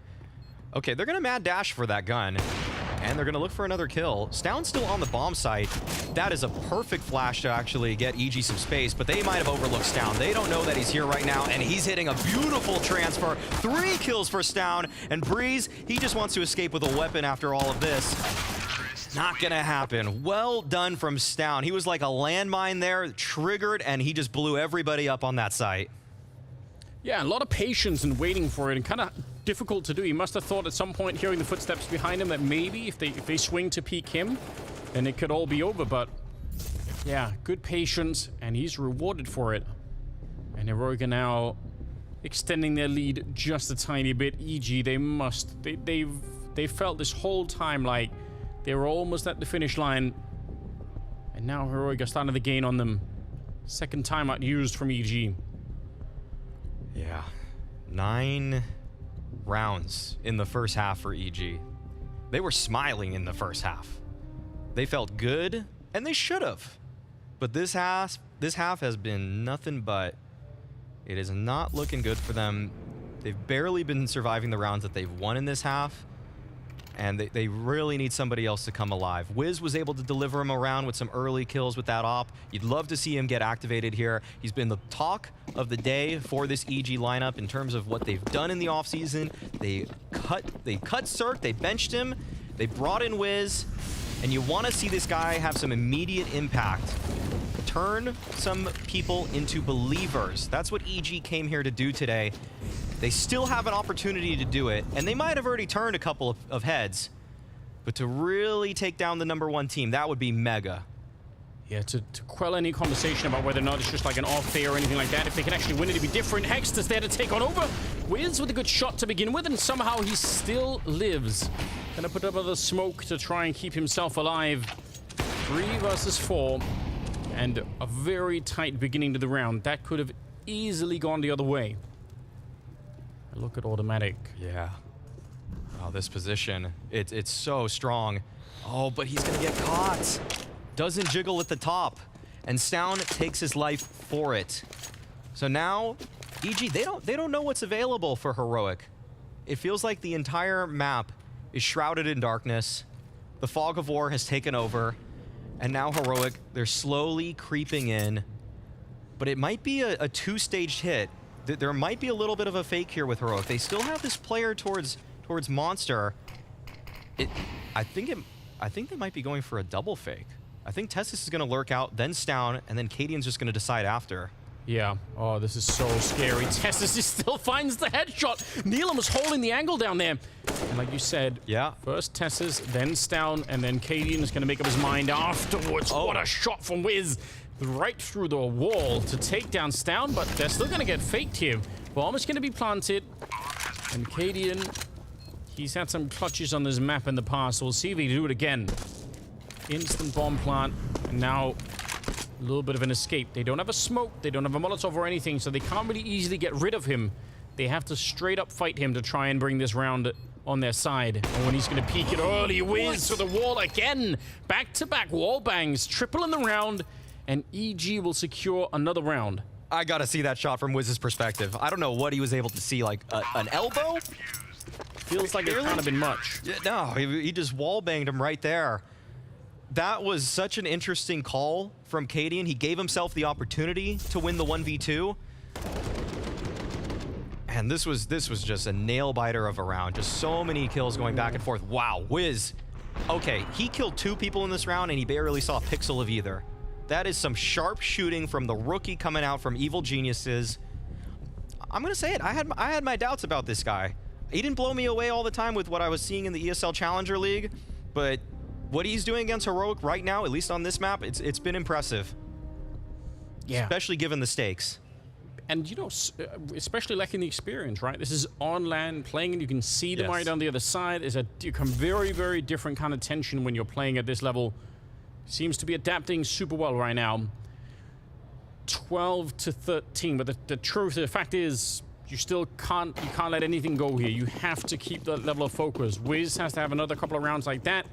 Okay, they're going to mad dash for that gun, and they're going to look for another kill. Stown's still on the bomb site. That is a perfect flash to actually get EG some space, but they might have overlooked Stown. They don't know that he's here right now, and he's hitting a beautiful transfer. 3 kills for Stown, and Breeze, he just wants to escape with a weapon after all of this. Not gonna happen. Well done from Stown. He was like a landmine there, triggered, and he just blew everybody up on that site. Yeah, a lot of patience and waiting for it, and kind of difficult to do. He must have thought at some point, hearing the footsteps behind him, that maybe if they swing to peek him, then it could all be over. But yeah, good patience, and he's rewarded for it. And Heroic are now extending their lead just a tiny bit. EG, they felt this whole time like they were almost at the finish line, and now Heroic are starting to gain on them. Second timeout used from EG. Yeah, 9 rounds in the first half for EG. They were smiling in the first half. They felt good, and they should have. But this half has been nothing but. It is not looking good for them. They've barely been surviving the rounds that they've won in this half, and they really need somebody else to come alive. Wiz was able to deliver him around with some early kills with that op. You'd love to see him get activated here. He's been the talk of the day for this EG lineup in terms of what they've done in the offseason. They cut Cirque, they benched him, they brought in Wiz, and you want to see this guy have some immediate impact. Turn some people into believers. That's what EG came here to do today. They still have an opportunity to do it, and they might have already turned a couple of heads, but to really take down the #1 team, that would be mega. Yeah, to quell any conversation about whether or not it's just like an off day or anything like that. If they can actually win it, it'd be different. Hexter's there to take on over. Wiz with a good shot to begin with, and somehow he still lives. Gonna put up another smoke to try and keep himself alive. 3 versus 4, and a very tight beginning to the round. That could have easily gone the other way. Look at automatic. Yeah. Oh, this position, it's so strong. Oh, but he's gonna get caught. Doesn't jiggle at the top, and Stown takes his life for it. So now, EG, they don't know what's available for Heroic. It feels like the entire map is shrouded in darkness. The fog of war has taken over, and now Heroic, they're slowly creeping in. But it might be a 2-staged hit. There might be a little bit of a fake here with Heroic. They still have this player towards Monster. I think they might be going for a double fake. I think Testis is going to lurk out, then Stown, and then Cadian's just going to decide after. Yeah. Oh, this is so scary. Testis still finds the headshot. Neelam was holding the angle down there. And like you said, yeah. First Testis, then Stown, and then Cadian is going to make up his mind afterwards. Oh. What a shot from Wiz. Right through the wall to take down Stown, but they're still going to get faked here. Bomb is going to be planted, and Cadian, he's had some clutches on this map in the past, so we'll see if he do it again. Instant bomb plant, and now a little bit of an escape. They don't have a smoke, they don't have a Molotov or anything, so they can't really easily get rid of him. They have to straight up fight him to try and bring this round on their side. And when he's going to peek it early, Wiz to the wall again. Back-to-back wall bangs, triple in the round, and EG will secure another round. I gotta see that shot from Wiz's perspective. I don't know what he was able to see, like an elbow? Feels like it can't have been much. Yeah, no, he just wall banged him right there. That was such an interesting call from Cadian. He gave himself the opportunity to win the 1v2. And this was just a nail biter of a round. Just so many kills going back and forth. Wow, Wiz. Okay, he killed 2 people in this round and he barely saw a pixel of either. That is some sharp shooting from the rookie coming out from Evil Geniuses. I'm gonna say it, I had my doubts about this guy. He didn't blow me away all the time with what I was seeing in the ESL Challenger League, but what he's doing against Heroic right now, at least on this map, it's been impressive. Yeah. Especially given the stakes. And, you know, especially lacking the experience, right? This is on land, playing, and you can see them right on the other side. It's a very, very different kind of tension when you're playing at this level. Seems to be adapting super well right now. 12 to 13, but the fact is, you still can't let anything go here. You have to keep that level of focus. Wiz has to have another couple of rounds like that.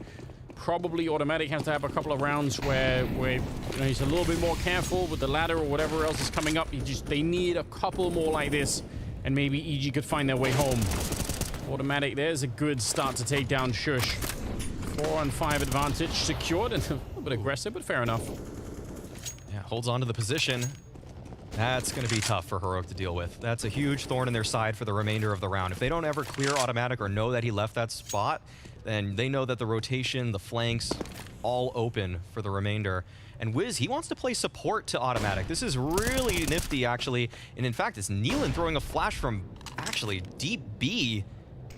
Probably Automatic has to have a couple of rounds where you know, he's a little bit more careful with the ladder or whatever else is coming up. They need a couple more like this, and maybe EG could find their way home. Automatic, there's a good start to take down Shush. 4 on 5 advantage secured, and a little bit aggressive, but fair enough. Yeah, holds on to the position. That's going to be tough for Heroic to deal with. That's a huge thorn in their side for the remainder of the round. If they don't ever clear Automatic or know that he left that spot, then they know that the rotation, the flanks, all open for the remainder. And Wiz, he wants to play support to Automatic. This is really nifty, actually. And in fact, it's Nealon throwing a flash from actually deep B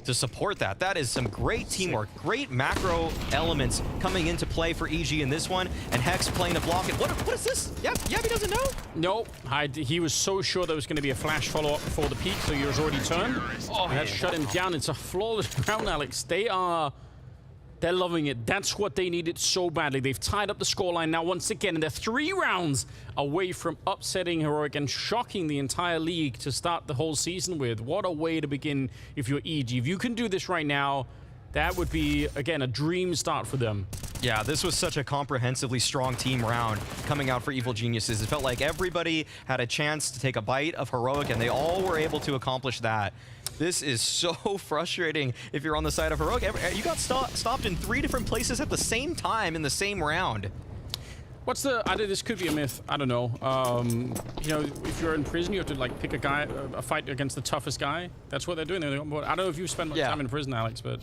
to support that. That is some great teamwork, great macro elements coming into play for EG in this one, and Hex playing to block it. What is this? Yabby doesn't know? Nope. He was so sure there was going to be a flash follow-up before the peak, so he was already turned. Oh, that shut him down. It's a flawless round, Alex. They're loving it. That's what they needed so badly. They've tied up the scoreline now once again, and they're 3 rounds away from upsetting Heroic and shocking the entire league to start the whole season with. What a way to begin if you're EG. If you can do this right now, that would be, again, a dream start for them. Yeah, this was such a comprehensively strong team round coming out for Evil Geniuses. It felt like everybody had a chance to take a bite of Heroic, and they all were able to accomplish that. This is so frustrating if you're on the side of Heroic. You got stopped in 3 different places at the same time in the same round. This could be a myth. I don't know. You know, if you're in prison, you have to like pick a fight against the toughest guy. That's what they're doing. I don't know if you've spent much time in prison, Alex, but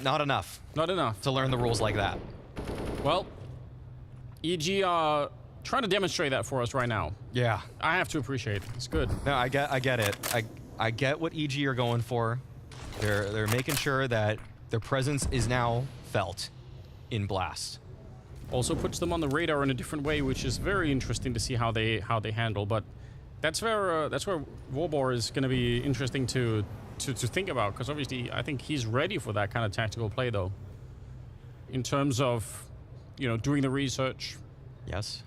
not enough. Not enough to learn the rules like that. Well, EG are trying to demonstrate that for us right now. Yeah, I have to appreciate it. It's good. No, I get it. I get what EG are going for. They're making sure that their presence is now felt in Blast. Also puts them on the radar in a different way, which is very interesting to see how they handle. But that's where Warbor is going to be interesting to think about, because obviously I think he's ready for that kind of tactical play, though. In terms of, you know, doing the research. Yes.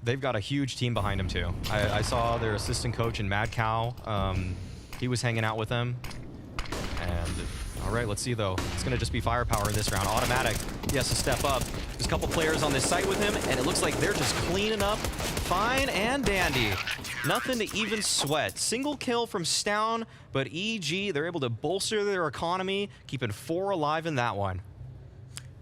They've got a huge team behind them, too. I saw their assistant coach in Mad Cow. He was hanging out with them. And, all right, let's see, though. It's going to just be firepower in this round. Automatic, he has to step up. There's a couple players on this site with him, and it looks like they're just cleaning up fine and dandy. Nothing to even sweat. Single kill from Stown, but EG, they're able to bolster their economy, keeping 4 alive in that one.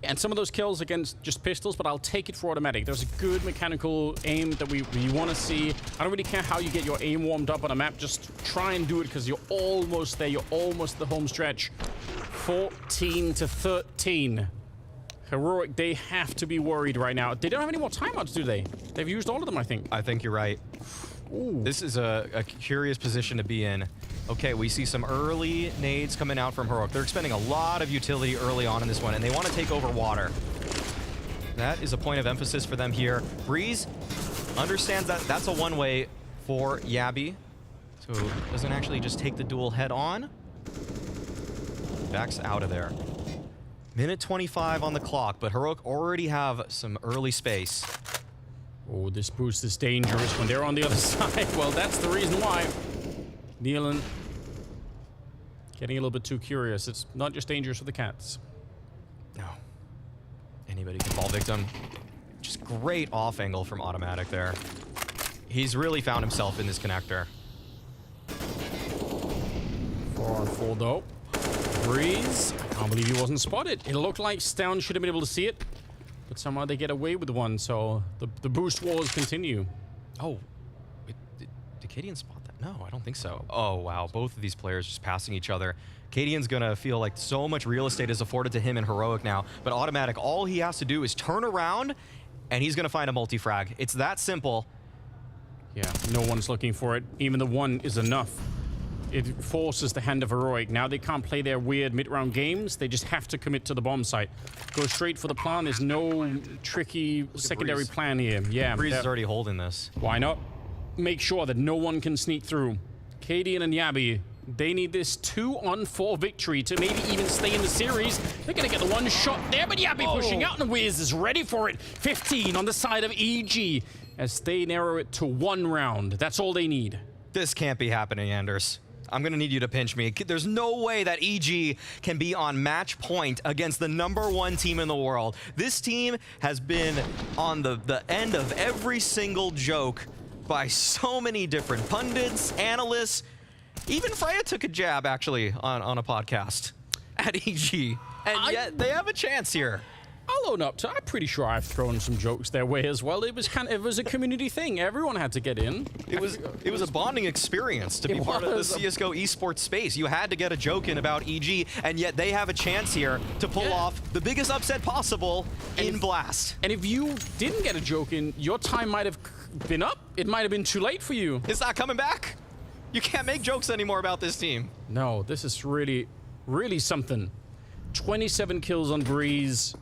And some of those kills against just pistols, but I'll take it for Automatic. There's a good mechanical aim that we want to see. I don't really care how you get your aim warmed up on a map. Just try and do it, because you're almost there. You're almost the home stretch. 14 to 13. Heroic, they have to be worried right now. They don't have any more timeouts, do they? They've used all of them, I think. I think you're right. Ooh. This is a curious position to be in. Okay, we see some early nades coming out from Heroic. They're expending a lot of utility early on in this one, and they want to take over water. That is a point of emphasis for them here. Breeze understands that that's a one-way for Yabby, so doesn't actually just take the duel head on. Backs out of there. Minute 25 on the clock, but Heroic already have some early space. Oh, this boost is dangerous when they're on the other side. Well, that's the reason why. Nealon getting a little bit too curious. It's not just dangerous for the cats. No. Anybody can fall victim. Just great off angle from Automatic there. He's really found himself in this connector. 4 on 4 though. Breeze. I can't believe he wasn't spotted. It looked like Stown should have been able to see it, but somehow they get away with one, so the boost wars continue. Oh, did Cadian spot that? No, I don't think so. Oh, wow. Both of these players just passing each other. Cadian's going to feel like so much real estate is afforded to him in Heroic now, but Automatic, all he has to do is turn around, and he's going to find a multi-frag. It's that simple. Yeah, no one's looking for it. Even the one is enough. It forces the hand of Heroic. Now they can't play their weird mid-round games. They just have to commit to the bomb site. Go straight for the plan. There's no tricky secondary plan here. Yeah, Breeze is already holding this. Why not? make sure that no one can sneak through. Cadian and Yabi, they need this 2-on-4 victory to maybe even stay in the series. They're going to get the one shot there, but Yabi pushing out, and Wiz is ready for it. 15 on the side of EG as they narrow it to 1 round. That's all they need. This can't be happening, Anders. I'm gonna need you to pinch me. There's no way that EG can be on match point against the #1 team in the world. This team has been on the end of every single joke by so many different pundits, analysts. Even Freya took a jab, actually, on a podcast at EG. And yet they have a chance here. I'll own up to, I'm pretty sure I've thrown some jokes their way as well. It was a community thing. Everyone had to get in. It was a bonding experience to be part of the CSGO esports space. You had to get a joke in about EG, and yet they have a chance here to pull off the biggest upset possible in Blast. And if you didn't get a joke in, your time might have been up. It might have been too late for you. It's not coming back. You can't make jokes anymore about this team. No, this is really, really something. 27 kills on Breeze.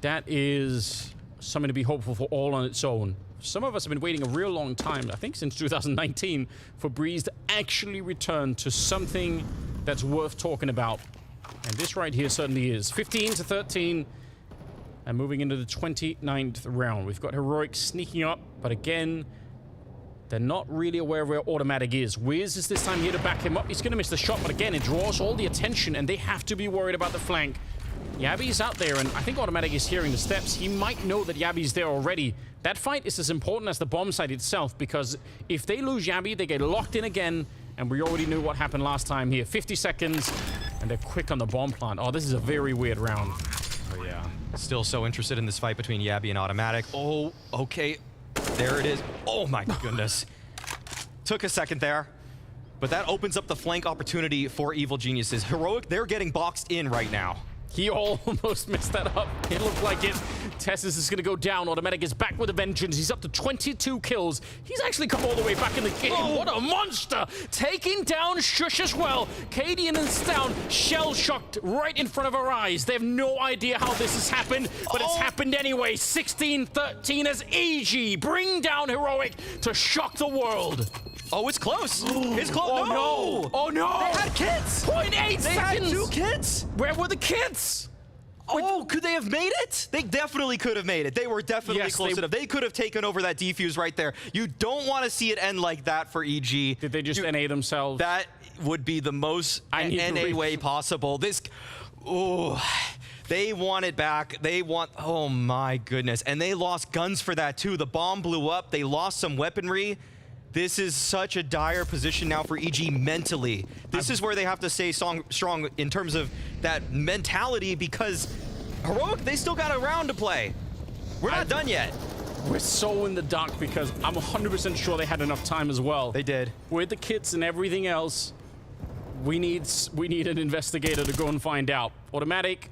That is something to be hopeful for all on its own. Some of us have been waiting a real long time, I think since 2019, for Breeze to actually return to something that's worth talking about. And this right here certainly is. 15-13, and moving into the 29th round. We've got Heroic sneaking up, but again, they're not really aware of where Automatic is. Wiz is this time here to back him up. He's going to miss the shot, but again, it draws all the attention, and they have to be worried about the flank. Yabi's out there, and I think Automatic is hearing the steps. He might know that Yabi's there already. That fight is as important as the bomb site itself, because if they lose Yabi, they get locked in again, and we already knew what happened last time here. 50 seconds, and they're quick on the bomb plant. Oh, this is a very weird round. Oh, yeah. Still so interested in this fight between Yabi and Automatic. Oh, okay. There it is. Oh, my goodness. Took a second there, but that opens up the flank opportunity for Evil Geniuses. Heroic, they're getting boxed in right now. He almost messed that up. It looked like it. Tessus is going to go down. Automatic is back with a vengeance. He's up to 22 kills. He's actually come all the way back in the game. Oh. What a monster. Taking down Shush as well. Cadian is down. Shell-shocked right in front of our eyes. They have no idea how this has happened, but it's happened anyway. 16-13 as EG bring down Heroic to shock the world. Oh, it's close. It's close. Oh, no. Oh, no. They had kids. 0.8 seconds. They had 2 kids. Where were the kids? Oh, could they have made it? They definitely could have made it. They were definitely close enough. They could have taken over that defuse right there. You don't want to see it end like that for EG. Did they just NA themselves? That would be the most NA way possible. They want it back. Oh my goodness. And they lost guns for that too. The bomb blew up. They lost some weaponry. This is such a dire position now for EG mentally. This is where they have to stay strong in terms of that mentality, because Heroic, they still got a round to play. We're not done yet. We're so in the dark because I'm 100% sure they had enough time as well. They did. With the kits and everything else, we need an investigator to go and find out. Automatic,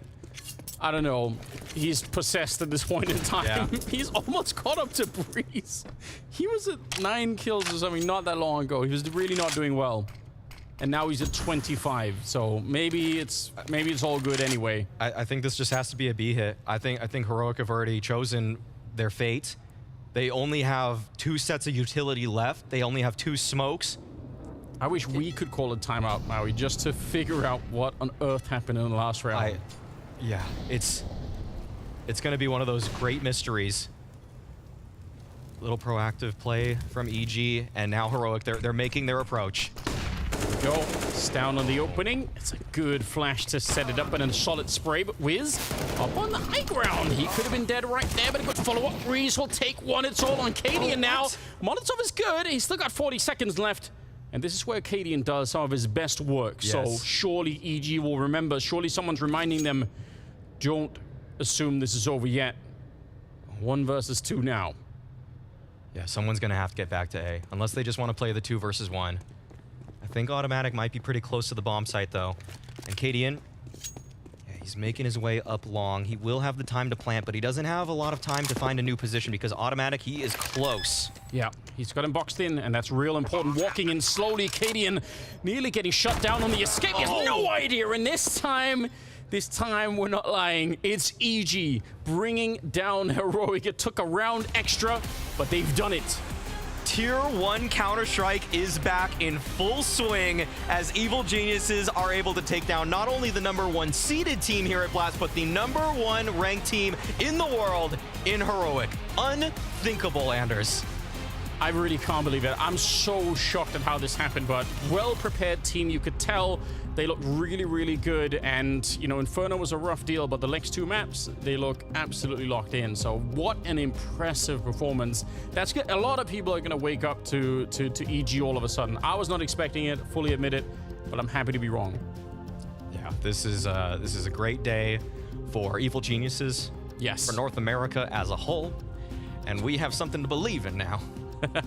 I don't know. He's possessed at this point in time. Yeah. He's almost caught up to Breeze. He was at 9 kills or something not that long ago. He was really not doing well. And now he's at 25. So maybe it's all good anyway. I think this just has to be a B hit. I think Heroic have already chosen their fate. They only have 2 sets of utility left. They only have 2 smokes. I wish we could call a timeout, Maui, just to figure out what on earth happened in the last round. Yeah, it's going to be one of those great mysteries. Little proactive play from EG, and now Heroic, they're making their approach. There we go. It's down on the opening. It's a good flash to set it up and a solid spray, but Wiz up on the high ground. He could have been dead right there, but a good follow-up. Breeze will take one. It's all on Cadian now. Molotov is good. He's still got 40 seconds left. And this is where Cadian does some of his best work. Yes. So surely EG will remember. Surely someone's reminding them, don't assume this is over yet. 1 versus 2 now. Yeah, someone's going to have to get back to A. Unless they just want to play the 2 versus 1. I think Automatic might be pretty close to the bomb site, though. And Cadian, he's making his way up long. He will have the time to plant, but he doesn't have a lot of time to find a new position because Automatic, he is close. Yeah, he's got him boxed in, and that's real important. Walking in slowly, Cadian nearly getting shut down on the escape. He has no idea, and this time we're not lying. It's EG bringing down Heroic. It took a round extra, but they've done it. Tier 1 Counter-Strike is back in full swing as Evil Geniuses are able to take down not only the #1 seeded team here at Blast, but the #1 ranked team in the world in Heroic. Unthinkable, Anders. I really can't believe it. I'm so shocked at how this happened, but well-prepared team. You could tell they look really, really good. And, you know, Inferno was a rough deal, but the next 2 maps, they look absolutely locked in. So what an impressive performance. That's good. A lot of people are going to wake up to EG all of a sudden. I was not expecting it, fully admit it, but I'm happy to be wrong. Yeah, this is a great day for Evil Geniuses. Yes. For North America as a whole. And we have something to believe in now.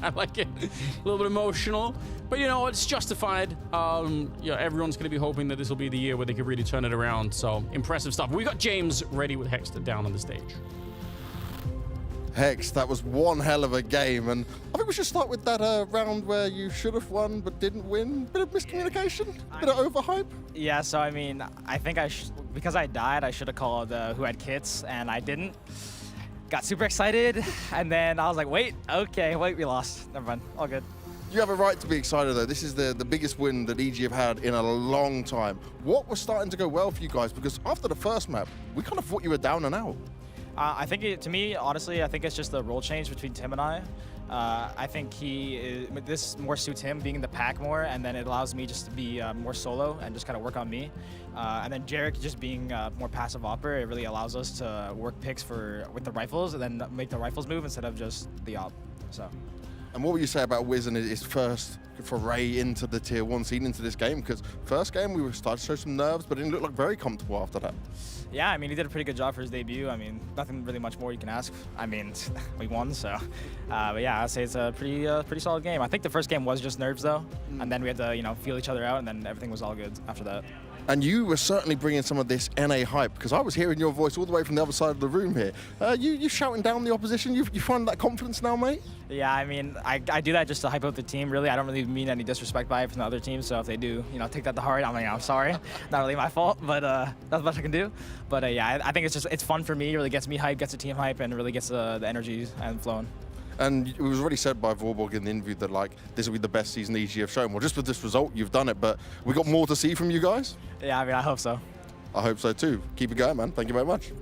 I like it. A little bit emotional, but you know, it's justified. Yeah, everyone's going to be hoping that this will be the year where they can really turn it around. So impressive stuff. We got James ready with Hexter down on the stage. Hex, that was one hell of a game, and I think we should start with that round where you should have won but didn't win. Bit of miscommunication, bit of overhype. Yeah, so I mean, I think because I died, I should have called who had kits, and I didn't. Got super excited, and then I was like, wait, we lost. Never mind, all good. You have a right to be excited, though. This is the biggest win that EG have had in a long time. What was starting to go well for you guys? Because after the first map, we kind of thought you were down and out. I think, to me, honestly, I think it's just the role change between Tim and I. I think this more suits him being in the pack more, and then it allows me just to be more solo and just kind of work on me. And then Jarek just being more passive opper, it really allows us to work picks with the rifles and then make the rifles move instead of just the op. So. And what would you say about Wiz and his first foray into the Tier 1 scene, into this game? Because first game we were starting to show some nerves, but it didn't look like very comfortable after that. Yeah, I mean, he did a pretty good job for his debut. I mean, nothing really much more you can ask. I mean, we won, so. But yeah, I'd say it's a pretty solid game. I think the first game was just nerves, though. And then we had to, you know, feel each other out, and then everything was all good after that. And you were certainly bringing some of this NA hype, because I was hearing your voice all the way from the other side of the room here. You shouting down the opposition, you find that confidence now, mate? Yeah, I mean, I do that just to hype up the team, really. I don't really mean any disrespect by it from the other teams, so if they do, you know, take that to heart, I mean, I'm sorry. Not really my fault, but that's the best I can do. But yeah, I think it's fun for me. It really gets me hype, gets the team hype, and really gets the energy and flowing. And it was already said by Vorborg in the interview that, like, this will be the best season EG have shown. Well, just with this result, you've done it, but we got more to see from you guys? Yeah, I mean, I hope so. I hope so too. Keep it going, man. Thank you very much.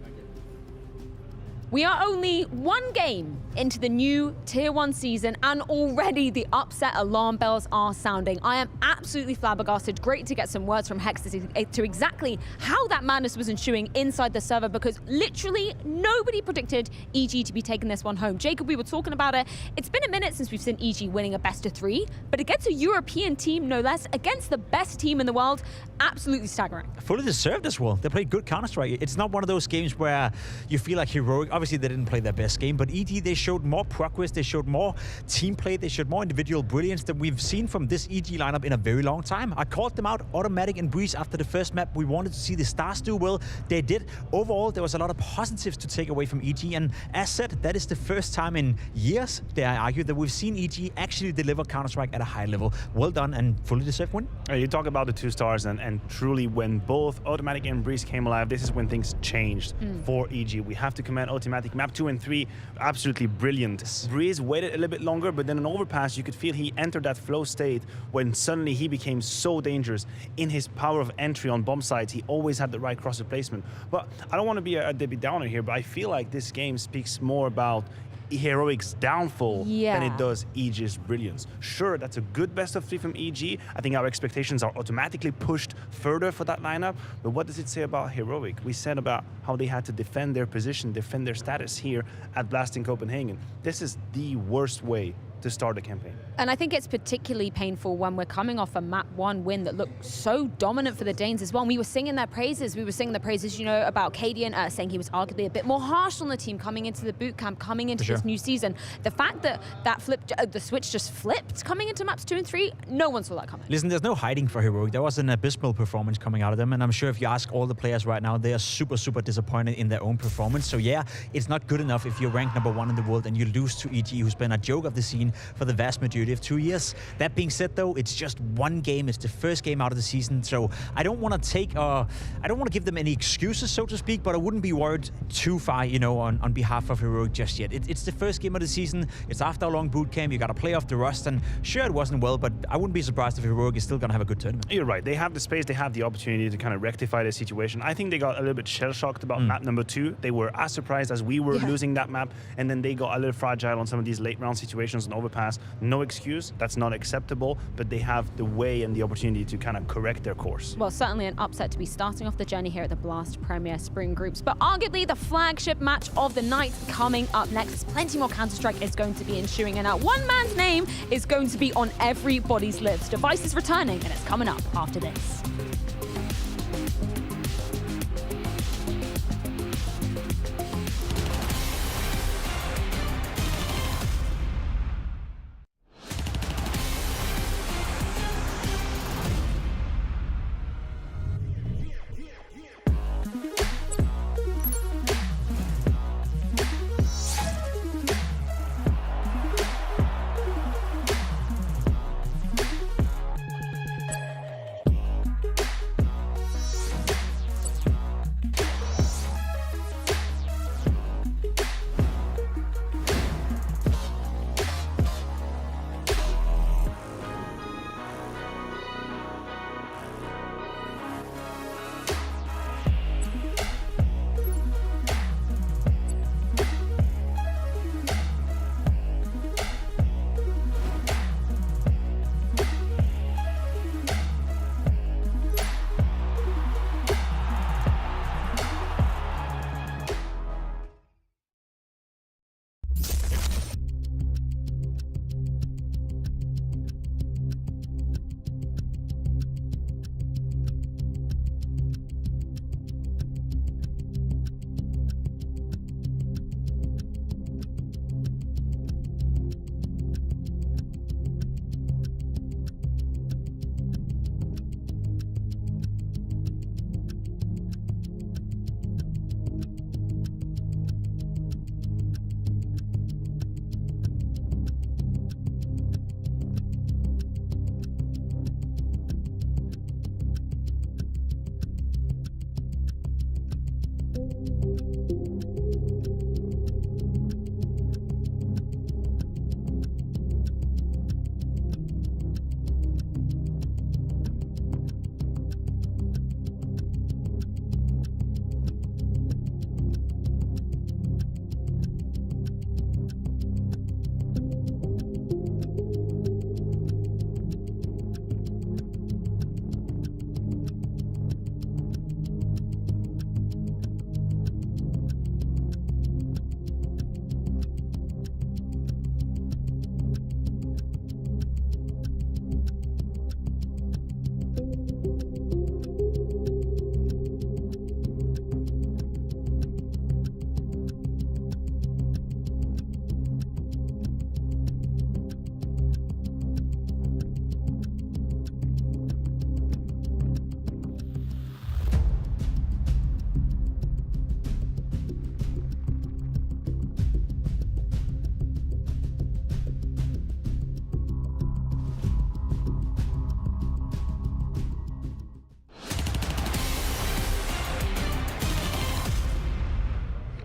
We are only 1 game into the new Tier 1 season, and already the upset alarm bells are sounding. I am absolutely flabbergasted. Great to get some words from Hex to exactly how that madness was ensuing inside the server, because literally nobody predicted EG to be taking this one home. Jacob, we were talking about it. It's been a minute since we've seen EG winning a best of 3, but against a European team, no less, against the best team in the world, absolutely staggering. Fully deserved as well. They played good Counter-Strike. It's not one of those games where you feel like Heroic. Obviously, they didn't play their best game, but EG, they showed more progress, they showed more team play, they showed more individual brilliance than we've seen from this EG lineup in a very long time. I called them out, Automatic and Breeze, after the first map. We wanted to see the stars do well. They did. Overall, there was a lot of positives to take away from EG, and as said, that is the first time in years, dare I argue, that we've seen EG actually deliver Counter-Strike at a high level. Well done and fully deserved win. You talk about the 2 stars, and truly when both Automatic and Breeze came alive, this is when things changed for EG. We have to commend Automatic. Map 2 and 3, absolutely brilliant. Breeze waited a little bit longer, but then an overpass, you could feel he entered that flow state when suddenly he became so dangerous in his power of entry on bomb sites. He always had the right crosser placement. But I don't want to be a Debbie Downer here, but I feel like this game speaks more about Heroic's downfall than it does EG's brilliance. Sure, that's a good best of 3 from EG. I think our expectations are automatically pushed further for that lineup, but what does it say about Heroic? We said about how they had to defend their position, defend their status here at Blast in Copenhagen. This is the worst way to start a campaign. And I think it's particularly painful when we're coming off a map 1 win that looked so dominant for the Danes as well. And we were singing their praises. We were singing the praises, you know, about Cadian, saying he was arguably a bit more harsh on the team coming into the boot camp, coming into this new season. The fact that the switch just flipped coming into maps 2 and 3, no one saw that coming. Listen, there's no hiding for Heroic. There was an abysmal performance coming out of them, and I'm sure if you ask all the players right now, they are super, super disappointed in their own performance. So yeah, it's not good enough if you're ranked #1 in the world and you lose to EG, who's been a joke of the scene scene for the vast majority of 2 years. That being said, though, it's just one game. It's the first game out of the season, so I don't want to give them any excuses, so to speak, but I wouldn't be worried too far, on behalf of Heroic just yet. It's the first game of the season. It's after a long boot camp. You got to play off the rust, and sure, it wasn't well, but I wouldn't be surprised if Heroic is still going to have a good tournament. You're right. They have the space. They have the opportunity to kind of rectify the situation. I think they got a little bit shell-shocked about map number 2. They were as surprised as we were losing that map, and then they got a little fragile on some of these late-round situations and overpass. No excuse. That's not acceptable, but they have the way and the opportunity to kind of correct their course. Well, certainly an upset to be starting off the journey here at the Blast Premier Spring Groups, but arguably the flagship match of the night coming up next. Plenty more Counter-Strike is going to be ensuing, and one man's name is going to be on everybody's lips. Device is returning, and it's coming up after this.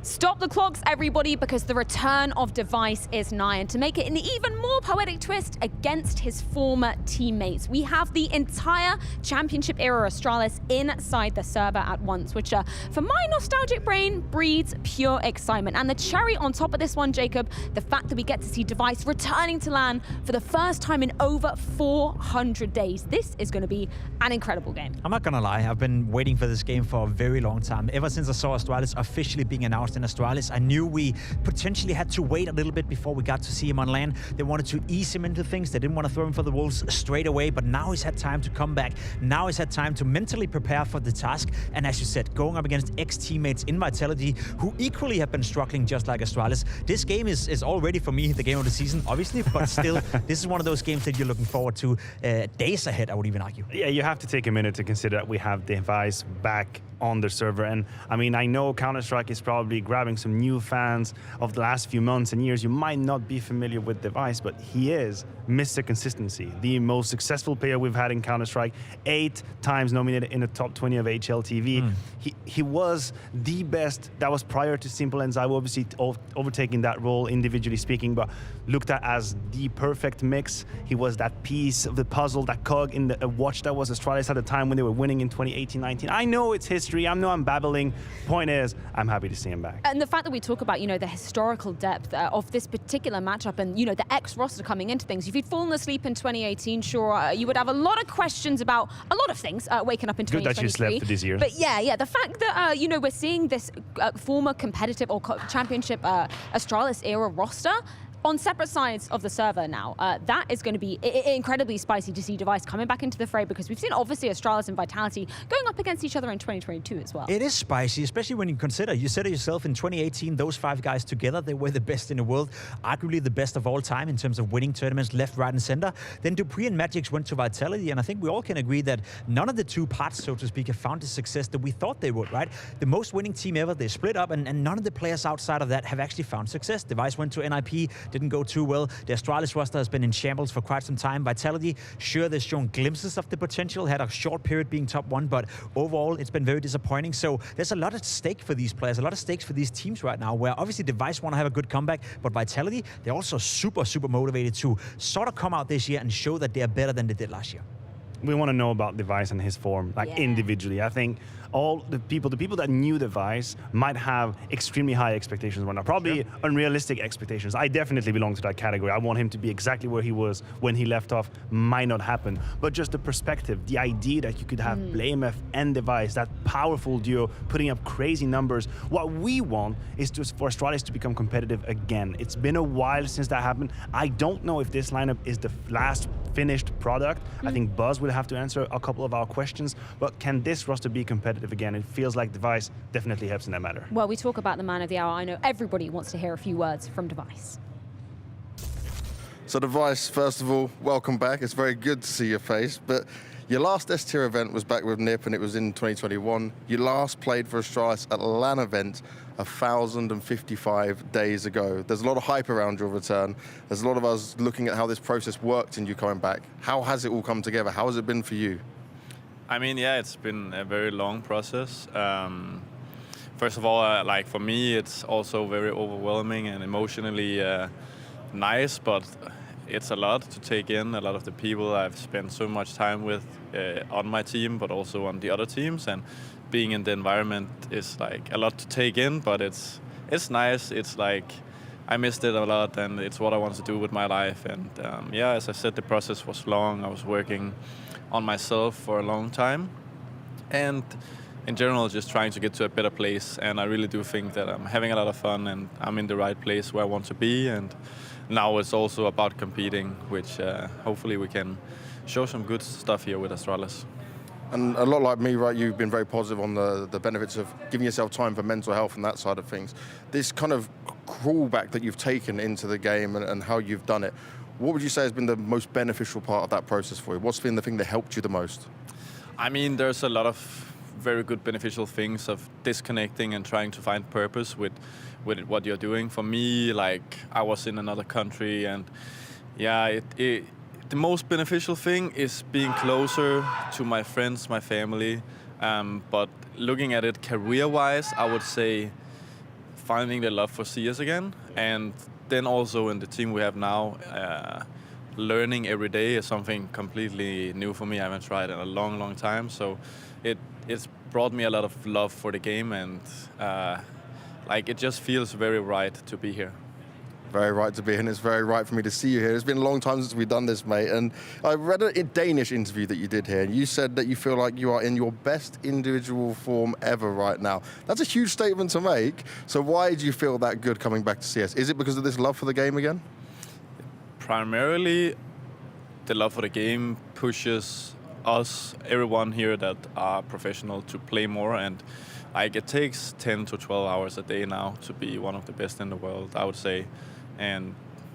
Stop the clocks, everybody, because the return of Device is nigh. And to make it an even more poetic twist against his former teammates, we have the entire championship era Astralis inside the server at once, which for my nostalgic brain breeds pure excitement. And the cherry on top of this one, Jacob, the fact that we get to see Device returning to LAN for the first time in over 400 days. This is going to be an incredible game. I'm not gonna lie, I've been waiting for this game for a very long time. Ever since I saw Astralis officially being announced in Astralis, I knew we potentially had to wait a little bit before we got to see him on LAN. They wanted to ease him into things. They didn't want to throw him for the wolves straight away, but now he's had time to come back. Now he's had time to mentally prepare for the task. And as you said, going up against ex-teammates in Vitality, who equally have been struggling just like Astralis. This game is already, for me, the game of the season, obviously, but still, this is one of those games that you're looking forward to days ahead, I would even argue. Yeah, you have to take a minute to consider that we have Device back on the server. And I mean, I know Counter-Strike is probably grabbing grabbing some new fans of the last few months and years, you might not be familiar with Device, but he is Mr. Consistency, the most successful player we've had in Counter-Strike, 8 times nominated in the top 20 of HLTV. He was the best. That was prior to Simple and Zywo obviously overtaking that role individually speaking, but looked at as the perfect mix. He was that piece of the puzzle, that cog in the watch that was Astralis at the time when they were winning in 2018-19. I know it's history. I know I'm babbling. Point is, I'm happy to see him back. And the fact that we talk about, the historical depth of this particular matchup and, the ex-roster coming into things. If you'd fallen asleep in 2018, sure, you would have a lot of questions about a lot of things waking up in 2023. Good that you slept for this year. But yeah, the fact that, we're seeing this former competitive or championship Astralis era roster on separate sides of the server now, that is going to be incredibly spicy to see Device coming back into the fray, because we've seen obviously Astralis and Vitality going up against each other in 2022 as well. It is spicy, especially when you consider, you said it yourself, in 2018, those 5 guys together, they were the best in the world, arguably the best of all time in terms of winning tournaments left, right, and center. Then Dupree and Magix went to Vitality, and I think we all can agree that none of the two parts, so to speak, have found the success that we thought they would, right? The most winning team ever, they split up, and none of the players outside of that have actually found success. Device went to NIP, didn't go too well. The Astralis roster has been in shambles for quite some time. Vitality, sure, they've shown glimpses of the potential, had a short period being top 1, but overall, it's been very disappointing. So there's a lot at stake for these players, a lot of stakes for these teams right now, where obviously Device want to have a good comeback, but Vitality, they're also super, super motivated to sort of come out this year and show that they're better than they did last year. We want to know about Device and his form, individually. I think all the people that knew Device might have extremely high expectations right now, probably unrealistic expectations. I definitely belong to that category. I want him to be exactly where he was when he left off. Might not happen, but just the perspective, the idea that you could have BlameF and Device, that powerful duo, putting up crazy numbers. What we want is for Astralis to become competitive again. It's been a while since that happened. I don't know if this lineup is the last finished product. I think Buzz will have to answer a couple of our questions, but can this roster be competitive again? It feels like Device definitely helps in that matter. Well, we talk about the man of the hour. I know everybody wants to hear a few words from Device. So Device, first of all, welcome back. It's very good to see your face, but your last S-tier event was back with NIP, and it was in 2021. You last played for Astralis at a LAN event 1,055 days ago. There's a lot of hype around your return. There's a lot of us looking at how this process worked in you coming back. How has it all come together? How has it been for you? I mean, yeah, it's been a very long process. First of all, like for me, it's also very overwhelming and emotionally nice, but it's a lot to take in. A lot of the people I've spent so much time with on my team, but also on the other teams, and being in the environment is like a lot to take in, but it's nice. It's like I missed it a lot, and it's what I want to do with my life. And yeah, as I said, the process was long. I was working on myself for a long time, and in general, just trying to get to a better place. And I really do think that I'm having a lot of fun, and I'm in the right place where I want to be. And now it's also about competing, which hopefully we can show some good stuff here with Astralis. And a lot like me, right, you've been very positive on the benefits of giving yourself time for mental health and that side of things. This kind of crawlback that you've taken into the game and how you've done it, what would you say has been the most beneficial part of that process for you? What's been the thing that helped you the most? I mean, there's a lot of very good beneficial things of disconnecting and trying to find purpose with what you're doing. For me, like, I was in another country, and yeah, the most beneficial thing is being closer to my friends, my family. But looking at it career-wise, I would say finding the love for CS again. And then also in the team we have now, learning every day is something completely new for me. I haven't tried in a long, long time. So it's brought me a lot of love for the game, and like it just feels very right to be here. Very right to be here, and it's very right for me to see you here. It's been a long time since we've done this, mate. And I read a Danish interview that you did here, and you said that you feel like you are in your best individual form ever right now. That's a huge statement to make. So why do you feel that good coming back to CS? Is it because of this love for the game again? Primarily, the love for the game pushes us, everyone here that are professional, to play more. And like, it takes 10 to 12 hours a day now to be one of the best in the world, I would say. And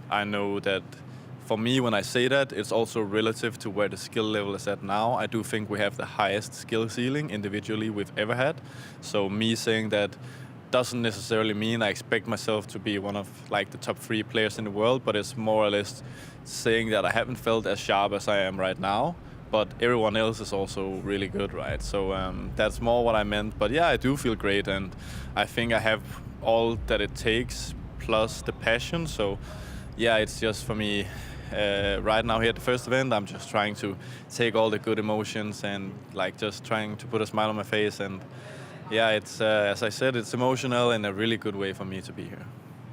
I know that for me, when I say that, it's also relative to where the skill level is at now. I do think we have the highest skill ceiling individually we've ever had. So me saying that doesn't necessarily mean I expect myself to be one of like the top 3 players in the world, but it's more or less saying that I haven't felt as sharp as I am right now, but everyone else is also really good, right? So that's more what I meant. But yeah, I do feel great, and I think I have all that it takes plus the passion. So yeah, it's just for me right now here at the first event, I'm just trying to take all the good emotions and like just trying to put a smile on my face. And yeah, it's as I said, it's emotional in a really good way for me to be here.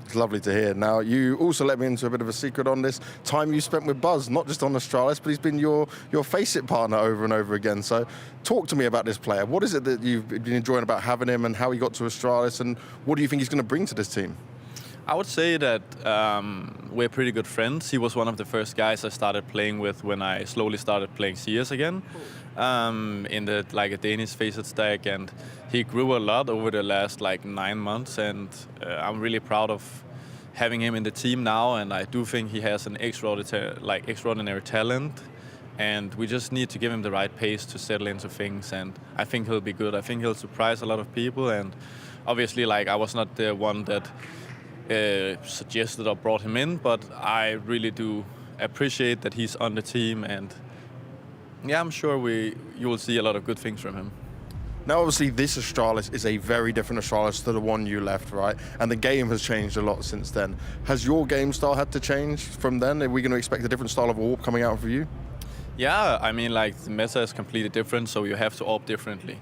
It's lovely to hear. Now, you also let me into a bit of a secret on this time you spent with Buzz, not just on Astralis, but he's been your Face-It partner over and over again. So talk to me about this player. What is it that you've been enjoying about having him, and how he got to Astralis, and what do you think he's going to bring to this team? I would say that we're pretty good friends. He was one of the first guys I started playing with when I slowly started playing CS again, in the a Danish Face-It stack, and he grew a lot over the last 9 months, and I'm really proud of having him in the team now. And I do think he has an extraordinary talent, and we just need to give him the right pace to settle into things, and I think he'll be good. I think he'll surprise a lot of people, and obviously I was not the one that suggested or brought him in, but I really do appreciate that he's on the team, and yeah, I'm sure you will see a lot of good things from him. Now, obviously, this Astralis is a very different Astralis to the one you left, right? And the game has changed a lot since then. Has your game style had to change from then? Are we going to expect a different style of AWP coming out for you? Yeah, I mean, the meta is completely different, so you have to AWP differently.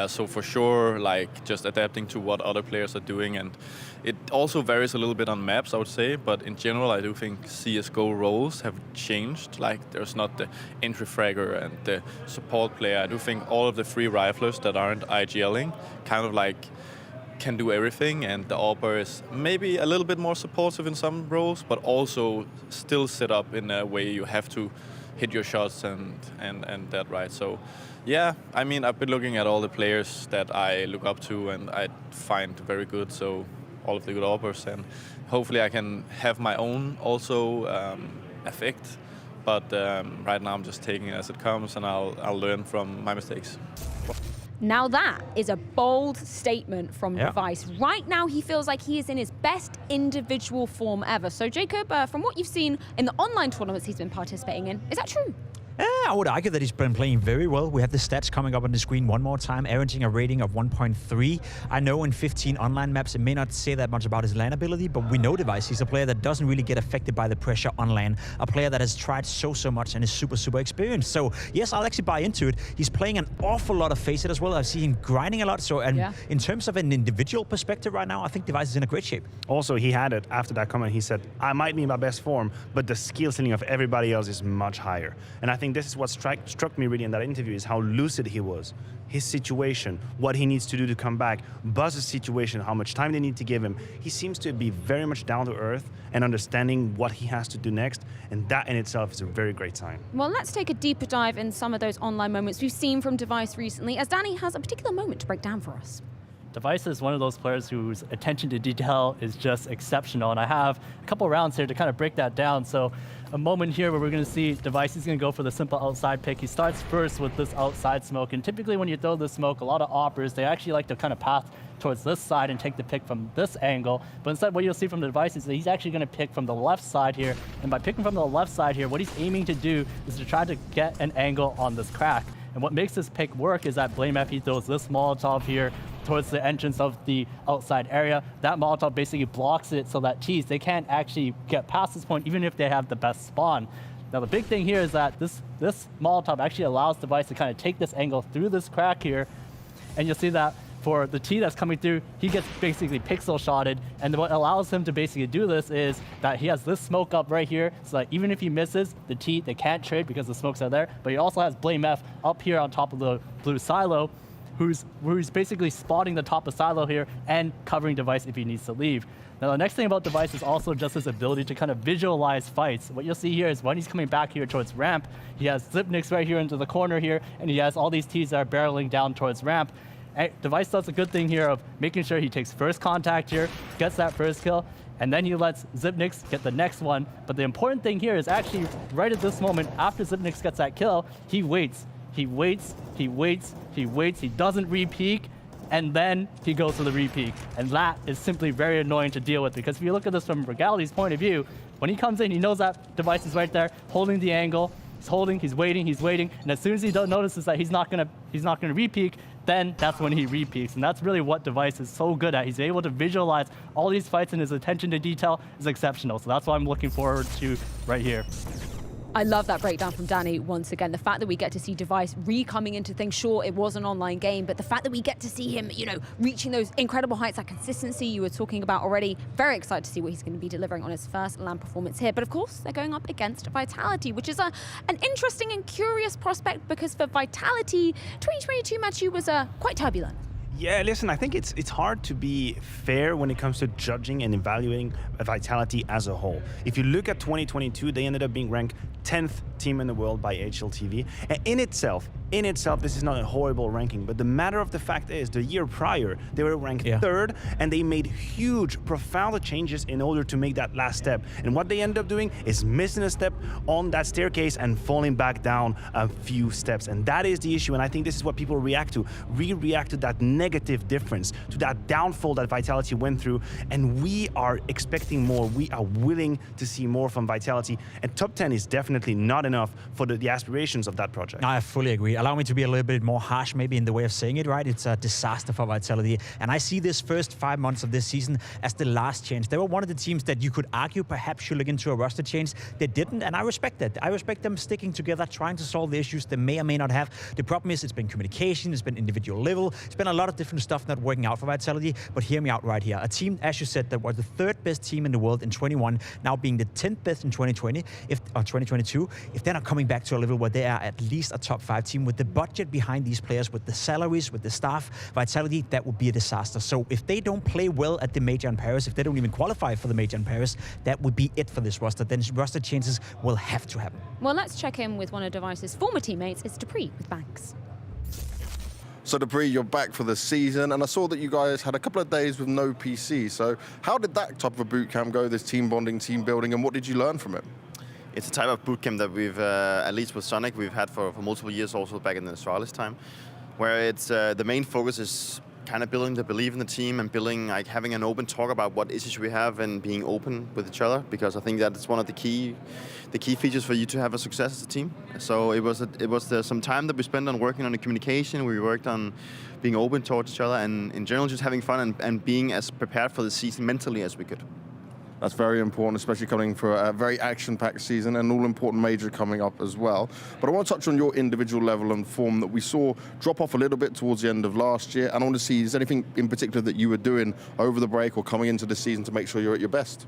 So for sure, just adapting to what other players are doing, and it also varies a little bit on maps, I would say. But in general, I do think CSGO roles have changed. There's not the entry fragger and the support player. I do think all of the free riflers that aren't IGLing kind of can do everything, and the AWPer is maybe a little bit more supportive in some roles, but also still set up in a way you have to hit your shots and that, right? So yeah, I mean, I've been looking at all the players that I look up to and I find very good, so all of the good AWPers, and hopefully I can have my own also effect, but right now I'm just taking it as it comes, and I'll learn from my mistakes. Now that is a bold statement from Device. Right now, he feels like he is in his best individual form ever. So, Jacob, from what you've seen in the online tournaments he's been participating in, is that true? I would argue that he's been playing very well. We have the stats coming up on the screen one more time, averaging a rating of 1.3. I know in 15 online maps, it may not say that much about his LAN ability, but we know Device. He's a player that doesn't really get affected by the pressure on LAN, a player that has tried so much and is super experienced. So yes, I'll actually buy into it. He's playing an awful lot of Face-It as well. I see him grinding a lot. So, and in terms of an individual perspective right now, I think Device is in a great shape. Also, he had it after that comment. He said, I might be in my best form, but the skill ceiling of everybody else is much higher. And I think this is what struck me really in that interview, is how lucid he was. His situation, what he needs to do to come back, Buzz's situation, how much time they need to give him. He seems to be very much down to earth and understanding what he has to do next, and that in itself is a very great sign. Well, let's take a deeper dive in some of those online moments we've seen from Device recently, as Danny has a particular moment to break down for us. Device is one of those players whose attention to detail is just exceptional, and I have a couple rounds here to kind of break that down. So a moment here where we're going to see Device is going to go for the simple outside pick. He starts first with this outside smoke, and typically when you throw this smoke, a lot of oppers, they actually like to kind of path towards this side and take the pick from this angle. But instead, what you'll see from the Device is that he's actually going to pick from the left side here, and by picking from the left side here, what he's aiming to do is to try to get an angle on this crack. And what makes this pick work is that Blame F, he throws this Molotov here towards the entrance of the outside area. That Molotov basically blocks it so that Cheese, they can't actually get past this point even if they have the best spawn. Now the big thing here is that this Molotov actually allows Device to kind of take this angle through this crack here, and you'll see that for the T that's coming through, he gets basically pixel shotted, and what allows him to basically do this is that he has this smoke up right here, so that even if he misses, the T, they can't trade because the smokes are there, but he also has Blame F up here on top of the blue silo, who's basically spotting the top of silo here and covering Device if he needs to leave. Now the next thing about Device is also just his ability to kind of visualize fights. What you'll see here is when he's coming back here towards ramp, he has Zipnix right here into the corner here, and he has all these Ts that are barreling down towards ramp. Device does a good thing here of making sure he takes first contact here, gets that first kill, and then he lets Zipnix get the next one. But the important thing here is actually right at this moment, after Zipnix gets that kill, he waits. He waits, he waits, he waits, he doesn't re-peek, and then he goes to the repeat. And that is simply very annoying to deal with, because if you look at this from Regality's point of view, when he comes in, he knows that device is right there, holding the angle. He's holding, he's waiting, and as soon as he notices that he's not gonna repeat, then that's when he repeats. And that's really what Device is so good at. He's able to visualize all these fights, and his attention to detail is exceptional. So that's what I'm looking forward to right here. I love that breakdown from Danny once again. The fact that we get to see Device coming into things. Sure, it was an online game, but the fact that we get to see him, you know, reaching those incredible heights, that consistency you were talking about already. Very excited to see what he's going to be delivering on his first LAN performance here. But of course, they're going up against Vitality, which is an interesting and curious prospect, because for Vitality, 2022 match was quite turbulent. Yeah, listen, I think it's hard to be fair when it comes to judging and evaluating Vitality as a whole. If you look at 2022, they ended up being ranked 10th team in the world by HLTV. And in itself, this is not a horrible ranking, but the matter of the fact is, the year prior, they were ranked 3rd, and they made huge, profound changes in order to make that last step. And what they ended up doing is missing a step on that staircase and falling back down a few steps. And that is the issue, and I think this is what people react to. We react to that negative difference, to that downfall that Vitality went through, and we are expecting more. We are willing to see more from Vitality, and top 10 is definitely not enough for the aspirations of that project. I fully agree. Allow me to be a little bit more harsh maybe in the way of saying it, right? It's a disaster for Vitality. And I see this first 5 months of this season as the last change. They were one of the teams that you could argue perhaps should look into a roster change. They didn't, and I respect that. I respect them sticking together, trying to solve the issues they may or may not have. The problem is it's been communication, it's been individual level, it's been a lot of different stuff not working out for Vitality. But hear me out right here. A team, as you said, that was the 3rd best team in the world in 21, now being the 10th best in 2020, or 2022, if they're not coming back to a level where they are at least a top 5 team with the budget behind these players, with the salaries, with the staff, Vitality, that would be a disaster. So if they don't play well at the Major in Paris, if they don't even qualify for the Major in Paris, that would be it for this roster. Then roster changes will have to happen. Well, let's check in with one of Device's former teammates. It's Dupree with Banks. So Dupree, you're back for the season, and I saw that you guys had a couple of days with no PC. So how did that type of a boot camp go, this team bonding, team building, and what did you learn from it? It's a type of bootcamp that we've, at least with Sonic, we've had for multiple years, also back in the Astralis time, where it's the main focus is kind of building the belief in the team and building, like, having an open talk about what issues we have and being open with each other, because I think that it's one of the key features for you to have a success as a team. So it was some time that we spent on working on the communication. We worked on being open towards each other, and in general just having fun and being as prepared for the season mentally as we could. That's very important, especially coming for a very action-packed season and an all-important major coming up as well. But I want to touch on your individual level and form that we saw drop off a little bit towards the end of last year. And I want to see, is there anything in particular that you were doing over the break or coming into the season to make sure you're at your best?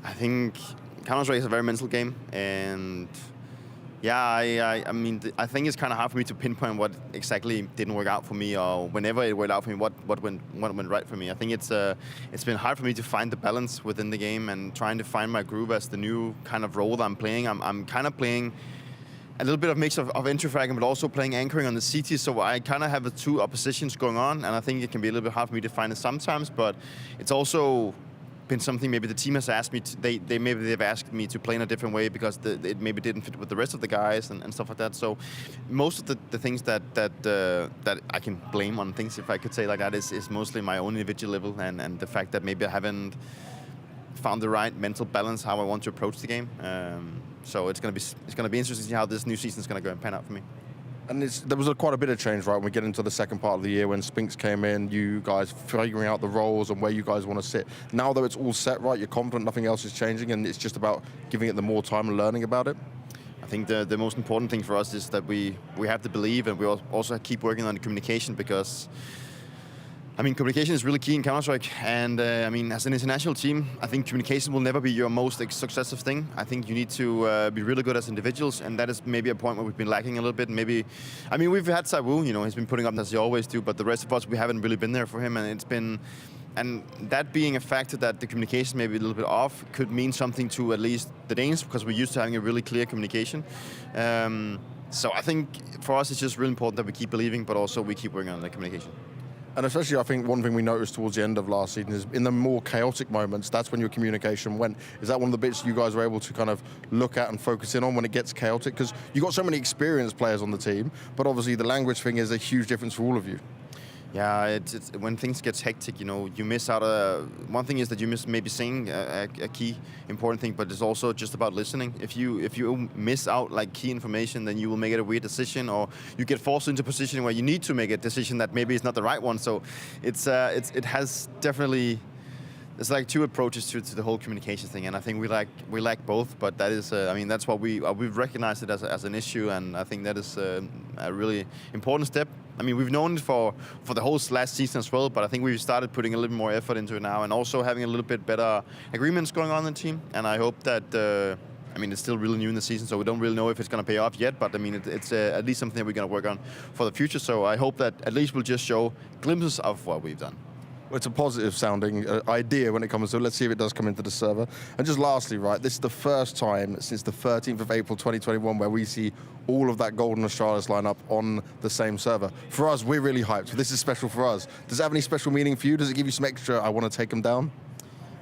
I think Counter-Strike is a very mental game, and yeah, I mean, I think it's kind of hard for me to pinpoint what exactly didn't work out for me, or whenever it worked out for me, what went right for me. I think it's been hard for me to find the balance within the game and trying to find my groove as the new kind of role that I'm playing. I'm kind of playing a little bit of mix of entry fragging, but also playing anchoring on the CT, so I kind of have the two oppositions going on, and I think it can be a little bit hard for me to find it sometimes, but it's also been something maybe the team has asked me to, they've asked me to play in a different way because it maybe didn't fit with the rest of the guys and stuff like that. So most of the things that I can blame on things, if I could say like that, is mostly my own individual level and the fact that maybe I haven't found the right mental balance how I want to approach the game. So it's gonna be interesting to see how this new season is gonna go and pan out for me. And there was quite a bit of change, right, when we get into the second part of the year when Spinks came in, you guys figuring out the roles and where you guys want to sit. Now, though, it's all set, right, you're confident nothing else is changing, and it's just about giving it the more time and learning about it? I think the most important thing for us is that we have to believe, and we also keep working on the communication, because I mean, communication is really key in Counter-Strike, and I mean, as an international team, I think communication will never be your most successful thing. I think you need to be really good as individuals, and that is maybe a point where we've been lacking a little bit. Maybe, I mean, we've had Sabu, you know, he's been putting up as he always do, but the rest of us, we haven't really been there for him, and it's been, and that being a factor that the communication may be a little bit off could mean something to at least the Danes, because we're used to having a really clear communication. So I think for us, it's just really important that we keep believing, but also we keep working on the communication. And especially, I think one thing we noticed towards the end of last season is in the more chaotic moments, that's when your communication went. Is that one of the bits you guys were able to kind of look at and focus in on when it gets chaotic? Because you've got so many experienced players on the team, but obviously the language thing is a huge difference for all of you. Yeah, it's when things get hectic, you know, you miss out. One thing is that you miss maybe saying a key important thing, but it's also just about listening. If you miss out like key information, then you will make it a weird decision, or you get forced into a position where you need to make a decision that maybe is not the right one. So it has definitely. There's like two approaches to the whole communication thing, and I think we lack both. But that is, I mean, that's what we've recognized it as an issue, and I think that is a really important step. I mean, we've known it for the whole last season as well, but I think we've started putting a little bit more effort into it now, and also having a little bit better agreements going on in the team. And I hope that. I mean, it's still really new in the season, so we don't really know if it's going to pay off yet. But I mean, it's at least something that we're going to work on for the future. So I hope that at least we'll just show glimpses of what we've done. It's a positive sounding idea when it comes to it. Let's see if it does come into the server. And just lastly, right, this is the first time since the 13th of April 2021 where we see all of that golden Astralis lineup on the same server. For us, we're really hyped. This is special for us. Does it have any special meaning for you? Does it give you some extra, I want to take them down?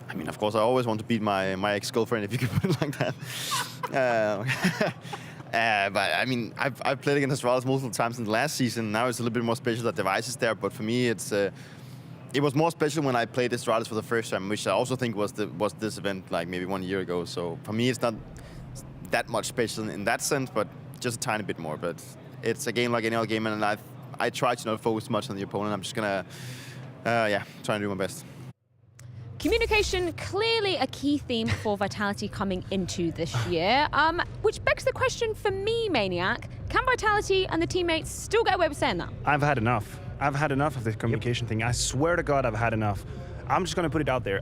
I mean, of course, I always want to beat my ex-girlfriend, if you could put it like that. But I mean, I've played against Astralis multiple times in the last season. Now it's a little bit more special that Device is there, but for me, it was more special when I played Astralis for the first time, which I also think was this event like maybe 1 year ago. So for me, it's not that much special in that sense, but just a tiny bit more. But it's a game like any other game, and I try to not focus much on the opponent. I'm just gonna, try and do my best. Communication, clearly a key theme for Vitality coming into this year, which begs the question for me, Maniac, can Vitality and the teammates still get away with saying that? I've had enough. I've had enough of this communication thing. I swear to God, I've had enough. I'm just going to put it out there.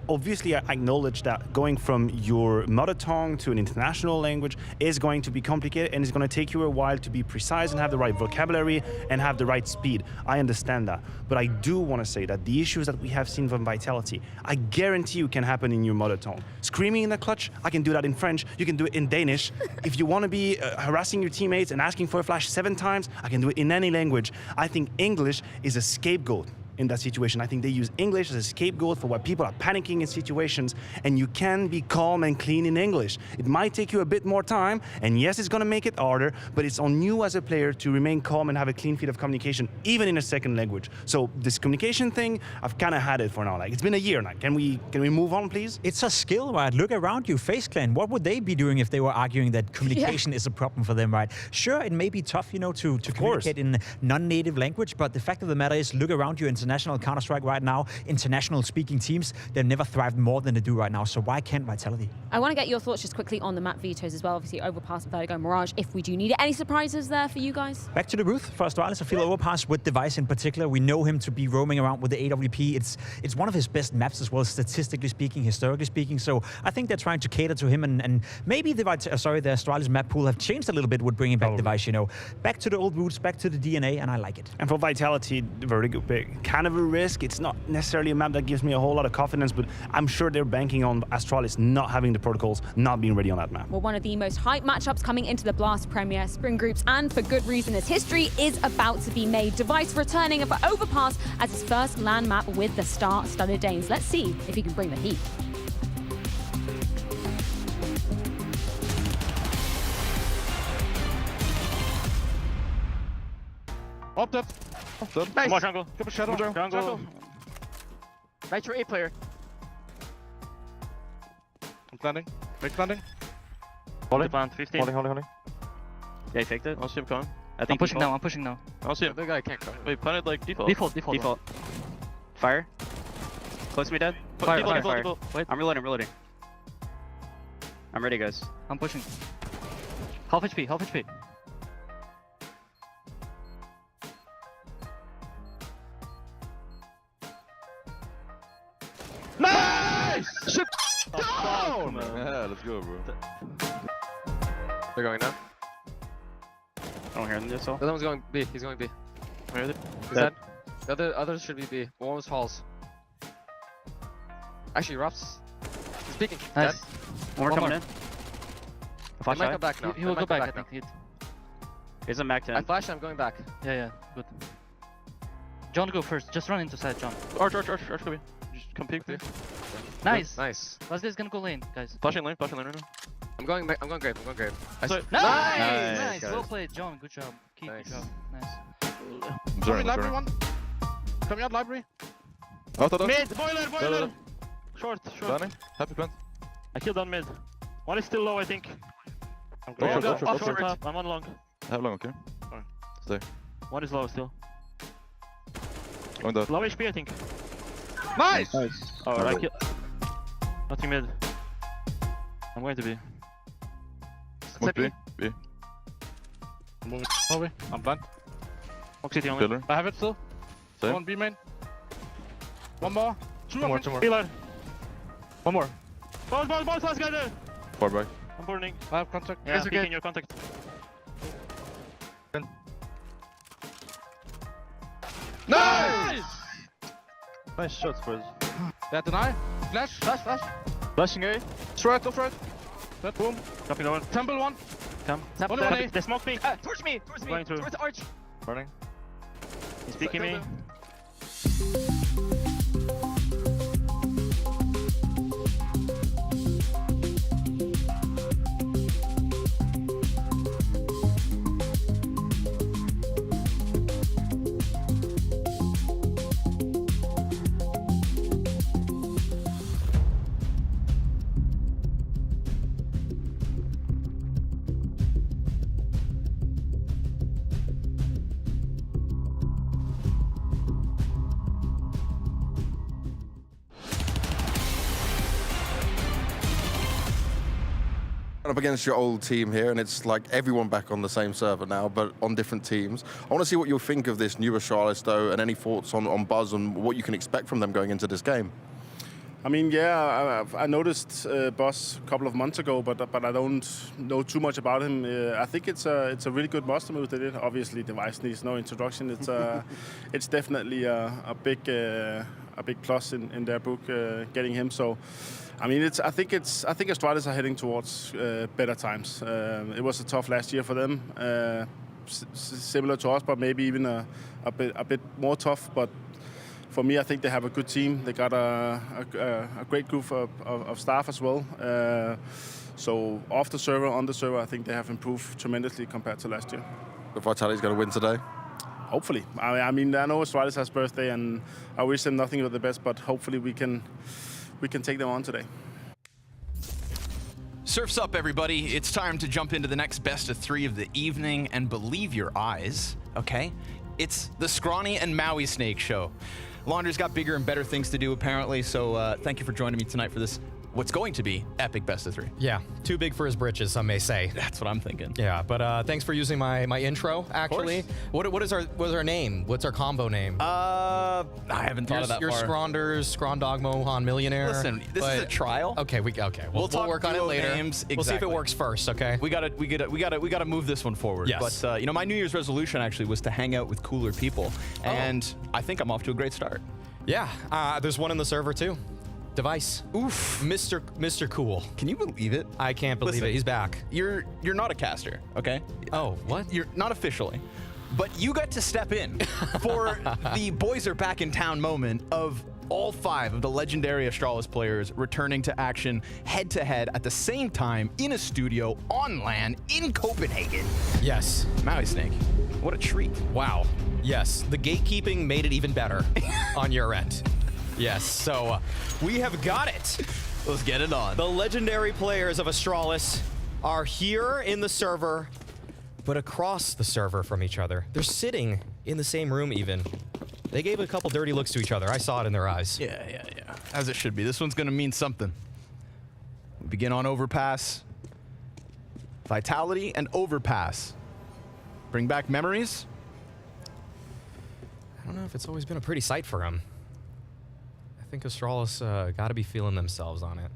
Obviously, I acknowledge that going from your mother tongue to an international language is going to be complicated, and it's going to take you a while to be precise and have the right vocabulary and have the right speed. I understand that. But I do want to say that the issues that we have seen from Vitality, I guarantee you can happen in your mother tongue. Screaming in the clutch, I can do that in French. You can do it in Danish. If you want to be harassing your teammates and asking for a flash 7 times, I can do it in any language. I think English is a scapegoat in that situation. I think they use English as a scapegoat for why people are panicking in situations, and you can be calm and clean in English. It might take you a bit more time, and yes, it's going to make it harder, but it's on you as a player to remain calm and have a clean feed of communication, even in a second language. So this communication thing, I've kind of had it for now. Like, it's been a year now. Can we move on, please? It's a skill, right? Look around you, FaZe Clan. What would they be doing if they were arguing that communication is a problem for them, right? Sure, it may be tough, you know, to communicate in non-native language, but the fact of the matter is, look around you, international Counter-Strike right now, international speaking teams, they've never thrived more than they do right now. So why can't Vitality? I want to get your thoughts just quickly on the map vetoes as well. Obviously, Overpass, Vertigo, Mirage, if we do need it. Any surprises there for you guys? Back to the booth for Astralis. I feel Overpass with Device in particular. We know him to be roaming around with the AWP. It's one of his best maps as well, statistically speaking, historically speaking. So I think they're trying to cater to him, and maybe the Astralis map pool have changed a little bit with bringing back Device, you know. Back to the old roots, back to the DNA, and I like it. And for Vitality, Vertigo, kind of a risk. It's not necessarily a map that gives me a whole lot of confidence, but I'm sure they're banking on Astralis not having the protocols, not being ready on that map. Well, one of the most hyped matchups coming into the Blast Premier Spring Groups, and for good reason, as history is about to be made. Device returning for Overpass as his first LAN map with the star-studded Danes. Let's see if he can bring the heat. Up. Nice. Come on, jungle. Come on, shadow. Jungle. Right, your A player. I'm planning. Make planning. Holding. Plant 15. Holding. Yeah, he faked it. I'll see him coming. I think I'm pushing now. I'll see him. The guy can't come. Wait, planted like default. Default. Fire. Close to me, dead. Fire. Wait. I'm reloading. I'm ready, guys. I'm pushing. Half HP. Nice! Shit! Down! Yeah, let's go, bro. They're going now. I don't hear them this all. The other one's going B. He's going B. Where are they? He's dead. The others should be B. One was falls. Actually, Ruffs. He's peeking. Nice. Dead. One more coming in. He might come back now. He will go back, I think. He's a Mac 10. I flashed, I'm going back. Yeah, good. John, go first. Just run into side, John. Arch, come here. Just come peek. Nice. Nice. Leslie's gonna go lane, guys. Flashing lane right now. I'm going grave. Nice! Well played, John. Good job. Keith, good job. Nice. Sorry, everyone. coming out library. Out. Mid, boiler. Short. Planning. Happy plant. I killed on mid. One is still low, I think. I'm Go going short. top. I'm on long. I have long, okay? Alright. Stay. One is low still. Going down. Low HP, I think. Nice! Oh, I kill. Nothing mid. I'm going to be. Smoke B. B. I'm moving away. I'm blind. Smoke city only. Pillar. I have it still. Same. One B main. One more. Two more. Pillar. One more. Balls, last guy there. Far back. I'm burning. I have contact. Yeah, It's okay. peeking your contact. Nice! Nice shots, boys. Yeah, deny. Flash. Flashing A. Straight, go for it. That boom. Dropping over. Temple one. Come. Only one A. They smoke me. Towards me. Going through. Towards Arch. Running. He's peeking me. Up against your old team here, and it's like everyone back on the same server now, but on different teams. I want to see what you'll think of this new Astralis, though, and any thoughts on Buzz and what you can expect from them going into this game. I mean, yeah, I noticed Boss a couple of months ago, but I don't know too much about him. I think it's a really good master move they did. Obviously, Device needs no introduction. It's it's definitely a big plus in their book getting him. So, I mean, I think Astralis are heading towards better times. It was a tough last year for them, similar to us, but maybe even a bit more tough. But for me, I think they have a good team. They got a great group of staff as well. So off the server, on the server, I think they have improved tremendously compared to last year. The Vitality's going to win today? Hopefully. I mean, I know Astralis has birthday, and I wish them nothing but the best, but hopefully we can take them on today. Surf's up, everybody. It's time to jump into the next best of 3 of the evening, and believe your eyes, okay? It's the Scrawny and Maui Snake show. Laundry's got bigger and better things to do, apparently, so thank you for joining me tonight for this, what's going to be epic best of 3. Yeah, too big for his britches, some may say. That's what I'm thinking. Yeah, but thanks for using my intro, actually. What is our name? What's our combo name? I haven't thought of that You're far. Scronders, Scrondog Mohon Millionaire. Listen, this is a trial. Okay, we'll work on it later. Names. We'll see if it works first, okay? We gotta move this one forward. Yes. But my New Year's resolution actually was to hang out with cooler people, and I think I'm off to a great start. Yeah, there's one in the server too. Device. Oof. Mr. Cool. Can you believe it? I can't believe it. He's back. You're not a caster, okay? Oh, what? You're not officially. But you got to step in for the boys are back in town moment of all 5 of the legendary Astralis players returning to action head-to-head at the same time in a studio on LAN in Copenhagen. Yes. Maui Snake, what a treat. Wow. Yes, the gatekeeping made it even better on your end. Yes, so we have got it. Let's get it on. The legendary players of Astralis are here in the server, but across the server from each other. They're sitting in the same room even. They gave a couple dirty looks to each other. I saw it in their eyes. Yeah. As it should be. This one's gonna mean something. We begin on Overpass. Vitality and Overpass. Bring back memories. I don't know if it's always been a pretty sight for him. I think Astralis got to be feeling themselves on it.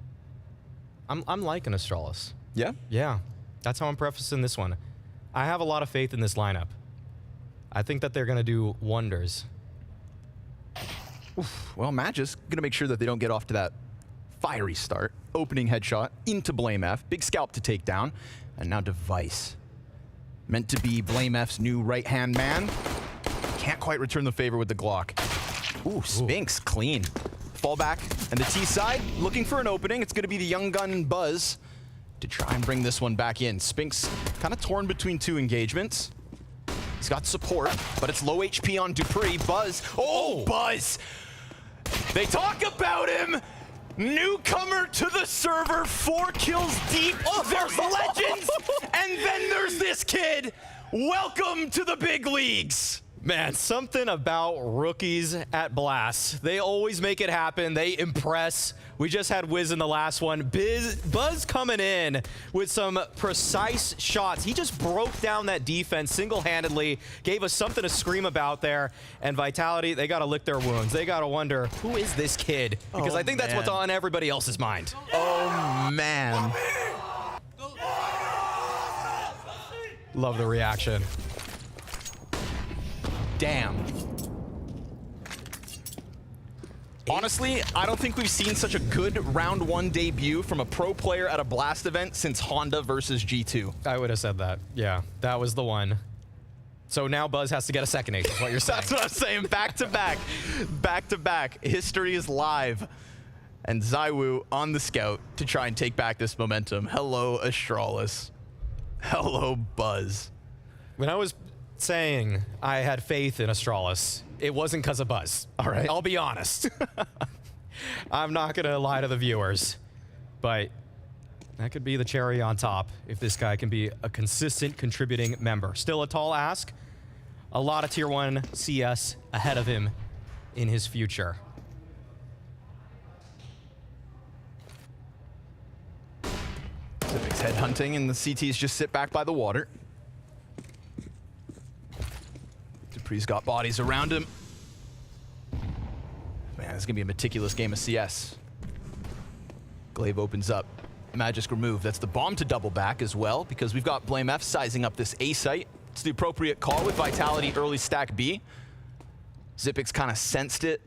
I'm liking Astralis. Yeah? Yeah. That's how I'm prefacing this one. I have a lot of faith in this lineup. I think that they're going to do wonders. Oof. Well, Magis going to make sure that they don't get off to that fiery start. Opening headshot into Blame F. Big scalp to take down. And now Device. Meant to be Blame F's new right-hand man. Can't quite return the favor with the Glock. Ooh, Spinks, clean. Fallback, and the T side, looking for an opening. It's gonna be the young gun Buzz to try and bring this one back in. Spinks kind of torn between 2 engagements. He's got support, but it's low HP on Dupree. Buzz. Oh, Buzz! They talk about him! Newcomer to the server, 4 kills deep. Oh, there's legends! And then there's this kid! Welcome to the big leagues! Man, something about rookies at Blast. They always make it happen. They impress. We just had Wiz in the last one. Buzz coming in with some precise shots. He just broke down that defense single-handedly, gave us something to scream about there. And Vitality, they got to lick their wounds. They got to wonder, who is this kid? Because I think that's what's on everybody else's mind. Oh, man. Love the reaction. Damn. Honestly, I don't think we've seen such a good round 1 debut from a pro player at a Blast event since Honda versus G2. I would have said that. Yeah, that was the one. So now Buzz has to get a second ace, is what you're saying. That's what I'm saying. Back to back. Back to back. History is live. And ZywOo on the scout to try and take back this momentum. Hello, Astralis. Hello, Buzz. When I was saying I had faith in Astralis, it wasn't because of Buzz. All right. I'll be honest. I'm not going to lie to the viewers, but that could be the cherry on top if this guy can be a consistent contributing member. Still a tall ask. A lot of Tier 1 CS ahead of him in his future. Civic's headhunting, and the CTs just sit back by the water. Dupree's got bodies around him. Man, this is gonna be a meticulous game of CS. Glaive opens up. Magisk remove. That's the bomb to double back as well, because we've got BlameF sizing up this A site. It's the appropriate call with Vitality early stack B. Xyp9x kind of sensed it.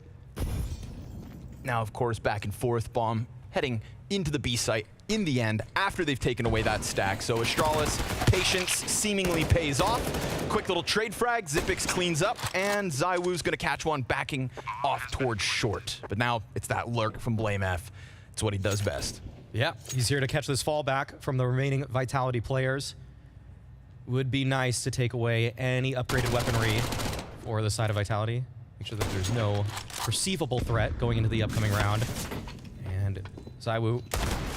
Now, of course, back and forth bomb heading into the B site in the end after they've taken away that stack. So Astralis, patience seemingly pays off. Quick little trade frag, Xyp9x cleans up, and ZywOo's gonna catch one backing off towards short. But now it's that lurk from BlameF. It's what he does best. Yeah, he's here to catch this fallback from the remaining Vitality players. Would be nice to take away any upgraded weaponry for the side of Vitality. Make sure that there's no perceivable threat going into the upcoming round. And ZywOo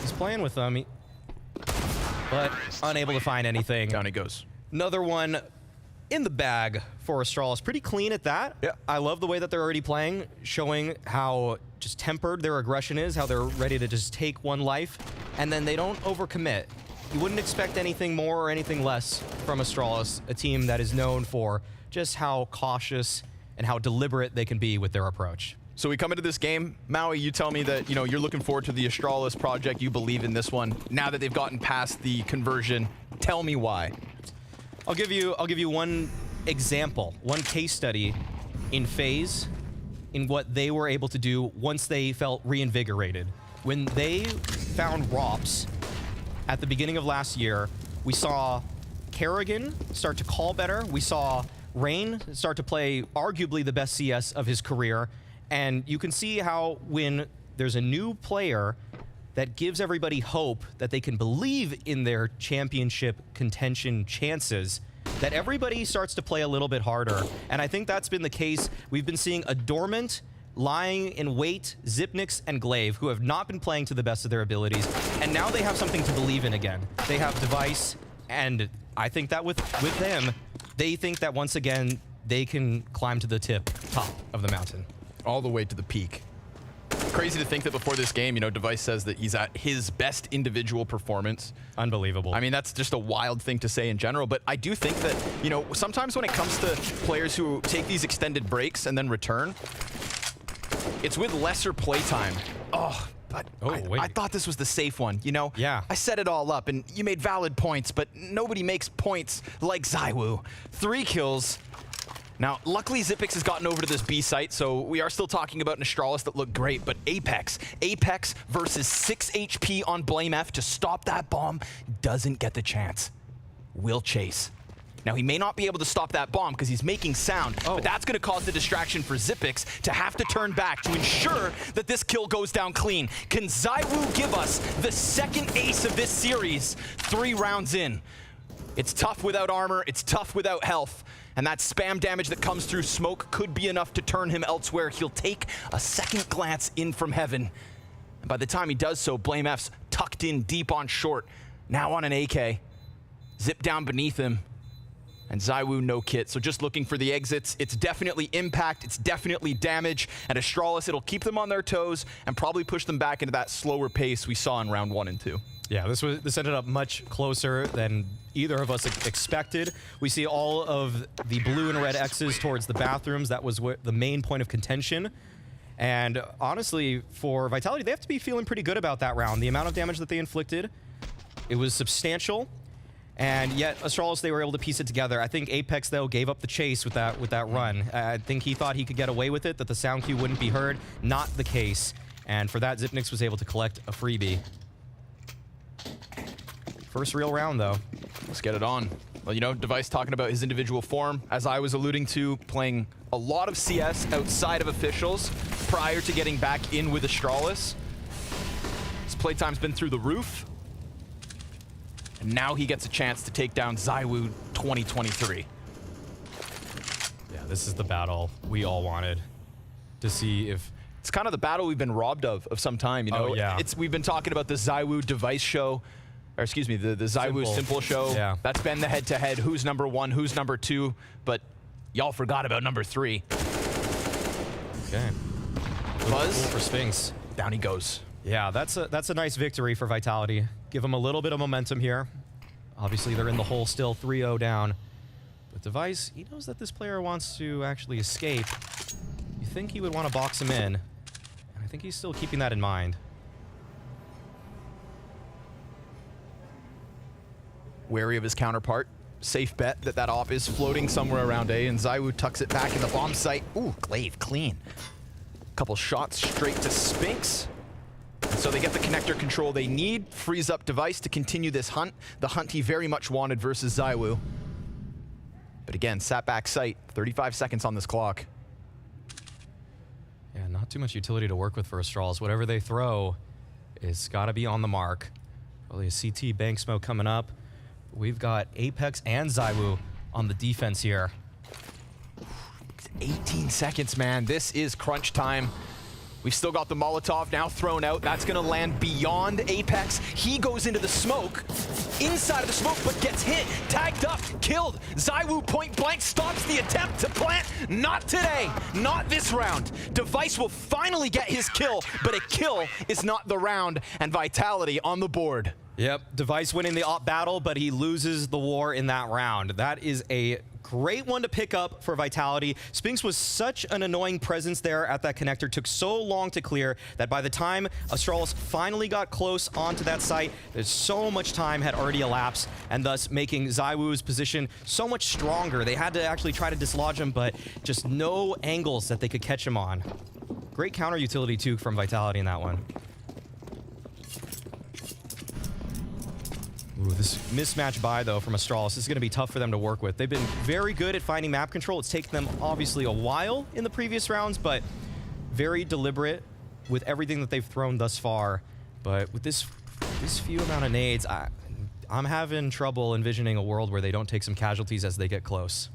is playing with them, but unable to find anything. Down he goes. Another one in the bag for Astralis. Pretty clean at that. Yeah. I love the way that they're already playing, showing how just tempered their aggression is, how they're ready to just take one life, and then they don't overcommit. You wouldn't expect anything more or anything less from Astralis, a team that is known for just how cautious and how deliberate they can be with their approach. So we come into this game, Maui, you tell me that, you're looking forward to the Astralis project. You believe in this one. Now that they've gotten past the conversion, tell me why. I'll give you one example, one case study in FaZe in what they were able to do once they felt reinvigorated. When they found ROPS at the beginning of last year, we saw Kerrigan start to call better. We saw Rain start to play arguably the best CS of his career. And you can see how when there's a new player that gives everybody hope that they can believe in their championship contention chances, that everybody starts to play a little bit harder. And I think that's been the case. We've been seeing a dormant, lying in wait Xyp9x and Glaive, who have not been playing to the best of their abilities. And now they have something to believe in again. They have Device, and I think that with them, they think that once again, they can climb to the top of the mountain. All the way to the peak. Crazy to think that before this game, Device says that he's at his best individual performance. Unbelievable. I mean, that's just a wild thing to say in general, but I do think that, sometimes when it comes to players who take these extended breaks and then return, it's with lesser playtime. Oh, but I thought this was the safe one, Yeah. I set it all up, and you made valid points, but nobody makes points like ZywOo. 3 kills. Now, luckily, Xyp9x has gotten over to this B site, so we are still talking about an Astralis that looked great, but Apex versus 6 HP on BlameF to stop that bomb doesn't get the chance. Will chase. Now, he may not be able to stop that bomb because he's making sound, but that's going to cause the distraction for Xyp9x to have to turn back to ensure that this kill goes down clean. Can ZywOo give us the second ace of this series 3 rounds in? It's tough without armor. It's tough without health. And that spam damage that comes through smoke could be enough to turn him elsewhere. He'll take a second glance in from heaven. And by the time he does so, BlameF's tucked in deep on short, now on an AK. Zip down beneath him. And ZywOo no kit, so just looking for the exits. It's definitely impact, it's definitely damage, and Astralis, it'll keep them on their toes and probably push them back into that slower pace we saw in round 1 and 2. Yeah, this ended up much closer than either of us expected. We see all of the blue and red X's towards the bathrooms. That was the main point of contention. And honestly, for Vitality, they have to be feeling pretty good about that round. The amount of damage that they inflicted, it was substantial. And yet, Astralis, they were able to piece it together. I think Apex, though, gave up the chase with that run. I think he thought he could get away with it, that the sound cue wouldn't be heard. Not the case. And for that, Xyp9x was able to collect a freebie. First real round, though. Let's get it on. Well, you know, Device talking about his individual form, as I was alluding to, playing a lot of CS outside of officials prior to getting back in with Astralis. His playtime's been through the roof. And now he gets a chance to take down ZywOo 2023. Yeah, this is the battle we all wanted to see if... It's kind of the battle we've been robbed of some time, you know? Oh, yeah. We've been talking about the ZywOo Device show, or excuse me, the ZywOo Simple show. Yeah. That's been the head-to-head, who's number 1, who's number 2, but y'all forgot about number 3. Okay. Buzz for Sphinx. Down he goes. Yeah, that's a nice victory for Vitality. Give them a little bit of momentum here. Obviously, they're in the hole still, 3-0 down. But Device, he knows that this player wants to actually escape. You think he would want to box him in. And I think he's still keeping that in mind. Wary of his counterpart. Safe bet that op is floating somewhere around A, and ZywOo tucks it back in the bomb site. Ooh, Glaive, clean. Couple shots straight to Sphinx. So they get the connector control they need, frees up Device to continue this hunt, the hunt he very much wanted versus ZywOo. But again, sat back sight, 35 seconds on this clock. Yeah, not too much utility to work with for Astralis. Whatever they throw, it's got to be on the mark. Probably a CT bank smoke coming up. We've got Apex and ZywOo on the defense here. 18 seconds, man. This is crunch time. We've still got the Molotov now thrown out. That's going to land beyond Apex. He goes into the smoke, inside of the smoke, but gets hit, tagged up, killed. ZywOo point blank stops the attempt to plant. Not today, not this round. Device will finally get his kill, but a kill is not the round, and Vitality on the board. Yep, Device winning the op battle, but he loses the war in that round. That is a great one to pick up for Vitality. Sphinx was such an annoying presence there at that connector, took so long to clear that by the time Astralis finally got close onto that site, there's so much time had already elapsed, and thus making ZywOo's position so much stronger. They had to actually try to dislodge him, but just no angles that they could catch him on. Great counter utility too from Vitality in that one. Ooh, this mismatch buy, though, from Astralis is going to be tough for them to work with. They've been very good at finding map control. It's taken them, obviously, a while in the previous rounds, but very deliberate with everything that they've thrown thus far. But with this few amount of nades, I'm having trouble envisioning a world where they don't take some casualties as they get close.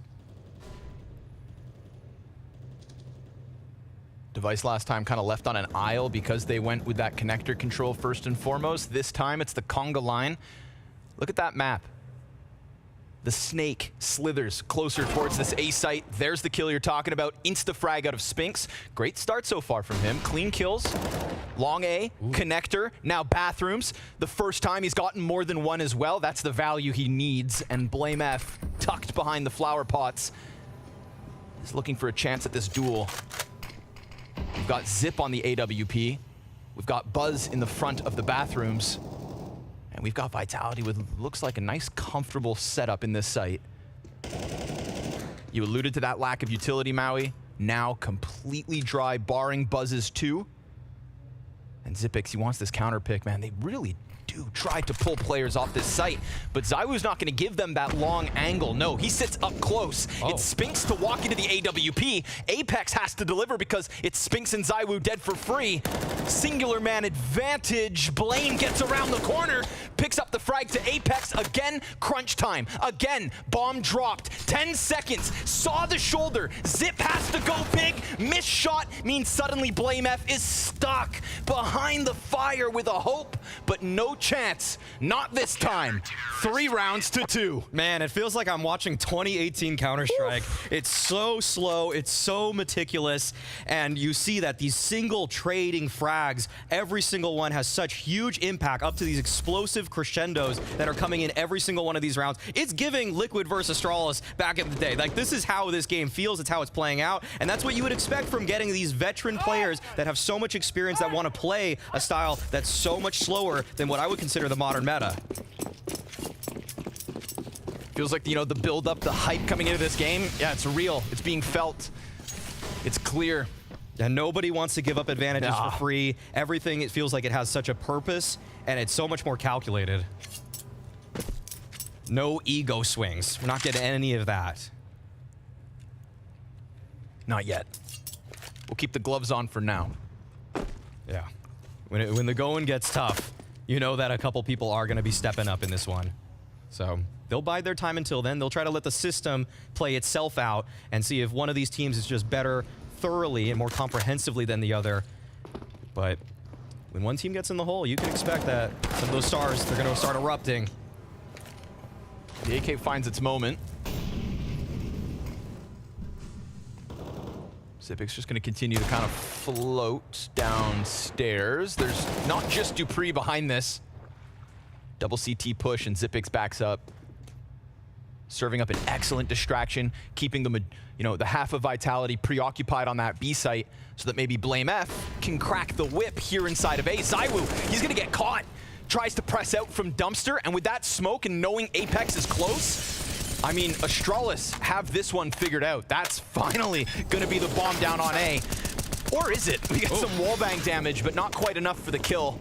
Device last time kind of left on an aisle because they went with that connector control first and foremost. This time, it's the conga line. Look at that map. The snake slithers closer towards this A site. There's the kill you're talking about. Insta-frag out of Sphinx. Great start so far from him. Clean kills. Long A, connector, now bathrooms. The first time he's gotten more than one as well. That's the value he needs. And BlameF, tucked behind the flower pots, is looking for a chance at this duel. We've got Zip on the AWP. We've got Buzz in the front of the bathrooms. And we've got Vitality with looks like a nice, comfortable setup in this site. You alluded to that lack of utility, Maui. Now completely dry, barring Buzz's 2. And Xyp9x, he wants this counter pick, man. They really do try to pull players off this site, but ZywOo's not going to give them that long angle. No, he sits up close. It's Sphinx to walk into the AWP. Apex has to deliver because it's Sphinx and ZywOo dead for free. Singular man advantage. Blaine gets around the corner, picks up the frag to Apex. Again, crunch time. Again, bomb dropped. 10 seconds. Saw the shoulder. Zip has to go big. Missed shot means suddenly BlameF is stuck behind the fire with a hope, but no chance. Not this time. 3 rounds to 2. Man, it feels like I'm watching 2018 Counter-Strike. It's so slow, it's so meticulous, and you see that these single trading frags, every single one has such huge impact up to these explosive crescendos that are coming in every single one of these rounds. It's giving Liquid versus Astralis back in the day. Like, this is how this game feels, it's how it's playing out, and that's what you would expect from getting these veteran players that have so much experience that want to play a style that's so much slower than what I would consider the modern meta. Feels like, the build up, the hype coming into this game, yeah, it's real. It's being felt. It's clear. And nobody wants to give up advantages for free. Everything, it feels like it has such a purpose, and it's so much more calculated. No ego swings. We're not getting any of that. Not yet. We'll keep the gloves on for now. Yeah. When the going gets tough, you know that a couple people are going to be stepping up in this one. So they'll bide their time until then. They'll try to let the system play itself out and see if one of these teams is just better thoroughly and more comprehensively than the other. But when one team gets in the hole, you can expect that some of those stars, they're going to start erupting. The AK finds its moment. Zipic's just going to continue to kind of float downstairs. There's not just Dupree behind this. Double CT push and Zipix backs up. Serving up an excellent distraction, keeping the half of Vitality preoccupied on that B site so that maybe BlameF can crack the whip here inside of A. ZywOo, he's going to get caught. Tries to press out from Dumpster, and with that smoke and knowing Apex is close, I mean, Astralis have this one figured out. That's finally going to be the bomb down on A. Or is it? We get some wallbang damage, but not quite enough for the kill.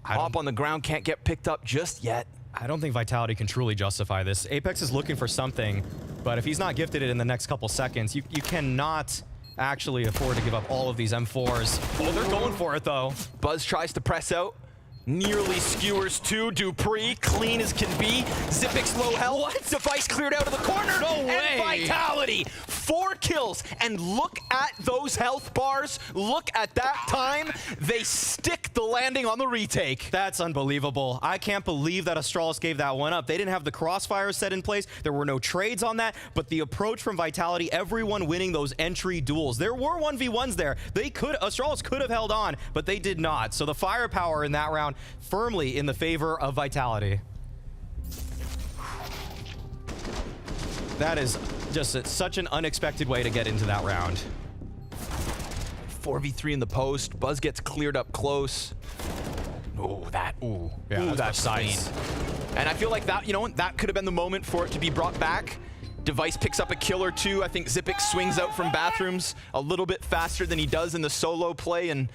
Hop on the ground, can't get picked up just yet. I don't think Vitality can truly justify this. Apex is looking for something, but if he's not gifted it in the next couple seconds, you cannot actually afford to give up all of these M4s. Oh, they're going for it, though. Buzz tries to press out. Nearly skewers to Dupree, clean as can be. Zipix low health. What? Device cleared out of the corner. No way. And Vitality, 4 kills. And look at those health bars. Look at that time. They stick the landing on the retake. That's unbelievable. I can't believe that Astralis gave that one up. They didn't have the crossfire set in place. There were no trades on that, but the approach from Vitality, everyone winning those entry duels. There were 1v1s there. Astralis could have held on, but they did not. So the firepower in that round firmly in the favor of Vitality. That is just such an unexpected way to get into that round. 4v3 in the post. Buzz gets cleared up close. Yeah, that's nice. And I feel like that, that could have been the moment for it to be brought back. Device picks up a kill or two. I think Zipix swings out from bathrooms a little bit faster than he does in the solo play, and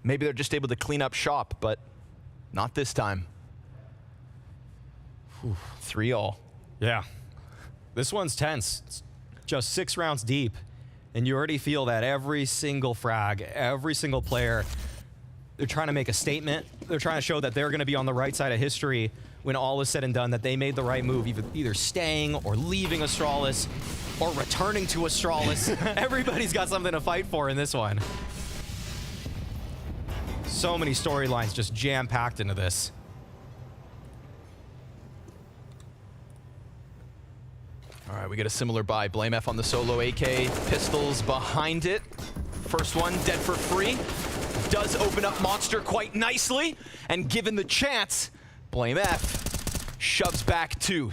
maybe they're just able to clean up shop, but not this time. 3-all. Yeah. This one's tense. It's just 6 rounds deep, and you already feel that every single frag, every single player, they're trying to make a statement. They're trying to show that they're going to be on the right side of history when all is said and done, that they made the right move, either staying or leaving Astralis or returning to Astralis. Everybody's got something to fight for in this one. So many storylines just jam-packed into this. All right, we get a similar buy. BlameF on the solo AK. Pistols behind it. First one dead for free. Does open up Monster quite nicely. And given the chance, BlameF shoves back 2.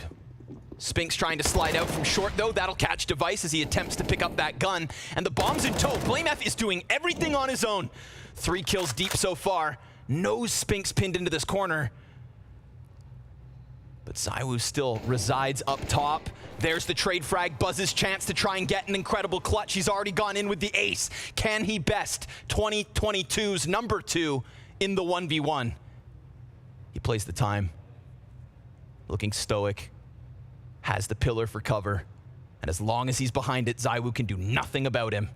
Spinks trying to slide out from short, though. That'll catch Device as he attempts to pick up that gun. And the bomb's in tow. BlameF is doing everything on his own. 3 kills deep so far. No Spinks pinned into this corner. But ZywOo still resides up top. There's the trade frag. Buzz's chance to try and get an incredible clutch. He's already gone in with the ace. Can he best 2022's number 2 in the 1v1? He plays the time. Looking stoic. Has the pillar for cover. And as long as he's behind it, ZywOo can do nothing about him.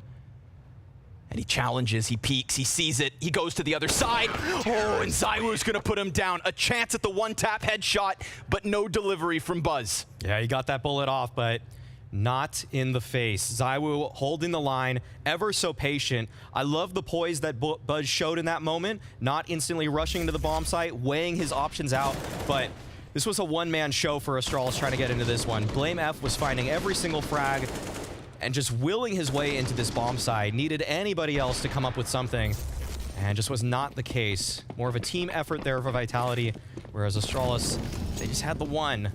And he challenges, he peeks, he sees it, he goes to the other side. Oh, and ZywOo's gonna put him down. A chance at the one-tap headshot, but no delivery from Buzz. Yeah, he got that bullet off, but not in the face. ZywOo holding the line, ever so patient. I love the poise that Buzz showed in that moment, not instantly rushing to the bomb site, weighing his options out, but this was a one-man show for Astralis trying to get into this one. BlameF was finding every single frag and just willing his way into this bomb site. Needed anybody else to come up with something, and just was not the case. More of a team effort there for Vitality, whereas Astralis, they just had the one.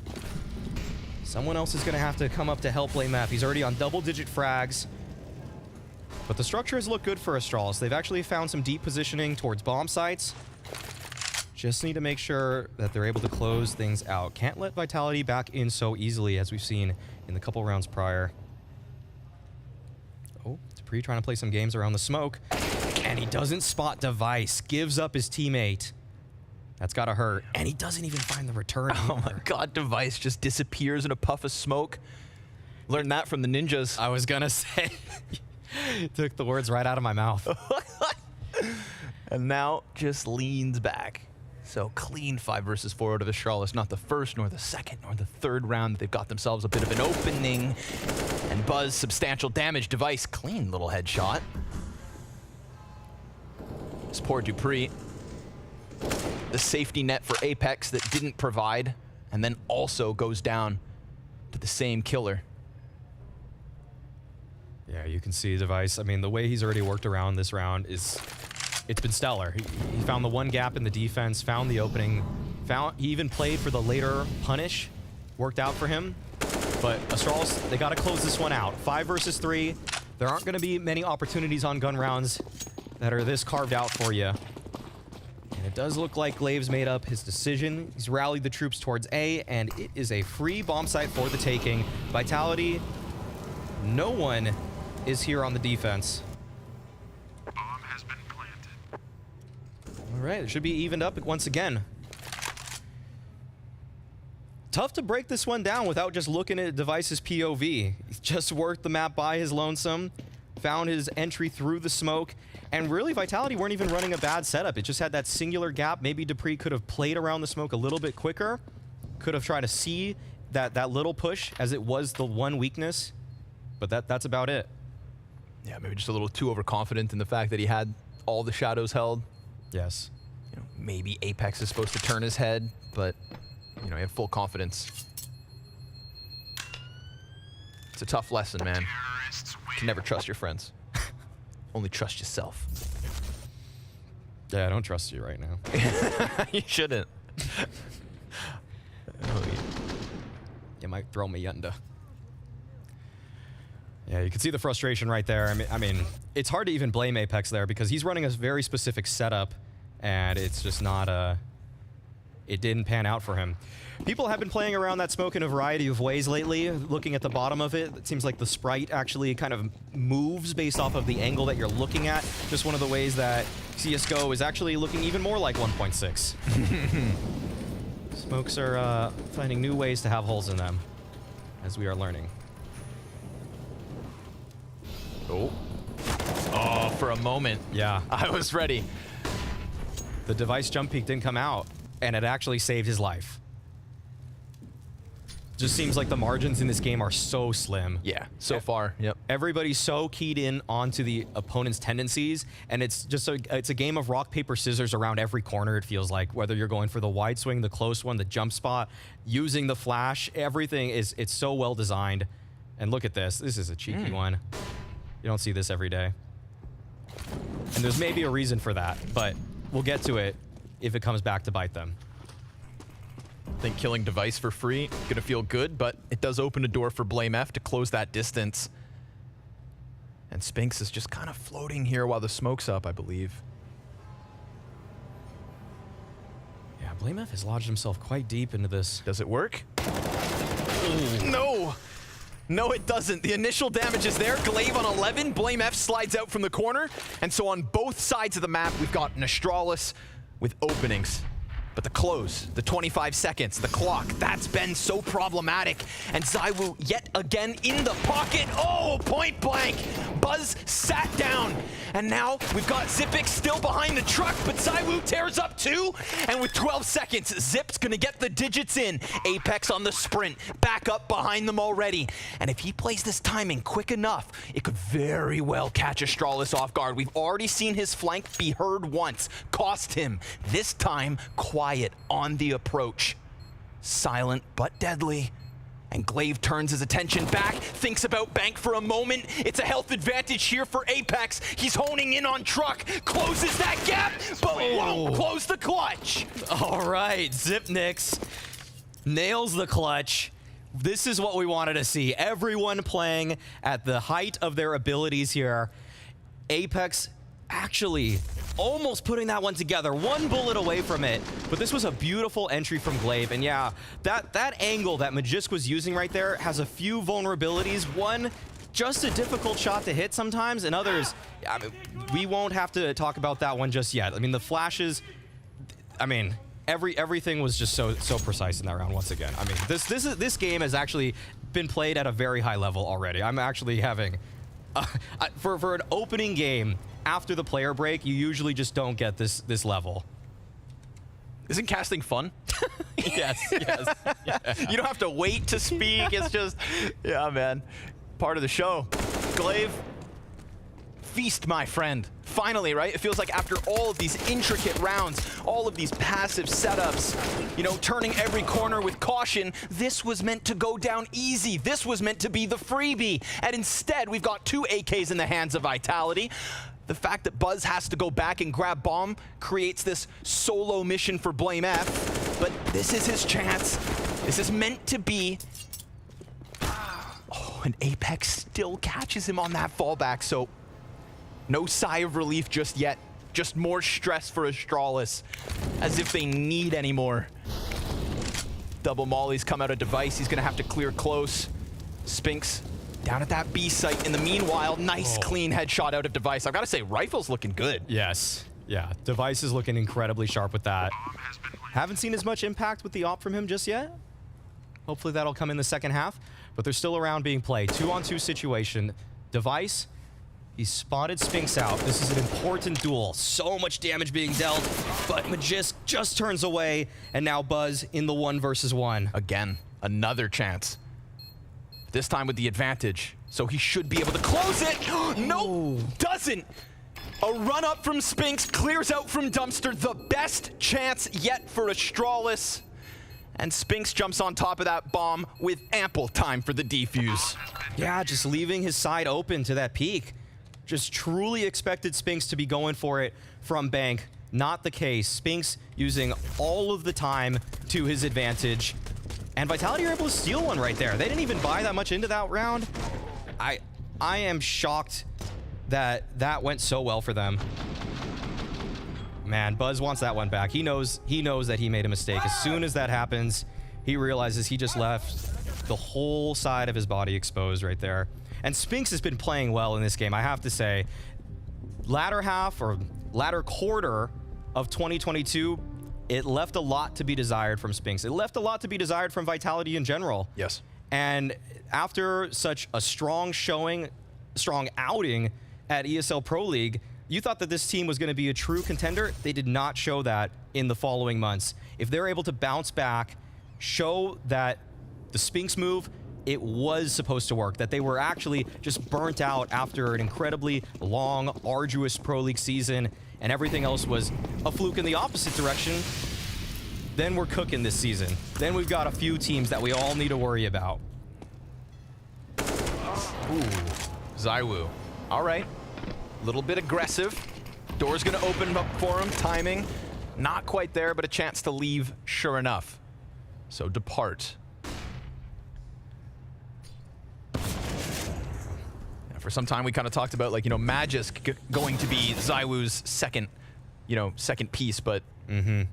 Someone else is going to have to come up to help BlameF. He's already on double-digit frags. But the structures look good for Astralis. They've actually found some deep positioning towards bomb sites. Just need to make sure that they're able to close things out. Can't let Vitality back in so easily as we've seen in the couple rounds prior. Oh, dupreeh trying to play some games around the smoke. And he doesn't spot Device. Gives up his teammate. That's gotta hurt. And he doesn't even find the return. Oh my god, Device just disappears in a puff of smoke. Learned that from the ninjas. I was gonna say. Took the words right out of my mouth. And now just leans back. So clean 5 versus 4 out of Astralis. Not the first, nor the second, nor the third round. They've got themselves a bit of an opening. And Buzz, substantial damage. Device, clean little headshot. This poor dupreeh. The safety net for Apex that didn't provide, and then also goes down to the same killer. Yeah, you can see Device. I mean, the way he's already worked around this round is, it's been stellar. He found the one gap in the defense, found the opening, he even played for the later punish, worked out for him. But Astralis, they gotta close this one out. 5 versus 3. There aren't gonna be many opportunities on gun rounds that are this carved out for you. And it does look like Glave's made up his decision. He's rallied the troops towards A, and it is a free bomb site for the taking. Vitality, no one is here on the defense. Bomb has been planted. All right, it should be evened up once again. Tough to break this one down without just looking at Device's POV. He's just worked the map by his lonesome, found his entry through the smoke, and really Vitality weren't even running a bad setup. It just had that singular gap. Maybe dupreeh could have played around the smoke a little bit quicker, could have tried to see that little push as it was the one weakness, but that's about it. Yeah, maybe just a little too overconfident in the fact that he had all the shadows held. Yes. You know, maybe Apex is supposed to turn his head, but you know, he had full confidence. It's a tough lesson, man. You can never trust your friends. Only trust yourself. Yeah, I don't trust you right now. You shouldn't. You might throw me under. Yeah, you can see the frustration right there. I mean, it's hard to even blame Apex there because he's running a very specific setup, and it's just not it didn't pan out for him. People have been playing around that smoke in a variety of ways lately. Looking at the bottom of it, it seems like the sprite actually kind of moves based off of the angle that you're looking at. Just one of the ways that CSGO is actually looking even more like 1.6. Smokes are finding new ways to have holes in them, as we are learning. Oh, for a moment. Yeah. I was ready. The Device jump peek didn't come out, and it actually saved his life. Just seems like the margins in this game are so slim. Yeah, so far, yep. Everybody's so keyed in onto the opponent's tendencies, and it's just it's a game of rock, paper, scissors around every corner, it feels like. Whether you're going for the wide swing, the close one, the jump spot, using the flash, everything it's so well designed. And look at this. This is a cheeky one. You don't see this every day. And there's maybe a reason for that, but we'll get to it if it comes back to bite them. I think killing Device for free gonna feel good, but it does open a door for BlameF to close that distance. And Spinks is just kind of floating here while the smoke's up, I believe. Yeah, BlameF has lodged himself quite deep into this. Does it work? No! No, it doesn't. The initial damage is there. Glaive on 11. BlameF slides out from the corner. And so on both sides of the map, we've got an Astralis with openings. But the close, the 25 seconds, the clock, that's been so problematic. And ZywOo yet again in the pocket. Oh, point blank. Buzz sat down. And now we've got Zipix still behind the truck, but ZywOo tears up too. And with 12 seconds, Zip's gonna get the digits in. Apex on the sprint, back up behind them already. And if he plays this timing quick enough, it could very well catch Astralis off guard. We've already seen his flank be heard once, cost him. This time, quiet on the approach. Silent but deadly. And Glaive turns his attention back, thinks about Bank for a moment. It's a health advantage here for Apex. He's honing in on Truck, closes that gap, but won't close the clutch. All right, Zipnix nails the clutch. This is what we wanted to see. Everyone playing at the height of their abilities here. Apex actually almost putting that one together, one bullet away from it, but this was a beautiful entry from Glaive. And yeah, that angle that Magisk was using right there has a few vulnerabilities. One, just a difficult shot to hit sometimes, and others, I mean, we won't have to talk about that one just yet. I mean, the flashes, I mean, everything was just so precise in that round once again. I mean, this game has actually been played at a very high level already. I'm actually having, for an opening game, after the player break, you usually just don't get this level. Isn't casting fun? Yes, yes. Yeah. You don't have to wait to speak. It's just, yeah, man. Part of the show. Glaive, feast, my friend. Finally, right? It feels like after all of these intricate rounds, all of these passive setups, you know, turning every corner with caution, this was meant to go down easy. This was meant to be the freebie. And instead, we've got 2 AKs in the hands of Vitality. The fact that Buzz has to go back and grab bomb creates this solo mission for BlameF, but this is his chance. This is meant to be. Oh, and Apex still catches him on that fallback, so no sigh of relief just yet. Just more stress for Astralis, as if they need any more. Double mollies come out of Device. He's gonna have to clear close. Spinks down at that B site. In the meanwhile, nice clean headshot out of Device. I've got to say, Rifle's looking good. Yes. Yeah, Device is looking incredibly sharp with that. Haven't seen as much impact with the op from him just yet. Hopefully that'll come in the second half. But there's still a round being played. 2-on-2 situation. Device, he spotted Spinks out. This is an important duel. So much damage being dealt, but Magisk just turns away, and now Buzz in the 1 versus 1. Again, another chance. This time with the advantage, so he should be able to close it. No, doesn't. A run up from Spinks, clears out from Dumpster. The best chance yet for Astralis. And Spinks jumps on top of that bomb with ample time for the defuse. Yeah, just leaving his side open to that peak. Just truly expected Spinks to be going for it from Bank. Not the case. Spinks using all of the time to his advantage. And Vitality are able to steal one right there. They didn't even buy that much into that round. I am shocked that that went so well for them. Man, Buzz wants that one back. He knows that he made a mistake. As soon as that happens, he realizes he just left the whole side of his body exposed right there. And Spinks has been playing well in this game, I have to say. Latter half or latter quarter of 2022, it left a lot to be desired from Spinks. It left a lot to be desired from Vitality in general. Yes. And after such a strong showing, strong outing at ESL Pro League, you thought that this team was going to be a true contender. They did not show that in the following months. If they're able to bounce back, show that the Spinks move, it was supposed to work, that they were actually just burnt out after an incredibly long, arduous Pro League season, and everything else was a fluke in the opposite direction, then we're cooking this season. Then we've got a few teams that we all need to worry about. Ooh, ZywOo. All right, a little bit aggressive. Door's gonna open up for him, timing. Not quite there, but a chance to leave, sure enough. So depart. For some time, we kind of talked about, like, you know, Magisk going to be ZywOo's second piece, but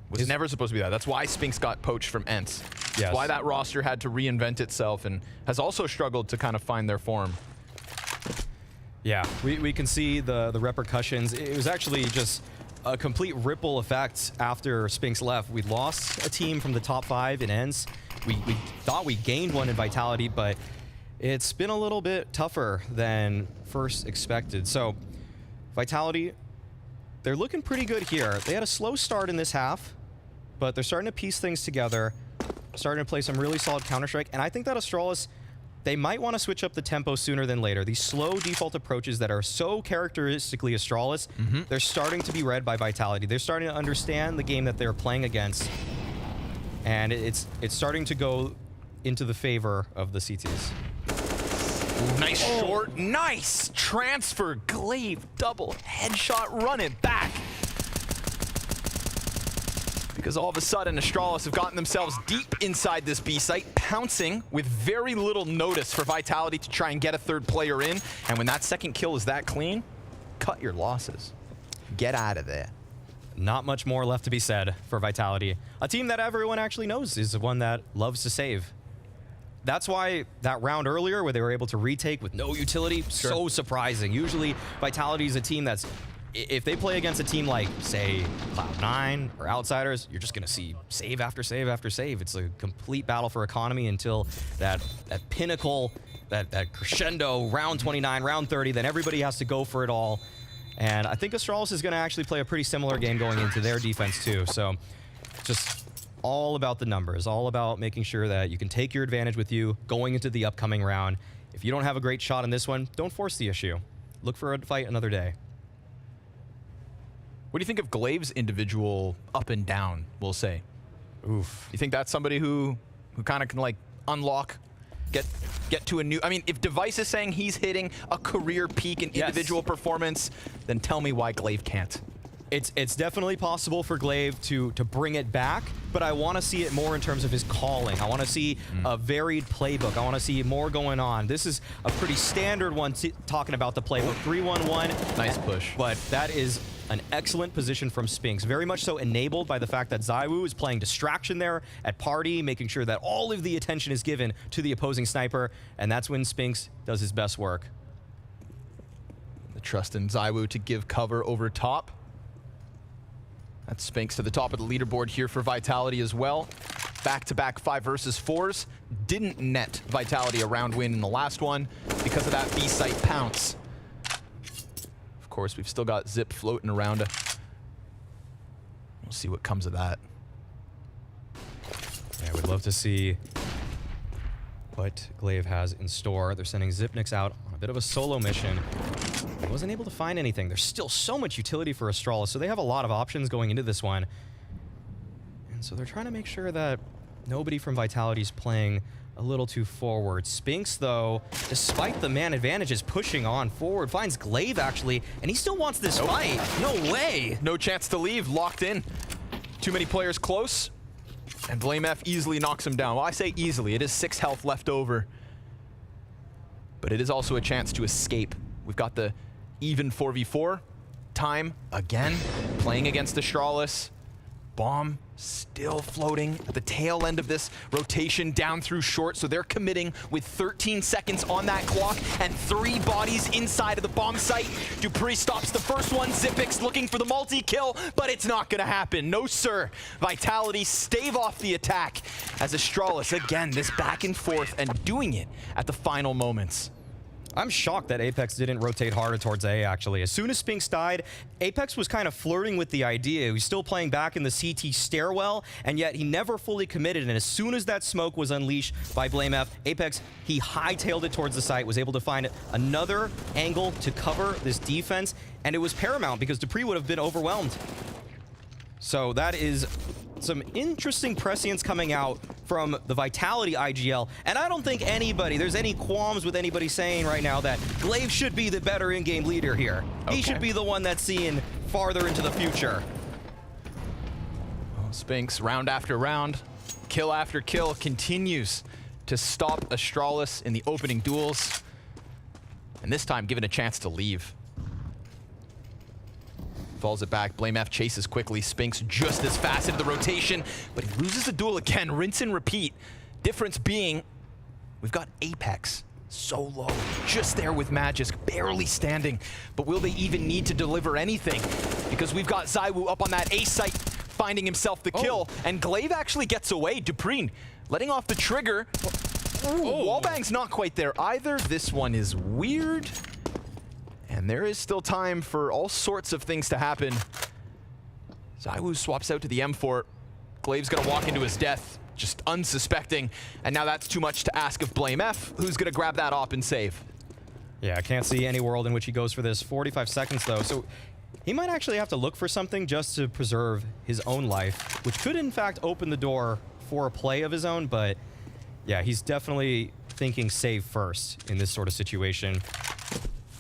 was never supposed to be that. That's why Spinks got poached from ENCE. Yes. Why that roster had to reinvent itself and has also struggled to kind of find their form. Yeah, we can see the repercussions. It was actually just a complete ripple effect after Spinks left. We lost a team from the top 5 in ends. We thought we gained one in Vitality, but it's been a little bit tougher than first expected. So Vitality, they're looking pretty good here. They had a slow start in this half, but they're starting to piece things together, starting to play some really solid Counter-Strike, and I think that Astralis, they might want to switch up the tempo sooner than later. These slow default approaches that are so characteristically Astralis, they're starting to be read by Vitality. They're starting to understand the game that they're playing against, and it's starting to go into the favor of the CTs. Nice short, nice transfer, Glaive, double headshot, run it back. Because all of a sudden, Astralis have gotten themselves deep inside this B site, pouncing with very little notice for Vitality to try and get a third player in. And when that second kill is that clean, cut your losses. Get out of there. Not much more left to be said for Vitality. A team that everyone actually knows is the one that loves to save. That's why that round earlier where they were able to retake with no utility, so surprising. Usually Vitality is a team that's, if they play against a team like, say, Cloud9 or Outsiders, you're just going to see save after save after save. It's a complete battle for economy until that pinnacle, that crescendo, round 29, round 30, then everybody has to go for it all. And I think Astralis is going to actually play a pretty similar game going into their defense too. So just all about the numbers, all about making sure that you can take your advantage with you going into the upcoming round. If you don't have a great shot in this one, don't force the issue. Look for a fight another day. What do you think of Glaive's individual up and down, we'll say? Oof. You think that's somebody who kind of can like unlock, get to a new, I mean, if Device is saying he's hitting a career peak in individual performance, then tell me why Glaive can't. It's definitely possible for Glaive to bring it back, but I want to see it more in terms of his calling. I want to see a varied playbook. I want to see more going on. This is a pretty standard one talking about the playbook. 3-1-1. Nice push. But that is an excellent position from Spinks. Very much so enabled by the fact that ZywOo is playing distraction there at Party, making sure that all of the attention is given to the opposing sniper, and that's when Spinks does his best work. The trust in ZywOo to give cover over top. That's Spinks to the top of the leaderboard here for Vitality as well. Back-to-back 5 versus 4s. Didn't net Vitality a round win in the last one because of that B-site pounce. Of course, we've still got Zip floating around. We'll see what comes of that. Yeah, we'd love to see what Glaive has in store. They're sending Zipnix out on a bit of a solo mission. He wasn't able to find anything. There's still so much utility for Astralis, so they have a lot of options going into this one. And so they're trying to make sure that nobody from Vitality is playing a little too forward. Spinks, though, despite the man advantage, is pushing on forward, finds Glaive, actually, and he still wants this fight. No way. No chance to leave, locked in. Too many players close, and BlameF easily knocks him down. Well, I say easily. It is 6 health left over. But it is also a chance to escape. We've got the even 4v4 time again, playing against Astralis. Bomb still floating at the tail end of this rotation down through short, so they're committing with 13 seconds on that clock and 3 bodies inside of the bomb site. Dupree stops the first one. Zipix looking for the multi-kill, but it's not gonna happen. No, sir. Vitality stave off the attack as Astralis, again, this back and forth and doing it at the final moments. I'm shocked that Apex didn't rotate harder towards A, actually. As soon as Spinks died, Apex was kind of flirting with the idea. He was still playing back in the CT stairwell, and yet he never fully committed. And as soon as that smoke was unleashed by BlameF, Apex, he hightailed it towards the site, was able to find another angle to cover this defense, and it was paramount because Dupree would have been overwhelmed. So that is some interesting prescience coming out from the Vitality IGL, and I don't think there's any qualms with anybody saying right now that Glaive should be the better in-game leader here. Okay. He should be the one that's seeing farther into the future. Well, Spinks, round after round, kill after kill, continues to stop Astralis in the opening duels, and this time given a chance to leave. Falls it back. BlameF chases quickly. Spinks just as fast into the rotation, but he loses the duel again. Rinse and repeat. Difference being, we've got Apex So low, just there with Magisk, barely standing. But will they even need to deliver anything? Because we've got ZywOo up on that A site, finding himself the kill. And Glaive actually gets away. Dupreen letting off the trigger. Ooh, Wallbang's not quite there either. This one is weird. And there is still time for all sorts of things to happen. ZywOo swaps out to the M4. Glaive's gonna walk into his death, just unsuspecting. And now that's too much to ask of BlameF, who's gonna grab that op and save. Yeah, I can't see any world in which he goes for this. 45 seconds though, so he might actually have to look for something just to preserve his own life, which could in fact open the door for a play of his own, but yeah, he's definitely thinking save first in this sort of situation.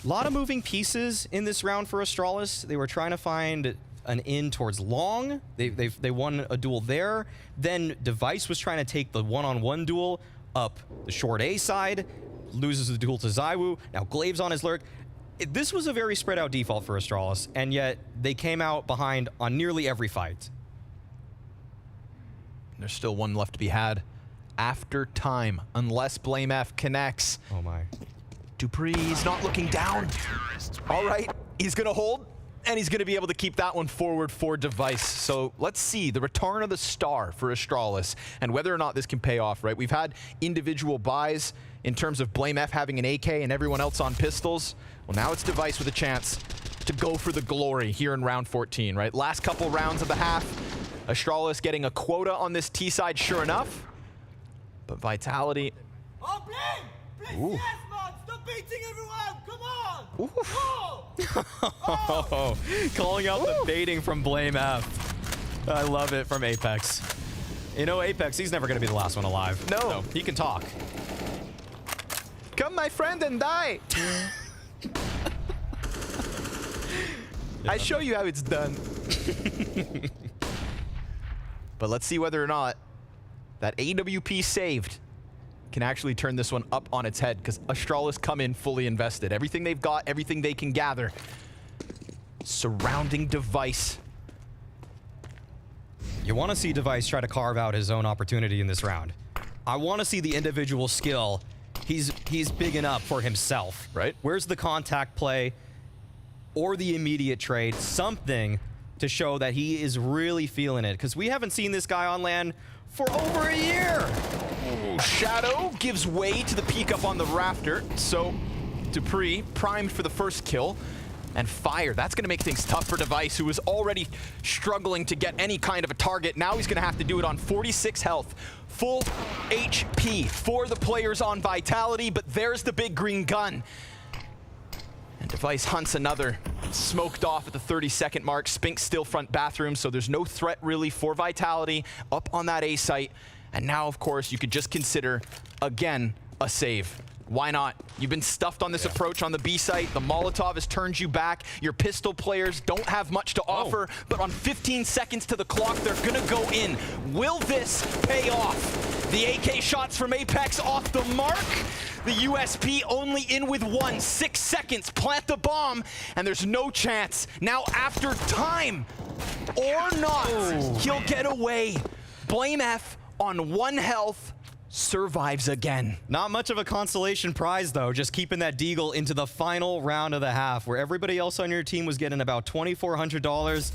A lot of moving pieces in this round for Astralis. They were trying to find an in towards long. They won a duel there. Then Device was trying to take the one-on-one duel up the short A side, loses the duel to ZywOo. Now Glaive's on his lurk. This was a very spread out default for Astralis, and yet they came out behind on nearly every fight. There's still one left to be had after time, unless BlameF connects. Oh my. Dupree's not looking down. All right, he's gonna hold, and he's gonna be able to keep that one forward for Device. So let's see the return of the star for Astralis and whether or not this can pay off, right? We've had individual buys in terms of BlameF having an AK and everyone else on pistols. Well, now it's Device with a chance to go for the glory here in round 14, right? Last couple rounds of the half, Astralis getting a quota on this T side, sure enough. But Vitality. Oh, Blame! Ooh. Yes, man! Stop beating everyone! Come on! Oh, calling out the baiting from BlameF. I love it from Apex. You know, Apex, he's never going to be the last one alive. No. So he can talk. Come, my friend, and die. I show you how it's done. But let's see whether or not that AWP saved can actually turn this one up on its head, because Astralis come in fully invested. Everything they've got, everything they can gather. Surrounding Device. You want to see Device try to carve out his own opportunity in this round. I want to see the individual skill. He's big enough for himself. Right. Where's the contact play or the immediate trade? Something to show that he is really feeling it, because we haven't seen this guy on LAN for over a year. Ooh, Shadow gives way to the peek up on the rafter. So Dupree primed for the first kill. And Fire, that's going to make things tough for Device, who was already struggling to get any kind of a target. Now he's going to have to do it on 46 health. Full HP for the players on Vitality, but there's the big green gun. And Device hunts another. Smoked off at the 30-second mark. Spink's still front bathroom, so there's no threat really for Vitality up on that A site. And now, of course, you could just consider, again, a save. Why not? You've been stuffed on this approach on the B site. The Molotov has turned you back. Your pistol players don't have much to offer, but on 15 seconds to the clock, they're gonna go in. Will this pay off? The AK shots from Apex off the mark. The USP only in with 1. 6 seconds, plant the bomb, and there's no chance. Now after time, or not, he'll get away. BlameF on 1 health, survives again. Not much of a consolation prize, though, just keeping that deagle into the final round of the half, where everybody else on your team was getting about $2,400.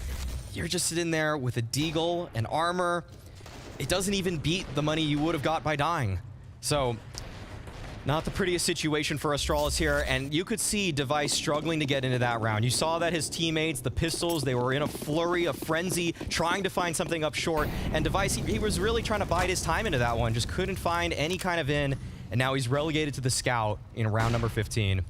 You're just sitting there with a deagle and armor. It doesn't even beat the money you would have got by dying. So, not the prettiest situation for Astralis here, and you could see Device struggling to get into that round. You saw that his teammates, the Pistols, they were in a flurry, a frenzy, trying to find something up short, and Device, he was really trying to bide his time into that one, just couldn't find any kind of in, and now he's relegated to the Scout in round number 15.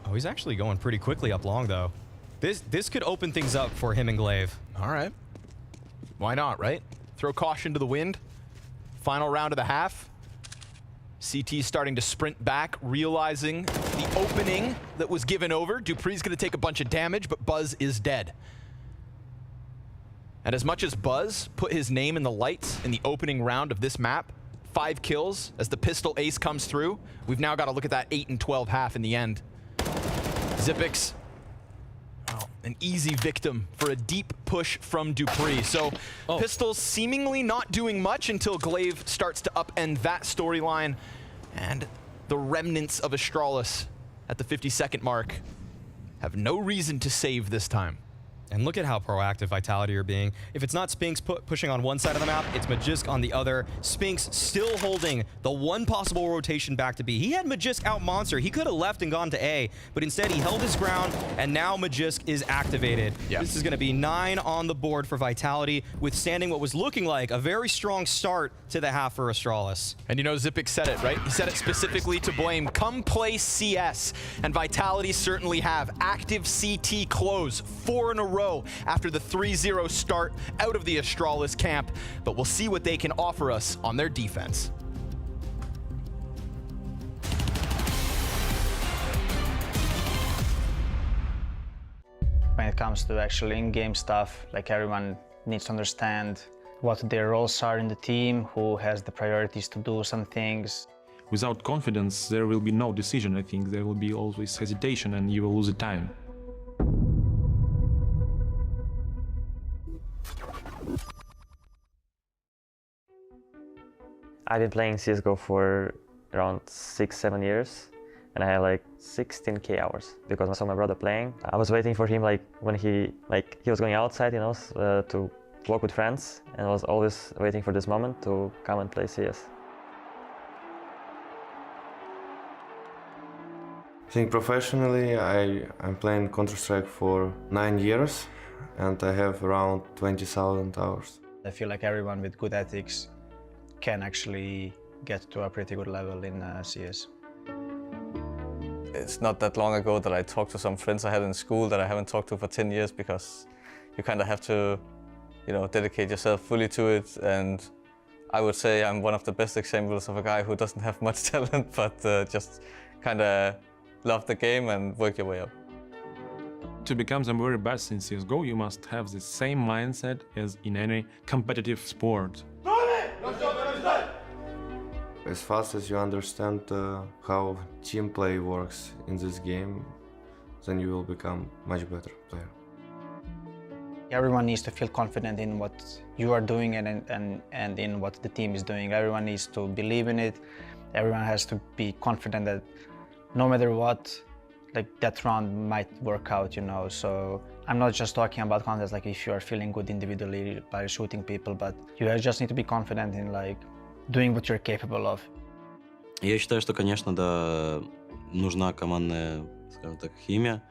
Oh, he's actually going pretty quickly up long, though. This could open things up for him and Glaive. All right. Why not, right? Throw caution to the wind. Final round of the half. CT starting to sprint back, realizing the opening that was given over. Dupree's going to take a bunch of damage, but Buzz is dead. And as much as Buzz put his name in the lights in the opening round of this map, 5 kills as the pistol ace comes through, we've now got to look at that 8 and 12 half in the end. Xyp9x, well, An easy victim for a deep push from Dupree. So Pistols seemingly not doing much until Glaive starts to upend that storyline. And the remnants of Astralis at the 50-second mark have no reason to save this time. And look at how proactive Vitality are being. If it's not Spinks pushing on one side of the map, it's Magisk on the other. Spinks still holding the one possible rotation back to B. He had Magisk out Monster. He could have left and gone to A, but instead he held his ground, and now Magisk is activated. Yeah. This is going to be 9 on the board for Vitality, withstanding what was looking like a very strong start to the half for Astralis. And you know, Zipic said it, right? He said it specifically to blame. Come play CS. And Vitality certainly have. Active CT close 4 in a row after the 3-0 start out of the Astralis camp, but we'll see what they can offer us on their defense. When it comes to actually in-game stuff, like everyone needs to understand what their roles are in the team, who has the priorities to do some things. Without confidence, there will be no decision, I think. There will be always hesitation and you will lose the time. I've been playing CSGO for around 6-7 years, and I had like 16k hours because I saw my brother playing. I was waiting for him like when he was going outside, you know, to walk with friends, and I was always waiting for this moment to come and play CS. I think professionally I'm playing Counter-Strike for 9 years and I have around 20,000 hours. I feel like everyone with good ethics can actually get to a pretty good level in CS. It's not that long ago that I talked to some friends I had in school that I haven't talked to for 10 years because you kind of have to, you know, dedicate yourself fully to it. And I would say I'm one of the best examples of a guy who doesn't have much talent, but just kind of love the game and work your way up. To become the very best in CSGO, you must have the same mindset as in any competitive sport. As fast as you understand how team play works in this game, then you will become much better player. Everyone needs to feel confident in what you are doing and in what the team is doing. Everyone needs to believe in it. Everyone has to be confident that no matter what, like that round might work out, you know. So I'm not just talking about contests like if you are feeling good individually by shooting people, but you just need to be confident in like doing what you're capable of. Я считаю, что, конечно, да, нужна командная, скажем так, химия,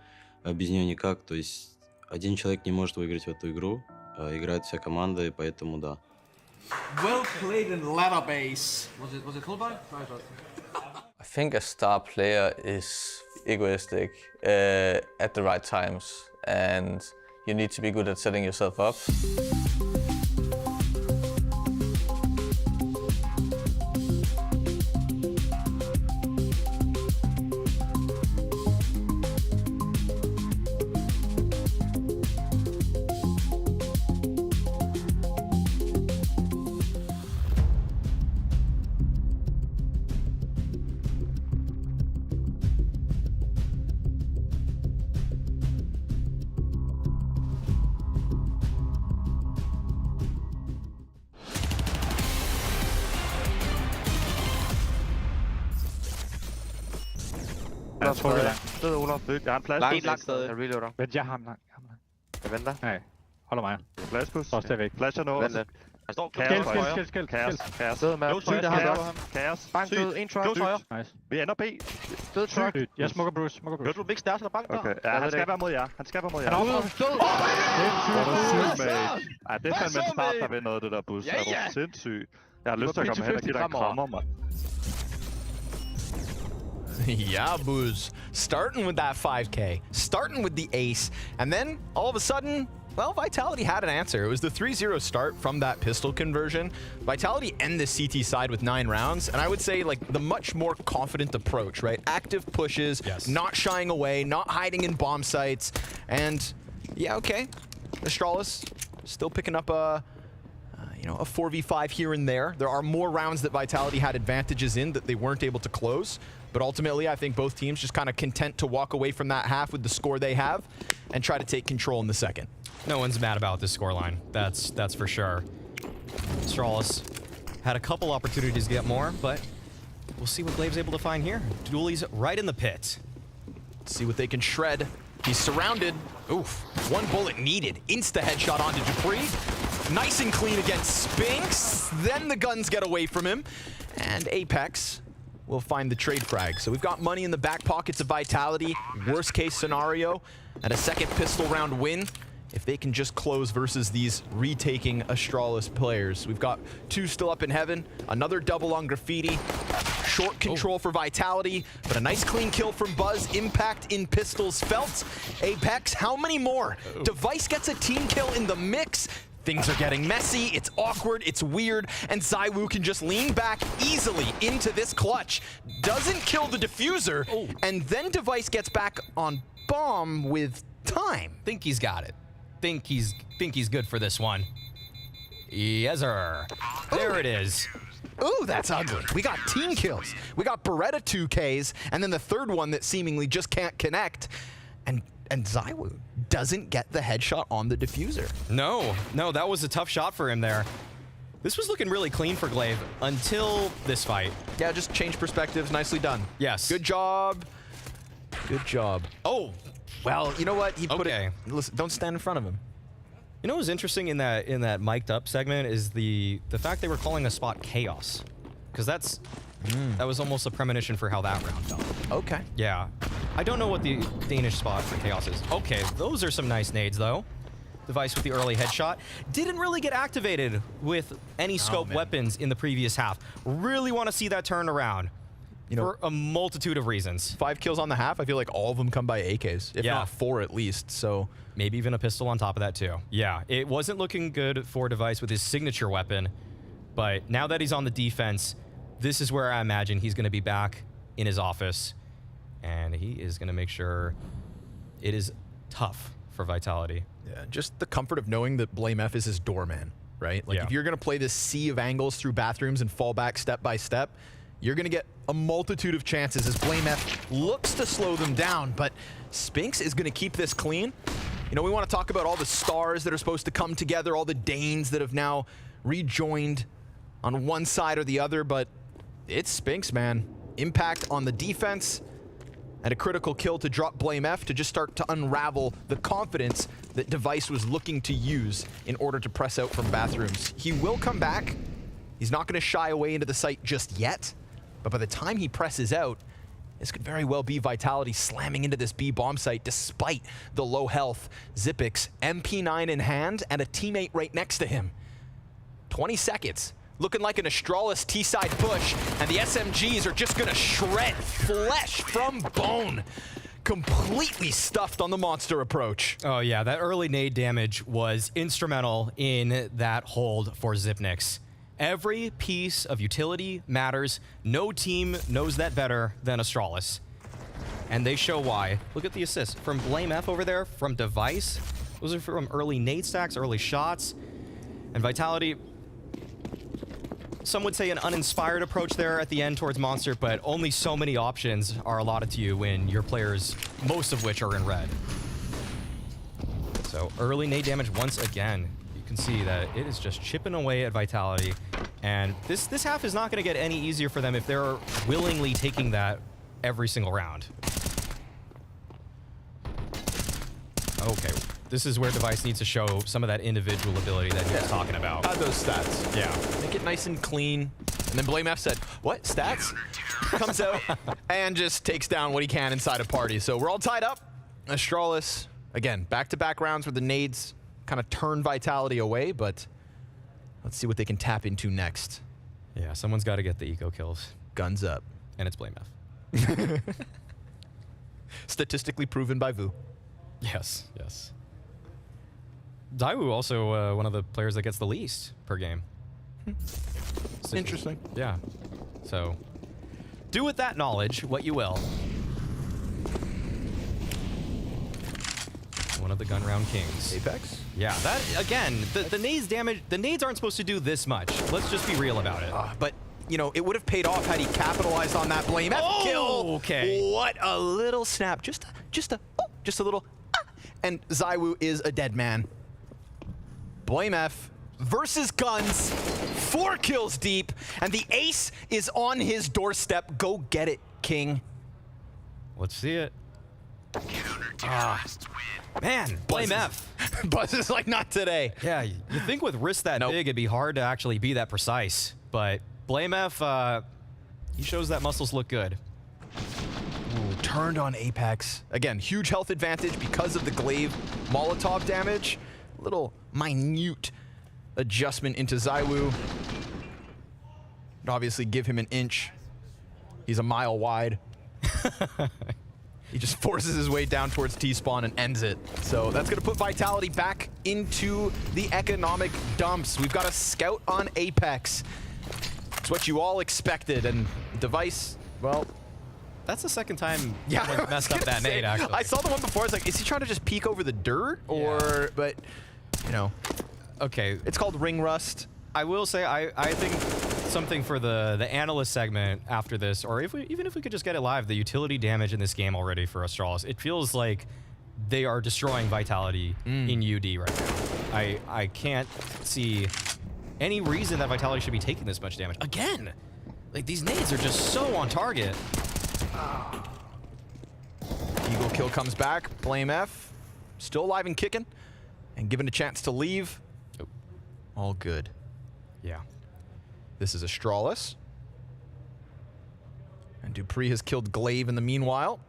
без нее никак. То есть один человек не может выиграть в эту игру, играет вся команда, и поэтому да. Well played in ladder base. Was it full buy? I think a star player is egoistic at the right times, and you need to be good at setting yourself up. Olof, få det. Sted Olof. Jeg har en plads. Helt langt stadig. Jeg reloader. Vent, jeg har ham langt. Jeg venter. Nej, holder mig. Flashpush. Også der væk. Flasher nu. Vent lidt. Han står Skæld. Kaos. Sidder med. Sygt, der har Kaos. Bank død. En truck. Nice. Vi ender B. Død truck. Jeg smukker Bruce. Hørte du Big Stairs eller bank der? Okay. Ja, han skal være mod jer. Han skal være mod jer. Han er død. Ej, det er fandme en start, der vil noget, det der bus. Er du sindssyg? Jeg har lyst til at komme hen og give dig en krammer, mand. Yeah, Booz. Starting with that 5K, starting with the ace, and then all of a sudden, well, Vitality had an answer. It was the 3-0 start from that pistol conversion. Vitality end the CT side with 9 rounds, and I would say like the much more confident approach, right? Active pushes, not shying away, not hiding in bomb sites, and yeah, okay, Astralis still picking up a 4v5 here and there. There are more rounds that Vitality had advantages in that they weren't able to close. But ultimately, I think both teams just kind of content to walk away from that half with the score they have and try to take control in the second. No one's mad about this scoreline. That's for sure. Astralis had a couple opportunities to get more, but we'll see what Glave's able to find here. Dooley's right in the pit. Let's see what they can shred. He's surrounded. Oof. One bullet needed. Insta headshot onto Dupree. Nice and clean against Spinks. Then the guns get away from him. And Apex will find the trade frag. So we've got money in the back pockets of Vitality. Worst case scenario, and a second pistol round win if they can just close versus these retaking Astralis players. We've got 2 still up in heaven. Another double on Graffiti. Short control for Vitality, but a nice clean kill from Buzz. Impact in pistols felt. Apex, how many more? Device gets a team kill in the mix. Things are getting messy, it's awkward, it's weird, and ZywOo can just lean back easily into this clutch. Doesn't kill the diffuser, and then Device gets back on bomb with time. Think he's got it. Think he's good for this one. Yes, sir. There it is. Ooh, that's ugly. We got team kills. We got Beretta 2Ks, and then the third one that seemingly just can't connect. And ZywOo doesn't get the headshot on the diffuser. No, that was a tough shot for him there. This was looking really clean for Glaive until this fight. Yeah, just change perspectives. Nicely done. Yes. Good job. Good job. Oh, well, you know what? He put it. Listen, don't stand in front of him. You know what was interesting in that mic'd up segment is the fact they were calling a spot Chaos, because that was almost a premonition for how that round felt. Okay. Yeah. I don't know what the Danish spot for Chaos is. Okay, those are some nice nades though. Device with the early headshot. Didn't really get activated with any scope weapons in the previous half. Really want to see that turn around. You know, for a multitude of reasons. 5 kills on the half, I feel like all of them come by AKs, if not 4 at least, so. Maybe even a pistol on top of that too. Yeah, it wasn't looking good for Device with his signature weapon, but now that he's on the defense, this is where I imagine he's gonna be back in his office, and he is gonna make sure it is tough for Vitality. Yeah, just the comfort of knowing that BlameF is his doorman, right? Like if you're gonna play this sea of angles through bathrooms and fall back step by step, you're gonna get a multitude of chances as BlameF looks to slow them down, but Spinks is gonna keep this clean. You know, we wanna talk about all the stars that are supposed to come together, all the Danes that have now rejoined on one side or the other, but it's Spinks, man. Impact on the defense and a critical kill to drop BlameF to just start to unravel the confidence that Device was looking to use in order to press out from bathrooms. He will come back. He's not gonna shy away into the site just yet, but by the time he presses out, this could very well be Vitality slamming into this B bomb site despite the low health. Zipix, MP9 in hand, and a teammate right next to him. 20 seconds. Looking like an Astralis T-side push, and the SMGs are just gonna shred flesh from bone. Completely stuffed on the monster approach. Oh yeah, that early nade damage was instrumental in that hold for Zipnix. Every piece of utility matters. No team knows that better than Astralis. And they show why. Look at the assists from BlameF over there, from Device. Those are from early nade stacks, early shots. And Vitality, some would say an uninspired approach there at the end towards Monster, but only so many options are allotted to you when your players, most of which are in red. So early nade damage once again. Can see that it is just chipping away at Vitality, and this half is not going to get any easier for them if they're willingly taking that every single round. Okay, this is where Device needs to show some of that individual ability that he was talking about. Add those stats. Yeah. Make it nice and clean. And then BlameF said, what, stats? Comes out and just takes down what he can inside a party. So we're all tied up. Astralis, again, back-to-back rounds where the nades kind of turn Vitality away, but let's see what they can tap into next. Yeah, someone's got to get the eco kills. Guns up. And it's BlameF. Statistically proven by Vu. Yes, yes. ZywOo also one of the players that gets the least per game. Interesting. Yeah. So, do with that knowledge what you will. One of the gun round kings. Apex? Yeah, that, again, the nades damage, the nades aren't supposed to do this much. Let's just be real about it. But you know, it would have paid off had he capitalized on that blame. Kill. Okay. What a little snap. Just a little. And ZywOo is a dead man. BlameF versus Guns. 4 kills deep. And the ace is on his doorstep. Go get it, King. Let's see it. Man, BlameF. Buzz is like, not today. Yeah, you think with wrists that big, it'd be hard to actually be that precise. But BlameF, he shows that muscles look good. Ooh, turned on Apex. Again, huge health advantage because of the glaive Molotov damage. Little minute adjustment into ZywOo. Would obviously give him an inch. He's a mile wide. He just forces his way down towards T-spawn and ends it. So that's going to put Vitality back into the economic dumps. We've got a scout on Apex. It's what you all expected. And Device, well... That's the second time someone's messed up that nade, actually. I saw the one before. I was like, is he trying to just peek over the dirt? Or, but, you know. Okay. It's called ring rust. I will say, I think something for the analyst segment after this, or even if we could just get it live, the utility damage in this game already for Astralis, it feels like they are destroying Vitality in UD right now. I can't see any reason that Vitality should be taking this much damage. Again, like these nades are just so on target. Eagle kill comes back. BlameF still alive and kicking and given a chance to leave. Nope. All good. Yeah. This is Astralis. And Dupree has killed Glaive in the meanwhile.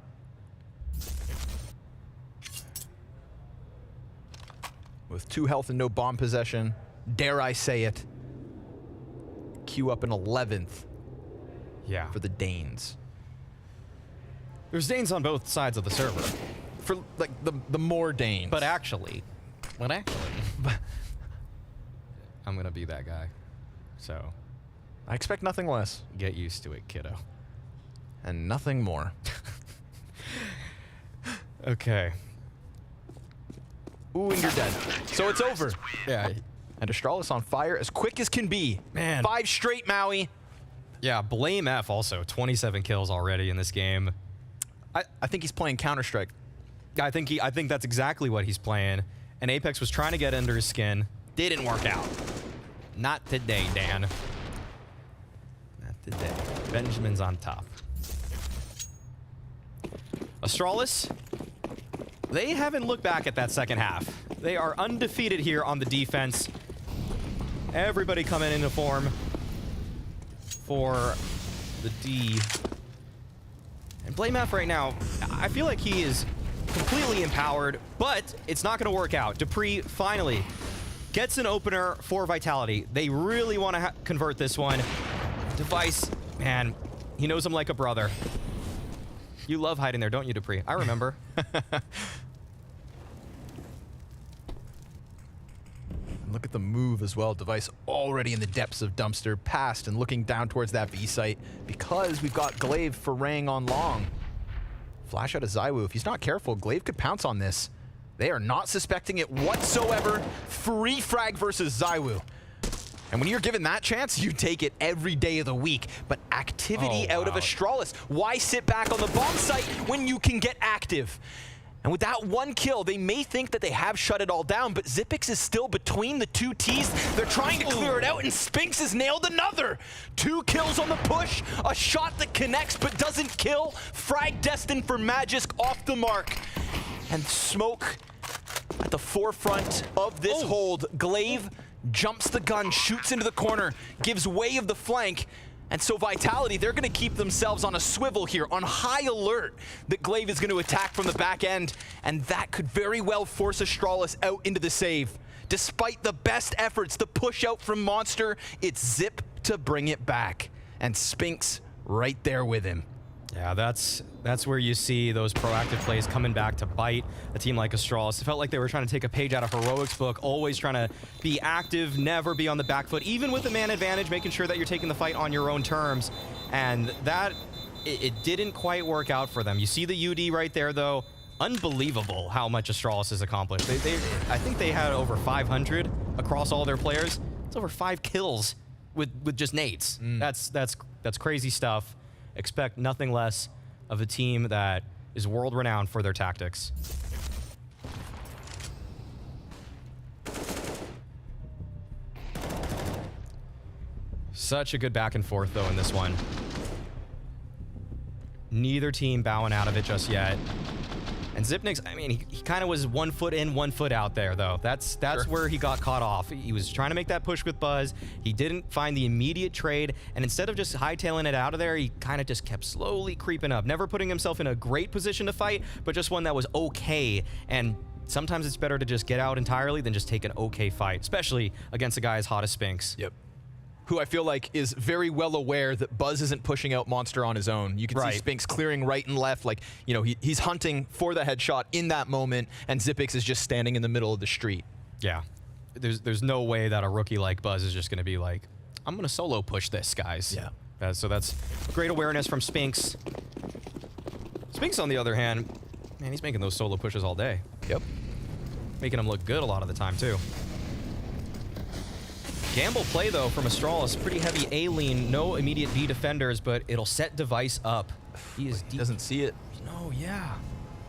With 2 health and no bomb possession. Dare I say it. Queue up an 11th. Yeah. For the Danes. There's Danes on both sides of the server. For like the more Danes. But actually, I'm gonna be that guy. So I expect nothing less. Get used to it, kiddo. And nothing more. Okay. Ooh, and you're dead. So it's over. Yeah. And Astralis on fire as quick as can be. Man. 5 straight, Maui. Yeah, BlameF also 27 kills already in this game. I think he's playing Counter-Strike. I think that's exactly what he's playing. And Apex was trying to get under his skin. Didn't work out. Not today, Dan. Not today. Benjamin's on top. Astralis, they haven't looked back at that second half. They are undefeated here on the defense. Everybody coming into form for the D. And BlameF right now, I feel like he is completely empowered, but it's not going to work out. Dupree finally gets an opener for Vitality. They really want to convert this one. Device, man, he knows him like a brother. You love hiding there, don't you, Dupree? I remember. Look at the move as well. Device already in the depths of Dumpster, past and looking down towards that B site because we've got Glaive foraying on long. Flash out of ZywOo. If he's not careful, Glaive could pounce on this. They are not suspecting it whatsoever. Free frag versus ZywOo. And when you're given that chance, you take it every day of the week. But activity out of Astralis. Why sit back on the bomb site when you can get active? And with that 1 kill, they may think that they have shut it all down, but Xyp9x is still between the 2 Ts. They're trying to clear it out, and Spinks has nailed another. 2 kills on the push, a shot that connects but doesn't kill. Frag destined for Magisk off the mark. And Smoke at the forefront of this hold. Glaive jumps the gun, shoots into the corner, gives way of the flank. And so Vitality, they're going to keep themselves on a swivel here, on high alert that Glaive is going to attack from the back end. And that could very well force Astralis out into the save. Despite the best efforts, the push out from Monster, it's Xyp9x to bring it back. And Spinks right there with him. Yeah, that's where you see those proactive plays coming back to bite a team like Astralis. It felt like they were trying to take a page out of Heroic's book, always trying to be active, never be on the back foot, even with the man advantage, making sure that you're taking the fight on your own terms. And that, it didn't quite work out for them. You see the UD right there, though. Unbelievable how much Astralis has accomplished. I think they had over 500 across all their players. It's over 5 kills with just nades. That's crazy stuff. Expect nothing less of a team that is world renowned for their tactics. Such a good back and forth though in this one. Neither team bowing out of it just yet. And Zipnik's, I mean, he kind of was 1 foot in, 1 foot out there, though. That's where he got caught off. He was trying to make that push with Buzz. He didn't find the immediate trade, and instead of just hightailing it out of there, he kind of just kept slowly creeping up, never putting himself in a great position to fight, but just one that was okay. And sometimes it's better to just get out entirely than just take an okay fight, especially against a guy as hot as Spinks. Yep. Who I feel like is very well aware that Buzz isn't pushing out Monster on his own. You can see Spinks clearing right and left, like, you know, he's hunting for the headshot in that moment, and Zipix is just standing in the middle of the street. Yeah. There's no way that a rookie like Buzz is just going to be like, I'm going to solo push this, guys. Yeah. So that's great awareness from Spinks. Spinks, on the other hand, man, he's making those solo pushes all day. Yep. Making him look good a lot of the time, too. Gamble play, though, from Astralis. Pretty heavy A lean, no immediate B defenders, but it'll set Device up. He doesn't see it. No, yeah.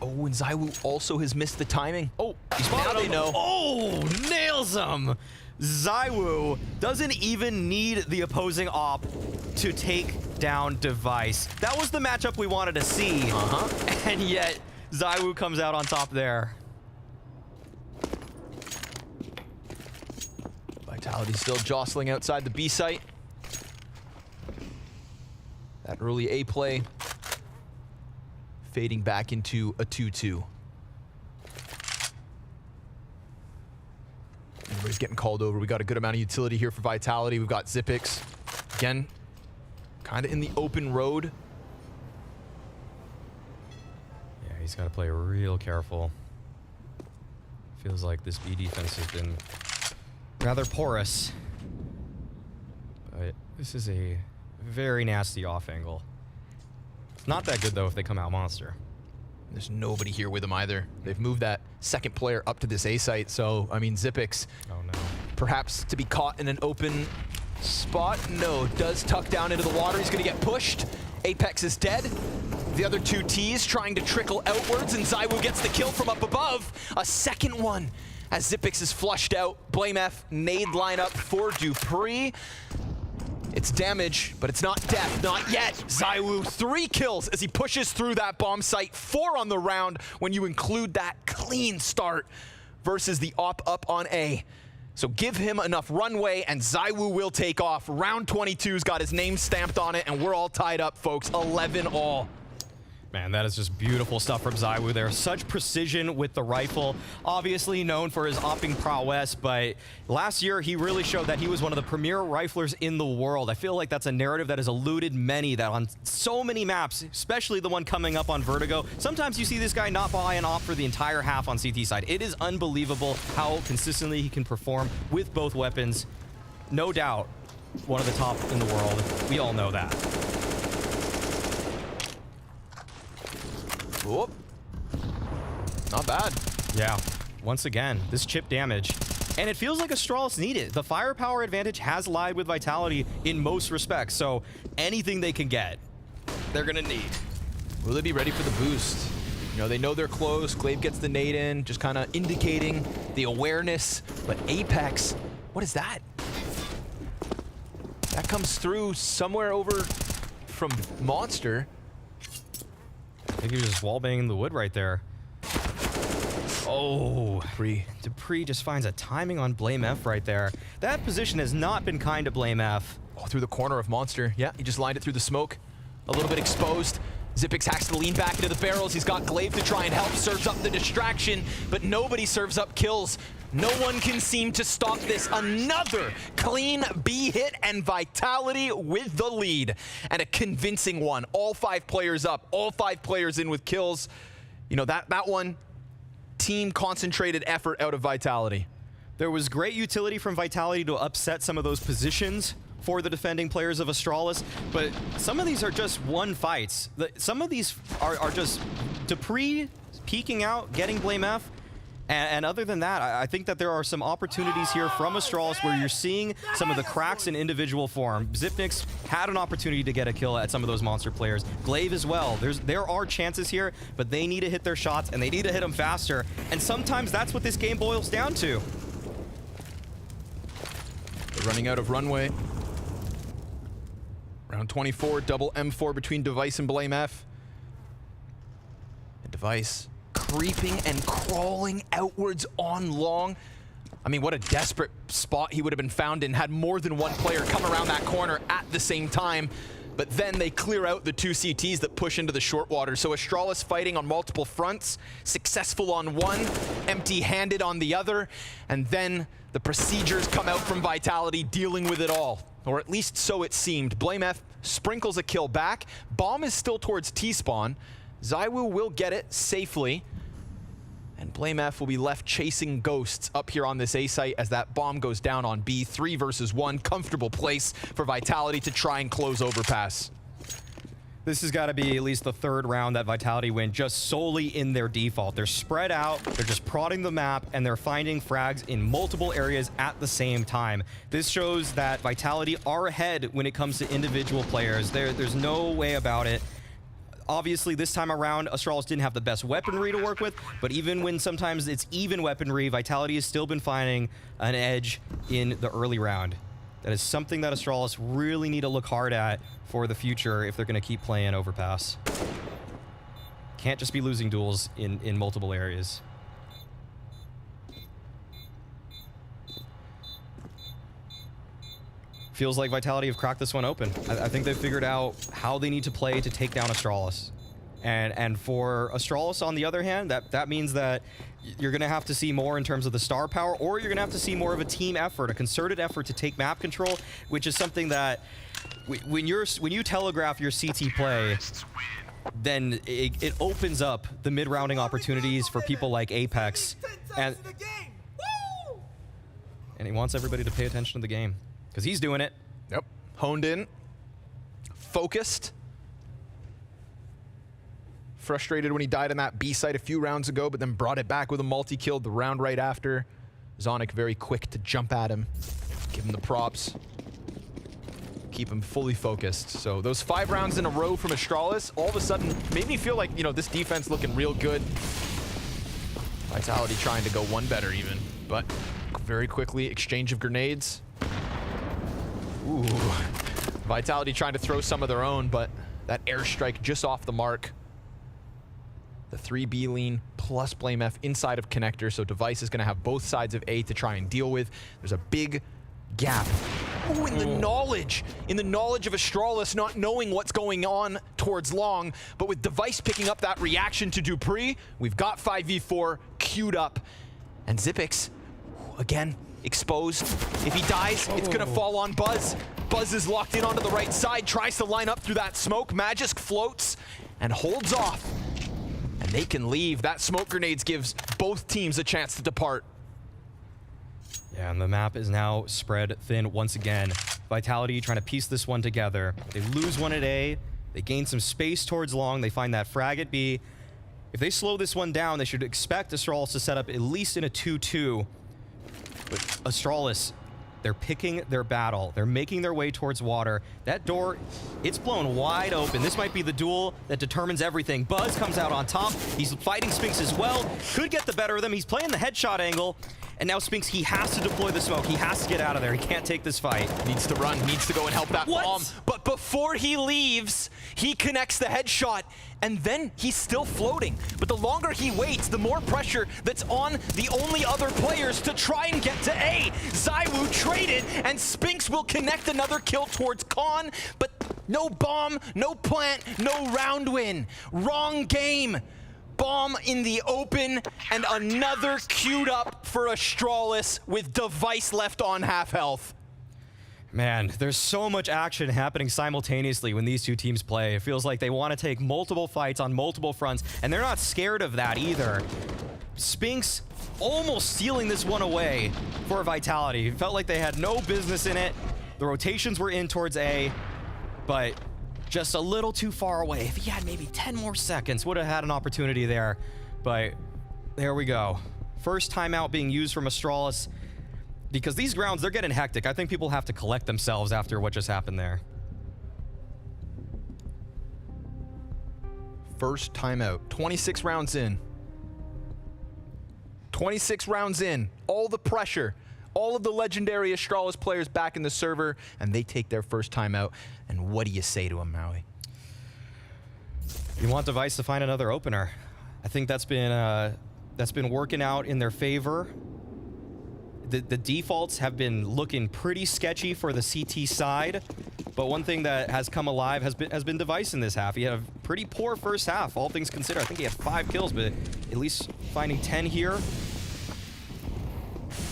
Oh, and Zywoo also has missed the timing. Oh, he's now they know. Oh, nails him. Zywoo doesn't even need the opposing op to take down Device. That was the matchup we wanted to see. And yet, Zywoo comes out on top there. Vitality's still jostling outside the B site. That early A play fading back into a 2-2. Everybody's getting called over. We got a good amount of utility here for Vitality. We've got Zipix. Again, kind of in the open road. Yeah, he's got to play real careful. Feels like this B defense has been rather porous, but this is a very nasty off angle. It's not that good, though, if they come out Monster. There's nobody here with them either. They've moved that second player up to this A site, so, I mean, Zipix, perhaps to be caught in an open spot. No, does tuck down into the water. He's going to get pushed. Apex is dead. The other two Ts trying to trickle outwards, and Zywoo gets the kill from up above. A second one as Zipix is flushed out. Blame F, nade lineup for Dupree. It's damage, but it's not death, not yet. Zywoo, 3 kills as he pushes through that bomb site. 4 on the round when you include that clean start versus the op up on A. So give him enough runway and Zywoo will take off. Round 22's got his name stamped on it and we're all tied up, folks. 11-all. Man, that is just beautiful stuff from Zywoo there. Such precision with the rifle. Obviously known for his opping prowess, but last year he really showed that he was one of the premier riflers in the world. I feel like that's a narrative that has eluded many, that on so many maps, especially the one coming up on Vertigo, sometimes you see this guy not buy an op for the entire half on CT side. It is unbelievable how consistently he can perform with both weapons. No doubt, one of the top in the world. We all know that. Whoop. Not bad. Yeah, once again, this chip damage. And it feels like Astralis need it. The firepower advantage has lied with Vitality in most respects, so anything they can get, they're gonna need. Will they be ready for the boost? You know, they know they're close. Glaive gets the nade in, just kind of indicating the awareness. But Apex, what is that? That comes through somewhere over from Monster. I think he was just wallbanging the wood right there. Oh, Dupree just finds a timing on Blame F right there. That position has not been kind to Blame F. Oh, through the corner of Monster. Yeah, he just lined it through the smoke. A little bit exposed. Zipix has to lean back into the barrels. He's got Glaive to try and help, serves up the distraction, but nobody serves up kills. No one can seem to stop this. Another clean B hit and Vitality with the lead. And a convincing one. All 5 players up, all 5 players in with kills. You know, that one, team concentrated effort out of Vitality. There was great utility from Vitality to upset some of those positions for the defending players of Astralis, but some of these are just one fights. Some of these are just Dupree peeking out, getting Blame F, And other than that, I think that there are some opportunities here from Astralis where you're seeing some of the cracks in individual form. Zipnix had an opportunity to get a kill at some of those monster players. Glaive as well. There are chances here, but they need to hit their shots, and they need to hit them faster. And sometimes that's what this game boils down to. They're running out of runway. Round 24, double M4 between Device and BlameF. And Device creeping and crawling outwards on long. I mean, what a desperate spot he would have been found in had more than one player come around that corner at the same time. But then they clear out the 2 CTs that push into the short water. So Astralis fighting on multiple fronts, successful on one, empty-handed on the other, and then the procedures come out from Vitality dealing with it all. Or at least so it seemed. BlameF sprinkles a kill back. Bomb is still towards T-spawn. ZywOo will get it safely. And BlameF will be left chasing ghosts up here on this A site as that bomb goes down on B. 3 versus 1. Comfortable place for Vitality to try and close overpass. This has got to be at least the third round that Vitality win just solely in their default. They're spread out, they're just prodding the map, and they're finding frags in multiple areas at the same time. This shows that Vitality are ahead when it comes to individual players. There's no way about it. Obviously, this time around, Astralis didn't have the best weaponry to work with, but even when sometimes it's even weaponry, Vitality has still been finding an edge in the early round. That is something that Astralis really need to look hard at for the future if they're going to keep playing Overpass. Can't just be losing duels in multiple areas. Feels like Vitality have cracked this one open. I think they've figured out how they need to play to take down Astralis. And for Astralis, on the other hand, that means that you're going to have to see more in terms of the star power, or you're going to have to see more of a team effort, a concerted effort to take map control, which is something that when you telegraph your CT play, then it opens up the mid-rounding opportunities for people like Apex. And he wants everybody to pay attention to the game. Because he's doing it. Yep. Honed in. Focused. Frustrated when he died on that B site a few rounds ago, but then brought it back with a multi-kill the round right after. Zonic very quick to jump at him. Give him the props. Keep him fully focused. So those 5 rounds in a row from Astralis all of a sudden made me feel like, you know, this defense looking real good. Vitality trying to go one better even. But very quickly, exchange of grenades. Ooh, Vitality trying to throw some of their own, but that airstrike just off the mark. The 3B lean plus BlameF inside of connector, so Device is going to have both sides of A to try and deal with. There's a big gap. Ooh, in the knowledge of Astralis not knowing what's going on towards long, but with Device picking up that reaction to Dupree, we've got 5v4 queued up. And Zipix, again, exposed. If he dies, it's gonna fall on Buzz. Buzz is locked in onto the right side, tries to line up through that smoke. Magisk floats and holds off. And they can leave. That smoke grenades gives both teams a chance to depart. Yeah, and the map is now spread thin once again. Vitality trying to piece this one together. They lose one at A. They gain some space towards long. They find that frag at B. If they slow this one down, they should expect Astralis to set up at least in a 2-2. But Astralis, they're picking their battle. They're making their way towards water. That door, it's blown wide open. This might be the duel that determines everything. Buzz comes out on top. He's fighting Spinks as well. Could get the better of them. He's playing the headshot angle. And now Spinks, he has to deploy the smoke. He has to get out of there. He can't take this fight. Needs to run, needs to go and help that bomb. But before he leaves, he connects the headshot, and then he's still floating. But the longer he waits, the more pressure that's on the only other players to try and get to A. ZywOo traded, and Spinks will connect another kill towards Khan, but no bomb, no plant, no round win. Wrong game. Bomb in the open, and another queued up for Astralis with Device left on half health. Man, there's so much action happening simultaneously when these two teams play. It feels like they want to take multiple fights on multiple fronts, and they're not scared of that either. Spinks almost stealing this one away for Vitality. It felt like they had no business in it. The rotations were in towards A, but just a little too far away. If he had maybe 10 more seconds, would have had an opportunity there. But there we go. First timeout being used from Astralis, because these rounds, they're getting hectic. I think people have to collect themselves after what just happened there. First timeout, 26 rounds in. 26 rounds in, all the pressure, all of the legendary Astralis players back in the server, and they take their first timeout. And what do you say to them, Maui? You want Device to find another opener. I think that's been working out in their favor. The defaults have been looking pretty sketchy for the CT side, but one thing that has come alive has been Device in this half. He had a pretty poor first half, all things considered. I think he had 5 kills, but at least finding 10 here.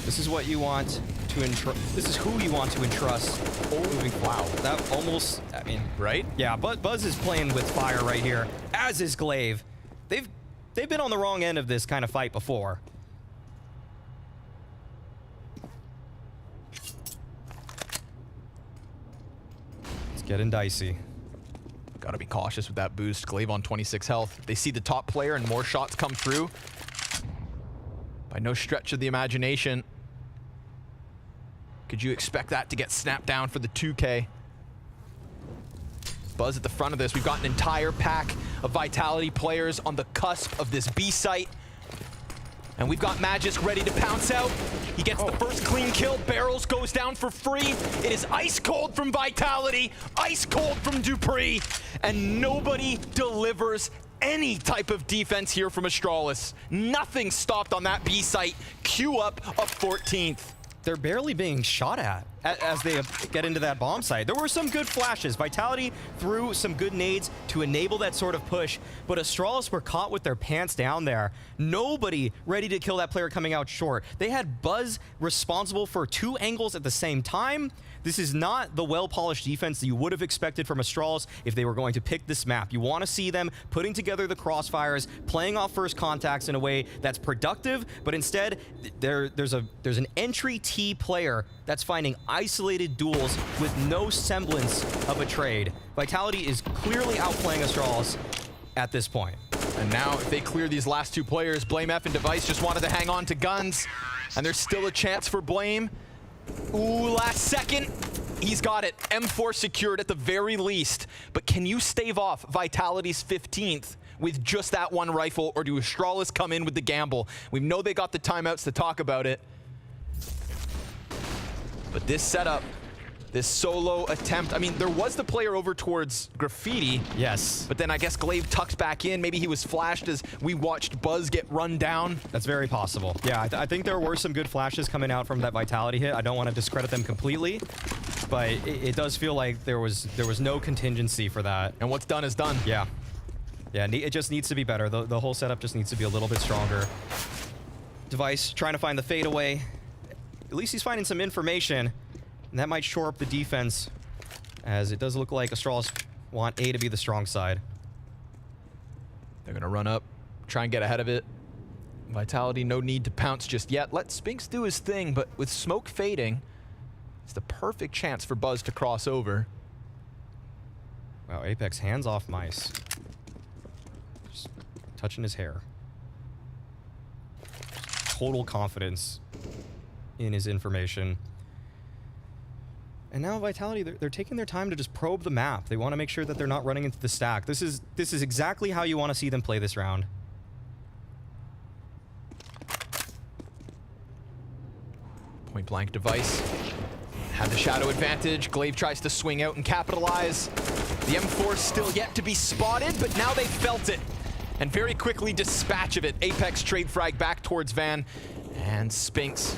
This is what you want to entrust. This is who you want to entrust. Wow, that almost, I mean, right? Yeah, but Buzz is playing with fire right here, as is Glaive. They've been on the wrong end of this kind of fight before. It's getting dicey. Gotta be cautious with that boost. Glaive on 26 health. They see the top player and more shots come through. By no stretch of the imagination, could you expect that to get snapped down for the 2K? Buzz at the front of this. We've got an entire pack of Vitality players on the cusp of this B site. And we've got Magisk ready to pounce out. He gets the first clean kill. Barrels goes down for free. It is ice cold from Vitality, ice cold from Dupree, and nobody delivers any type of defense here from Astralis. Nothing stopped on that B site. Queue up a 14th. They're barely being shot at as they get into that bomb site. There were some good flashes. Vitality threw some good nades to enable that sort of push, but Astralis were caught with their pants down there. Nobody ready to kill that player coming out short. They had Buzz responsible for 2 angles at the same time. This is not the well-polished defense that you would have expected from Astralis if they were going to pick this map. You want to see them putting together the crossfires, playing off first contacts in a way that's productive, but instead there's an entry T player that's finding isolated duels with no semblance of a trade. Vitality is clearly outplaying Astralis at this point. And now if they clear these last 2 players, Blame F and Device just wanted to hang on to guns, and there's still a chance for Blame. Ooh, last second. He's got it. M4 secured at the very least. But can you stave off Vitality's 15th with just that one rifle, or do Astralis come in with the gamble? We know they got the timeouts to talk about it. But this setup, this solo attempt, I mean, there was the player over towards Graffiti. Yes. But then I guess Glaive tucks back in. Maybe he was flashed as we watched Buzz get run down. That's very possible. Yeah, I think there were some good flashes coming out from that Vitality hit. I don't want to discredit them completely, but it does feel like there was no contingency for that. And what's done is done. Yeah. Yeah, it just needs to be better. The whole setup just needs to be a little bit stronger. Device trying to find the fadeaway. At least he's finding some information, and that might shore up the defense, as it does look like Astralis want A to be the strong side. They're gonna run up, try and get ahead of it. Vitality, no need to pounce just yet. Let Spinks do his thing, but with smoke fading, it's the perfect chance for Buzz to cross over. Wow, Apex hands off Mice. Just touching his hair. Total confidence in his information. And now Vitality, they're taking their time to just probe the map. They want to make sure that they're not running into the stack. This is exactly how you want to see them play this round. Point blank Device. Had the shadow advantage. Glaive tries to swing out and capitalize. The M4 still yet to be spotted, but now they felt it. And very quickly dispatch of it. Apex trade frag back towards Van. And Spinks,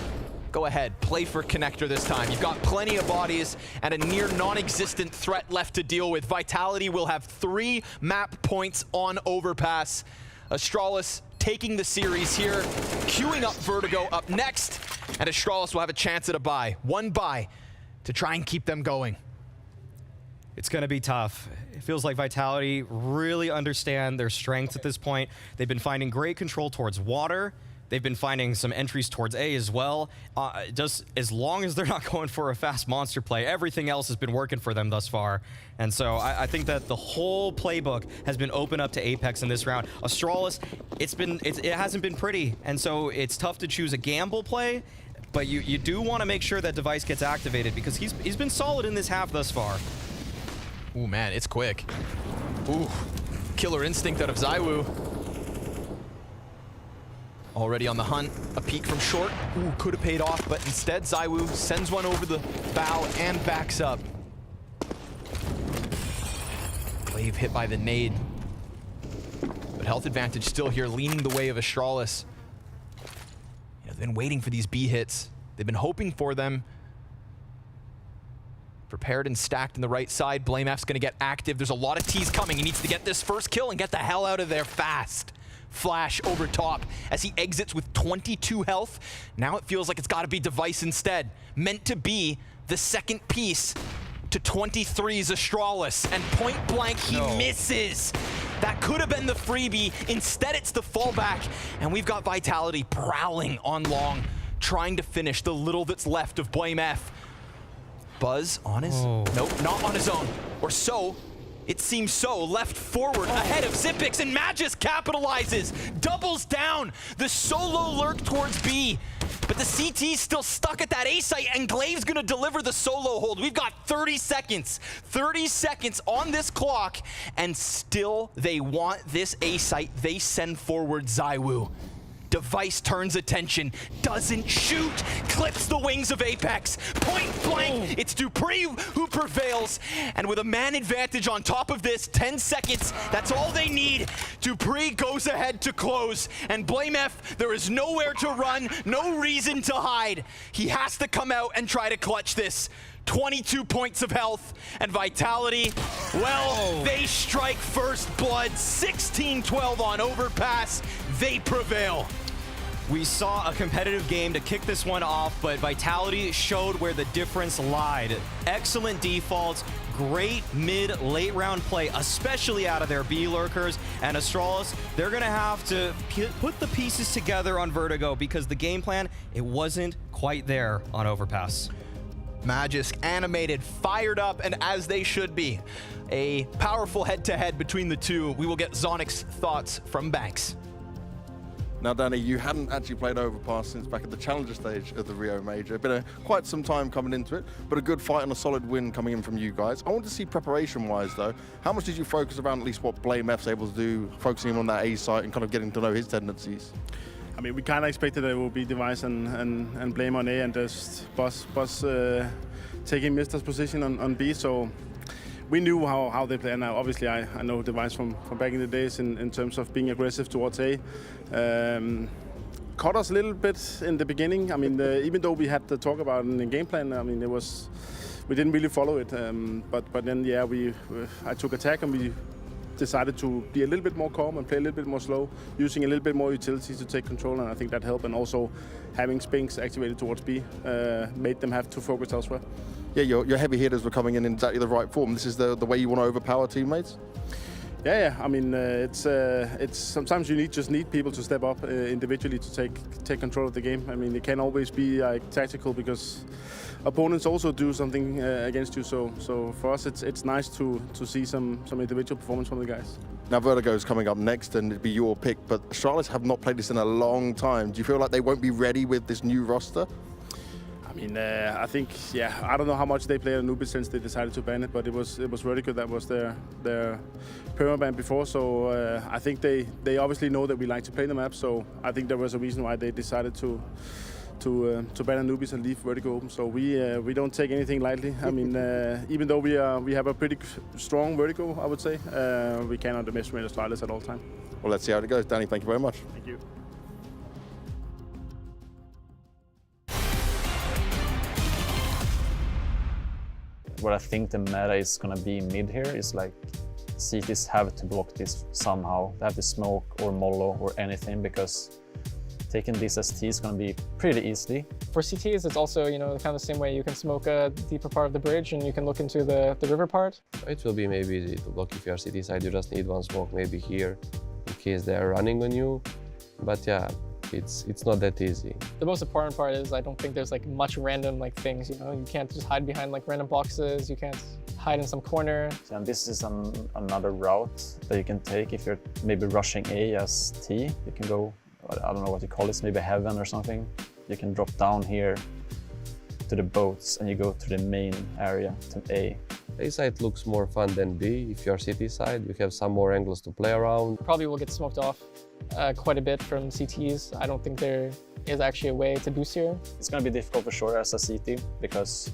go ahead, play for connector this time. You've got plenty of bodies and a near non-existent threat left to deal with. Vitality will have 3 map points on overpass. Astralis taking the series here, queuing up Vertigo up next, and Astralis will have a chance at a bye. 1 bye to try and keep them going. It's going to be tough. It feels like Vitality really understand their strengths at this point. They've been finding great control towards water, They've been finding some entries towards A as well. Just as long as they're not going for a fast monster play, everything else has been working for them thus far. And so I think that the whole playbook has been open up to Apex in this round. Astralis, it hasn't been pretty. And so it's tough to choose a gamble play, but you do want to make sure that device gets activated because he's been solid in this half thus far. Ooh, man, it's quick. Ooh, killer instinct out of ZywOo. Already on the hunt, a peek from short. Ooh, could have paid off, but instead ZywOo sends one over the bow and backs up. Glaive hit by the nade. But health advantage still here, leaning the way of Astralis. They've been waiting for these B hits. They've been hoping for them. Prepared and stacked in the right side. BlameF's gonna get active. There's a lot of T's coming. He needs to get this first kill and get the hell out of there fast. Flash over top as he exits with 22 health. Now it feels like it's got to be Device instead. Meant to be the second piece to 23's Astralis, and point blank he misses. That could have been the freebie. Instead it's the fallback, and we've got Vitality prowling on long, trying to finish the little that's left of BlameF. Buzz on his, nope, not on his own, or so. It seems so. Left forward, ahead of Xyp9x, and Magus capitalizes, doubles down. The solo lurk towards B, but the CT's still stuck at that A site, and Glaive's gonna deliver the solo hold. We've got 30 seconds on this clock, and still they want this A site. They send forward ZywOo. Device turns attention, doesn't shoot, clips the wings of Apex. Point blank, it's dupreeh who prevails. And with a man advantage on top of this, 10 seconds, that's all they need. dupreeh goes ahead to close. And BlameF, there is nowhere to run, no reason to hide. He has to come out and try to clutch this. 22 points of health, and Vitality, well, they strike first blood. 16-12 on Overpass. They prevail. We saw a competitive game to kick this one off, but Vitality showed where the difference lied. Excellent defaults, great mid, late round play, especially out of their B lurkers. And Astralis, they're gonna have to put the pieces together on Vertigo because the game plan, it wasn't quite there on Overpass. Magisk animated, fired up, and as they should be. A powerful head-to-head between the two. We will get Zonic's thoughts from Banks. Now, Danny, you hadn't actually played Overpass since back at the Challenger stage of the Rio Major. It's been quite some time coming into it, but a good fight and a solid win coming in from you guys. I want to see preparation-wise, though. How much did you focus around at least what BlameF's able to do, focusing on that A site and kind of getting to know his tendencies? I mean, we kind of expected it would be Device and Blame on A and just Buzz taking Mister's position on B, so we knew how they play. Now, obviously, I know Device from back in the days in terms of being aggressive towards A. Caught us a little bit in the beginning. I mean, even though we had to talk about it in the game plan, I mean, we didn't really follow it. But then, yeah, I took attack and we decided to be a little bit more calm and play a little bit more slow, using a little bit more utilities to take control, and I think that helped. And also having Spinks activated towards B made them have to focus elsewhere. Yeah, your heavy hitters were coming in exactly the right form. This is the way you want to overpower teammates? Yeah. I mean, it's sometimes you just need people to step up individually to take control of the game. I mean, it can't always be like tactical because opponents also do something against you. So for us, it's nice to see some individual performance from the guys. Now Vertigo is coming up next, and it'd be your pick. But Astralis have not played this in a long time. Do you feel like they won't be ready with this new roster? I mean, I think, yeah, I don't know how much they played Anubis since they decided to ban it, but it was Vertigo that was their permaban before. So I think they obviously know that we like to play the map. So I think there was a reason why they decided to ban Anubis and leave Vertigo open. So we don't take anything lightly. I mean, even though we have a pretty strong Vertigo, I would say, we cannot underestimate Astralis at all time. Well, let's see how it goes. Danny, thank you very much. Thank you. What I think the meta is going to be mid here is like CTs have to block this somehow. They have to smoke or mollo or anything, because taking this as T is going to be pretty easy. For CTs, it's also, you know, kind of the same way. You can smoke a deeper part of the bridge and you can look into the river part. It will be maybe easy to block if you are CT side. You just need one smoke maybe here in case they are running on you. But yeah, it's not that easy. The most important part is I don't think there's like much random like things, you know? You can't just hide behind like random boxes, you can't hide in some corner. And this is another route that you can take if you're maybe rushing A as T. You can go, I don't know what you call this, maybe heaven or something. You can drop down here to the boats and you go to the main area, to A. A side looks more fun than B. If you're city side, you have some more angles to play around. Probably will get smoked off quite a bit from CTs. I don't think there is actually a way to boost here. It's going to be difficult for sure as a CT because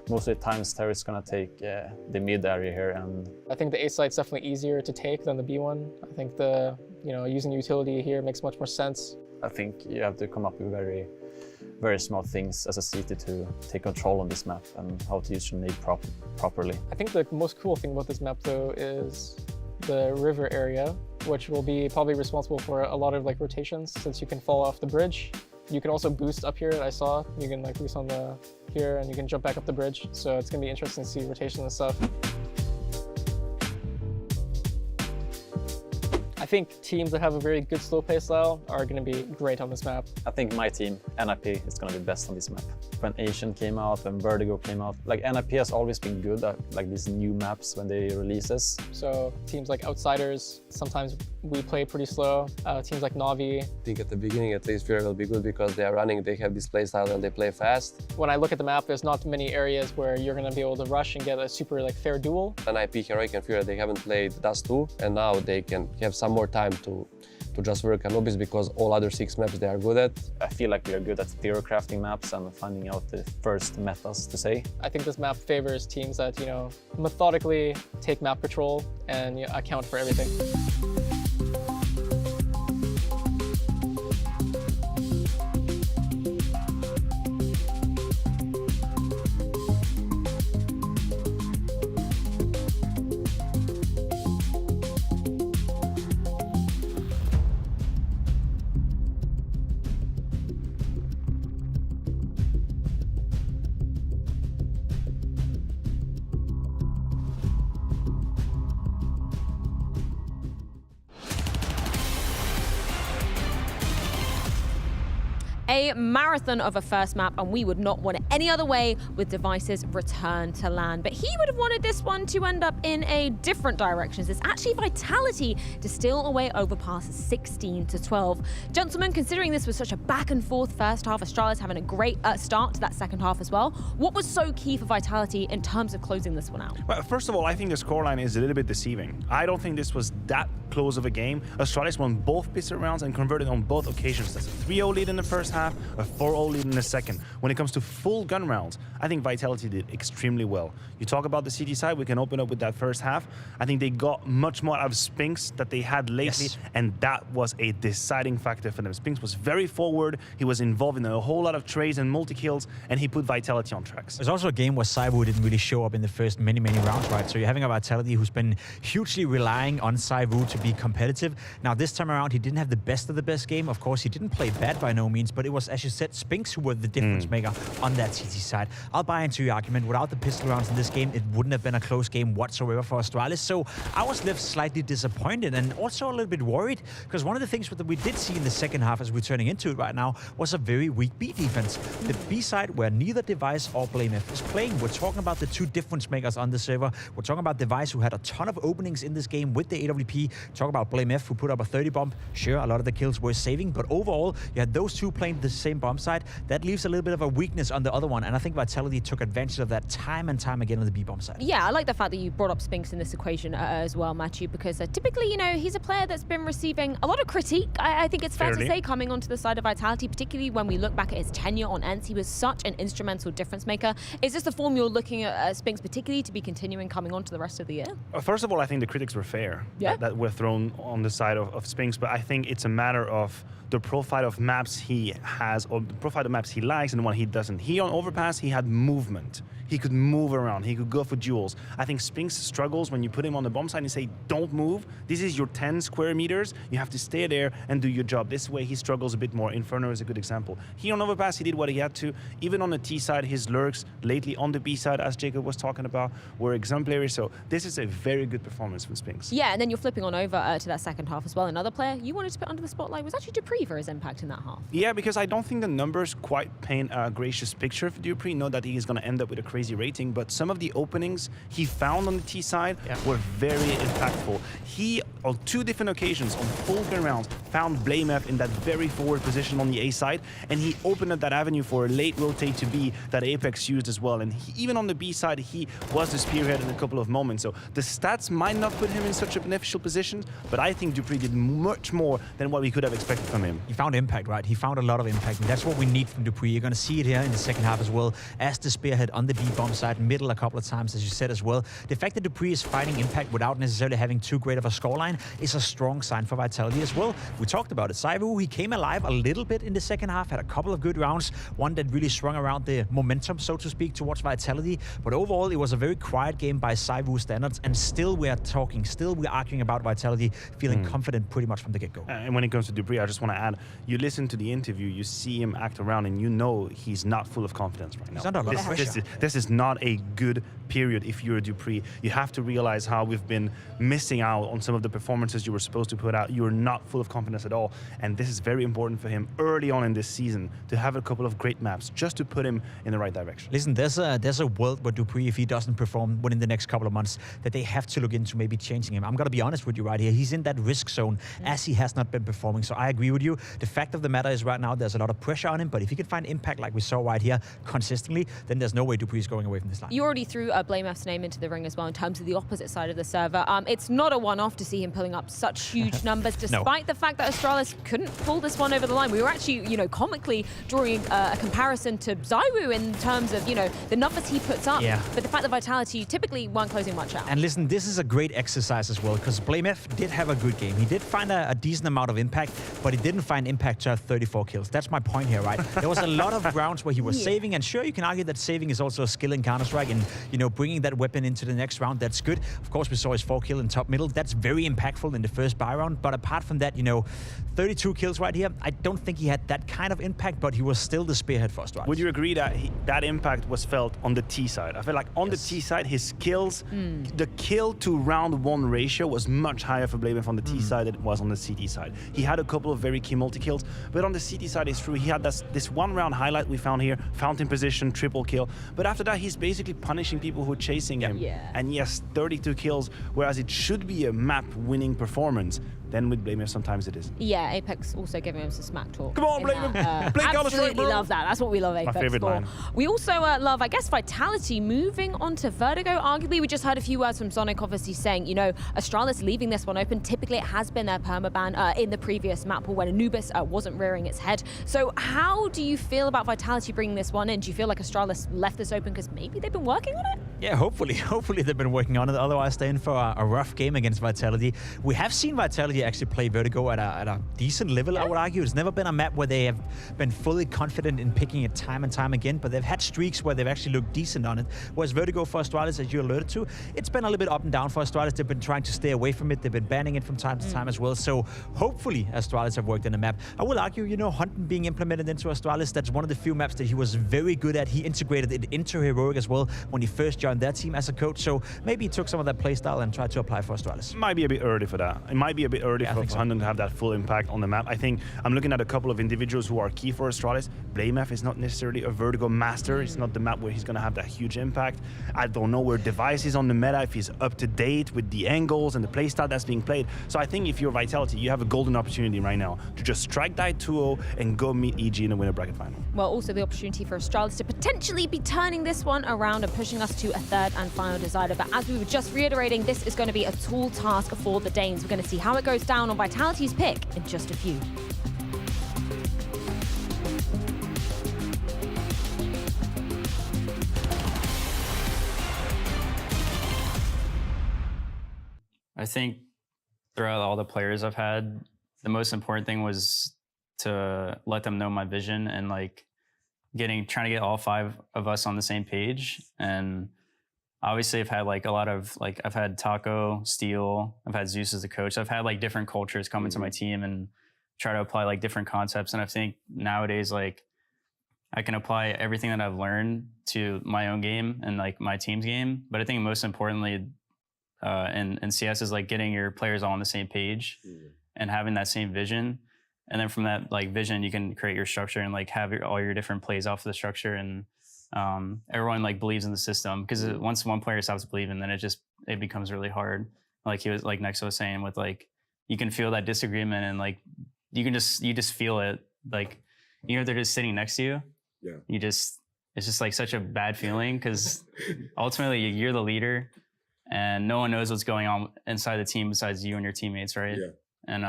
most of the times Terry's going to take the mid area here. And I think the A site's definitely easier to take than the B one. I think the, using utility here makes much more sense. I think you have to come up with very smart things as a CT to take control on this map and how to use your nade properly. I think the most cool thing about this map though is the river area, which will be probably responsible for a lot of like rotations since you can fall off the bridge. You can also boost up here, I saw. You can like boost on the here and you can jump back up the bridge. So it's gonna be interesting to see rotation and stuff. I think teams that have a very good slow play style are going to be great on this map. I think my team, NIP, is going to be best on this map. When Asian came out, when Vertigo came out, like NIP has always been good at like these new maps when they release this. So teams like Outsiders, sometimes we play pretty slow. Teams like Navi. I think at the beginning at least Freya will be good because they are running, they have this play style and they play fast. When I look at the map, there's not many areas where you're going to be able to rush and get a super like fair duel. NIP, Heroic and Freya, they haven't played Dust 2 and now they can have some more time to just work Anubis because all other 6 maps they are good at. I feel like we are good at theory crafting maps and finding out the first metas to say. I think this map favors teams that, methodically take map control and account for everything. A marathon of a first map, and we would not want it any other way with Device's return to LAN. But he would have wanted this one to end up in a different direction. It's actually Vitality to steal away overpasses 16-12. Gentlemen, considering this was such a back and forth first half, Astralis having a great start to that second half as well, what was so key for Vitality in terms of closing this one out? Well, first of all, I think the scoreline is a little bit deceiving. I don't think this was that close of a game. Astralis won both pistol rounds and converted on both occasions. That's a 3-0 lead in the first half, a 4-0 lead in the second. When it comes to full gun rounds, I think Vitality did extremely well. You talk about the CT side, we can open up with that first half. I think they got much more out of Spinks that they had lately, and that was a deciding factor for them. Spinks was very forward, he was involved in a whole lot of trades and multi-kills, and he put Vitality on tracks. There's also a game where Saivu didn't really show up in the first many rounds, right? So you're having a Vitality who's been hugely relying on Saivu to be competitive. Now this time around, he didn't have the best of the best game. Of course, he didn't play bad by no means, but it was, as you said, Spinks who were the difference maker on that CT side. I'll buy into your argument. Without the pistol rounds in this game, it wouldn't have been a close game whatsoever for Astralis. So I was left slightly disappointed and also a little bit worried, because one of the things that we did see in the second half as we're turning into it right now was a very weak B defense. The B side where neither Device or BlameF is playing. We're talking about the two difference makers on the server. We're talking about Device who had a ton of openings in this game with the AWP. Talk about BlameF who put up a 30 bomb. Sure, a lot of the kills were saving, but overall, you had those two playing the same bomb side. That leaves a little bit of a weakness on the other one, and I think Vitality took advantage of that time and time again on the B bomb side. Yeah, I like the fact that you brought up Spinks in this equation as well, Matthew, because typically, he's a player that's been receiving a lot of critique. I think it's fair to say, coming onto the side of Vitality, particularly when we look back at his tenure on ENCE, he was such an instrumental difference maker. Is this the form you're looking at Spinks particularly to be continuing coming on to the rest of the year? First of all, I think the critics were fair that were thrown on the side of Spinks, but I think it's a matter of the profile of maps he has, or the profile of maps he likes and the one he doesn't. He on Overpass, he had movement. He could move around. He could go for duels. I think Spinks struggles when you put him on the bomb side and say, don't move. This is your 10 square meters. You have to stay there and do your job. This way he struggles a bit more. Inferno is a good example. He on Overpass, he did what he had to. Even on the T side, his lurks lately on the B side, as Jacob was talking about, were exemplary. So this is a very good performance from Spinks. Yeah, and then you're flipping on over to that second half as well. Another player you wanted to put under the spotlight was actually Dupree for his impact in that half. Yeah, because I don't think the numbers quite paint a gracious picture for Dupree. Know that he is going to end up with a crazy rating, but some of the openings he found on the T side were very impactful. He, on 2 different occasions, on full gun rounds, found BlameF in that very forward position on the A side, and he opened up that avenue for a late rotate to B that Apex used as well. And even on the B side, he was the spearhead in a couple of moments. So the stats might not put him in such a beneficial position, but I think Dupree did much more than what we could have expected from him. He found impact, right? He found a lot of impact, and that's what we need from Dupree. You're going to see it here in the second half as well, as the spearhead on the B bomb side, middle a couple of times, as you said as well. The fact that Dupree is finding impact without necessarily having too great of a scoreline is a strong sign for Vitality as well. We talked about it. Saivu, he came alive a little bit in the second half, had a couple of good rounds, one that really swung around the momentum, so to speak, towards Vitality. But overall, it was a very quiet game by Saivu standards, and still we're arguing about Vitality feeling confident pretty much from the get-go. And when it comes to Dupree, I just want to add, you listen to the interview, you see him act around, and you know he's not full of confidence right now. He's under a lot of pressure. This is not a good period if you're a Dupree. You have to realize how we've been missing out on some of the performances you were supposed to put out. You're not full of confidence at all, and this is very important for him early on in this season to have a couple of great maps just to put him in the right direction. Listen, there's a world where Dupree, if he doesn't perform within the next couple of months, that they have to look into maybe changing him. I'm going to be honest with you right here. He's in that risk zone as he has not been performing. So I agree with you. The fact of the matter is right now there's a lot of pressure on him, but if he can find impact like we saw right here consistently, then there's no way Dupree is going away from this line. You already threw BlameF's name into the ring as well in terms of the opposite side of the server. It's not a one-off to see him pulling up such huge numbers, despite the fact that Astralis couldn't pull this one over the line. We were actually, comically drawing a comparison to Zaiwu in terms of, the numbers he puts up. Yeah. But the fact that Vitality typically weren't closing much out. And listen, this is a great exercise as well, because BlameF did have a good game. He did find a decent amount of impact, but he didn't find impact to have 34 kills. That's my point here, right? There was a lot of rounds where he was saving, and sure, you can argue that saving is also a skill in Counter-Strike, and, bringing that weapon into the next round, that's good. Of course, we saw his 4 kill in top middle. That's very impactful in the first buy round, but apart from that, 32 kills right here, I don't think he had that kind of impact, but he was still the spearhead for Astralis. Would you agree that that impact was felt on the T side? I feel like on the T side, his kills, the kill to round 1 ratio was much higher for BlameF on the T side than it was on the CT side. He had a couple of very key multi-kills, but on the CT side, it's true, he had this 1 round highlight we found here, fountain position, triple kill, but after that, he's basically punishing people who are chasing him. And yes, 32 kills, whereas it should be a map-winning performance. Then with BlameF, sometimes it isn't. Yeah, Apex also giving him some smack talk. Come on, BlameF! Play Counter-Strike, absolutely bro! love that. That's what we love Apex My favorite for. line. We also love, I guess, Vitality moving on to Vertigo. Arguably, we just heard a few words from Sonic, obviously saying, Astralis leaving this one open. Typically, it has been their permaban in the previous map pool when Anubis wasn't rearing its head. So how do you feel about Vitality bringing this one in? Do you feel like Astralis left this open because maybe they've been working on it? Yeah, hopefully they've been working on it. Otherwise, they're in for a rough game against Vitality. We have seen Vitality actually play Vertigo at a decent level, I would argue. It's never been a map where they have been fully confident in picking it time and time again, but they've had streaks where they've actually looked decent on it. Whereas Vertigo for Astralis, as you alluded to, it's been a little bit up and down for Astralis. They've been trying to stay away from it. They've been banning it from time to time as well. So hopefully Astralis have worked in the map. I will argue, Hunting being implemented into Astralis, that's one of the few maps that he was very good at. He integrated it into Heroic as well when he first joined their team as a coach. So maybe he took some of that playstyle and tried to apply for Astralis. It might be a bit early for that. It might be a bit early for Hunting to have that full impact on the map. I think I'm looking at a couple of individuals who are key for Astralis. BlameF is not necessarily a Vertigo master. It's not the map where he's going to have that huge impact. I don't know where Device is on the meta, if he's up to date with the angles and the playstyle that's being played. So I think if you're Vitality, you have a golden opportunity right now to just strike die 2-0 and go meet EG in the winner bracket final. Well, also the opportunity for Astralis to potentially be turning this one around and pushing us to a third and final decider. But as we were just reiterating, this is going to be a tall task for the Danes. We're going to see how it goes down on Vitality's pick in just a few. I think throughout all the players I've had, the most important thing was to let them know my vision and like trying to get all 5 of us on the same page. And obviously I've had like a lot of like, I've had Taco, Steel, I've had Zeus as the coach. I've had like different cultures come into my team and try to apply like different concepts. And I think nowadays, like I can apply everything that I've learned to my own game and like my team's game. But I think most importantly in CS is like getting your players all on the same page and having that same vision. And then from that like vision, you can create your structure and like have all your different plays off of the structure. And everyone like believes in the system, because once one player stops believing, then it becomes really hard. Like he was like Nexo was saying, with like you can feel that disagreement and like you just feel it. Like they're just sitting next to you. Yeah. It's just like such a bad feeling, because ultimately you're the leader and no one knows what's going on inside the team besides you and your teammates, right? Yeah. And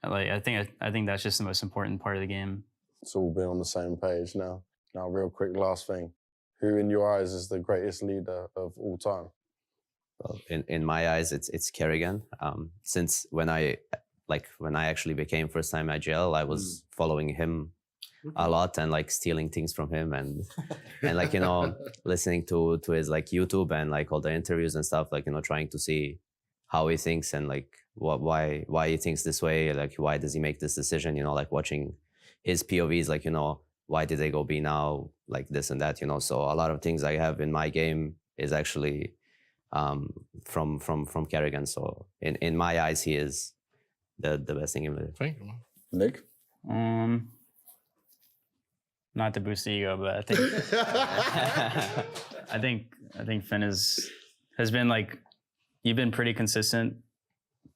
like I think that's just the most important part of the game. It's all been on the same page now. Now, real quick, last thing. Who in your eyes is the greatest leader of all time? Well, in my eyes, it's Kerrigan. Since when I actually became first-time IGL, I was following him a lot and like stealing things from him and like listening to his like YouTube and like all the interviews and stuff, like trying to see how he thinks and like why he thinks this way, like why does he make this decision, like watching his POVs, like why did they go B now, like this and that, so a lot of things I have in my game is actually from Kerrigan. So in my eyes, he is the best thing in it. Thank you. Nick? Not to boost the ego, but I think Finn has been like, you've been pretty consistent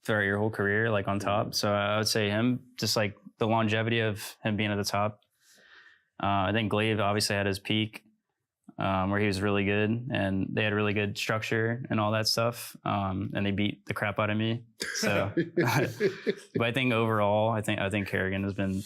throughout your whole career, like on top. So I would say him, just like the longevity of him being at the top. I think Glaive obviously had his peak where he was really good and they had really good structure and all that stuff. And they beat the crap out of me. So, but I think overall, I think Kerrigan has been.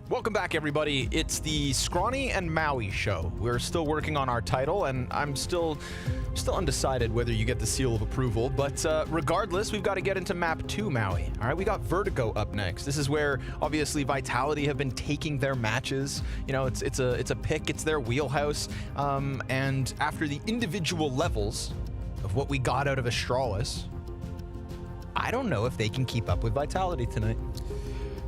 Welcome back, everybody. It's the Scrawny and Maui show. We're still working on our title, and I'm still undecided whether you get the seal of approval, but regardless, we've got to get into map 2, Maui. All right, we got Vertigo up next. This is where, obviously, Vitality have been taking their matches. It's a pick, it's their wheelhouse, and after the individual levels of what we got out of Astralis, I don't know if they can keep up with Vitality tonight.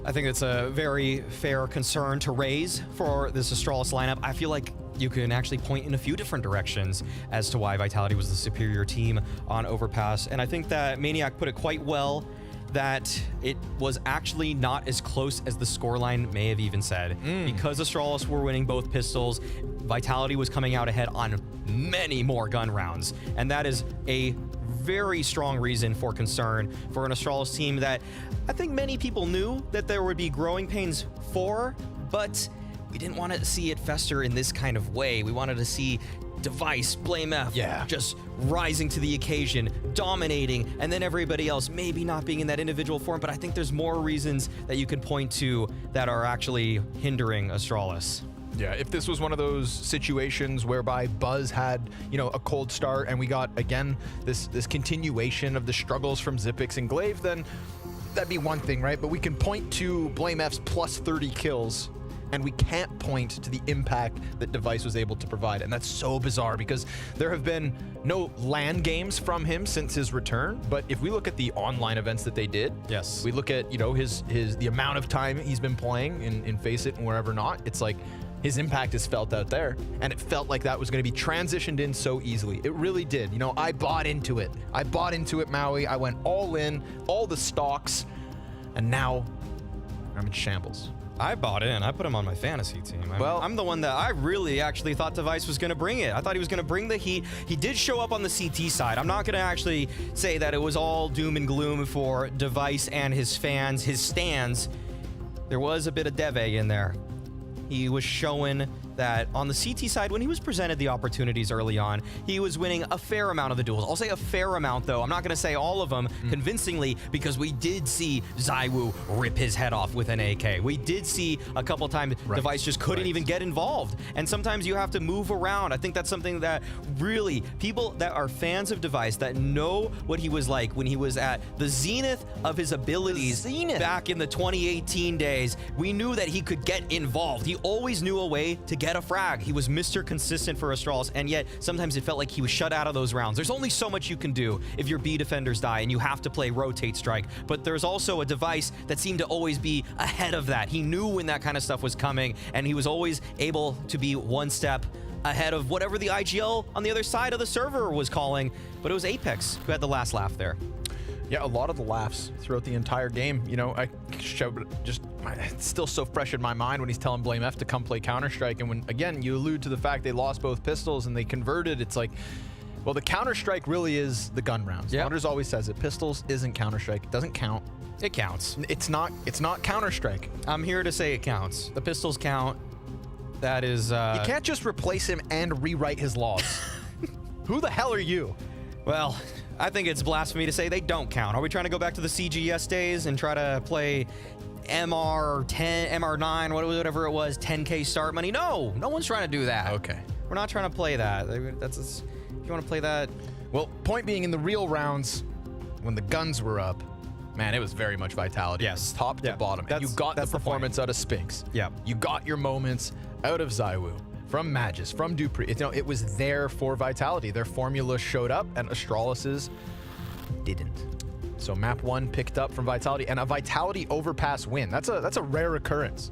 I think it's a very fair concern to raise for this Astralis lineup. I feel like you can actually point in a few different directions as to why Vitality was the superior team on Overpass. And I think that Maniac put it quite well, that it was actually not as close as the scoreline may have even said. Because Astralis were winning both pistols, Vitality was coming out ahead on many more gun rounds. And that is a very strong reason for concern for an Astralis team that I think many people knew that there would be growing pains for, but we didn't want to see it fester in this kind of way. We wanted to see Device, BlameF, just rising to the occasion, dominating, and then everybody else maybe not being in that individual form, but I think there's more reasons that you can point to that are actually hindering Astralis. Yeah, if this was one of those situations whereby Buzz had, a cold start and we got, again, this continuation of the struggles from Xyp9x and Glaive, then that'd be one thing, right? But we can point to BlameF's plus 30 kills and we can't point to the impact that Device was able to provide. And that's so bizarre because there have been no LAN games from him since his return. But if we look at the online events that they did, yes, we look at, the amount of time he's been playing in Face It and wherever not, it's like, his impact is felt out there, and it felt like that was going to be transitioned in so easily. It really did. I bought into it. I bought into it, Maui. I went all in, all the stocks, and now I'm in shambles. I bought in. I put him on my fantasy team. I'm the one that I really actually thought Device was going to bring it. I thought he was going to bring the heat. He did show up on the CT side. I'm not going to actually say that it was all doom and gloom for Device and his fans, his stands. There was a bit of Deve in there. He was showing that on the CT side, when he was presented the opportunities early on, he was winning a fair amount of the duels. I'll say a fair amount, though. I'm not going to say all of them convincingly, because we did see ZywOo rip his head off with an AK. We did see a couple times Device just couldn't even get involved. And sometimes you have to move around. I think that's something that really people that are fans of Device, that know what he was like when he was at the zenith of his abilities back in the 2018 days, we knew that he could get involved. He always knew a way to get a frag. He was Mr. Consistent for Astralis, and yet sometimes it felt like he was shut out of those rounds. There's only so much you can do if your B defenders die and you have to play rotate strike, but there's also a Device that seemed to always be ahead of that. He knew when that kind of stuff was coming, and he was always able to be one step ahead of whatever the IGL on the other side of the server was calling, but it was Apex who had the last laugh there. Yeah, a lot of the laughs throughout the entire game. You know, I showed just, it's still so fresh in my mind when he's telling BlameF to come play Counter-Strike. And when, again, you allude to the fact they lost both pistols and they converted, it's like, well, the Counter-Strike really is the gun rounds. Yep. Wonders always says it. Pistols isn't Counter-Strike. It doesn't count. It counts. It's not Counter-Strike. I'm here to say it counts. The pistols count. That is... You can't just replace him and rewrite his laws. Who the hell are you? Well, I think it's blasphemy to say they don't count. Are we trying to go back to the CGS days and try to play MR10, MR9, whatever it was, 10K start money? No, no one's trying to do that. Okay. We're not trying to play that. If you want to play that... Well, point being, in the real rounds, when the guns were up, man, it was very much Vitality. Yes. Top to bottom. And you got the performance out of Spinks. Yeah. You got your moments out of ZywOo, from Magis, from Dupree. It was there for Vitality. Their formula showed up, and Astralis's didn't. So map 1 picked up from Vitality, and a Vitality overpass win. That's a rare occurrence.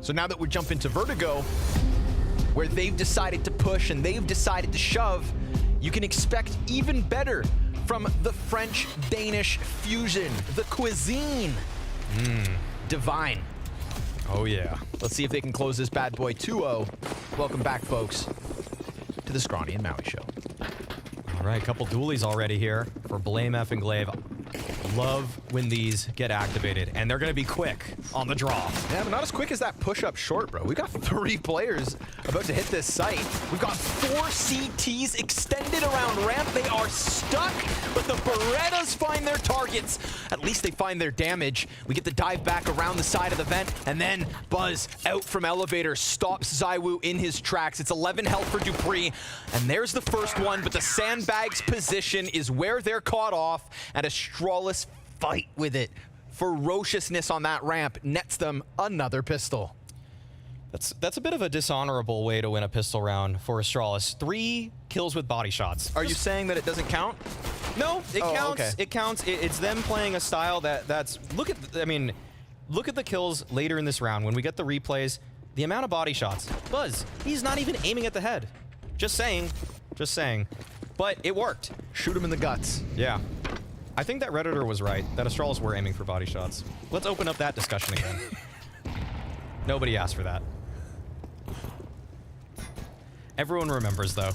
So now that we jump into Vertigo, where they've decided to push and they've decided to shove, you can expect even better from the French-Danish fusion, the cuisine. Divine. Oh, yeah. Let's see if they can close this bad boy 2-0. Welcome back, folks, to the Scrawny and Maui Show. All right, couple dualies already here for BlameF and Glaive. Love when these get activated, and they're going to be quick on the draw. Yeah, but not as quick as that push-up short, bro. We got 3 players about to hit this site. We've got 4 CTs extended around ramp. They are stuck, but the Berettas find their targets. At least they find their damage. We get the dive back around the side of the vent, and then Buzz out from elevator stops ZywOo in his tracks. It's 11 health for Dupree, and there's the first one, but the sandbags position is where they're caught off, and Astralis fight with it. Ferociousness on that ramp nets them another pistol. That's a bit of a dishonorable way to win a pistol round for Astralis. 3 kills with body shots. Are you saying that it doesn't count? No, it counts. Okay. It counts. It's them playing a style that's look at the kills later in this round when we get the replays. The amount of body shots. Buzz, he's not even aiming at the head. Just saying. But it worked. Shoot him in the guts. Yeah. I think that Redditor was right, that Astralis were aiming for body shots. Let's open up that discussion again. Nobody asked for that. Everyone remembers, though.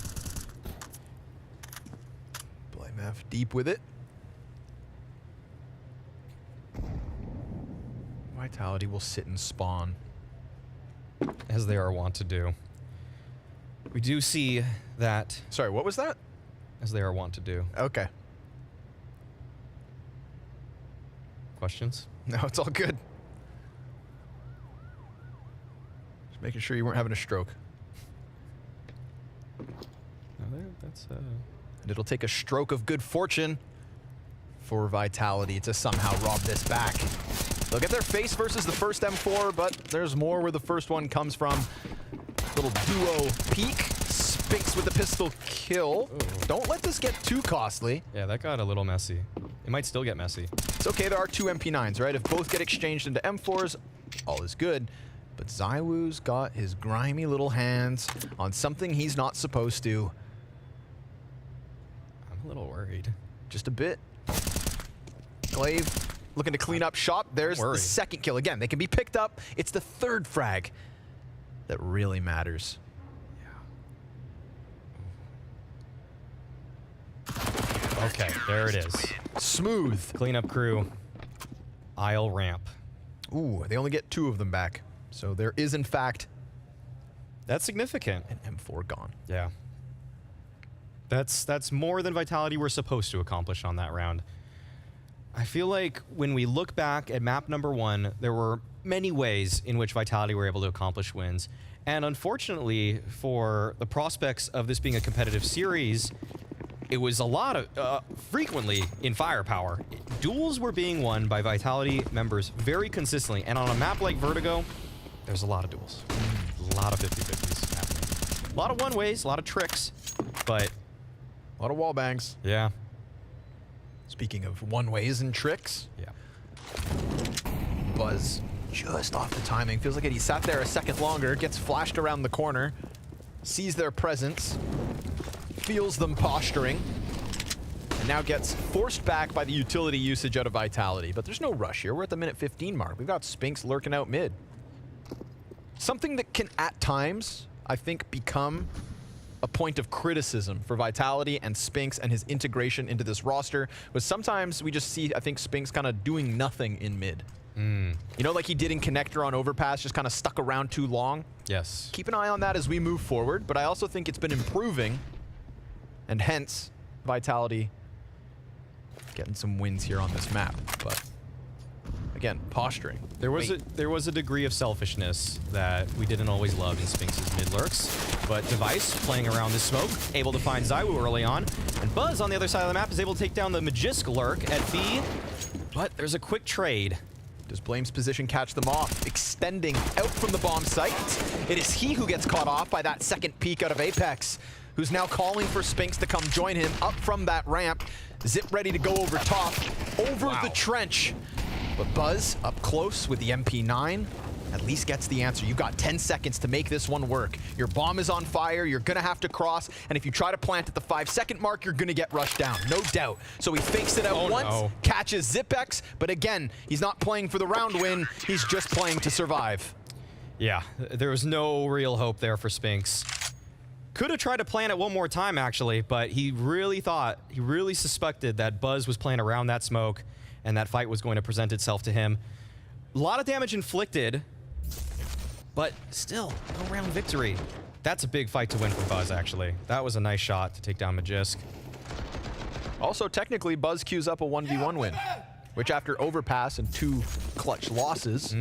BlameF deep with it. Vitality will sit and spawn. As they are wont to do. We do see that... Sorry, what was that? As they are wont to do. Okay. Questions? No, it's all good. Just making sure you weren't having a stroke. And it'll take a stroke of good fortune for Vitality to somehow rob this back. They'll get their face versus the first M4, but there's more where the first one comes from. Little duo peek. Spinks with the pistol kill. Ooh. Don't let this get too costly. Yeah, that got a little messy. It might still get messy. It's okay, there are 2 MP9s, right? If both get exchanged into M4s, all is good. But ZywOo's got his grimy little hands on something he's not supposed to. I'm a little worried. Just a bit. Glaive looking to clean up shop. There's the second kill. Again, they can be picked up. It's the third frag that really matters. Okay, there it is. Smooth. Cleanup crew. Aisle ramp. Ooh, they only get 2 of them back. So there is, in fact, that's significant. An M4 gone. Yeah. That's more than Vitality were supposed to accomplish on that round. I feel like when we look back at map number 1, there were many ways in which Vitality were able to accomplish wins. And unfortunately, for the prospects of this being a competitive series, it was a lot of, frequently in firepower. Duels were being won by Vitality members very consistently. And on a map like Vertigo, there's a lot of duels. A lot of 50-50s happening. A lot of one-ways, a lot of tricks, but a lot of wall bangs. Yeah. Speaking of one-ways and tricks. Yeah. Buzz just off the timing. Feels like he sat there a second longer, gets flashed around the corner, sees their presence, feels them posturing, and now gets forced back by the utility usage out of Vitality. But there's no rush here. We're at the minute 15 mark. We've got Spinks lurking out mid. Something that can, at times, I think, become a point of criticism for Vitality and Spinks and his integration into this roster was sometimes we just see, I think, Spinks kind of doing nothing in mid. You know, like he did in Connector on Overpass, just kind of stuck around too long? Yes. Keep an eye on that as we move forward, but I also think it's been improving, and hence, Vitality getting some wins here on this map. But again, posturing. There was a degree of selfishness that we didn't always love in Spinks' mid lurks, but Device playing around this smoke, able to find Zywoo early on, and Buzz on the other side of the map is able to take down the Magisk lurk at B, but there's a quick trade. Does Blame's position catch them off? Extending out from the bomb site. It is he who gets caught off by that second peek out of Apex, who's now calling for Spinks to come join him up from that ramp. Zip ready to go over top, over the trench. But Buzz up close with the MP9 at least gets the answer. You've got 10 seconds to make this one work. Your bomb is on fire, you're gonna have to cross, and if you try to plant at the 5-second mark, you're gonna get rushed down, no doubt. So he fakes it out once, catches Zipex, but again, he's not playing for the round win, he's just playing to survive. Yeah, there was no real hope there for Spinks. Could have tried to plant it one more time, actually, but he really suspected that Buzz was playing around that smoke, and that fight was going to present itself to him. A lot of damage inflicted, but still, no round victory. That's a big fight to win for Buzz, actually. That was a nice shot to take down Magisk. Also, technically, Buzz queues up a 1v1 win, which after Overpass and 2 clutch losses,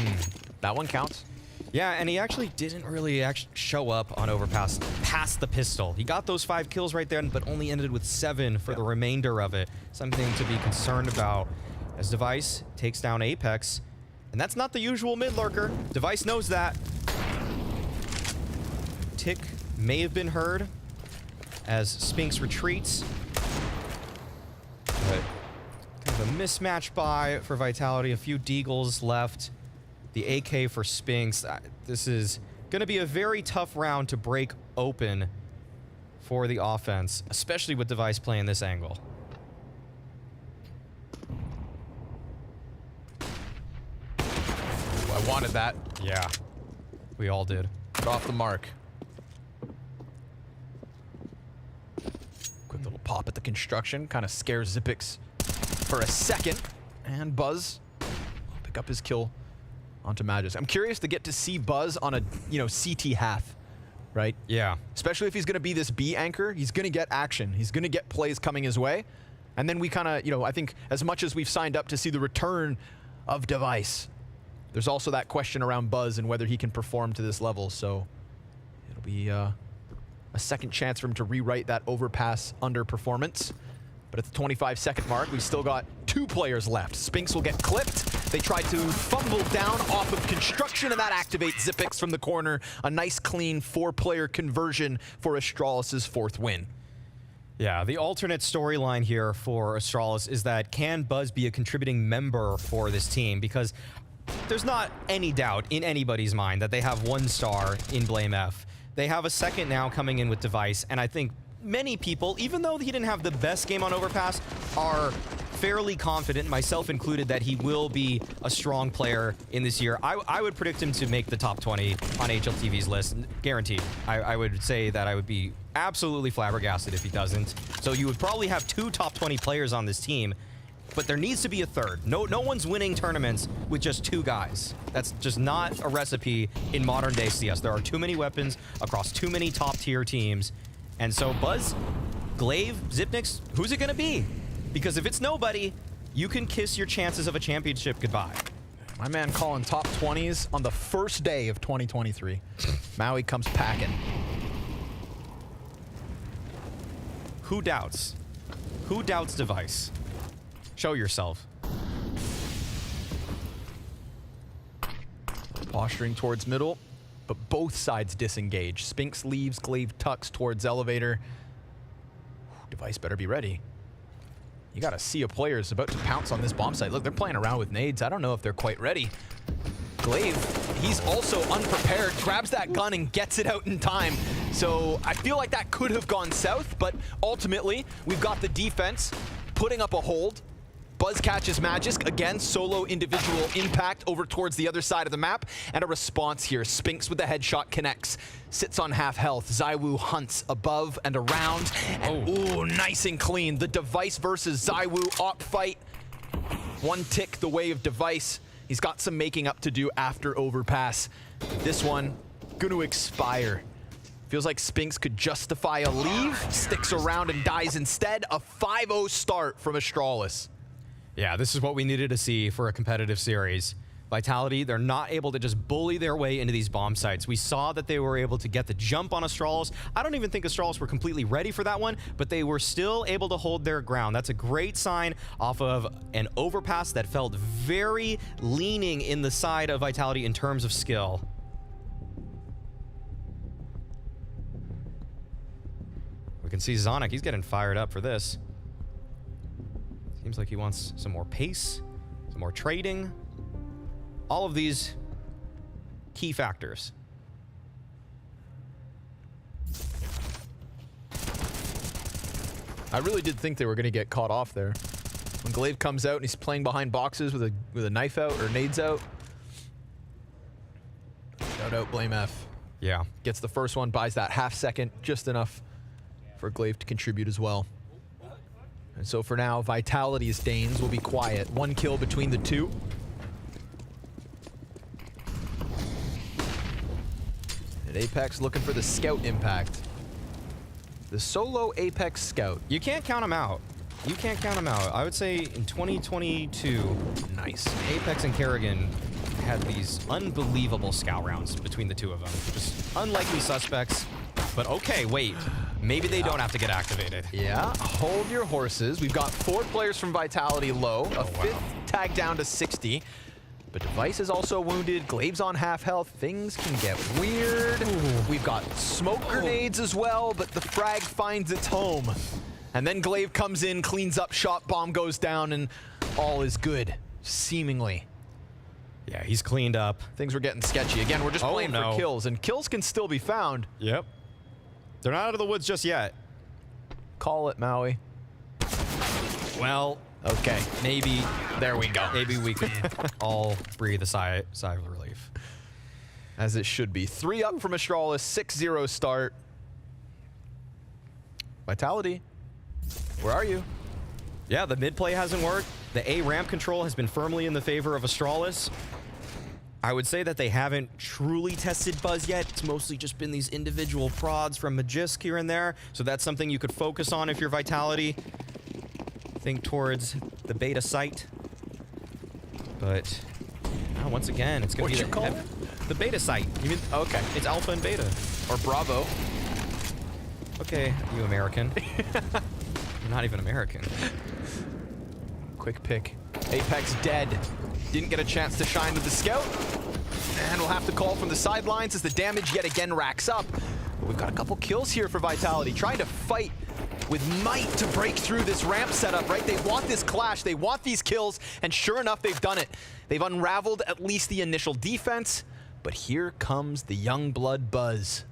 that one counts. Yeah, and he actually didn't really show up on Overpass past the pistol. He got those 5 kills right there, but only ended with 7 for the remainder of it. Something to be concerned about as Device takes down Apex. And that's not the usual mid lurker. Device knows that. Tick may have been heard as Spinks retreats. But kind of a mismatch buy for Vitality. A few Deagles left. The AK for Spinks. This is going to be a very tough round to break open for the offense, especially with Device playing this angle. I wanted that. Yeah, we all did. Got off the mark. Quick little pop at the construction, kind of scares Zipix for a second, and Buzz will pick up his kill onto Magisk. I'm curious to get to see Buzz on a, CT half, right? Yeah. Especially if he's going to be this B anchor, he's going to get action. He's going to get plays coming his way. And then we kind of, I think as much as we've signed up to see the return of Device, there's also that question around Buzz and whether he can perform to this level. So it'll be a second chance for him to rewrite that Overpass underperformance. But at the 25-second mark, we've still got 2 players left. Spinks will get clipped. They try to fumble down off of construction, and that activates Zipix from the corner. A nice, clean 4-player conversion for Astralis' 4th win. Yeah, the alternate storyline here for Astralis is that can Buzz be a contributing member for this team? Because there's not any doubt in anybody's mind that they have 1 star in BlameF. They have a second now coming in with Device, and I think many people, even though he didn't have the best game on Overpass, are fairly confident, myself included, that he will be a strong player in this year. I would predict him to make the top 20 on HLTV's list, guaranteed. I would say that I would be absolutely flabbergasted if he doesn't. So you would probably have 2 top 20 players on this team, but there needs to be a third. No one's winning tournaments with just 2 guys. That's just not a recipe in modern day CS. There are too many weapons across too many top tier teams. And so Buzz, Glaive, Xyp9x, who's it gonna be? Because if it's nobody, you can kiss your chances of a championship goodbye. My man calling top 20s on the first day of 2023. Maui comes packing. Who doubts? Who doubts Device? Show yourself. Posturing towards middle, but both sides disengage. Spinks leaves, Glaive tucks towards elevator. Device better be ready. You got a sea of players about to pounce on this bomb site. Look, they're playing around with nades. I don't know if they're quite ready. Glaive, he's also unprepared, grabs that gun and gets it out in time. So I feel like that could have gone south, but ultimately, we've got the defense putting up a hold. Buzz catches Magisk, again, solo individual impact over towards the other side of the map, and a response here. Spinks with the headshot connects, sits on half health. ZywOo hunts above and around, and ooh, nice and clean. The Device versus ZywOo op fight. One tick the way of Device. He's got some making up to do after overpass. This one, gonna expire. Feels like Spinks could justify a leave, sticks around and dies instead. A 5-0 start from Astralis. Yeah, this is what we needed to see for a competitive series. Vitality, they're not able to just bully their way into these bomb sites. We saw that they were able to get the jump on Astralis. I don't even think Astralis were completely ready for that one, but they were still able to hold their ground. That's a great sign off of an overpass that felt very leaning in the side of Vitality in terms of skill. We can see Zonic, he's getting fired up for this. Seems like he wants some more pace, some more trading. All of these key factors. I really did think they were going to get caught off there. When Glaive comes out and he's playing behind boxes with a knife out or nades out. Shout out BlameF. Yeah. Gets the first one, buys that half second, just enough for Glaive to contribute as well. And so for now, Vitality's Danes will be quiet. 1 kill between the 2. And Apex looking for the scout impact. The solo Apex scout. You can't count him out. You can't count him out. I would say in 2022, nice. Apex and Kerrigan had these unbelievable scout rounds between the 2 of them. Just unlikely suspects. But okay, wait. Maybe they don't have to get activated. Yeah, hold your horses. We've got 4 players from Vitality low, a 5th tag down to 60. But Device is also wounded, Glaive's on half health. Things can get weird. We've got smoke grenades as well, but the frag finds its home. And then Glaive comes in, cleans up shot, bomb goes down, and all is good, seemingly. Yeah, he's cleaned up. Things were getting sketchy. Again, we're just playing for kills, and kills can still be found. Yep. They're not out of the woods just yet. Call it, Maui. Well, okay. Maybe. There we go. Maybe we could all breathe a sigh of relief. As it should be. 3 up from Astralis, 6-0 start. Vitality, where are you? Yeah, the mid play hasn't worked. The A ramp control has been firmly in the favor of Astralis. I would say that they haven't truly tested Buzz yet. It's mostly just been these individual prods from Magisk here and there. So that's something you could focus on if you're Vitality. Think towards the beta site. But once again, it's going to be the beta site. You mean, okay. It's alpha and beta. Or Bravo. Okay, you American. You're not even American. Quick pick. Apex dead. Didn't get a chance to shine with the scout. And we'll have to call from the sidelines as the damage yet again racks up. But we've got a couple kills here for Vitality, trying to fight with might to break through this ramp setup, right? They want this clash, they want these kills, and sure enough, they've done it. They've unraveled at least the initial defense, but here comes the young blood Buzz.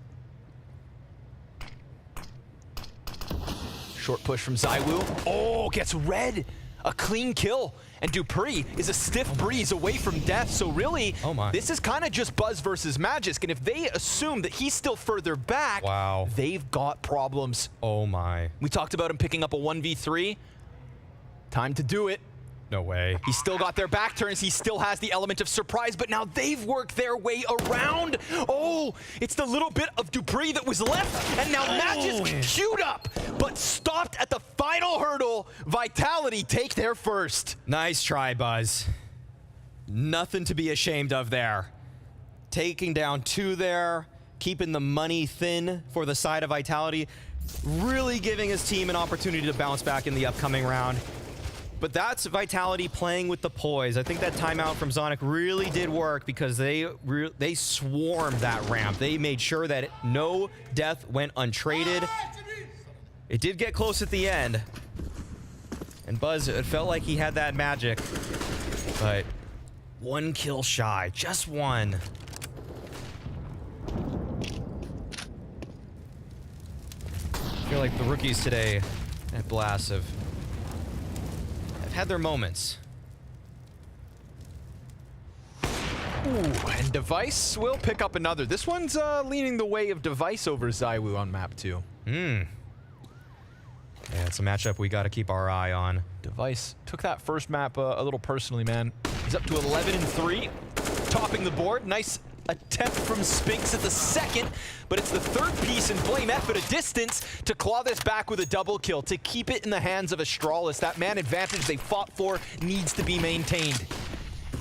Short push from ZywOo. Oh, gets red. a clean kill. And Dupree is a stiff breeze away from death. So really, this is kind of just Buzz versus Magisk. And if they assume that he's still further back, they've got problems. Oh my. We talked about him picking up a 1v3. Time to do it. No way. He's still got their back turns. He still has the element of surprise, but now they've worked their way around. Oh, it's the little bit of Dupree that was left, and now Magisk queued up, but stopped at the final hurdle. Vitality take their first. Nice try, Buzz. Nothing to be ashamed of there. Taking down 2 there, keeping the money thin for the side of Vitality, really giving his team an opportunity to bounce back in the upcoming round. But that's Vitality playing with the poise. I think that timeout from Zonic really did work because they swarmed that ramp. They made sure that no death went untraded. It did get close at the end. And Buzz, it felt like he had that magic. But 1 kill shy, just 1. I feel like the rookies today at Blast have had their moments. Ooh, and Device will pick up another. This one's leaning the way of Device over ZywOo on map 2. Yeah, it's a matchup we got to keep our eye on. Device took that first map a little personally, man. He's up to 11-3, topping the board. Nice attempt from Spinks at the second, but it's the third piece and BlameF at a distance to claw this back with a double kill, to keep it in the hands of Astralis. That man advantage they fought for needs to be maintained.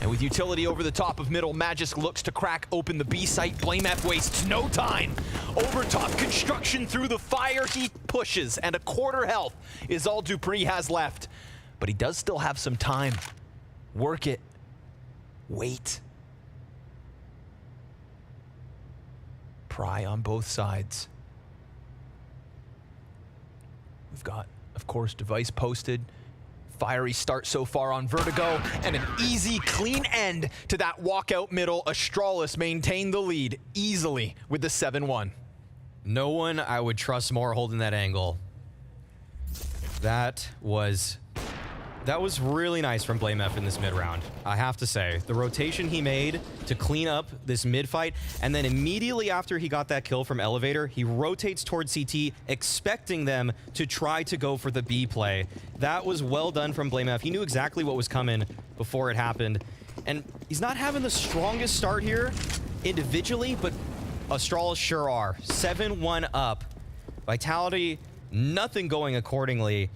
And with utility over the top of middle, Magisk looks to crack open the B site. BlameF wastes no time. Over top construction through the fire, he pushes, and a quarter health is all Dupree has left. But he does still have some time. Work it. Wait. Pry on both sides. We've got, of course, Device posted. Fiery start so far on Vertigo, and an easy, clean end to that walkout middle. Astralis maintained the lead easily with the 7-1. No one I would trust more holding that angle. That was really nice from BlameF in this mid round. I have to say, the rotation he made to clean up this mid fight, and then immediately after he got that kill from Elevator, he rotates towards CT, expecting them to try to go for the B play. That was well done from BlameF. He knew exactly what was coming before it happened. And he's not having the strongest start here individually, but Astralis sure are. 7-1 up. Vitality, nothing going accordingly.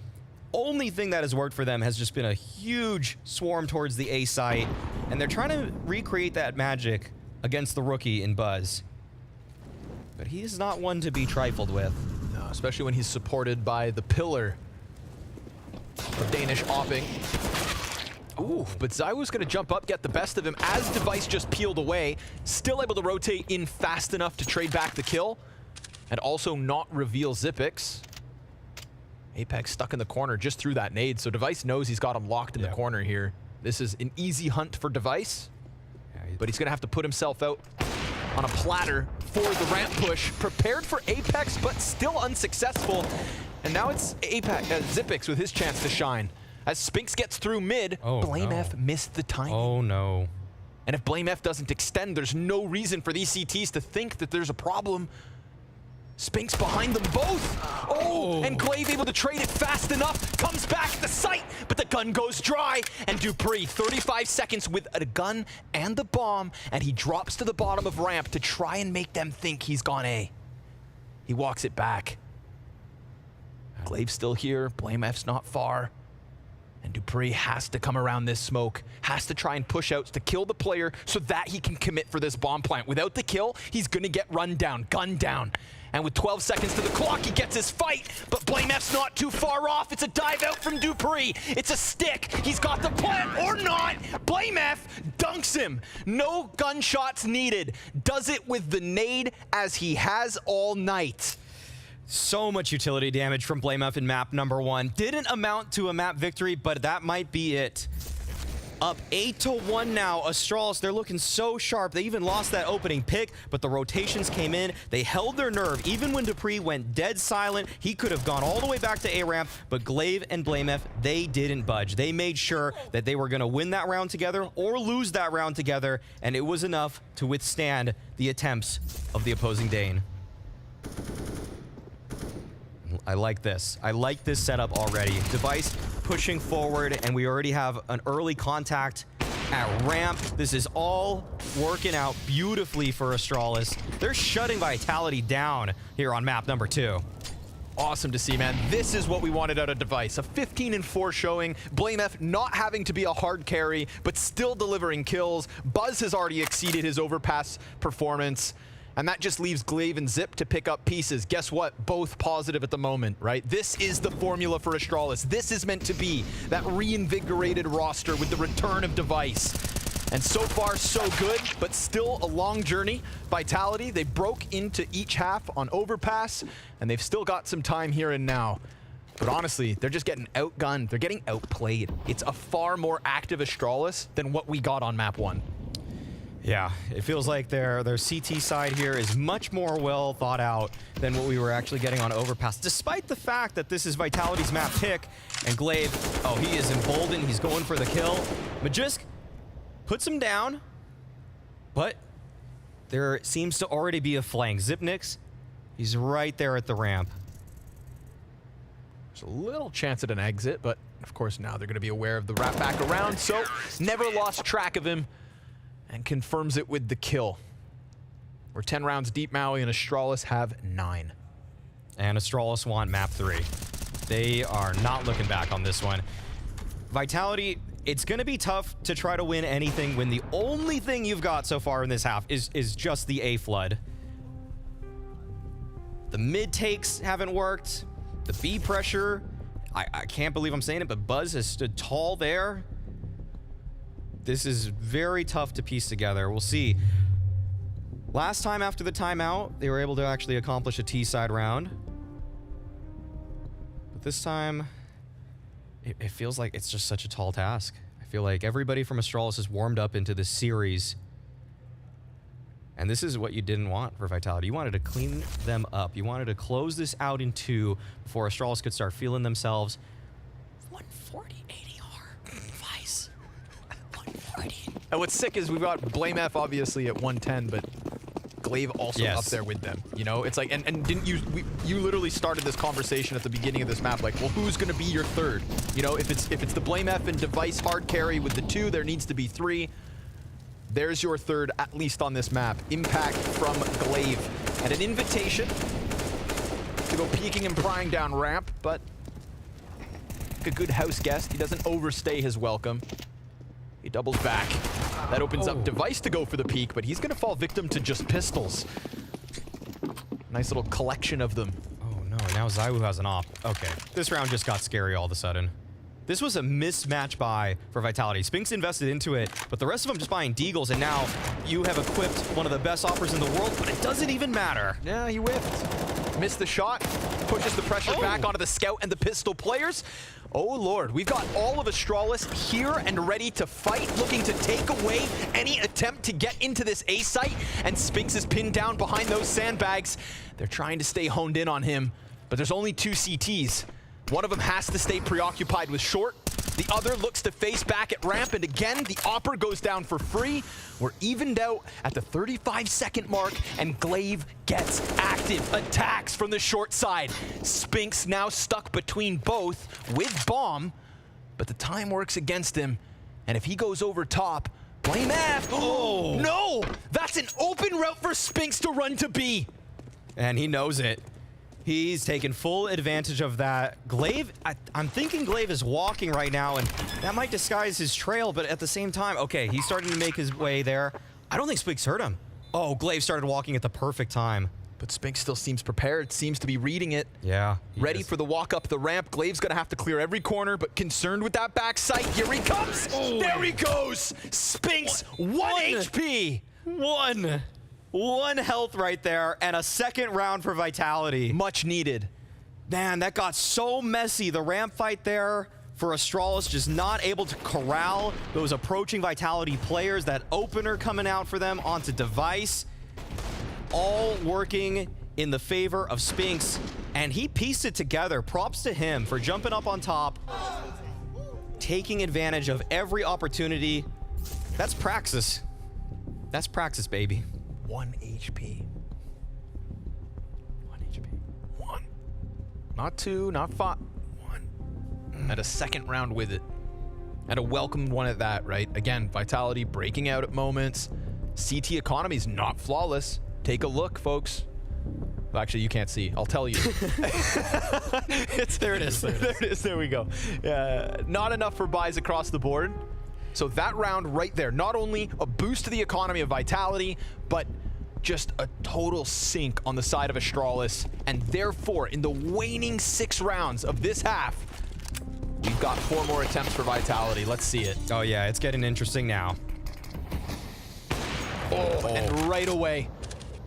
Only thing that has worked for them has just been a huge swarm towards the A site, and they're trying to recreate that magic against the rookie in Buzz. But he is not one to be trifled with. No, especially when he's supported by the pillar of Danish Opping. Ooh, but ZywOo's gonna jump up, get the best of him as Device just peeled away, still able to rotate in fast enough to trade back the kill, and also not reveal Xyp9x. Apex stuck in the corner just through that nade, so Device knows he's got him locked in the corner here. This is an easy hunt for Device, but he's gonna have to put himself out on a platter for the ramp push. Prepared for Apex, but still unsuccessful. And now it's Xyp9x with his chance to shine. As Spinks gets through mid, BlameF missed the timing. Oh no. And if BlameF doesn't extend, there's no reason for these CTs to think that there's a problem. Spinks behind them both. Oh, and Glaive able to trade it fast enough. Comes back at the site, but the gun goes dry. And Dupree, 35 seconds with a gun and the bomb, and he drops to the bottom of ramp to try and make them think he's gone A. He walks it back. Glaive's still here. BlameF's not far. And Dupree has to come around this smoke, has to try and push outs to kill the player so that he can commit for this bomb plant. Without the kill, he's gonna get run down, gunned down. And with 12 seconds to the clock, he gets his fight, but BlameF's not too far off. It's a dive out from Dupree. It's a stick. He's got the plant or not. BlameF dunks him. No gunshots needed. Does it with the nade as he has all night. So much utility damage from BlameF in map number 1. Didn't amount to a map victory, but that might be it. Up 8-1 now. Astralis, they're looking so sharp. They even lost that opening pick, but the rotations came in. They held their nerve. Even when Dupree went dead silent, he could have gone all the way back to A-ramp, but Glaive and BlameF, they didn't budge. They made sure that they were going to win that round together or lose that round together, and it was enough to withstand the attempts of the opposing Dane. I like this. I like this setup already. Device pushing forward, and we already have an early contact at ramp. This is all working out beautifully for Astralis. They're shutting Vitality down here on map number 2. Awesome to see, man. This is what we wanted out of Device. A 15-4 showing. BlameF not having to be a hard carry, but still delivering kills. Buzz has already exceeded his overpass performance. And that just leaves Glaive and Zip to pick up pieces. Guess what? Both positive at the moment, right? This is the formula for Astralis. This is meant to be that reinvigorated roster with the return of Device. And so far, so good, but still a long journey. Vitality, they broke into each half on overpass, and they've still got some time here and now. But honestly, they're just getting outgunned. They're getting outplayed. It's a far more active Astralis than what we got on map 1. Yeah, it feels like their CT side here is much more well thought out than what we were actually getting on Overpass, despite the fact that this is Vitality's map pick, and Glaive, oh, he is emboldened, he's going for the kill. Magisk puts him down, but there seems to already be a flank. Zipnix, he's right there at the ramp. There's a little chance at an exit, but of course now they're going to be aware of the wrap back around, so never lost track of him. And confirms it with the kill. We're 10 rounds deep, Maui, and Astralis have 9. And Astralis want map 3. They are not looking back on this one. Vitality, it's going to be tough to try to win anything when the only thing you've got so far in this half is just the A flood. The mid takes haven't worked. The B pressure, I can't believe I'm saying it, but Buzz has stood tall there. This is very tough to piece together. We'll see. Last time after the timeout, they were able to actually accomplish a T-side round. But this time, it feels like it's just such a tall task. I feel like everybody from Astralis is warmed up into this series. And this is what you didn't want for Vitality. You wanted to clean them up. You wanted to close this out in 2 before Astralis could start feeling themselves. 140 ADR. Device. And what's sick is we've got BlameF obviously at 110, but Glaive also up there with them. You know, it's like, and didn't you literally started this conversation at the beginning of this map, like, well, who's going to be your third? You know, if it's the BlameF and Device hard carry with the 2, there needs to be 3. There's your third, at least on this map. Impact from Glaive. And an invitation to go peeking and prying down ramp, but a good house guest. He doesn't overstay his welcome. He doubles back. That opens up Device to go for the peek, but he's going to fall victim to just pistols. Nice little collection of them. Oh no, now Zywoo has an op. Okay, this round just got scary all of a sudden. This was a mismatch buy for Vitality. Spinks invested into it, but the rest of them just buying Deagles, and now you have equipped one of the best offers in the world, but it doesn't even matter. Yeah, he whiffed. Missed the shot, pushes the pressure back onto the scout and the pistol players. Oh lord, we've got all of Astralis here and ready to fight, looking to take away any attempt to get into this A site, and Spinks is pinned down behind those sandbags. They're trying to stay honed in on him, but there's only 2 CTs. One of them has to stay preoccupied with short. The other looks to face back at ramp, and again, the Opper goes down for free. We're evened out at the 35-second mark, and Glaive gets active attacks from the short side. Spinks now stuck between both with bomb, but the time works against him, and if he goes over top, BlameF, oh no! That's an open route for Spinks to run to B. And he knows it. He's taken full advantage of that. Glaive, I'm thinking Glaive is walking right now, and that might disguise his trail, but at the same time, okay, he's starting to make his way there. I don't think Spinks hurt him. Oh, Glaive started walking at the perfect time. But Spinks still seems prepared, seems to be reading it. Yeah. Ready for the walk up the ramp. Glaive's gonna have to clear every corner, but concerned with that back sight. Here he comes! Oh. There he goes! Spinks, 1 HP! One health right there, and a second round for Vitality. Much needed. Man, that got so messy. The ramp fight there for Astralis, just not able to corral those approaching Vitality players. That opener coming out for them onto Device. All working in the favor of Spinks, and he pieced it together. Props to him for jumping up on top, taking advantage of every opportunity. That's Praxis. That's Praxis, baby. 1 HP. 1 HP. 1. Not 2, not 5. 1. And a second round with it. And a welcome one at that, right? Again, Vitality breaking out at moments. CT economy's not flawless. Take a look, folks. Well, actually, you can't see. I'll tell you. There it is. There it is. There we go. Not enough for buys across the board. So that round right there, not only a boost to the economy of Vitality, but just a total sink on the side of Astralis. And therefore, in the waning 6 rounds of this half, we've got 4 more attempts for Vitality. Let's see it. Oh yeah, it's getting interesting now. Oh, and right away.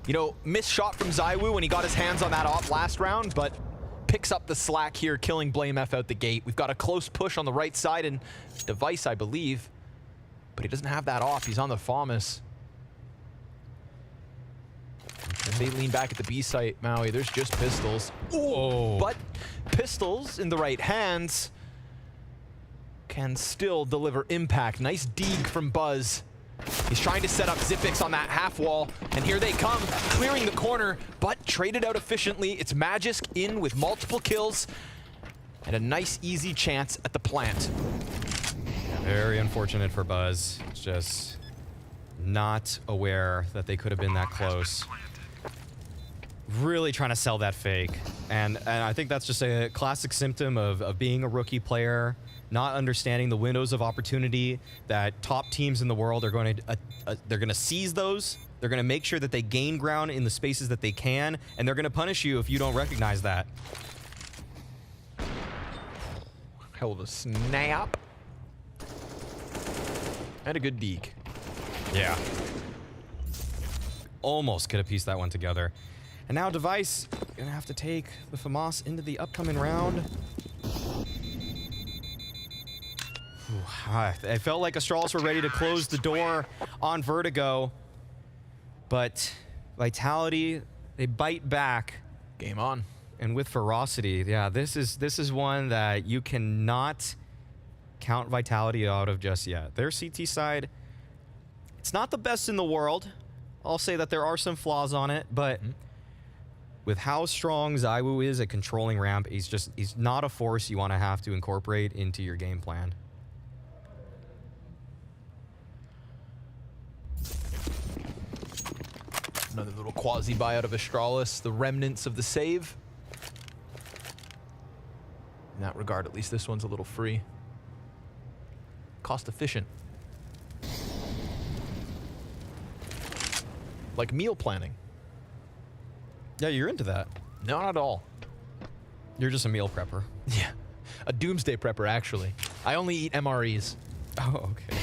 You know, missed shot from ZywOo when he got his hands on that off last round, but picks up the slack here, killing BlameF out the gate. We've got a close push on the right side, and Device, I believe, but he doesn't have that off. He's on the FAMAS. And they lean back at the B site, Maui. There's just pistols. Oh. But pistols in the right hands can still deliver impact. Nice deeg from Buzz. He's trying to set up Zipix on that half wall, and here they come, clearing the corner, but traded out efficiently. It's Magisk in with multiple kills, and a nice, easy chance at the plant. Very unfortunate for Buzz. Just not aware that they could have been that close. Really trying to sell that fake. And I think that's just a classic symptom of being a rookie player, not understanding the windows of opportunity that top teams in the world are going to, they're going to seize those. They're going to make sure that they gain ground in the spaces that they can, and they're going to punish you if you don't recognize that. Hell of a snap. And a good deeg. Yeah. Almost could have pieced that one together. And now Device gonna have to take the FAMAS into the upcoming round. I felt like Astralis were ready to close the door on Vertigo, but Vitality, they bite back. Game on. And with ferocity, yeah, this is one that you cannot count Vitality out of just yet. Their CT side, it's not the best in the world. I'll say that there are some flaws on it, but with how strong ZywOo is at controlling ramp, he's not a force you want to have to incorporate into your game plan. Another little quasi buy out of Astralis, the remnants of the save. In that regard, at least this one's a little free. Cost efficient. Like meal planning. Yeah, you're into that. Not at all. You're just a meal prepper. Yeah, a doomsday prepper, actually. I only eat MREs. Oh, okay.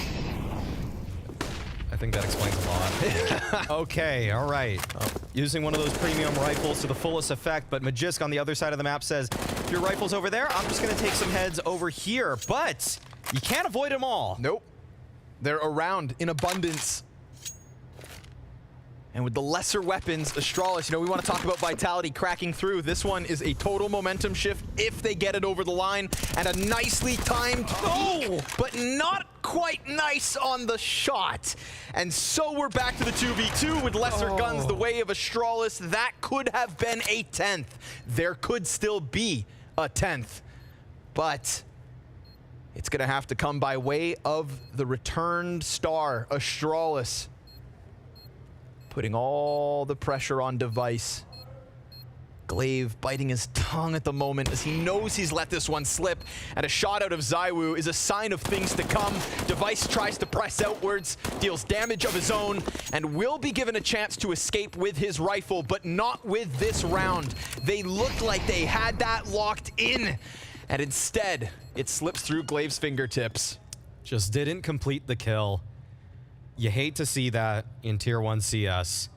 I think that explains a lot. Okay, all right. Using one of those premium rifles to the fullest effect, but Magisk on the other side of the map says, if your rifle's over there, I'm just going to take some heads over here. But you can't avoid them all. Nope. They're around in abundance. And with the lesser weapons, Astralis, you know, we want to talk about Vitality cracking through. This one is a total momentum shift if they get it over the line. And a nicely timed, but not quite nice on the shot. And so we're back to the 2v2 with lesser guns the way of Astralis. That could have been a 10th. There could still be a 10th. But it's going to have to come by way of the returned star, Astralis. Putting all the pressure on Device. Glaive biting his tongue at the moment as he knows he's let this one slip. And a shot out of ZywOo is a sign of things to come. Device tries to press outwards, deals damage of his own, and will be given a chance to escape with his rifle, but not with this round. They looked like they had that locked in, and instead, it slips through Glaive's fingertips. Just didn't complete the kill. You hate to see that in Tier 1 CS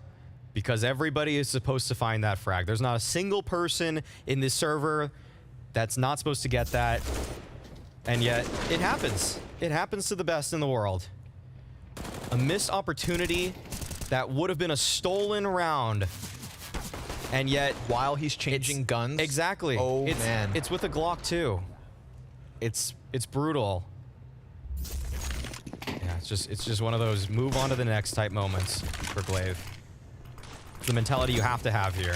because everybody is supposed to find that frag. There's not a single person in this server that's not supposed to get that. And yet, it happens. It happens to the best in the world. A missed opportunity that would have been a stolen round. And yet, while he's changing guns? Exactly. Oh, man. It's with a Glock 2. It's brutal. Yeah, it's just one of those move on to the next type moments for Glaive. It's the mentality you have to have here.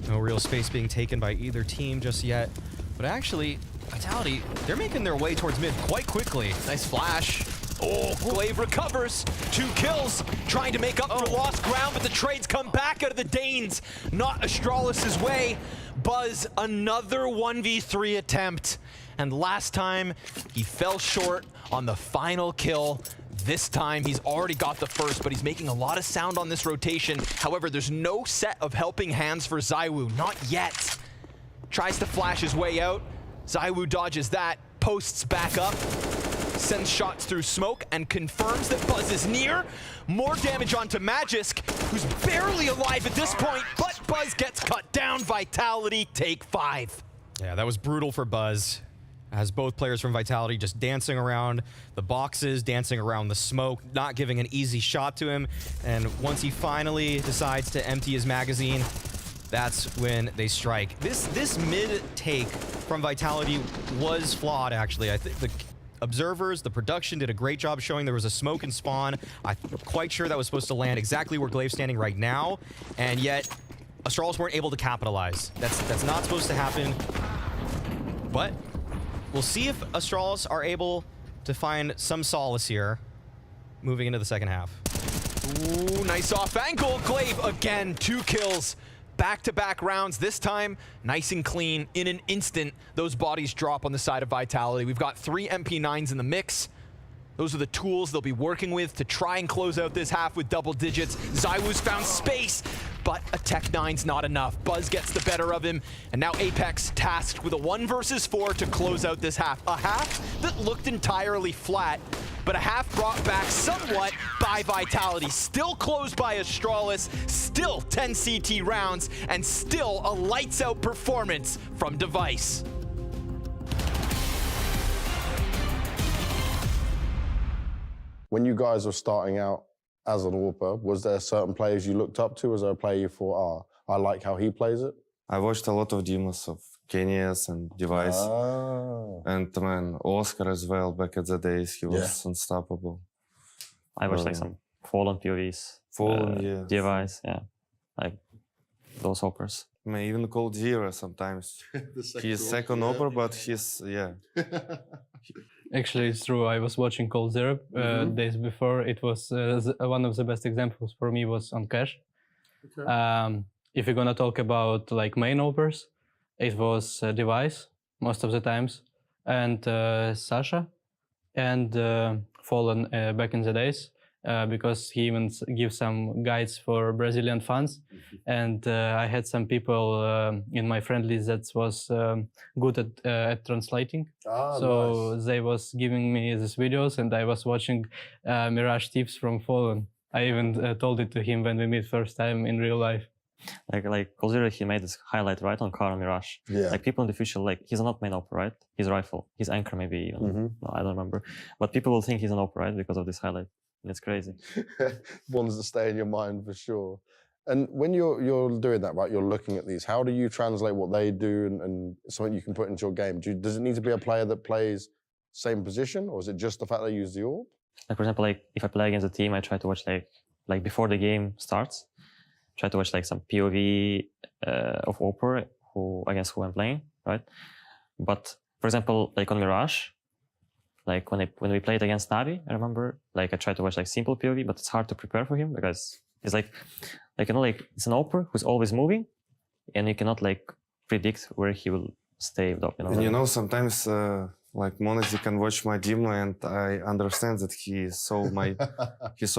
No real space being taken by either team just yet. But actually, Vitality, they're making their way towards mid quite quickly. Nice flash. Oh, Glaive recovers. 2 kills, trying to make up for lost ground, but the trades come back out of the Danes. Not Astralis' way. Buzz, another 1v3 attempt. And last time, he fell short on the final kill. This time, he's already got the first, but he's making a lot of sound on this rotation. However, there's no set of helping hands for ZywOo, not yet. Tries to flash his way out. ZywOo dodges that, posts back up, sends shots through smoke, and confirms that Buzz is near. More damage onto Magisk, who's barely alive at this point, but Buzz gets cut down. Vitality take 5. Yeah, that was brutal for Buzz. As both players from Vitality just dancing around the boxes, dancing around the smoke, not giving an easy shot to him. And once he finally decides to empty his magazine, that's when they strike. This mid take from Vitality was flawed, actually. I think the observers, the production did a great job showing there was a smoke and spawn. I'm quite sure that was supposed to land exactly where Glaive's standing right now, and yet Astralis weren't able to capitalize. That's not supposed to happen, but we'll see if Astralis are able to find some solace here moving into the second half. Ooh, nice off angle. Glaive again, 2 kills. Back-to-back rounds, this time nice and clean. In an instant, those bodies drop on the side of Vitality. We've got 3 MP9s in the mix. Those are the tools they'll be working with to try and close out this half with double digits. ZywOo's found space, but a Tech 9's not enough. Buzz gets the better of him, and now Apex tasked with a 1 versus 4 to close out this half. A half that looked entirely flat, but a half brought back somewhat by Vitality. Still closed by Astralis, still 10 CT rounds, and still a lights-out performance from Device. When you guys were starting out as an AWPer, was there certain players you looked up to? Was there a player you thought, I like how he plays it? I watched a lot of demos of Kenias and Device. And man, Oscar as well, back at the days, he was unstoppable. I watched like some Fallen POVs. Fallen, yeah. Device, yeah. Like those hoppers. I mean, even Cold Zero sometimes. He's second hopper, but he's, yeah. Actually, it's true. I was watching Cold Zero days before. It was one of the best examples for me was on Cash. Okay. If you're gonna talk about like main opers, it was Device most of the times, and Sasha, and Fallen back in the days, because he even gives some guides for Brazilian fans, and I had some people in my friend list that was good at translating. So nice. They was giving me these videos, and I was watching Mirage tips from Fallen. I even told it to him when we meet first time in real life. Like Kozira, he made this highlight right on Car Mirage. Yeah. Like people in the future, like he's not main op, right? He's rifle, he's anchor maybe even. No, I don't remember. But people will think he's an op, right? Because of this highlight. It's crazy. Ones that stay in your mind for sure. And when you're doing that, right? You're looking at these. How do you translate what they do and something you can put into your game? Does it need to be a player that plays same position, or is it just the fact they use the AWP? Like for example, like if I play against a team, I try to watch like before the game starts. Try to watch like some POV of AWPer against who I'm playing, right? But for example, like on Mirage, like when we played against Navi, I remember like I tried to watch like simple POV, but it's hard to prepare for him because it's like you know, like it's an AWPer who's always moving, and you cannot like predict where he will stay. And you know, sometimes like Monazy can watch my demo, and I understand that he saw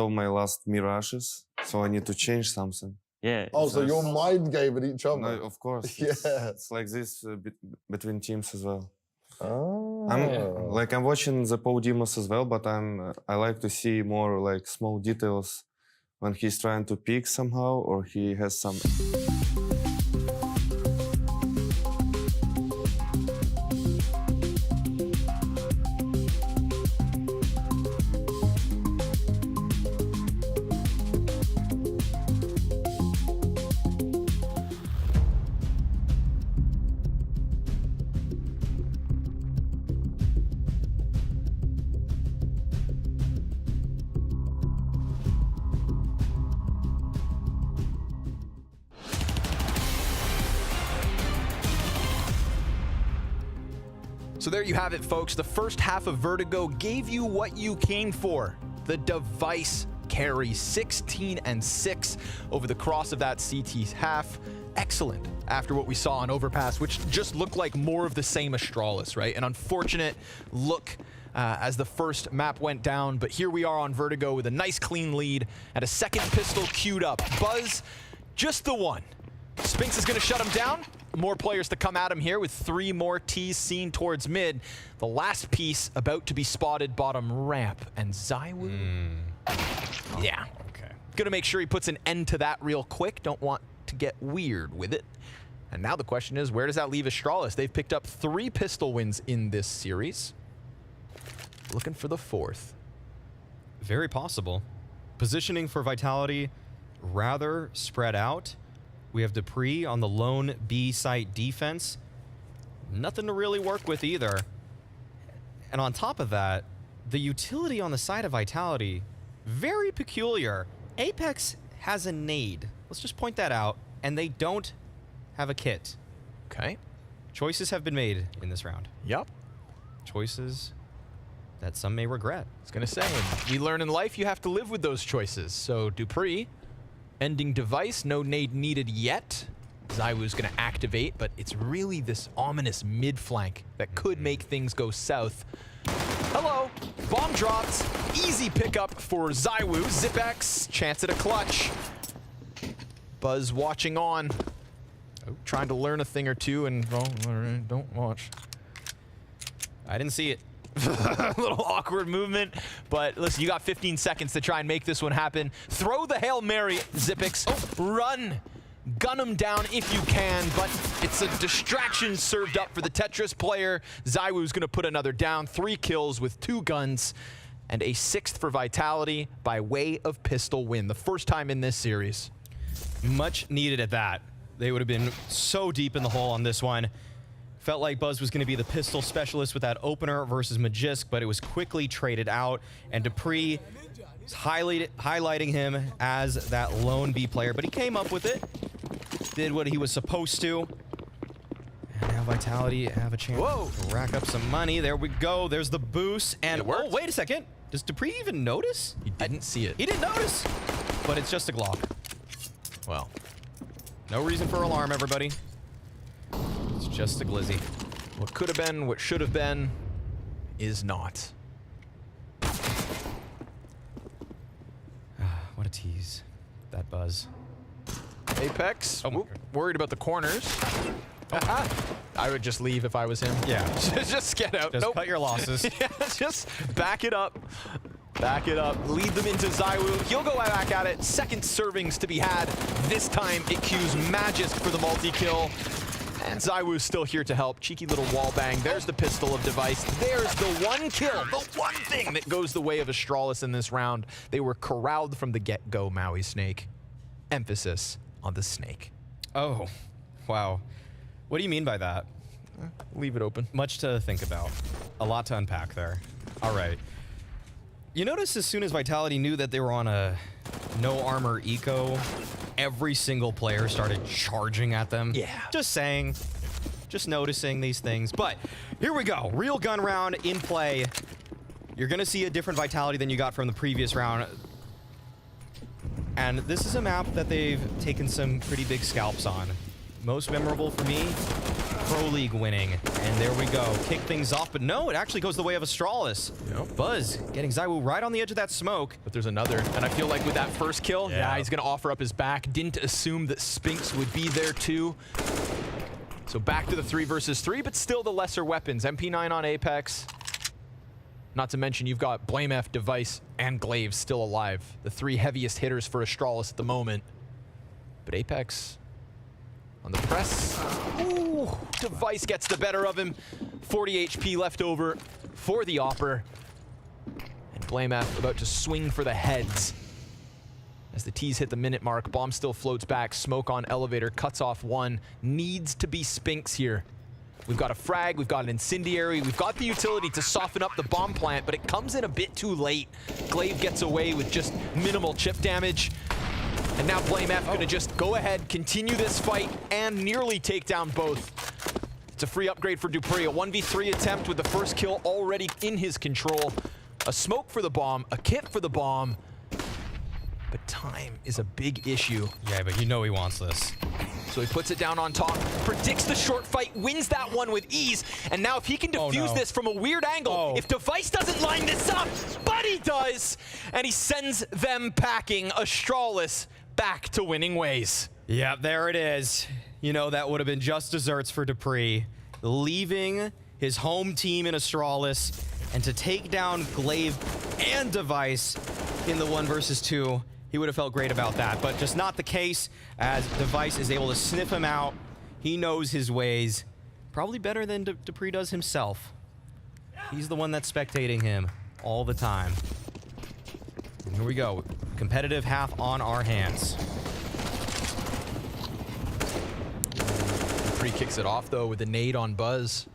my last Mirages, so I need to change something. Yeah. Oh, so you're mind gaming each other? No, of course. Yeah. It's like this between teams as well. Oh. I'm watching the PO demos as well, but I like to see more like small details when he's trying to peek somehow or he has some. So there you have it, folks. The first half of Vertigo gave you what you came for. The device carry, 16 and 6 over the cross of that CT half. Excellent after what we saw on Overpass, which just looked like more of the same Astralis, right? An unfortunate look as the first map went down, but here we are on Vertigo with a nice clean lead and a second pistol queued up. Buzz, just the one. Spinks is gonna shut him down. More players to come at him here with 3 more T's seen towards mid. The last piece about to be spotted bottom ramp. And ZywOo, yeah. Okay. Gonna make sure he puts an end to that real quick. Don't want to get weird with it. And now the question is, where does that leave Astralis? They've picked up 3 pistol wins in this series. Looking for the 4th. Very possible. Positioning for Vitality rather spread out. We have dupreeh on the lone B site defense. Nothing to really work with either. And on top of that, the utility on the side of Vitality, very peculiar. Apex has a nade. Let's just point that out. And they don't have a kit. Okay. Choices have been made in this round. Yep. Choices that some may regret. I was gonna say, when you learn in life, you have to live with those choices. So dupreeh, ending device, no nade needed yet. ZywOo's gonna activate, but it's really this ominous mid flank that could make things go south. Hello, bomb dropped. Easy pickup for ZywOo. Zipex, chance at a clutch. Buzz watching on. Trying to learn a thing or two and, well, all right, don't watch. I didn't see it. A little awkward movement, but listen, you got 15 seconds to try and make this one happen. Throw the Hail Mary, Zipex. Run. Gun him down if you can, but it's a distraction served up for the Tetris player. ZywOo's gonna put another down. 3 kills with 2 guns and a 6th for Vitality by way of pistol win. The first time in this series. Much needed at that. They would have been so deep in the hole on this one. Felt like Buzz was going to be the pistol specialist with that opener versus Magisk, but it was quickly traded out, and dupreeh is highlighting him as that lone B player, but he came up with it, did what he was supposed to, and now Vitality have a chance to rack up some money. There we go. There's the boost, and oh, wait a second. Does dupreeh even notice? He didn't see it. He didn't notice, but it's just a Glock. Well, no reason for alarm, everybody. It's just a glizzy. What could have been, what should have been, is not. What a tease. That Buzz. Apex, worried about the corners. I would just leave if I was him. Yeah. Just get out. Just cut your losses. Yeah, just back it up. Back it up. Lead them into ZywOo. He'll go back at it. Second servings to be had. This time it cues Magisk for the multi-kill. And ZywOo's still here to help. Cheeky little wall bang. There's the pistol of device. There's the 1 kill. The one thing that goes the way of Astralis in this round. They were corralled from the get-go, Maui Snake. Emphasis on the snake. Oh, wow. What do you mean by that? Leave it open. Much to think about. A lot to unpack there. All right. You notice as soon as Vitality knew that they were on a no armor eco, every single player started charging at them. Yeah. Just saying. Just noticing these things. But here we go. Real gun round in play. You're going to see a different Vitality than you got from the previous round. And this is a map that they've taken some pretty big scalps on. Most memorable for me, Pro League winning. And there we go. Kick things off, but no, it actually goes the way of Astralis. Yep. Buzz getting ZywOo right on the edge of that smoke. But there's another, and I feel like with that first kill, yeah, he's gonna offer up his back. Didn't assume that Spinks would be there too. So back to the 3 versus 3, but still the lesser weapons. MP9 on Apex. Not to mention you've got BlameF, Device, and Glaive still alive. The 3 heaviest hitters for Astralis at the moment. But Apex on the press. Ooh, Device gets the better of him. 40 HP left over for the Opper. And BlameF about to swing for the heads. As the T's hit the minute mark, bomb still floats back. Smoke on elevator, cuts off one. Needs to be Spinks here. We've got a frag, we've got an incendiary, we've got the utility to soften up the bomb plant, but it comes in a bit too late. Glaive gets away with just minimal chip damage. And now BlameF gonna just go ahead, continue this fight, and nearly take down both. It's a free upgrade for dupreeh. A 1v3 attempt with the first kill already in his control. A smoke for the bomb, a kit for the bomb. But time is a big issue. Yeah, but you know he wants this. So he puts it down on top, predicts the short fight, wins that one with ease. And now if he can defuse this from a weird angle, if Device doesn't line this up, but he does, and he sends them packing. Astralis back to winning ways. Yeah, there it is. You know, that would have been just desserts for dupreeh. Leaving his home team in Astralis, and to take down Glaive and Device in the 1 versus 2. He would have felt great about that, but just not the case, as Device is able to sniff him out. He knows his ways, probably better than dupreeh does himself. He's the one that's spectating him all the time. And here we go, competitive half on our hands. dupreeh kicks it off though with a nade on Buzz.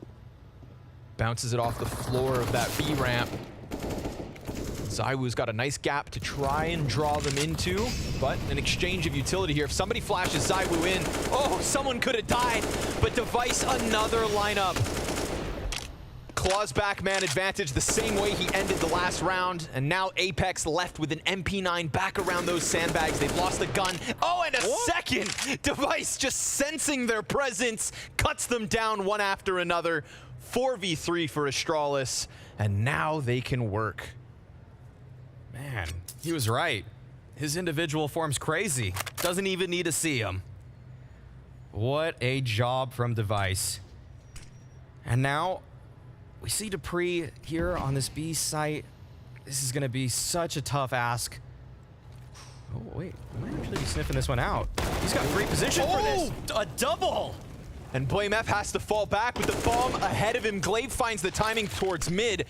Bounces it off the floor of that B ramp. ZywOo's got a nice gap to try and draw them into, but an exchange of utility here. If somebody flashes ZywOo in, oh, someone could have died, but Device another lineup. Claws back man advantage the same way he ended the last round, and now Apex left with an MP9 back around those sandbags. They've lost the gun. Oh, and a second! Device just sensing their presence, cuts them down one after another. 4v3 for Astralis, and now they can work. Man, he was right. His individual form's crazy. Doesn't even need to see him. What a job from Device. And now we see dupreeh here on this B site. This is gonna be such a tough ask. Oh, wait, I might actually be sniffing this one out. He's got great position for this. A double! And BlameF has to fall back with the bomb ahead of him. Glaive finds the timing towards mid.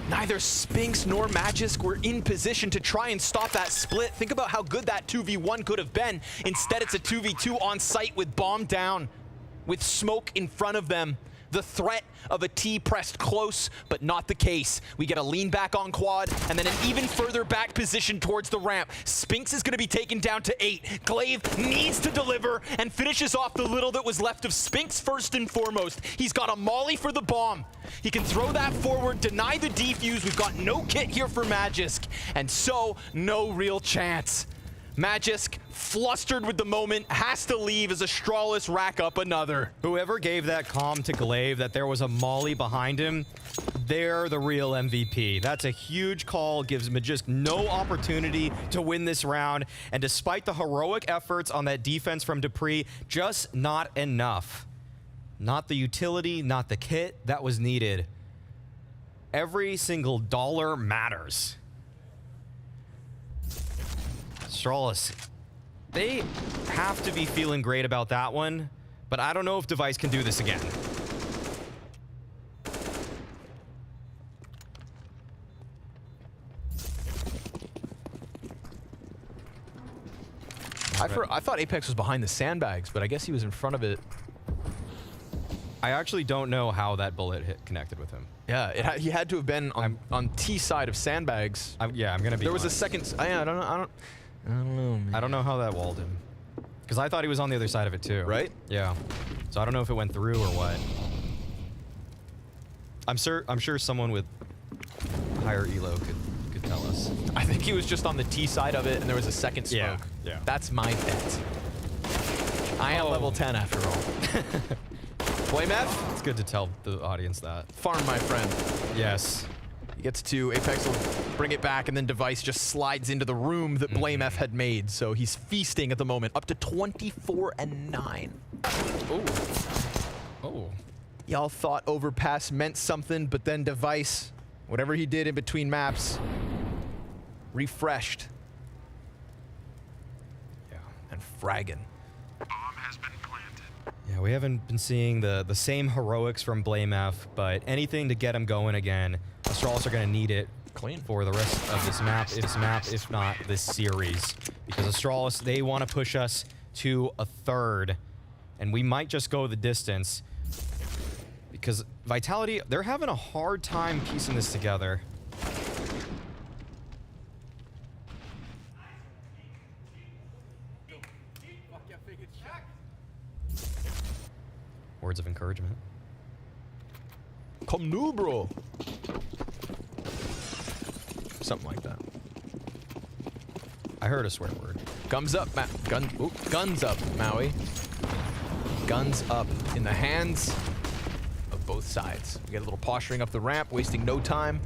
Neither Spinks nor Magisk were in position to try and stop that split. Think about how good that 2v1 could have been. Instead, it's a 2v2 on site with bomb down, with smoke in front of them. The threat of a T pressed close, but not the case. We get a lean back on quad, and then an even further back position towards the ramp. Spinks is gonna be taken down to 8. Glaive needs to deliver and finishes off the little that was left of Spinks first and foremost. He's got a molly for the bomb. He can throw that forward, deny the defuse. We've got no kit here for Magisk, and so no real chance. Magisk, flustered with the moment, has to leave as Astralis rack up another. Whoever gave that comm to Glaive that there was a molly behind him, they're the real MVP. That's a huge call, gives Magisk no opportunity to win this round, and despite the heroic efforts on that defense from dupreeh, just not enough. Not the utility, not the kit that was needed. Every single dollar matters. Astralis, they have to be feeling great about that one, but I don't know if Device can do this again. I thought Apex was behind the sandbags, but I guess he was in front of it. I actually don't know how that bullet connected with him. Yeah, he had to have been on T side of sandbags. Yeah, I'm gonna be. There was a second. I don't know, man. I don't know how that walled him, because I thought he was on the other side of it too. Right? Yeah. So I don't know if it went through or what. I'm sure someone with higher elo could tell us. I think he was just on the T side of it, and there was a second smoke. Yeah. That's my bet. I am level 10 after all. BlameF? It's good to tell the audience that. Farm, my friend. Yes. He gets 2. Apex will bring it back, and then Device just slides into the room that BlameF had made. So he's feasting at the moment, up to 24-9. Oh. Y'all thought overpass meant something, but then Device Whatever he did in between maps, refreshed. Yeah, and fragging. Yeah, we haven't been seeing the same heroics from BlameF, but anything to get him going again. Astralis are going to need it for the rest of this map, if not this series. Because Astralis, they want to push us to a third, and we might just go the distance. Because Vitality, they're having a hard time piecing this together. Words of encouragement. Come new, bro. Something like that. I heard a swear word. Guns up, guns up, Maui. Guns up in the hands of both sides. We get a little posturing up the ramp, wasting no time.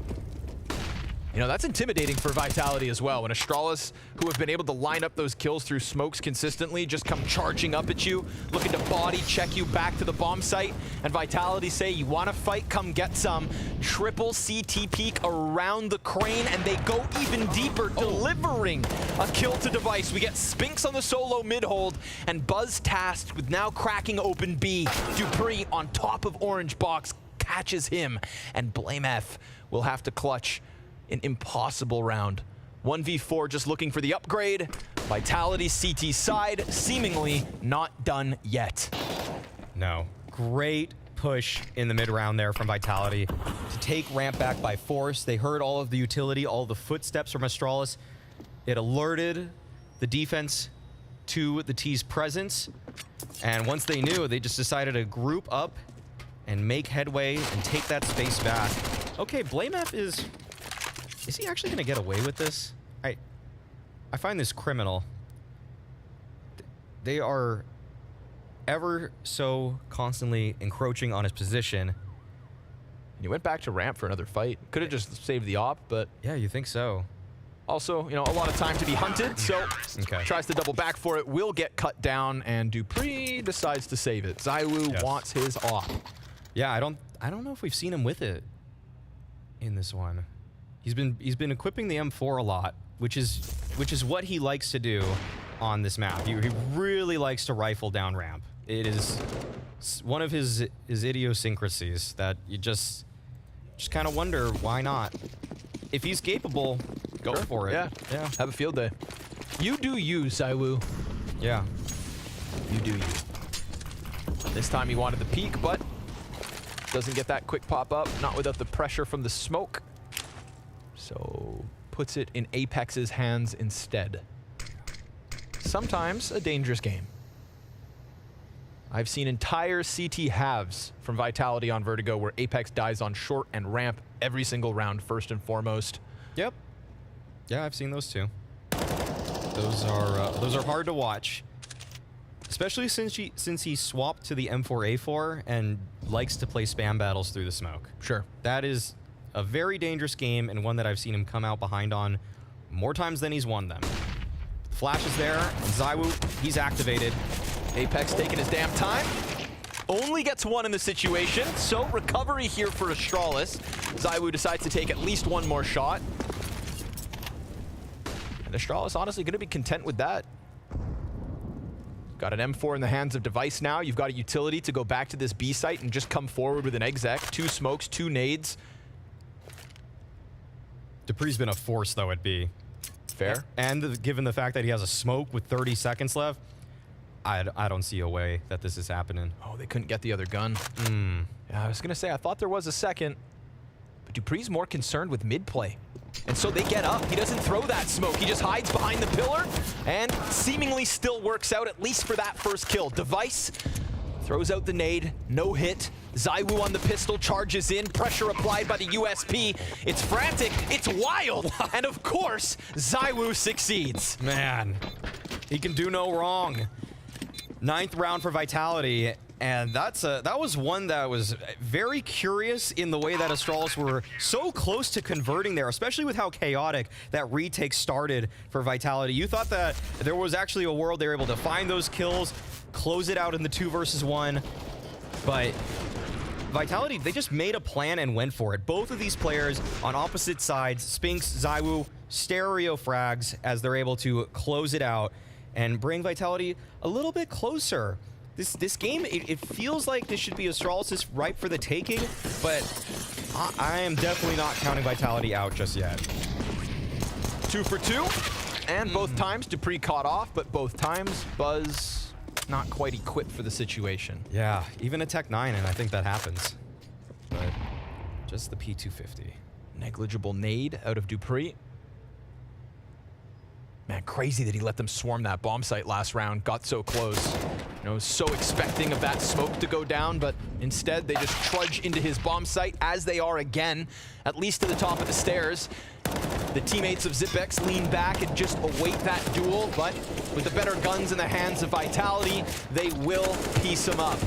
You know, that's intimidating for Vitality as well. When Astralis, who have been able to line up those kills through smokes consistently, just come charging up at you, looking to body check you back to the bomb site, and Vitality say, you want to fight, come get some. Triple CT peek around the crane, and they go even deeper, delivering a kill to Device. We get Spinks on the solo mid-hold, and Buzz tasked with now cracking open B. Dupree on top of Orange Box catches him, and BlameF will have to clutch an impossible round. 1v4 just looking for the upgrade. Vitality CT side, seemingly not done yet. No. Great push in the mid-round there from Vitality to take ramp back by force. They heard all of the utility, all the footsteps from Astralis. It alerted the defense to the T's presence. And once they knew, they just decided to group up and make headway and take that space back. Okay, BlameF is he actually going to get away with this? I find this criminal. They are ever so constantly encroaching on his position. And he went back to ramp for another fight. Could have just saved the op, but... Yeah, you think so. Also, you know, a lot of time to be hunted, so tries to double back for it, will get cut down, and Dupree decides to save it. Zywoo wants his op. Yeah, I don't know if we've seen him with it in this one. He's been equipping the M4 a lot, which is what he likes to do on this map. He really likes to rifle down ramp. It is one of his idiosyncrasies that you just kind of wonder why not. If he's capable, go for it. Yeah, have a field day. You do you, Zywoo. Yeah. You do you. This time he wanted the peek, but doesn't get that quick pop up, not without the pressure from the smoke. So puts it in Apex's hands instead. Sometimes a dangerous game. I've seen entire CT halves from Vitality on Vertigo where Apex dies on short and ramp every single round, first and foremost. Yep. Yeah, I've seen those too. Those are hard to watch, especially since he swapped to the M4A4 and likes to play spam battles through the smoke. Sure. That is a very dangerous game, and one that I've seen him come out behind on more times than he's won them. Flash is there, and Zywoo, he's activated. Apex taking his damn time. Only gets one in the situation, so recovery here for Astralis. Zywoo decides to take at least one more shot. And Astralis honestly going to be content with that. Got an M4 in the hands of Device now. You've got a utility to go back to this B site and just come forward with an exec. 2 smokes, 2 nades. Dupree's been a force, though, at B. Fair. And given the fact that he has a smoke with 30 seconds left, I don't see a way that this is happening. Oh, they couldn't get the other gun. Yeah, I was going to say, I thought there was a second. But Dupree's more concerned with mid-play. And so they get up. He doesn't throw that smoke. He just hides behind the pillar and seemingly still works out, at least for that first kill. Device throws out the nade. No hit. Zywoo on the pistol, charges in, pressure applied by the USP. It's frantic, it's wild, and of course, Zywoo succeeds. Man, he can do no wrong. 9th round for Vitality, and that was one that was very curious in the way that Astralis were so close to converting there, especially with how chaotic that retake started for Vitality. You thought that there was actually a world they were able to find those kills, close it out in the 2 versus 1, but Vitality, they just made a plan and went for it. Both of these players on opposite sides, Spinx, ZywOo, stereo frags as they're able to close it out and bring Vitality a little bit closer. This game, it feels like this should be Astralis ripe for the taking, but I am definitely not counting Vitality out just yet. 2 for 2, and both times dupreeh caught off, but both times Buzz not quite equipped for the situation. Yeah, even a Tech 9, and I think that happens. But just the P250. Negligible nade out of dupreeh. Man, crazy that he let them swarm that bomb site last round, got so close. You know, so expecting of that smoke to go down, but instead they just trudge into his bomb site, as they are again, at least to the top of the stairs. The teammates of Xyp9x lean back and just await that duel, but with the better guns in the hands of Vitality, they will piece him up.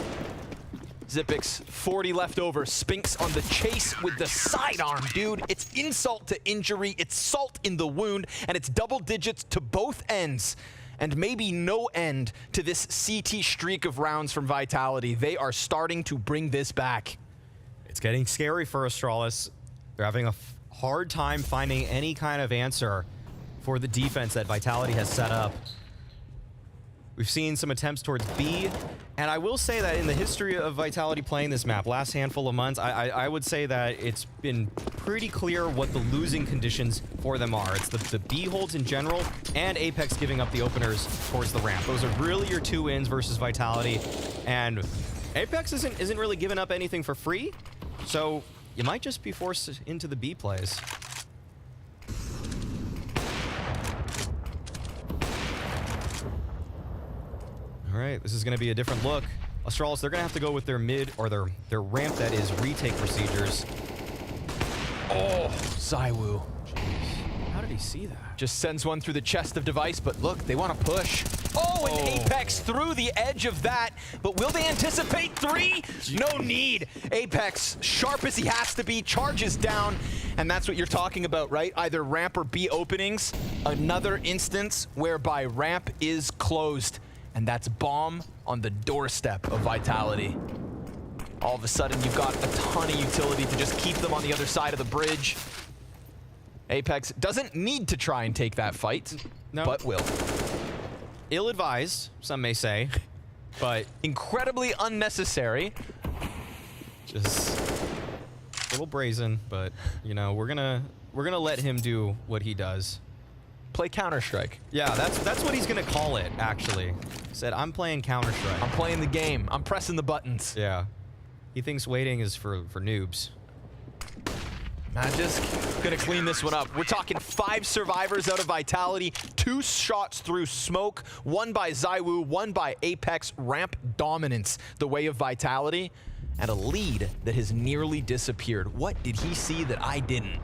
Xyp9x, 40 left over. Spinx on the chase with the sidearm, dude. It's insult to injury, it's salt in the wound, and it's double digits to both ends. And maybe no end to this CT streak of rounds from Vitality. They are starting to bring this back. It's getting scary for Astralis. They're having a hard time finding any kind of answer for the defense that Vitality has set up. We've seen some attempts towards B, and I will say that in the history of Vitality playing this map, last handful of months, I would say that it's been pretty clear what the losing conditions for them are. It's the B holds in general, and Apex giving up the openers towards the ramp. Those are really your two wins versus Vitality, and Apex isn't really giving up anything for free, so you might just be forced into the B plays. All right, this is going to be a different look. Astralis, they're going to have to go with their mid, or their ramp, that is, retake procedures. Oh, ZywOo. How did he see that? Just sends one through the chest of Device, but look, they want to push. Oh, and Apex through the edge of that, but will they anticipate 3? No need. Apex, sharp as he has to be, charges down, and that's what you're talking about, right? Either ramp or B openings. Another instance whereby ramp is closed, and that's bomb on the doorstep of Vitality. All of a sudden, you've got a ton of utility to just keep them on the other side of the bridge. Apex doesn't need to try and take that fight, but will. Ill-advised, some may say, but incredibly unnecessary. Just a little brazen, but you know, we're gonna let him do what he does. Play Counter-Strike. Yeah, that's what he's gonna call it, actually. He said, I'm playing Counter-Strike. I'm playing the game. I'm pressing the buttons. Yeah. He thinks waiting is for noobs. Magisk gonna clean this one up. We're talking 5 survivors out of Vitality, 2 shots through smoke, 1 by ZywOo, 1 by Apex. Ramp dominance the way of Vitality, and a lead that has nearly disappeared. What did he see that I didn't?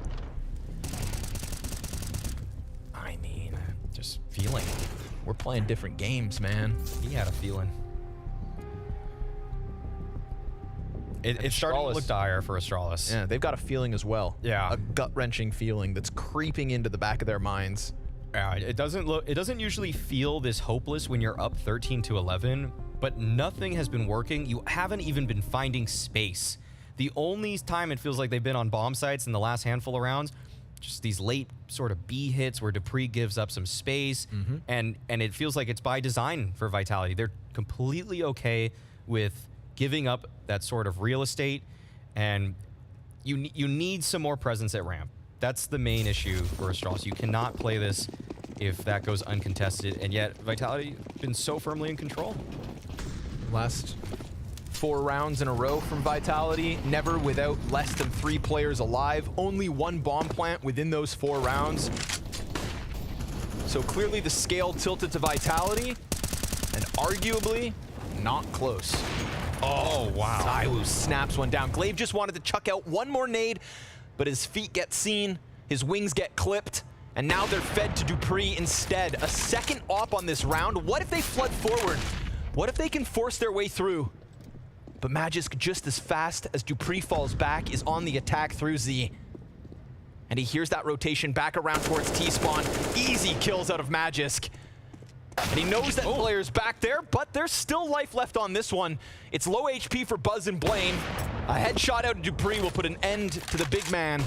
I mean, just feeling. We're playing different games, man. He had a feeling. It's starting to look dire for Astralis. Yeah, they've got a feeling as well. Yeah. A gut-wrenching feeling that's creeping into the back of their minds. Yeah, it doesn't usually feel this hopeless when you're up 13-11, but nothing has been working. You haven't even been finding space. The only time it feels like they've been on bomb sites in the last handful of rounds, just these late sort of B hits where dupreeh gives up some space, and it feels like it's by design for Vitality. They're completely okay with giving up that sort of real estate, and you need some more presence at ramp. That's the main issue for Astralis. You cannot play this if that goes uncontested, and yet Vitality been so firmly in control. Last 4 rounds in a row from Vitality, never without less than 3 players alive. Only 1 bomb plant within those 4 rounds. So clearly the scale tilted to Vitality, and arguably not close. Oh, wow. ZywOo snaps one down. Glaive just wanted to chuck out 1 more nade, but his feet get seen, his wings get clipped, and now they're fed to dupreeh instead. A second op on this round. What if they flood forward? What if they can force their way through? But Magisk, just as fast as dupreeh falls back, is on the attack through Z. And he hears that rotation back around towards T-spawn. Easy kills out of Magisk. And he knows that player's back there, but there's still life left on this one. It's low HP for Buzz and Blame. A headshot out of Dupree will put an end to the big man.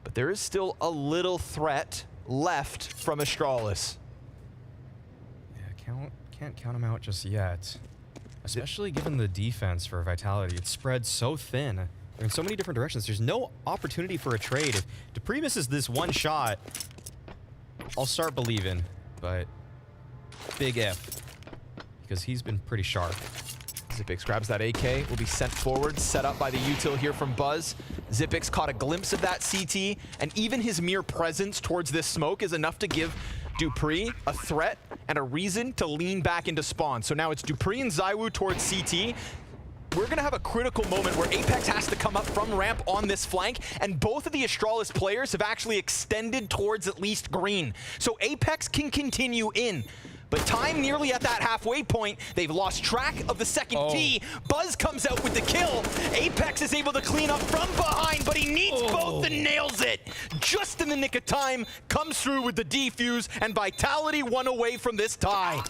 But there is still a little threat left from Astralis. Yeah, can't count him out just yet. Especially given the defense for Vitality. It's spread so thin. They're in so many different directions. There's no opportunity for a trade. If Dupree misses this one shot, I'll start believing, but big if, because he's been pretty sharp. Xipix grabs that AK, will be sent forward, set up by the util here from Buzz. Xipix caught a glimpse of that CT, and even his mere presence towards this smoke is enough to give Dupree a threat and a reason to lean back into spawn. So now it's Dupree and ZywOo towards CT. We're gonna have a critical moment where Apex has to come up from ramp on this flank, and both of the Astralis players have actually extended towards at least green. So Apex can continue in. But time nearly at that halfway point, they've lost track of the second T. Buzz comes out with the kill. Apex is able to clean up from behind, but he needs both and nails it. Just in the nick of time, comes through with the defuse, and Vitality one away from this tie.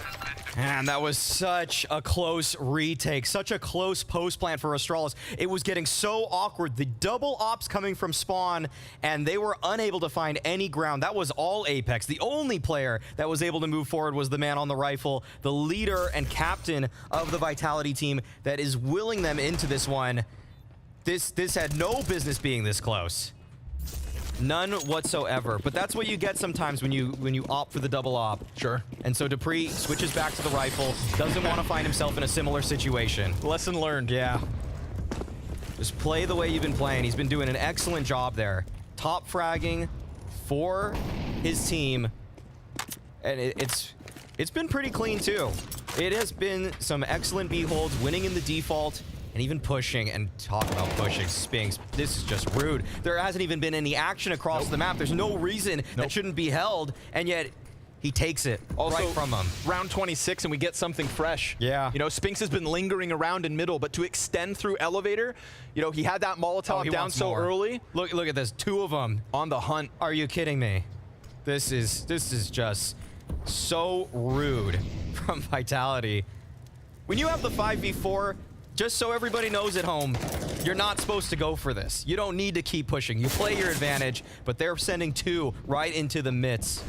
And that was such a close retake, such a close post plant for Astralis. It was getting so awkward. The double ops coming from spawn, and they were unable to find any ground. That was all Apex. The only player that was able to move forward was the man on the rifle, the leader and captain of the Vitality team that is willing them into this one. This had no business being this close. None whatsoever. But that's what you get sometimes when you opt for the double op. Sure. And so Dupree switches back to the rifle, doesn't want to find himself in a similar situation. Lesson learned. Yeah. Just play the way you've been playing. He's been doing an excellent job there. Top fragging for his team. And it's been pretty clean too. It has been some excellent B holds, winning in the default, and even pushing. And talk about pushing, Spinks. This is just rude. There hasn't even been any action across the map. There's no reason that shouldn't be held, and yet he takes it right from him. Round 26, and we get something fresh. Yeah. You know, Spinks has been lingering around in middle, but to extend through elevator, you know, he had that Molotov down so early. Look at this, 2 of them on the hunt. Are you kidding me? This is just so rude from Vitality. When you have the 5v4, just so everybody knows at home, you're not supposed to go for this. You don't need to keep pushing. You play your advantage, but they're sending 2 right into the midst.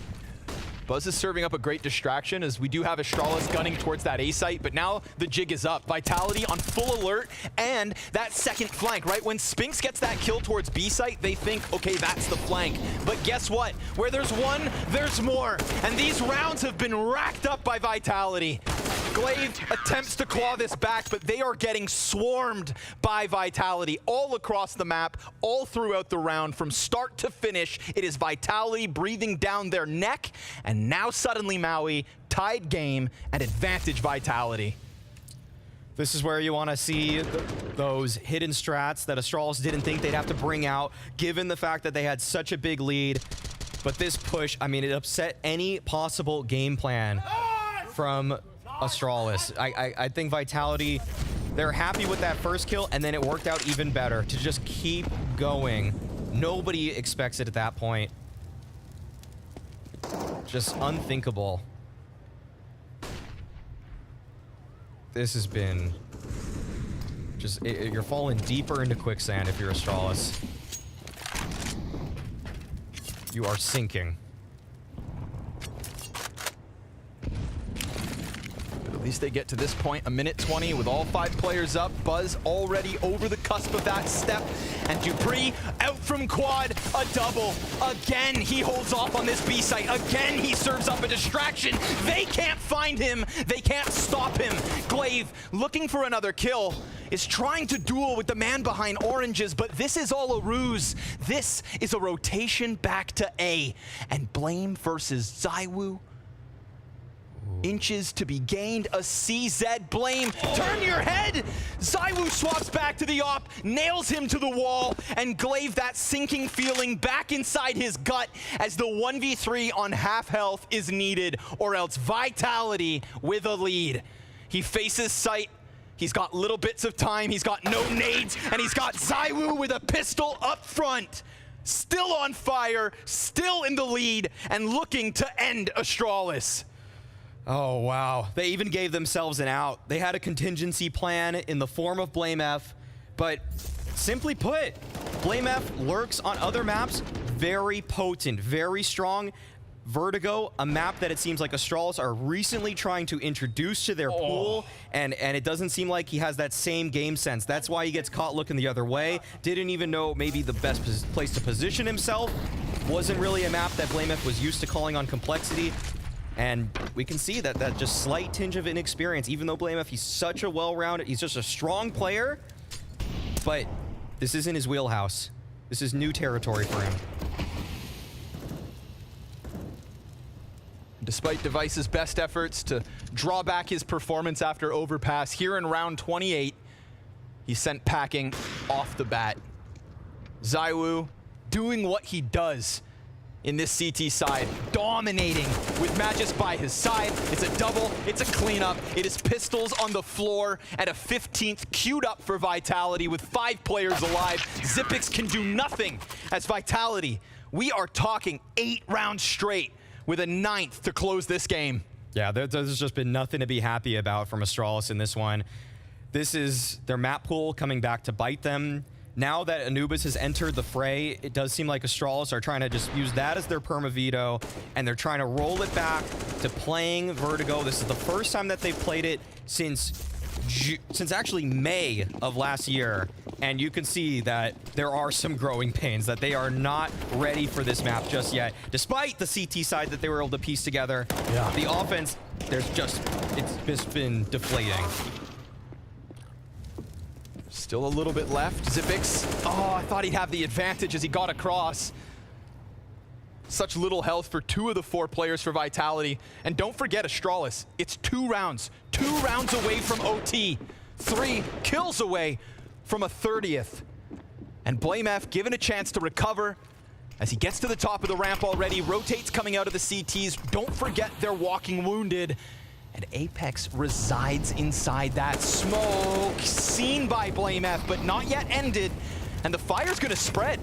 Buzz is serving up a great distraction as we do have Astralis gunning towards that A site, but now the jig is up. Vitality on full alert, and that second flank, right? When Spinks gets that kill towards B site, they think, okay, that's the flank. But guess what? Where there's one, there's more. And these rounds have been racked up by Vitality. Glaive attempts to claw this back, but they are getting swarmed by Vitality all across the map, all throughout the round. From start to finish, it is Vitality breathing down their neck, and now suddenly Maui, tied game and advantage Vitality. This is where you want to see those hidden strats that Astralis didn't think they'd have to bring out, given the fact that they had such a big lead. But this push, I mean, it upset any possible game plan from Astralis. I think Vitality, they're happy with that first kill, and then it worked out even better to just keep going. Nobody expects it at that point. Just unthinkable. This has been just, you're falling deeper into quicksand if you're Astralis. You are sinking. At least they get to this point, a minute 20 with all 5 players up. Buzz already over the cusp of that step. And Dupree out from quad, a double. Again, he holds off on this B site. Again, he serves up a distraction. They can't find him. They can't stop him. Glaive, looking for another kill, is trying to duel with the man behind oranges, but this is all a ruse. This is a rotation back to A. And Blame versus ZywOo. Inches to be gained, a CZ. Blame, turn your head! ZywOo swaps back to the op, nails him to the wall, and Glaive that sinking feeling back inside his gut as the 1v3 on half health is needed, or else Vitality with a lead. He faces sight, he's got little bits of time, he's got no nades, and he's got ZywOo with a pistol up front. Still on fire, still in the lead, and looking to end Astralis. Oh, wow. They even gave themselves an out. They had a contingency plan in the form of BlameF, but simply put, BlameF lurks on other maps, very potent, very strong. Vertigo, a map that it seems like Astralis are recently trying to introduce to their pool, and it doesn't seem like he has that same game sense. That's why he gets caught looking the other way. Didn't even know maybe the best place to position himself. Wasn't really a map that BlameF was used to calling on complexity. And we can see that just slight tinge of inexperience, even though BlameF, he's such a well-rounded, he's just a strong player, but this isn't his wheelhouse. This is new territory for him. Despite Device's best efforts to draw back his performance after overpass, here in round 28, he's sent packing off the bat. ZywOo doing what he does in this CT side, dominating with Magus by his side. It's a double, it's a cleanup. It is pistols on the floor and a 15th queued up for Vitality with 5 players alive. Xyp9x can do nothing as Vitality. We are talking 8 rounds straight with a 9th to close this game. Yeah, there's just been nothing to be happy about from Astralis in this one. This is their map pool coming back to bite them. Now that Anubis has entered the fray, it does seem like Astralis are trying to just use that as their perma veto, and they're trying to roll it back to playing Vertigo. This is the first time that they've played it since actually May of last year, and you can see that there are some growing pains, that they are not ready for this map just yet. Despite the CT side that they were able to piece together, the offense, it's just been deflating. Still a little bit left. Xyp9x, oh, I thought he'd have the advantage as he got across. Such little health for 2 of the 4 players for Vitality. And don't forget Astralis, it's 2 rounds. 2 rounds away from OT. 3 kills away from a 30th. And BlameF given a chance to recover as he gets to the top of the ramp already, rotates coming out of the CTs. Don't forget they're walking wounded. And Apex resides inside that smoke, seen by BlameF, but not yet ended. And the fire's gonna spread.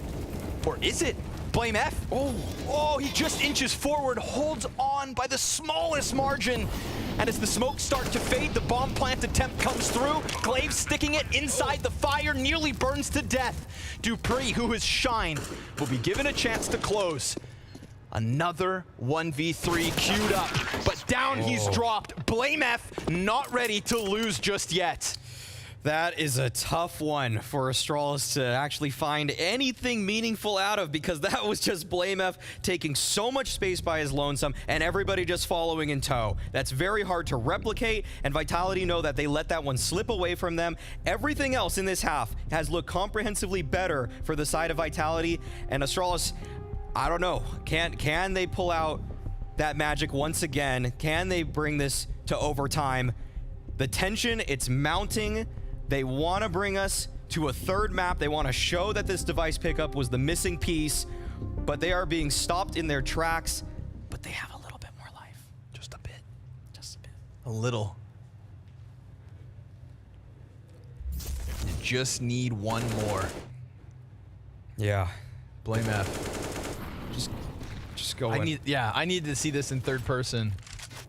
Or is it? BlameF, oh, he just inches forward, holds on by the smallest margin. And as the smoke starts to fade, the bomb plant attempt comes through. Glaive sticking it inside the fire, nearly burns to death. Dupree, who has shined, will be given a chance to close. Another 1v3 queued up, but down he's dropped. BlameF not ready to lose just yet. That is a tough one for Astralis to actually find anything meaningful out of, because that was just BlameF taking so much space by his lonesome and everybody just following in tow. That's very hard to replicate, and Vitality know that they let that one slip away from them. Everything else in this half has looked comprehensively better for the side of Vitality, and Astralis, I don't know, can they pull out that magic once again? Can they bring this to overtime? The tension, it's mounting. They want to bring us to a 3rd map. They want to show that this device pickup was the missing piece, but they are being stopped in their tracks. But they have a little bit more life. Just a bit. Just a bit. A little. You just need one more. Yeah. BlameF. Just go. I need to see this in 3rd person.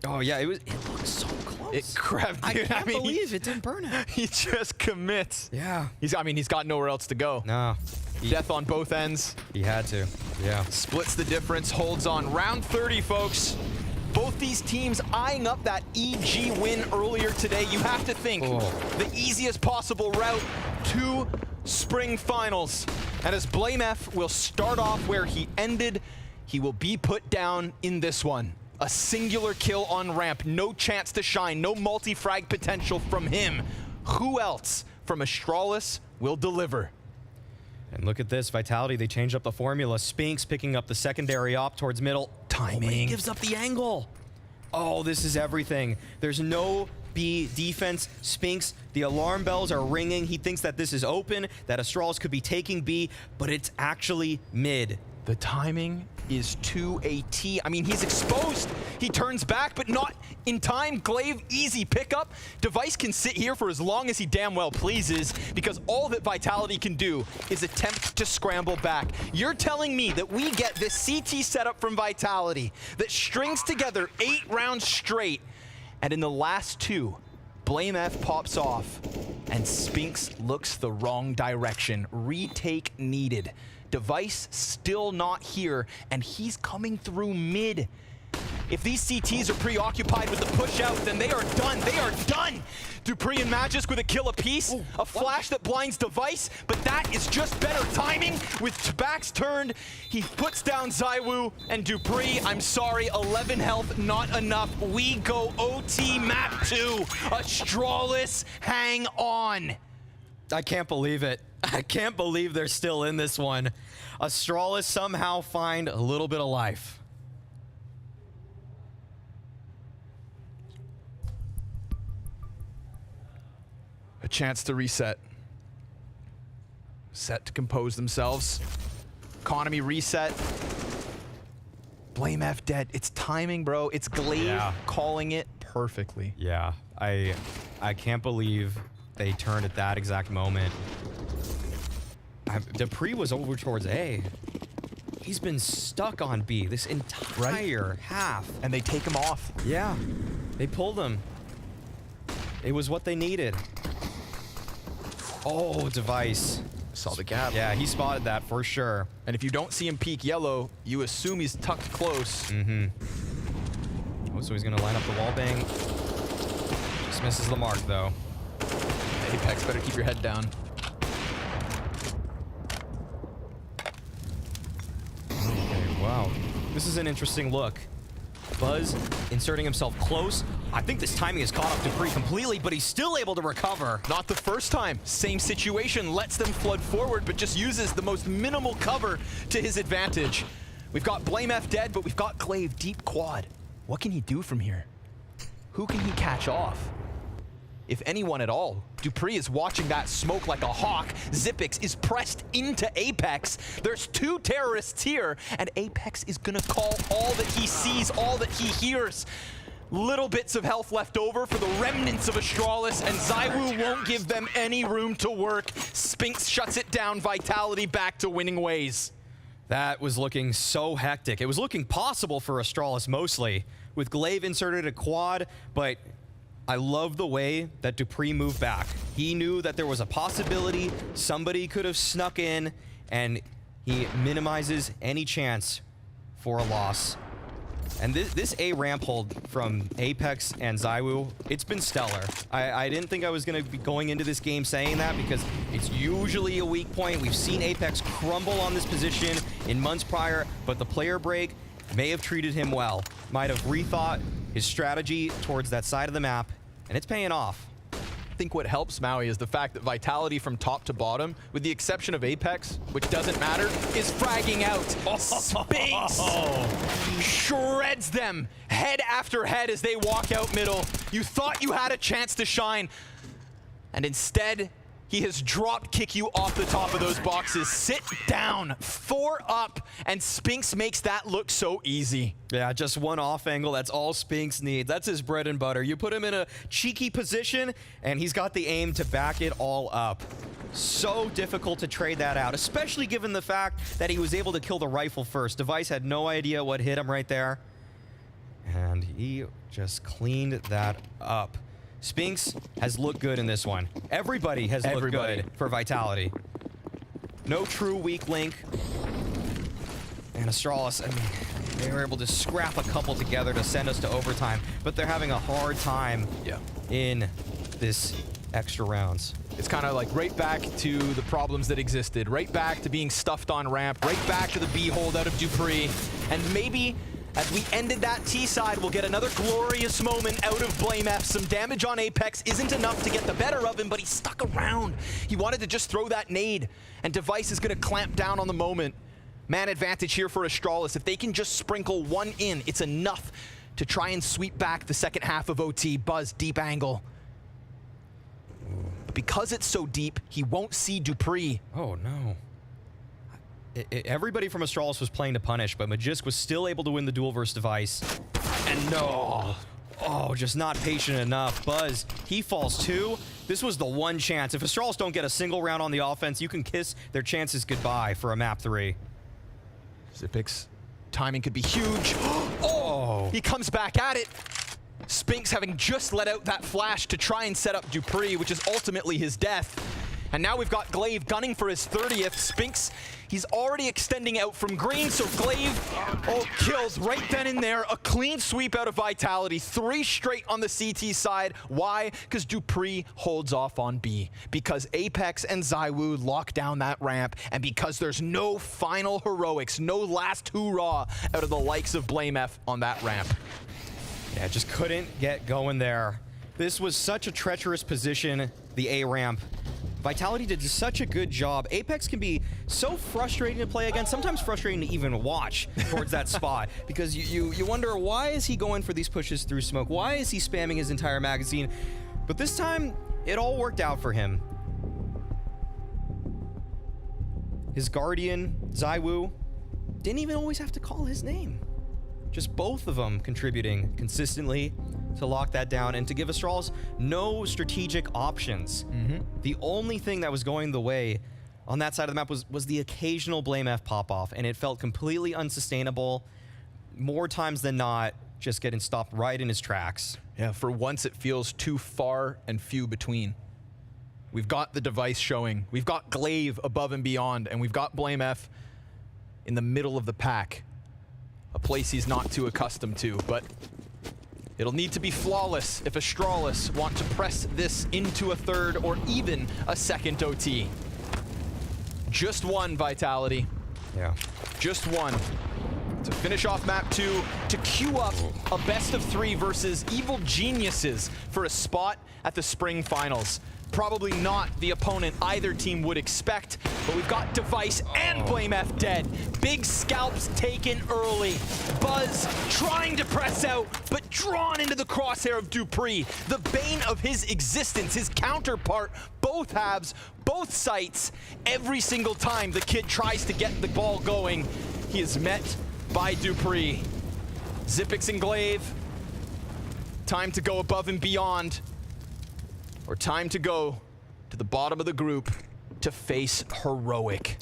Oh yeah, it looks so close. It grabbed. I can't believe it didn't burn out. He just commits. Yeah. He's got nowhere else to go. No. Death on both ends. He had to. Yeah. Splits the difference, holds on. Round 30, folks. Both these teams eyeing up that EG win earlier today. You have to think the easiest possible route to spring finals. And as BlameF will start off where he ended, he will be put down in this one. A singular kill on ramp, no chance to shine, no multi-frag potential from him. Who else from Astralis will deliver? And look at this, Vitality, they changed up the formula. Spinks picking up the secondary op towards middle. Timing. He gives up the angle. Oh, this is everything. There's no B defense. Spinks, the alarm bells are ringing. He thinks that this is open, that Astralis could be taking B, but it's actually mid. The timing is to a T. I mean, he's exposed. He turns back, but not in time. Glaive, easy pickup. Device can sit here for as long as he damn well pleases, because all that Vitality can do is attempt to scramble back. You're telling me that we get this CT setup from Vitality that strings together 8 rounds straight, And in the last two, BlameF pops off, and Spinks looks the wrong direction. Retake needed. Device still not here, and he's coming through mid. If these CTs are preoccupied with the push out, then they are done. They are done. Dupree and Magisk with a kill apiece. A flash that blinds Device, but that is just better timing. With backs turned, he puts down Zywoo and Dupree. I'm sorry, 11 health, not enough. We go OT map 2. Astralis, hang on. I can't believe it. I can't believe they're still in this one. Astralis somehow find a little bit of life. A chance to reset. Set to compose themselves. Economy reset. BlameF dead. It's timing, bro. It's Glaive calling it perfectly. Yeah, I can't believe they turned at that exact moment. Dupree was over towards A. He's been stuck on B this entire half. And they take him off. Yeah, they pulled him. It was what they needed. Oh, Device. Saw the gap. Yeah, he spotted that for sure. And if you don't see him peek yellow, you assume he's tucked close. Mm-hmm. Oh, so he's gonna line up the wall bang. Just misses the mark though. Apex, better keep your head down. Okay, wow. This is an interesting look. Buzz inserting himself close. I think this timing has caught up Dupree completely, but he's still able to recover. Not the first time. Same situation, lets them flood forward, but just uses the most minimal cover to his advantage. We've got BlameF dead, but we've got Glaive deep quad. What can he do from here? Who can he catch off? If anyone at all. Dupree is watching that smoke like a hawk. Xyp9x is pressed into Apex. There's two terrorists here, and Apex is gonna call all that he sees, all that he hears. Little bits of health left over for the remnants of Astralis, and Zywoo won't give them any room to work. Spinks shuts it down, Vitality back to winning ways. That was looking so hectic. It was looking possible for Astralis mostly, with Glaive inserted a quad, but I love the way that Dupree moved back. He knew that there was a possibility somebody could have snuck in, and he minimizes any chance for a loss. And this A ramp hold from Apex and Zywoo, it's been stellar. I didn't think I was going to be going into this game saying that because it's usually a weak point. We've seen Apex crumble on this position in months prior, but the player break may have treated him well. Might have rethought his strategy towards that side of the map, and it's paying off. I think what helps Maui is the fact that Vitality from top to bottom, with the exception of Apex, which doesn't matter, is fragging out. Spinks shreds them head after head as they walk out middle. You thought you had a chance to shine, and instead, he has drop kick you off the top of those boxes. Sit down, 4 up, and Spinks makes that look so easy. Yeah, just one off angle, that's all Spinks needs. That's his bread and butter. You put him in a cheeky position, and he's got the aim to back it all up. So difficult to trade that out, especially given the fact that he was able to kill the rifle first. Device had no idea what hit him right there, and he just cleaned that up. Spinks has looked good in this one. Everybody has looked good for Vitality. No true weak link. And Astralis, I mean, they were able to scrap a couple together to send us to overtime, but they're having a hard time in this extra rounds. It's kind of like right back to the problems that existed, right back to being stuffed on ramp, right back to the B hold out of Dupree, and maybe as we ended that T side, we'll get another glorious moment out of BlameF. Some damage on Apex isn't enough to get the better of him, but he stuck around. He wanted to just throw that nade, and Device is going to clamp down on the moment. Man advantage here for Astralis. If they can just sprinkle one in, it's enough to try and sweep back the second half of OT. Buzz, deep angle. But because it's so deep, he won't see Dupree. Oh, no. Everybody from Astralis was playing to punish, but Magisk was still able to win the duel versus Device. And no. Oh, just not patient enough. Buzz, he falls too. This was the one chance. If Astralis don't get a single round on the offense, you can kiss their chances goodbye for a map 3. Xyp9x timing could be huge. Oh! He comes back at it. Spinks having just let out that flash to try and set up dupreeh, which is ultimately his death. And now we've got Glaive gunning for his 30th. Spinks, he's already extending out from green, so Glaive, kills right then and there. A clean sweep out of Vitality. 3 straight on the CT side. Why? Because dupreeh holds off on B. Because Apex and ZywOo lock down that ramp, and because there's no final heroics, no last hoorah out of the likes of BlameF on that ramp. Yeah, just couldn't get going there. This was such a treacherous position, the A ramp. Vitality did such a good job. Apex can be so frustrating to play against, sometimes frustrating to even watch towards that spot, because you wonder, why is he going for these pushes through smoke? Why is he spamming his entire magazine? But this time, it all worked out for him. His Guardian, ZywOo, didn't even always have to call his name. Just both of them contributing consistently to lock that down and to give Astralis no strategic options. The only thing that was going the way on that side of the map was the occasional BlameF pop-off, and it felt completely unsustainable. More times than not, just getting stopped right in his tracks. Yeah, for once it feels too far and few between. We've got the device showing, we've got Glaive above and beyond, and we've got BlameF in the middle of the pack. A place he's not too accustomed to, but it'll need to be flawless if Astralis want to press this into a third or even a second OT. Just one, Vitality. Yeah. Just one. To finish off map 2, to queue up a best of 3 versus Evil Geniuses for a spot at the spring finals. Probably not the opponent either team would expect, but we've got Device and BlameF dead. Big scalps taken early. Buzz trying to press out, but drawn into the crosshair of dupreeh. The bane of his existence, his counterpart, both halves, both sites. Every single time the kid tries to get the ball going, he is met by dupreeh. Xyp9x and Glaive, time to go above and beyond. Or time to go to the bottom of the group to face Heroic.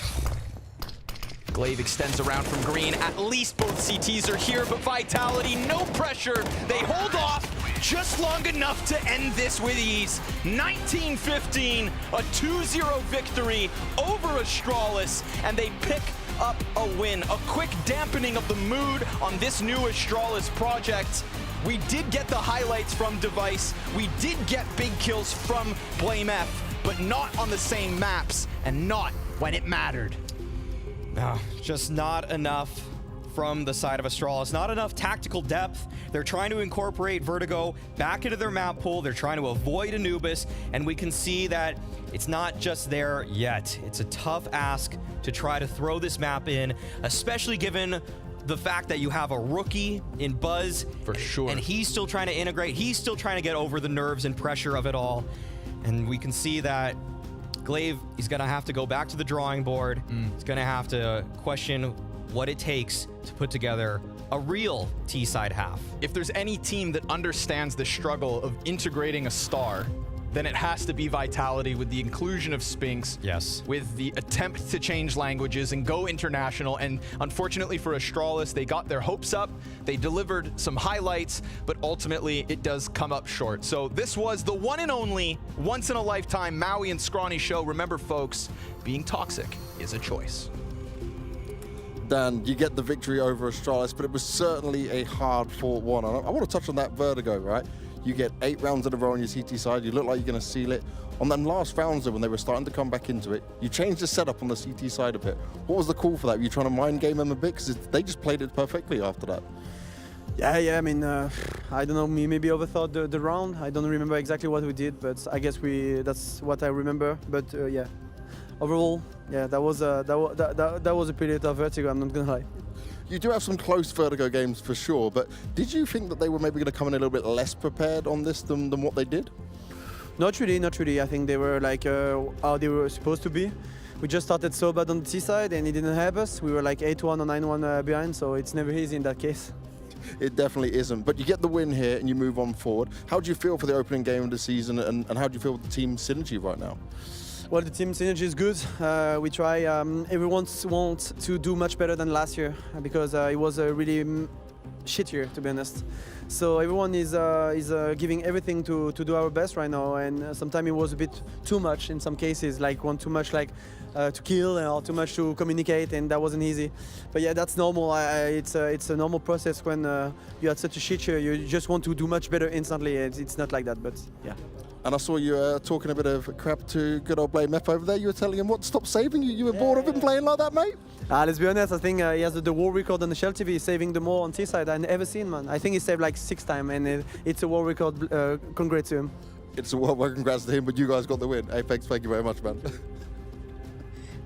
Glaive extends around from green. At least both CTs are here, but Vitality, no pressure. They hold off just long enough to end this with ease. 19-15, a 2-0 victory over Astralis, and they pick up a win. A quick dampening of the mood on this new Astralis project. We did get the highlights from Device. We did get big kills from BlameF, but not on the same maps and not when it mattered. No, just not enough from the side of Astralis. Not enough tactical depth. They're trying to incorporate Vertigo back into their map pool. They're trying to avoid Anubis, and we can see that it's not just there yet. It's a tough ask to try to throw this map in, especially given the fact that you have a rookie in Buzz. For sure. And he's still trying to integrate. He's still trying to get over the nerves and pressure of it all. And we can see that Glaive, he's going to have to go back to the drawing board. He's going to have to question what it takes to put together a real T-side half. If there's any team that understands the struggle of integrating a star, then it has to be Vitality with the inclusion of Spinks. Yes. With the attempt to change languages and go international. And unfortunately for Astralis, they got their hopes up. They delivered some highlights, but ultimately it does come up short. So this was the one and only, once in a lifetime Maui and Scrawny show. Remember, folks, being toxic is a choice. Dan, you get the victory over Astralis, but it was certainly a hard-fought one. And I want to touch on that Vertigo, right? You get 8 rounds in a row on your CT side. You look like you're going to seal it. On them last rounds, though, when they were starting to come back into it, you changed the setup on the CT side a bit. What was the call for that? Were you trying to mind game them a bit? Because they just played it perfectly after that. Yeah. I mean, I don't know. We maybe overthought the round. I don't remember exactly what we did, but I guess that's what I remember. But yeah, overall, yeah, that was a pretty tough Vertigo. I'm not gonna lie. You do have some close Vertigo games for sure, but did you think that they were maybe going to come in a little bit less prepared on this than what they did? Not really. I think they were like how they were supposed to be. We just started so bad on the T side and it didn't help us. We were like 8-1 or 9-1 behind, so it's never easy in that case. It definitely isn't, but you get the win here and you move on forward. How do you feel for the opening game of the season and how do you feel with the team synergy right now? Well, the team synergy is good. We try, everyone wants to do much better than last year because it was a really shittier, to be honest. So everyone is giving everything to do our best right now, and sometimes it was a bit too much in some cases, like one too much like to kill or too much to communicate, and that wasn't easy. But yeah, that's normal. It's a normal process when you had such a shit year. You just want to do much better instantly. It's not like that, but yeah. And I saw you talking a bit of crap to good old Blame F over there. You were telling him what to stop saving. You were bored of him playing like that, mate? Let's be honest, I think he has the world record on the Shell TV, saving the more on T-side I've ever seen, man. I think he saved like 6 times, and it's a world record. Congrats to him. It's a world record, congrats to him, but you guys got the win. Apex, thank you very much, man.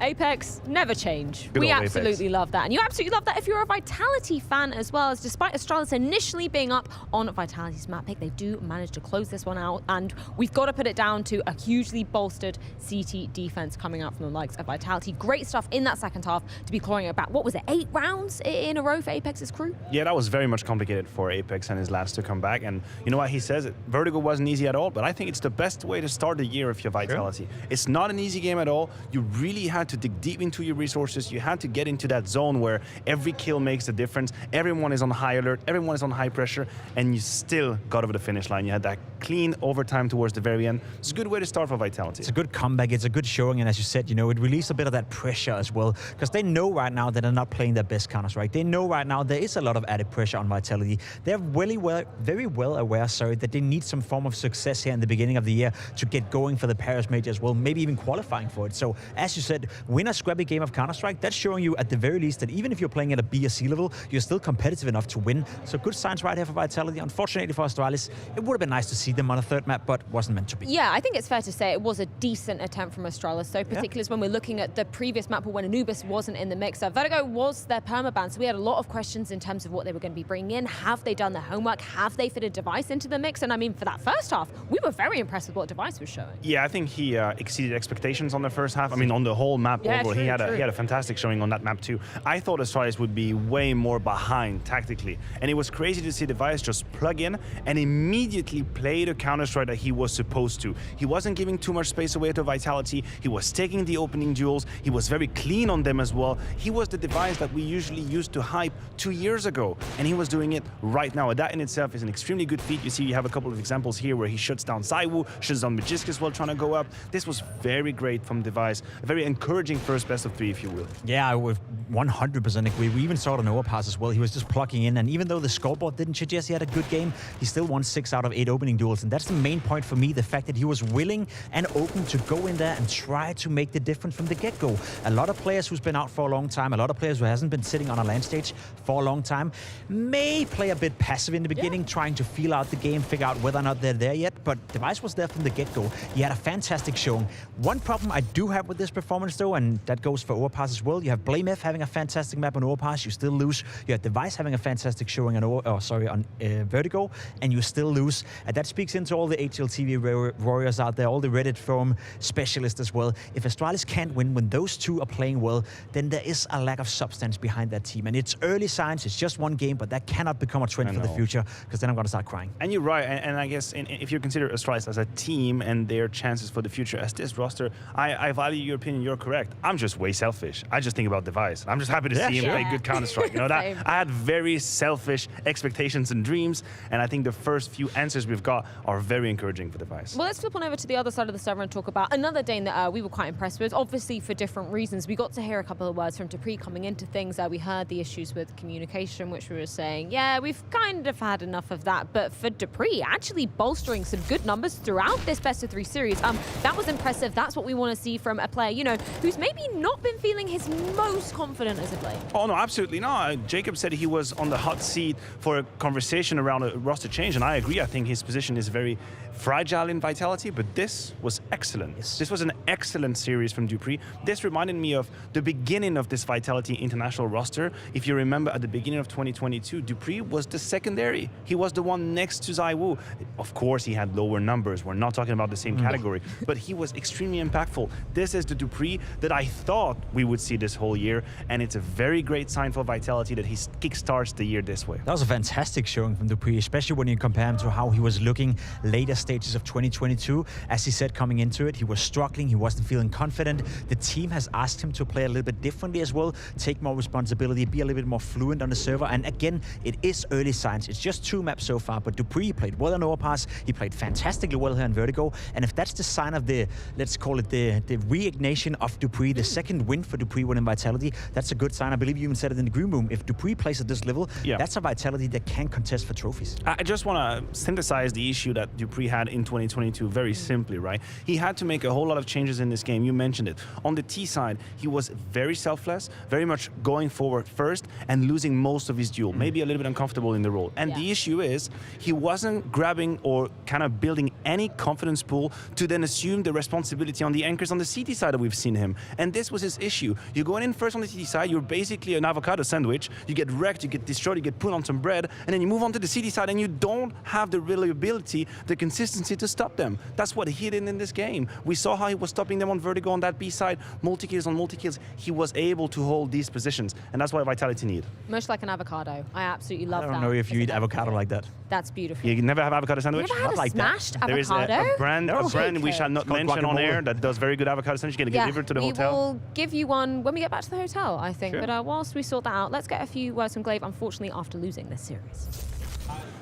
Apex, never change. Good We old absolutely Apex. love that. And you absolutely love that if you're a Vitality fan as well, as despite Astralis initially being up on Vitality's map pick, they do manage to close this one out. And we've got to put it down to a hugely bolstered CT defense coming out from the likes of Vitality. Great stuff in that second half to be clawing about, what was it, 8 rounds in a row for Apex's crew? Yeah, that was very much complicated for Apex and his lads to come back. And you know what he says? Vertigo wasn't easy at all, but I think it's the best way to start the year if you're Vitality. Sure. It's not an easy game at all. You really had to dig deep into your resources. You had to get into that zone where every kill makes a difference. Everyone is on high alert. Everyone is on high pressure, and you still got over the finish line. You had that clean overtime towards the very end. It's a good way to start for Vitality. It's a good comeback. It's a good showing, and as you said, you know, it released a bit of that pressure as well, because they know right now that they're not playing their best Counter-Strike. They know right now there is a lot of added pressure on Vitality. They're very well aware, that they need some form of success here in the beginning of the year to get going for the Paris Major as well, maybe even qualifying for it. So, as you said, win a scrappy game of Counter-Strike. That's showing you at the very least that even if you're playing at a B or C level, you're still competitive enough to win. So good signs right here for Vitality. Unfortunately for Astralis, it would have been nice to see them on a third map, but wasn't meant to be. Yeah, I think it's fair to say it was a decent attempt from Astralis, so particularly as when we're looking at the previous map when Anubis wasn't in the mix. Vertigo was their permaban, so we had a lot of questions in terms of what they were going to be bringing in. Have they done their homework? Have they fitted Device into the mix? And I mean, for that first half, we were very impressed with what Device was showing. Yeah, I think he exceeded expectations on the first half. I mean, on the whole map, Yeah, overall, true, he had true. a fantastic showing on that map too. I thought Astralis would be way more behind tactically, and it was crazy to see Device just plug in and immediately play the Counter-Strike that he was supposed to. He wasn't giving too much space away to Vitality. He was taking the opening duels. He was very clean on them as well. He was the Device that we usually used to hype 2 years ago, and he was doing it right now. And that in itself is an extremely good feat. You see, you have a couple of examples here where he shuts down Zywoo, shuts down Magisk as well, trying to go up. This was very great from Device. A very encouraging first best of 3, if you will. Yeah, I would 100% agree. We even saw it on overpass as well. He was just plugging in, and even though the scoreboard didn't suggest he had a good game, he still won 6 out of 8 opening duels, and that's the main point for me, the fact that he was willing and open to go in there and try to make the difference from the get-go. A lot of players who's been out for a long time, a lot of players who hasn't been sitting on a LAN stage for a long time, may play a bit passive in the beginning, trying to feel out the game, figure out whether or not they're there yet, but Device was there from the get-go. He had a fantastic showing. One problem I do have with this performance though, and that goes for overpass as well, you have Blame F having a fantastic map on overpass, you still lose. You have Device having a fantastic showing on Vertigo, and you still lose. And that speaks into all the HLTV warriors out there, all the Reddit forum specialists as well. If Astralis can't win when those two are playing well, then there is a lack of substance behind that team. And it's early signs, it's just one game, but that cannot become a trend for the future, because then I'm going to start crying. And you're right, and I guess if you consider Astralis as a team and their chances for the future as this roster, I value your opinion, you're correct. I'm just way selfish. I just think about Device. I'm just happy to see him play good Counter-Strike. You know, that I had very selfish expectations and dreams, and I think the first few answers we've got are very encouraging for Device. Well, let's flip on over to the other side of the server and talk about another Dane that we were quite impressed with, obviously for different reasons. We got to hear a couple of words from Dupree coming into things. We heard the issues with communication, which we were saying, yeah, we've kind of had enough of that. But for Dupree, actually bolstering some good numbers throughout this best-of-3 series, that was impressive. That's what we want to see from a player, you know, who's maybe not been feeling his most confident as of late. Oh, no, absolutely not. Jacob said he was on the hot seat for a conversation around a roster change, and I agree. I think his position is very fragile in Vitality, but this was excellent. Yes. This was an excellent series from Dupree. This reminded me of the beginning of this Vitality international roster. If you remember, at the beginning of 2022, Dupree was the secondary. He was the one next to Zywoo. Of course, he had lower numbers. We're not talking about the same category, but he was extremely impactful. This is the Dupree that I thought we would see this whole year, and it's a very great sign for Vitality that he kickstarts the year this way. That was a fantastic showing from dupreeh, especially when you compare him to how he was looking later stages of 2022. As he said coming into it, he was struggling, he wasn't feeling confident. The team has asked him to play a little bit differently as well, take more responsibility, be a little bit more fluent on the server. And again, it is early signs. It's just 2 maps so far, but dupreeh played well on Overpass. He played fantastically well here in Vertigo. And if that's the sign of the, let's call it the reignation of dupreeh, the second win for dupreeh winning Vitality, that's a good sign. I believe you even said it in the green room. If dupreeh plays at this level, that's a Vitality that can contest for trophies. I just want to synthesize the issue that dupreeh had in 2022 very simply, right? He had to make a whole lot of changes in this game. You mentioned it. On the T side, he was very selfless, very much going forward first and losing most of his duel, maybe a little bit uncomfortable in the role. And the issue is he wasn't grabbing or kind of building any confidence pool to then assume the responsibility on the anchors on the CT side that we've seen him. And this was his issue. You're going in first on the CT side, you're basically an avocado sandwich, you get wrecked, you get destroyed, you get put on some bread, and then you move on to the CT side and you don't have the reliability, the consistency to stop them. That's what he did in this game. We saw how he was stopping them on Vertigo on that B side, multi-kills on multi-kills. He was able to hold these positions, and that's what Vitality need. Much like an avocado. I absolutely love that. I don't know if you eat avocado like that. That's beautiful. You never have avocado sandwich? You never had Not like smashed that. There is avocado? a brand we shall not mention on air that does very good avocado sandwich. You're going to get delivered to the hotel. We will give you one when we get back to the hotel, I think. Sure. But whilst we sort that out, let's get a few words from Glaive, unfortunately, after losing this series.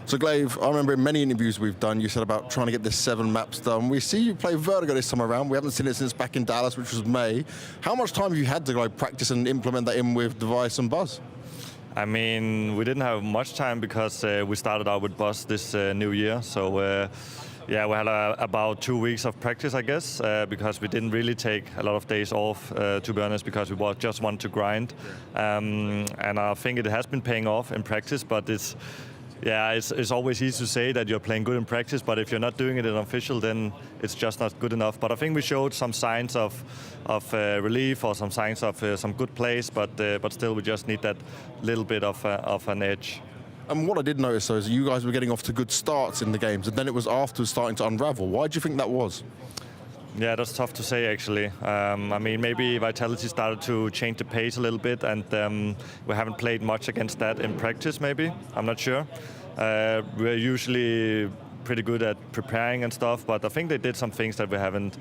So Glaive, I remember in many interviews we've done, you said about trying to get this 7 maps done. We see you play Vertigo this time around. We haven't seen it since back in Dallas, which was May. How much time have you had to like practice and implement that in with Device and Buzz? I mean, we didn't have much time because we started out with Buzz this new year. So yeah, we had about 2 weeks of practice, I guess, because we didn't really take a lot of days off, to be honest, because we just wanted to grind. And I think it has been paying off in practice, but it's always easy to say that you're playing good in practice, but if you're not doing it in official, then it's just not good enough. But I think we showed some signs of relief or some signs of some good plays, but still we just need that little bit of an edge. And what I did notice though is you guys were getting off to good starts in the games, and then it was afterwards starting to unravel. Why do you think that was? Yeah, that's tough to say, actually. I mean, maybe Vitality started to change the pace a little bit, and we haven't played much against that in practice, maybe. I'm not sure. We're usually pretty good at preparing and stuff, but I think they did some things that we haven't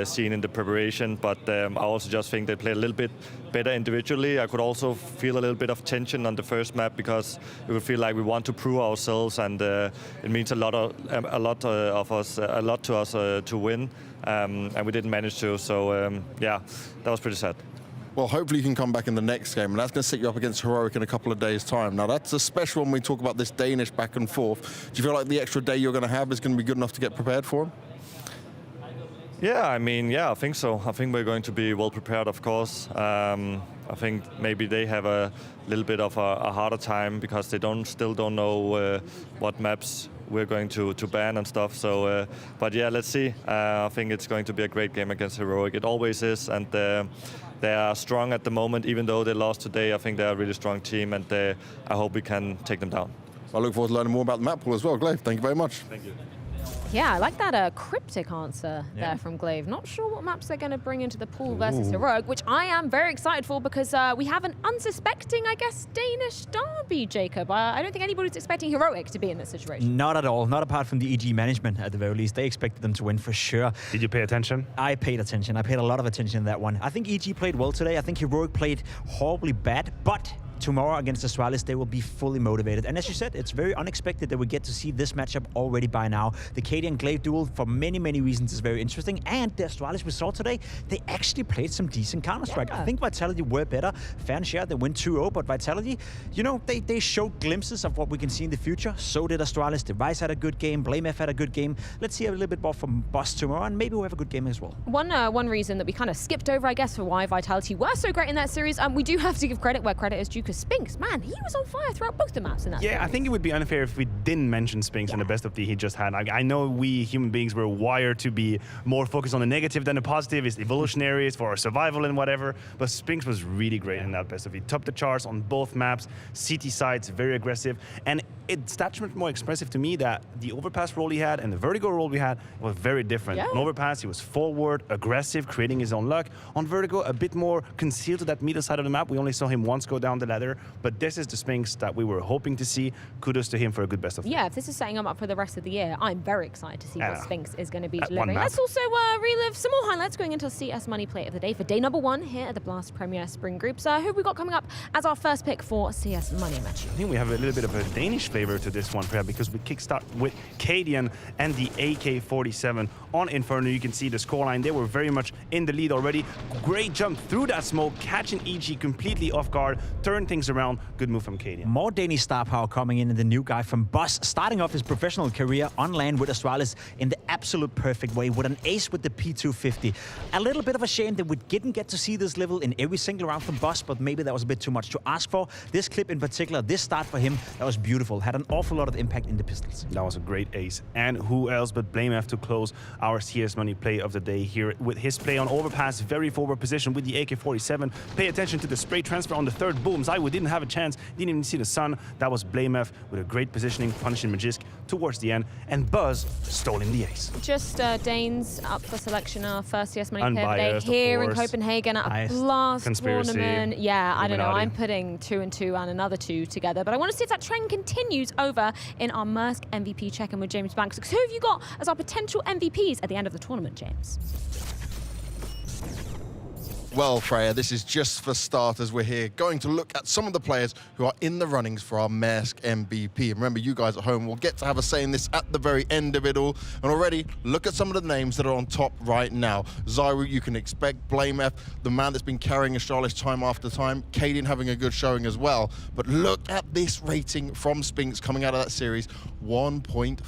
seen in the preparation. But I also just think they played a little bit better individually. I could also feel a little bit of tension on the first map because we would feel like we want to prove ourselves, and it means a lot to us to win, and we didn't manage to. So yeah, that was pretty sad. Well, hopefully you can come back in the next game, and that's going to set you up against Heroic in a couple of days' time. Now, that's a special when we talk about this Danish back and forth. Do you feel like the extra day you're going to have is going to be good enough to get prepared for him? Yeah, I mean, yeah, I think so. I think we're going to be well prepared, of course. I think maybe they have a little bit of a harder time because they still don't know what maps we're going to ban and stuff. So, but yeah, let's see. I think it's going to be a great game against Heroic. It always is, and they are strong at the moment. Even though they lost today, I think they're a really strong team, and I hope we can take them down. I look forward to learning more about the map pool as well. Glaive, thank you very much. Thank you. Yeah, I like that cryptic answer there from Glaive. Not sure what maps they're going to bring into the pool versus Heroic, which I am very excited for because we have an unsuspecting, I guess, Danish derby, Jacob. I don't think anybody's expecting Heroic to be in this situation. Not at all. Not apart from the EG management, at the very least. They expected them to win for sure. Did you pay attention? I paid attention. I paid a lot of attention to that one. I think EG played well today. I think Heroic played horribly bad, but tomorrow against Astralis, they will be fully motivated. And as you said, it's very unexpected that we get to see this matchup already by now. The KD and Glaive duel, for many, many reasons, is very interesting. And the Astralis we saw today, they actually played some decent Counter-Strike. I think Vitality were better. Fair and share, they win 2-0, but Vitality, you know, they showed glimpses of what we can see in the future. So did Astralis. Device had a good game. BlameF had a good game. Let's see a little bit more from Boss tomorrow, and maybe we'll have a good game as well. One reason that we kind of skipped over, I guess, for why Vitality were so great in that series, we do have to give credit where credit is due, because Spinks, man, he was on fire throughout both the maps in that series. I think it would be unfair if we didn't mention Spinks in the best of the he just had. I know we human beings were wired to be more focused on the negative than the positive. It's evolutionary, it's for our survival and whatever, but Spinks was really great in that best of. He topped the charts on both maps, CT sides, very aggressive, and it's that much more expressive to me that the overpass role he had and the vertigo role we had was very different. Yeah. On overpass, he was forward, aggressive, creating his own luck. On vertigo, a bit more concealed to that middle side of the map. We only saw him once go down the ladder, but this is the Sphinx that we were hoping to see. Kudos to him for a good best of 3. Yeah, if this is setting him up for the rest of the year, I'm very excited to see what Sphinx is going to be One delivering. map. Let's also relive some more highlights going into CS Money Play of the Day for day number 1 here at the Blast Premier Spring Groups. Who have we got coming up as our first pick for CS Money Match? I think we have a little bit of a Danish flavor to this one, Freya, because we kickstart with Cadian and the AK-47 on Inferno. You can see the scoreline. They were very much in the lead already. Great jump through that smoke, catching EG completely off guard, turn things around. Good move from Cadian. More Danish star power coming in, and the new guy from Boss, starting off his professional career on land with Astralis in the absolute perfect way, with an ace with the P250. A little bit of a shame that we didn't get to see this level in every single round from Boss, but maybe that was a bit too much to ask for. This clip in particular, this start for him, that was beautiful. Had an awful lot of impact in the pistols. That was a great ace. And who else but BlameF to close our CS Money Play of the Day here with his play on overpass, very forward position with the AK-47. Pay attention to the spray transfer on the third boom. Zywoo didn't have a chance, didn't even see the sun. That was BlameF with a great positioning, punishing Magisk towards the end. And Buzz stole him the ace. Just Danes up for selection, our first CS Money Play of the Day Unbiased, here of in course. Copenhagen at a Biased. Blast Conspiracy. tournament. Yeah, I don't know. Illuminati. I'm putting 2 and 2 and another 2 together, but I want to see if that trend continues over in our Maersk MVP check-in with James Banks. Who have you got as our potential MVPs at the end of the tournament, James? Well, Freya, this is just for starters. We're here going to look at some of the players who are in the runnings for our Maersk MVP. And remember, you guys at home will get to have a say in this at the very end of it all. And already, look at some of the names that are on top right now. Zywoo, you can expect. BlameF, the man that's been carrying Astralis time after time. Cadian having a good showing as well. But look at this rating from Sphinx coming out of that series. 1.34,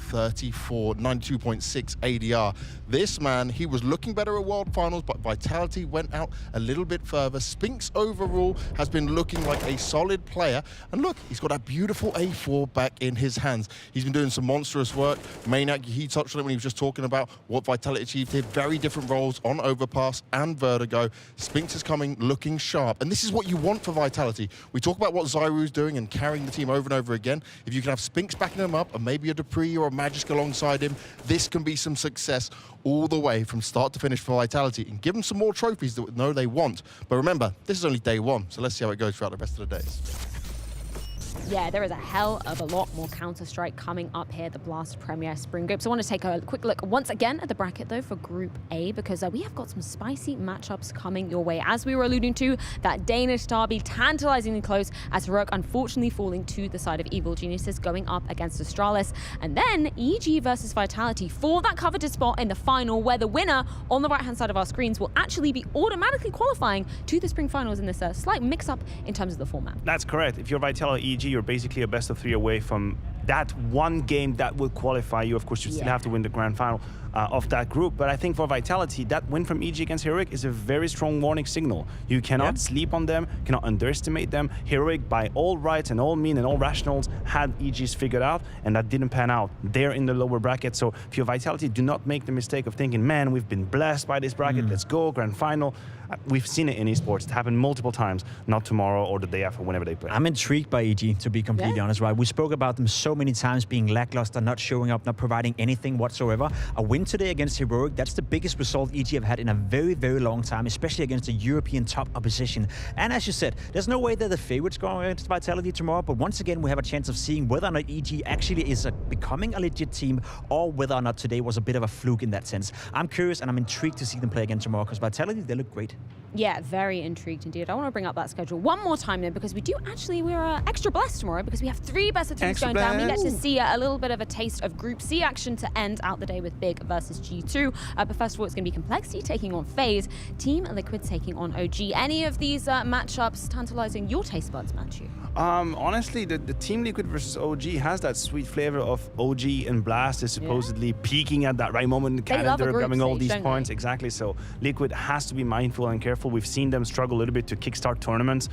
92.6 ADR. This man, he was looking better at World Finals, but Vitality went out a little bit further. Sphinx overall has been looking like a solid player. And look, he's got that beautiful A4 back in his hands. He's been doing some monstrous work. Maniac, he touched on it when he was just talking about what Vitality achieved here. Very different roles on Overpass and Vertigo. Sphinx is coming looking sharp. And this is what you want for Vitality. We talk about what Zywoo's doing and carrying the team over and over again. If you can have Sphinx backing him up and maybe a Dupree or a Magisk alongside him, this can be some success all the way from start to finish for Vitality, and give them some more trophies that we know they want. But remember, this is only day 1, so let's see how it goes throughout the rest of the days. Yeah, there is a hell of a lot more Counter-Strike coming up here at the Blast Premier Spring Groups. I want to take a quick look once again at the bracket, though, for Group A, because we have got some spicy matchups coming your way. As we were alluding to, that Danish derby tantalizingly close, as Heroic unfortunately falling to the side of Evil Geniuses, going up against Astralis. And then EG versus Vitality for that coveted spot in the final, where the winner on the right-hand side of our screens will actually be automatically qualifying to the Spring Finals in this slight mix-up in terms of the format. That's correct. If you're Vitality EG, you're basically a best of 3 away from that one game that will qualify you. Of course, you still have to win the grand final of that group. But I think for Vitality, that win from EG against Heroic is a very strong warning signal. You cannot sleep on them, cannot underestimate them. Heroic, by all rights and all means and all rationals, had EGs figured out, and that didn't pan out. They're in the lower bracket. So if you're Vitality, do not make the mistake of thinking, man, we've been blessed by this bracket. Let's go, grand final. We've seen it in esports. It happened multiple times, not tomorrow or the day after, whenever they play. I'm intrigued by EG, to be completely honest, right? We spoke about them so many times being lackluster, not showing up, not providing anything whatsoever. A win today against Heroic, that's the biggest result EG have had in a very, very long time, especially against a European top opposition. And as you said, there's no way they're the favorites going against Vitality tomorrow, but once again, we have a chance of seeing whether or not EG actually is becoming a legit team, or whether or not today was a bit of a fluke in that sense. I'm curious and I'm intrigued to see them play again tomorrow, because Vitality, they look great. Yeah, very intrigued indeed. I want to bring up that schedule one more time though, because we're extra blessed tomorrow, because we have 3 best of 3s going down. We get to see a little bit of a taste of Group C action to end out the day with Big versus G2. But first of all, it's going to be Complexity taking on FaZe, Team Liquid taking on OG. Any of these matchups tantalizing your taste buds, Matthew? Honestly, the Team Liquid versus OG has that sweet flavor of OG and Blast is supposedly peaking at that right moment in the calendar, grabbing all these points. Exactly. So Liquid has to be mindful and careful. We've seen them struggle a little bit to kickstart tournaments,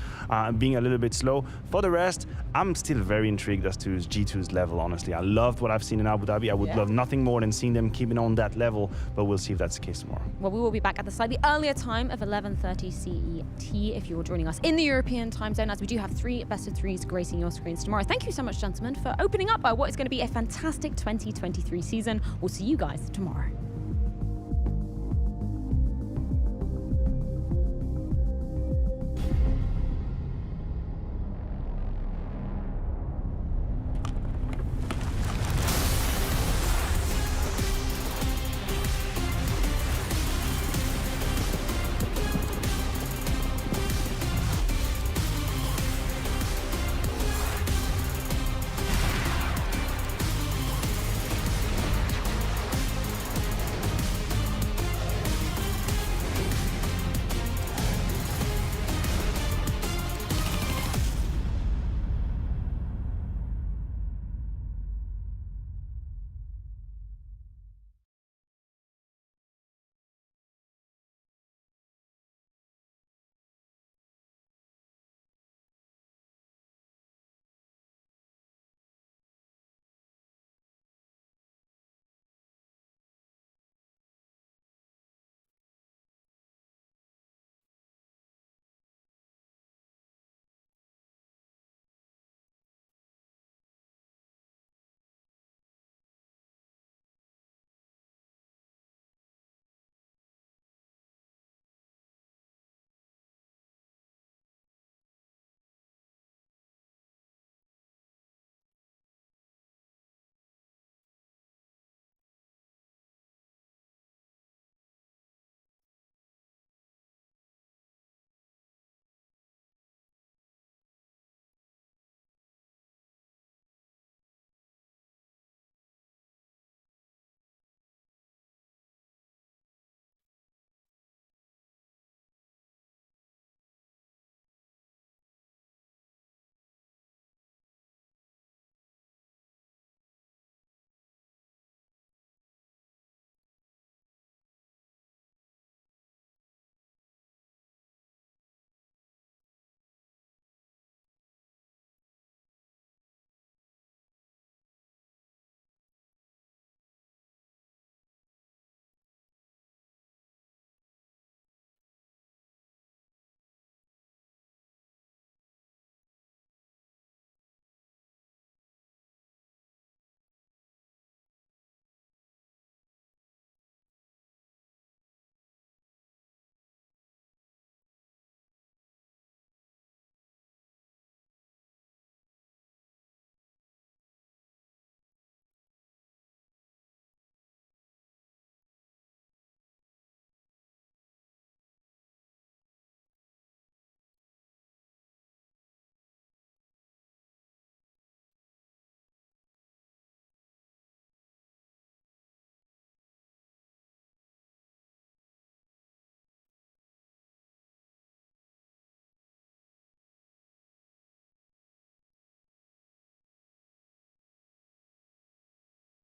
being a little bit slow. For the rest, I'm still very intrigued as to G2's level, honestly. I loved what I've seen in Abu Dhabi. I would love nothing more than seeing them keeping on that level, but we'll see if that's the case tomorrow. Well, we will be back at the slightly earlier time of 11:30 CET if you're joining us in the European time zone, as we do have 3 best-of-3s gracing your screens tomorrow. Thank you so much, gentlemen, for opening up what is going to be a fantastic 2023 season. We'll see you guys tomorrow.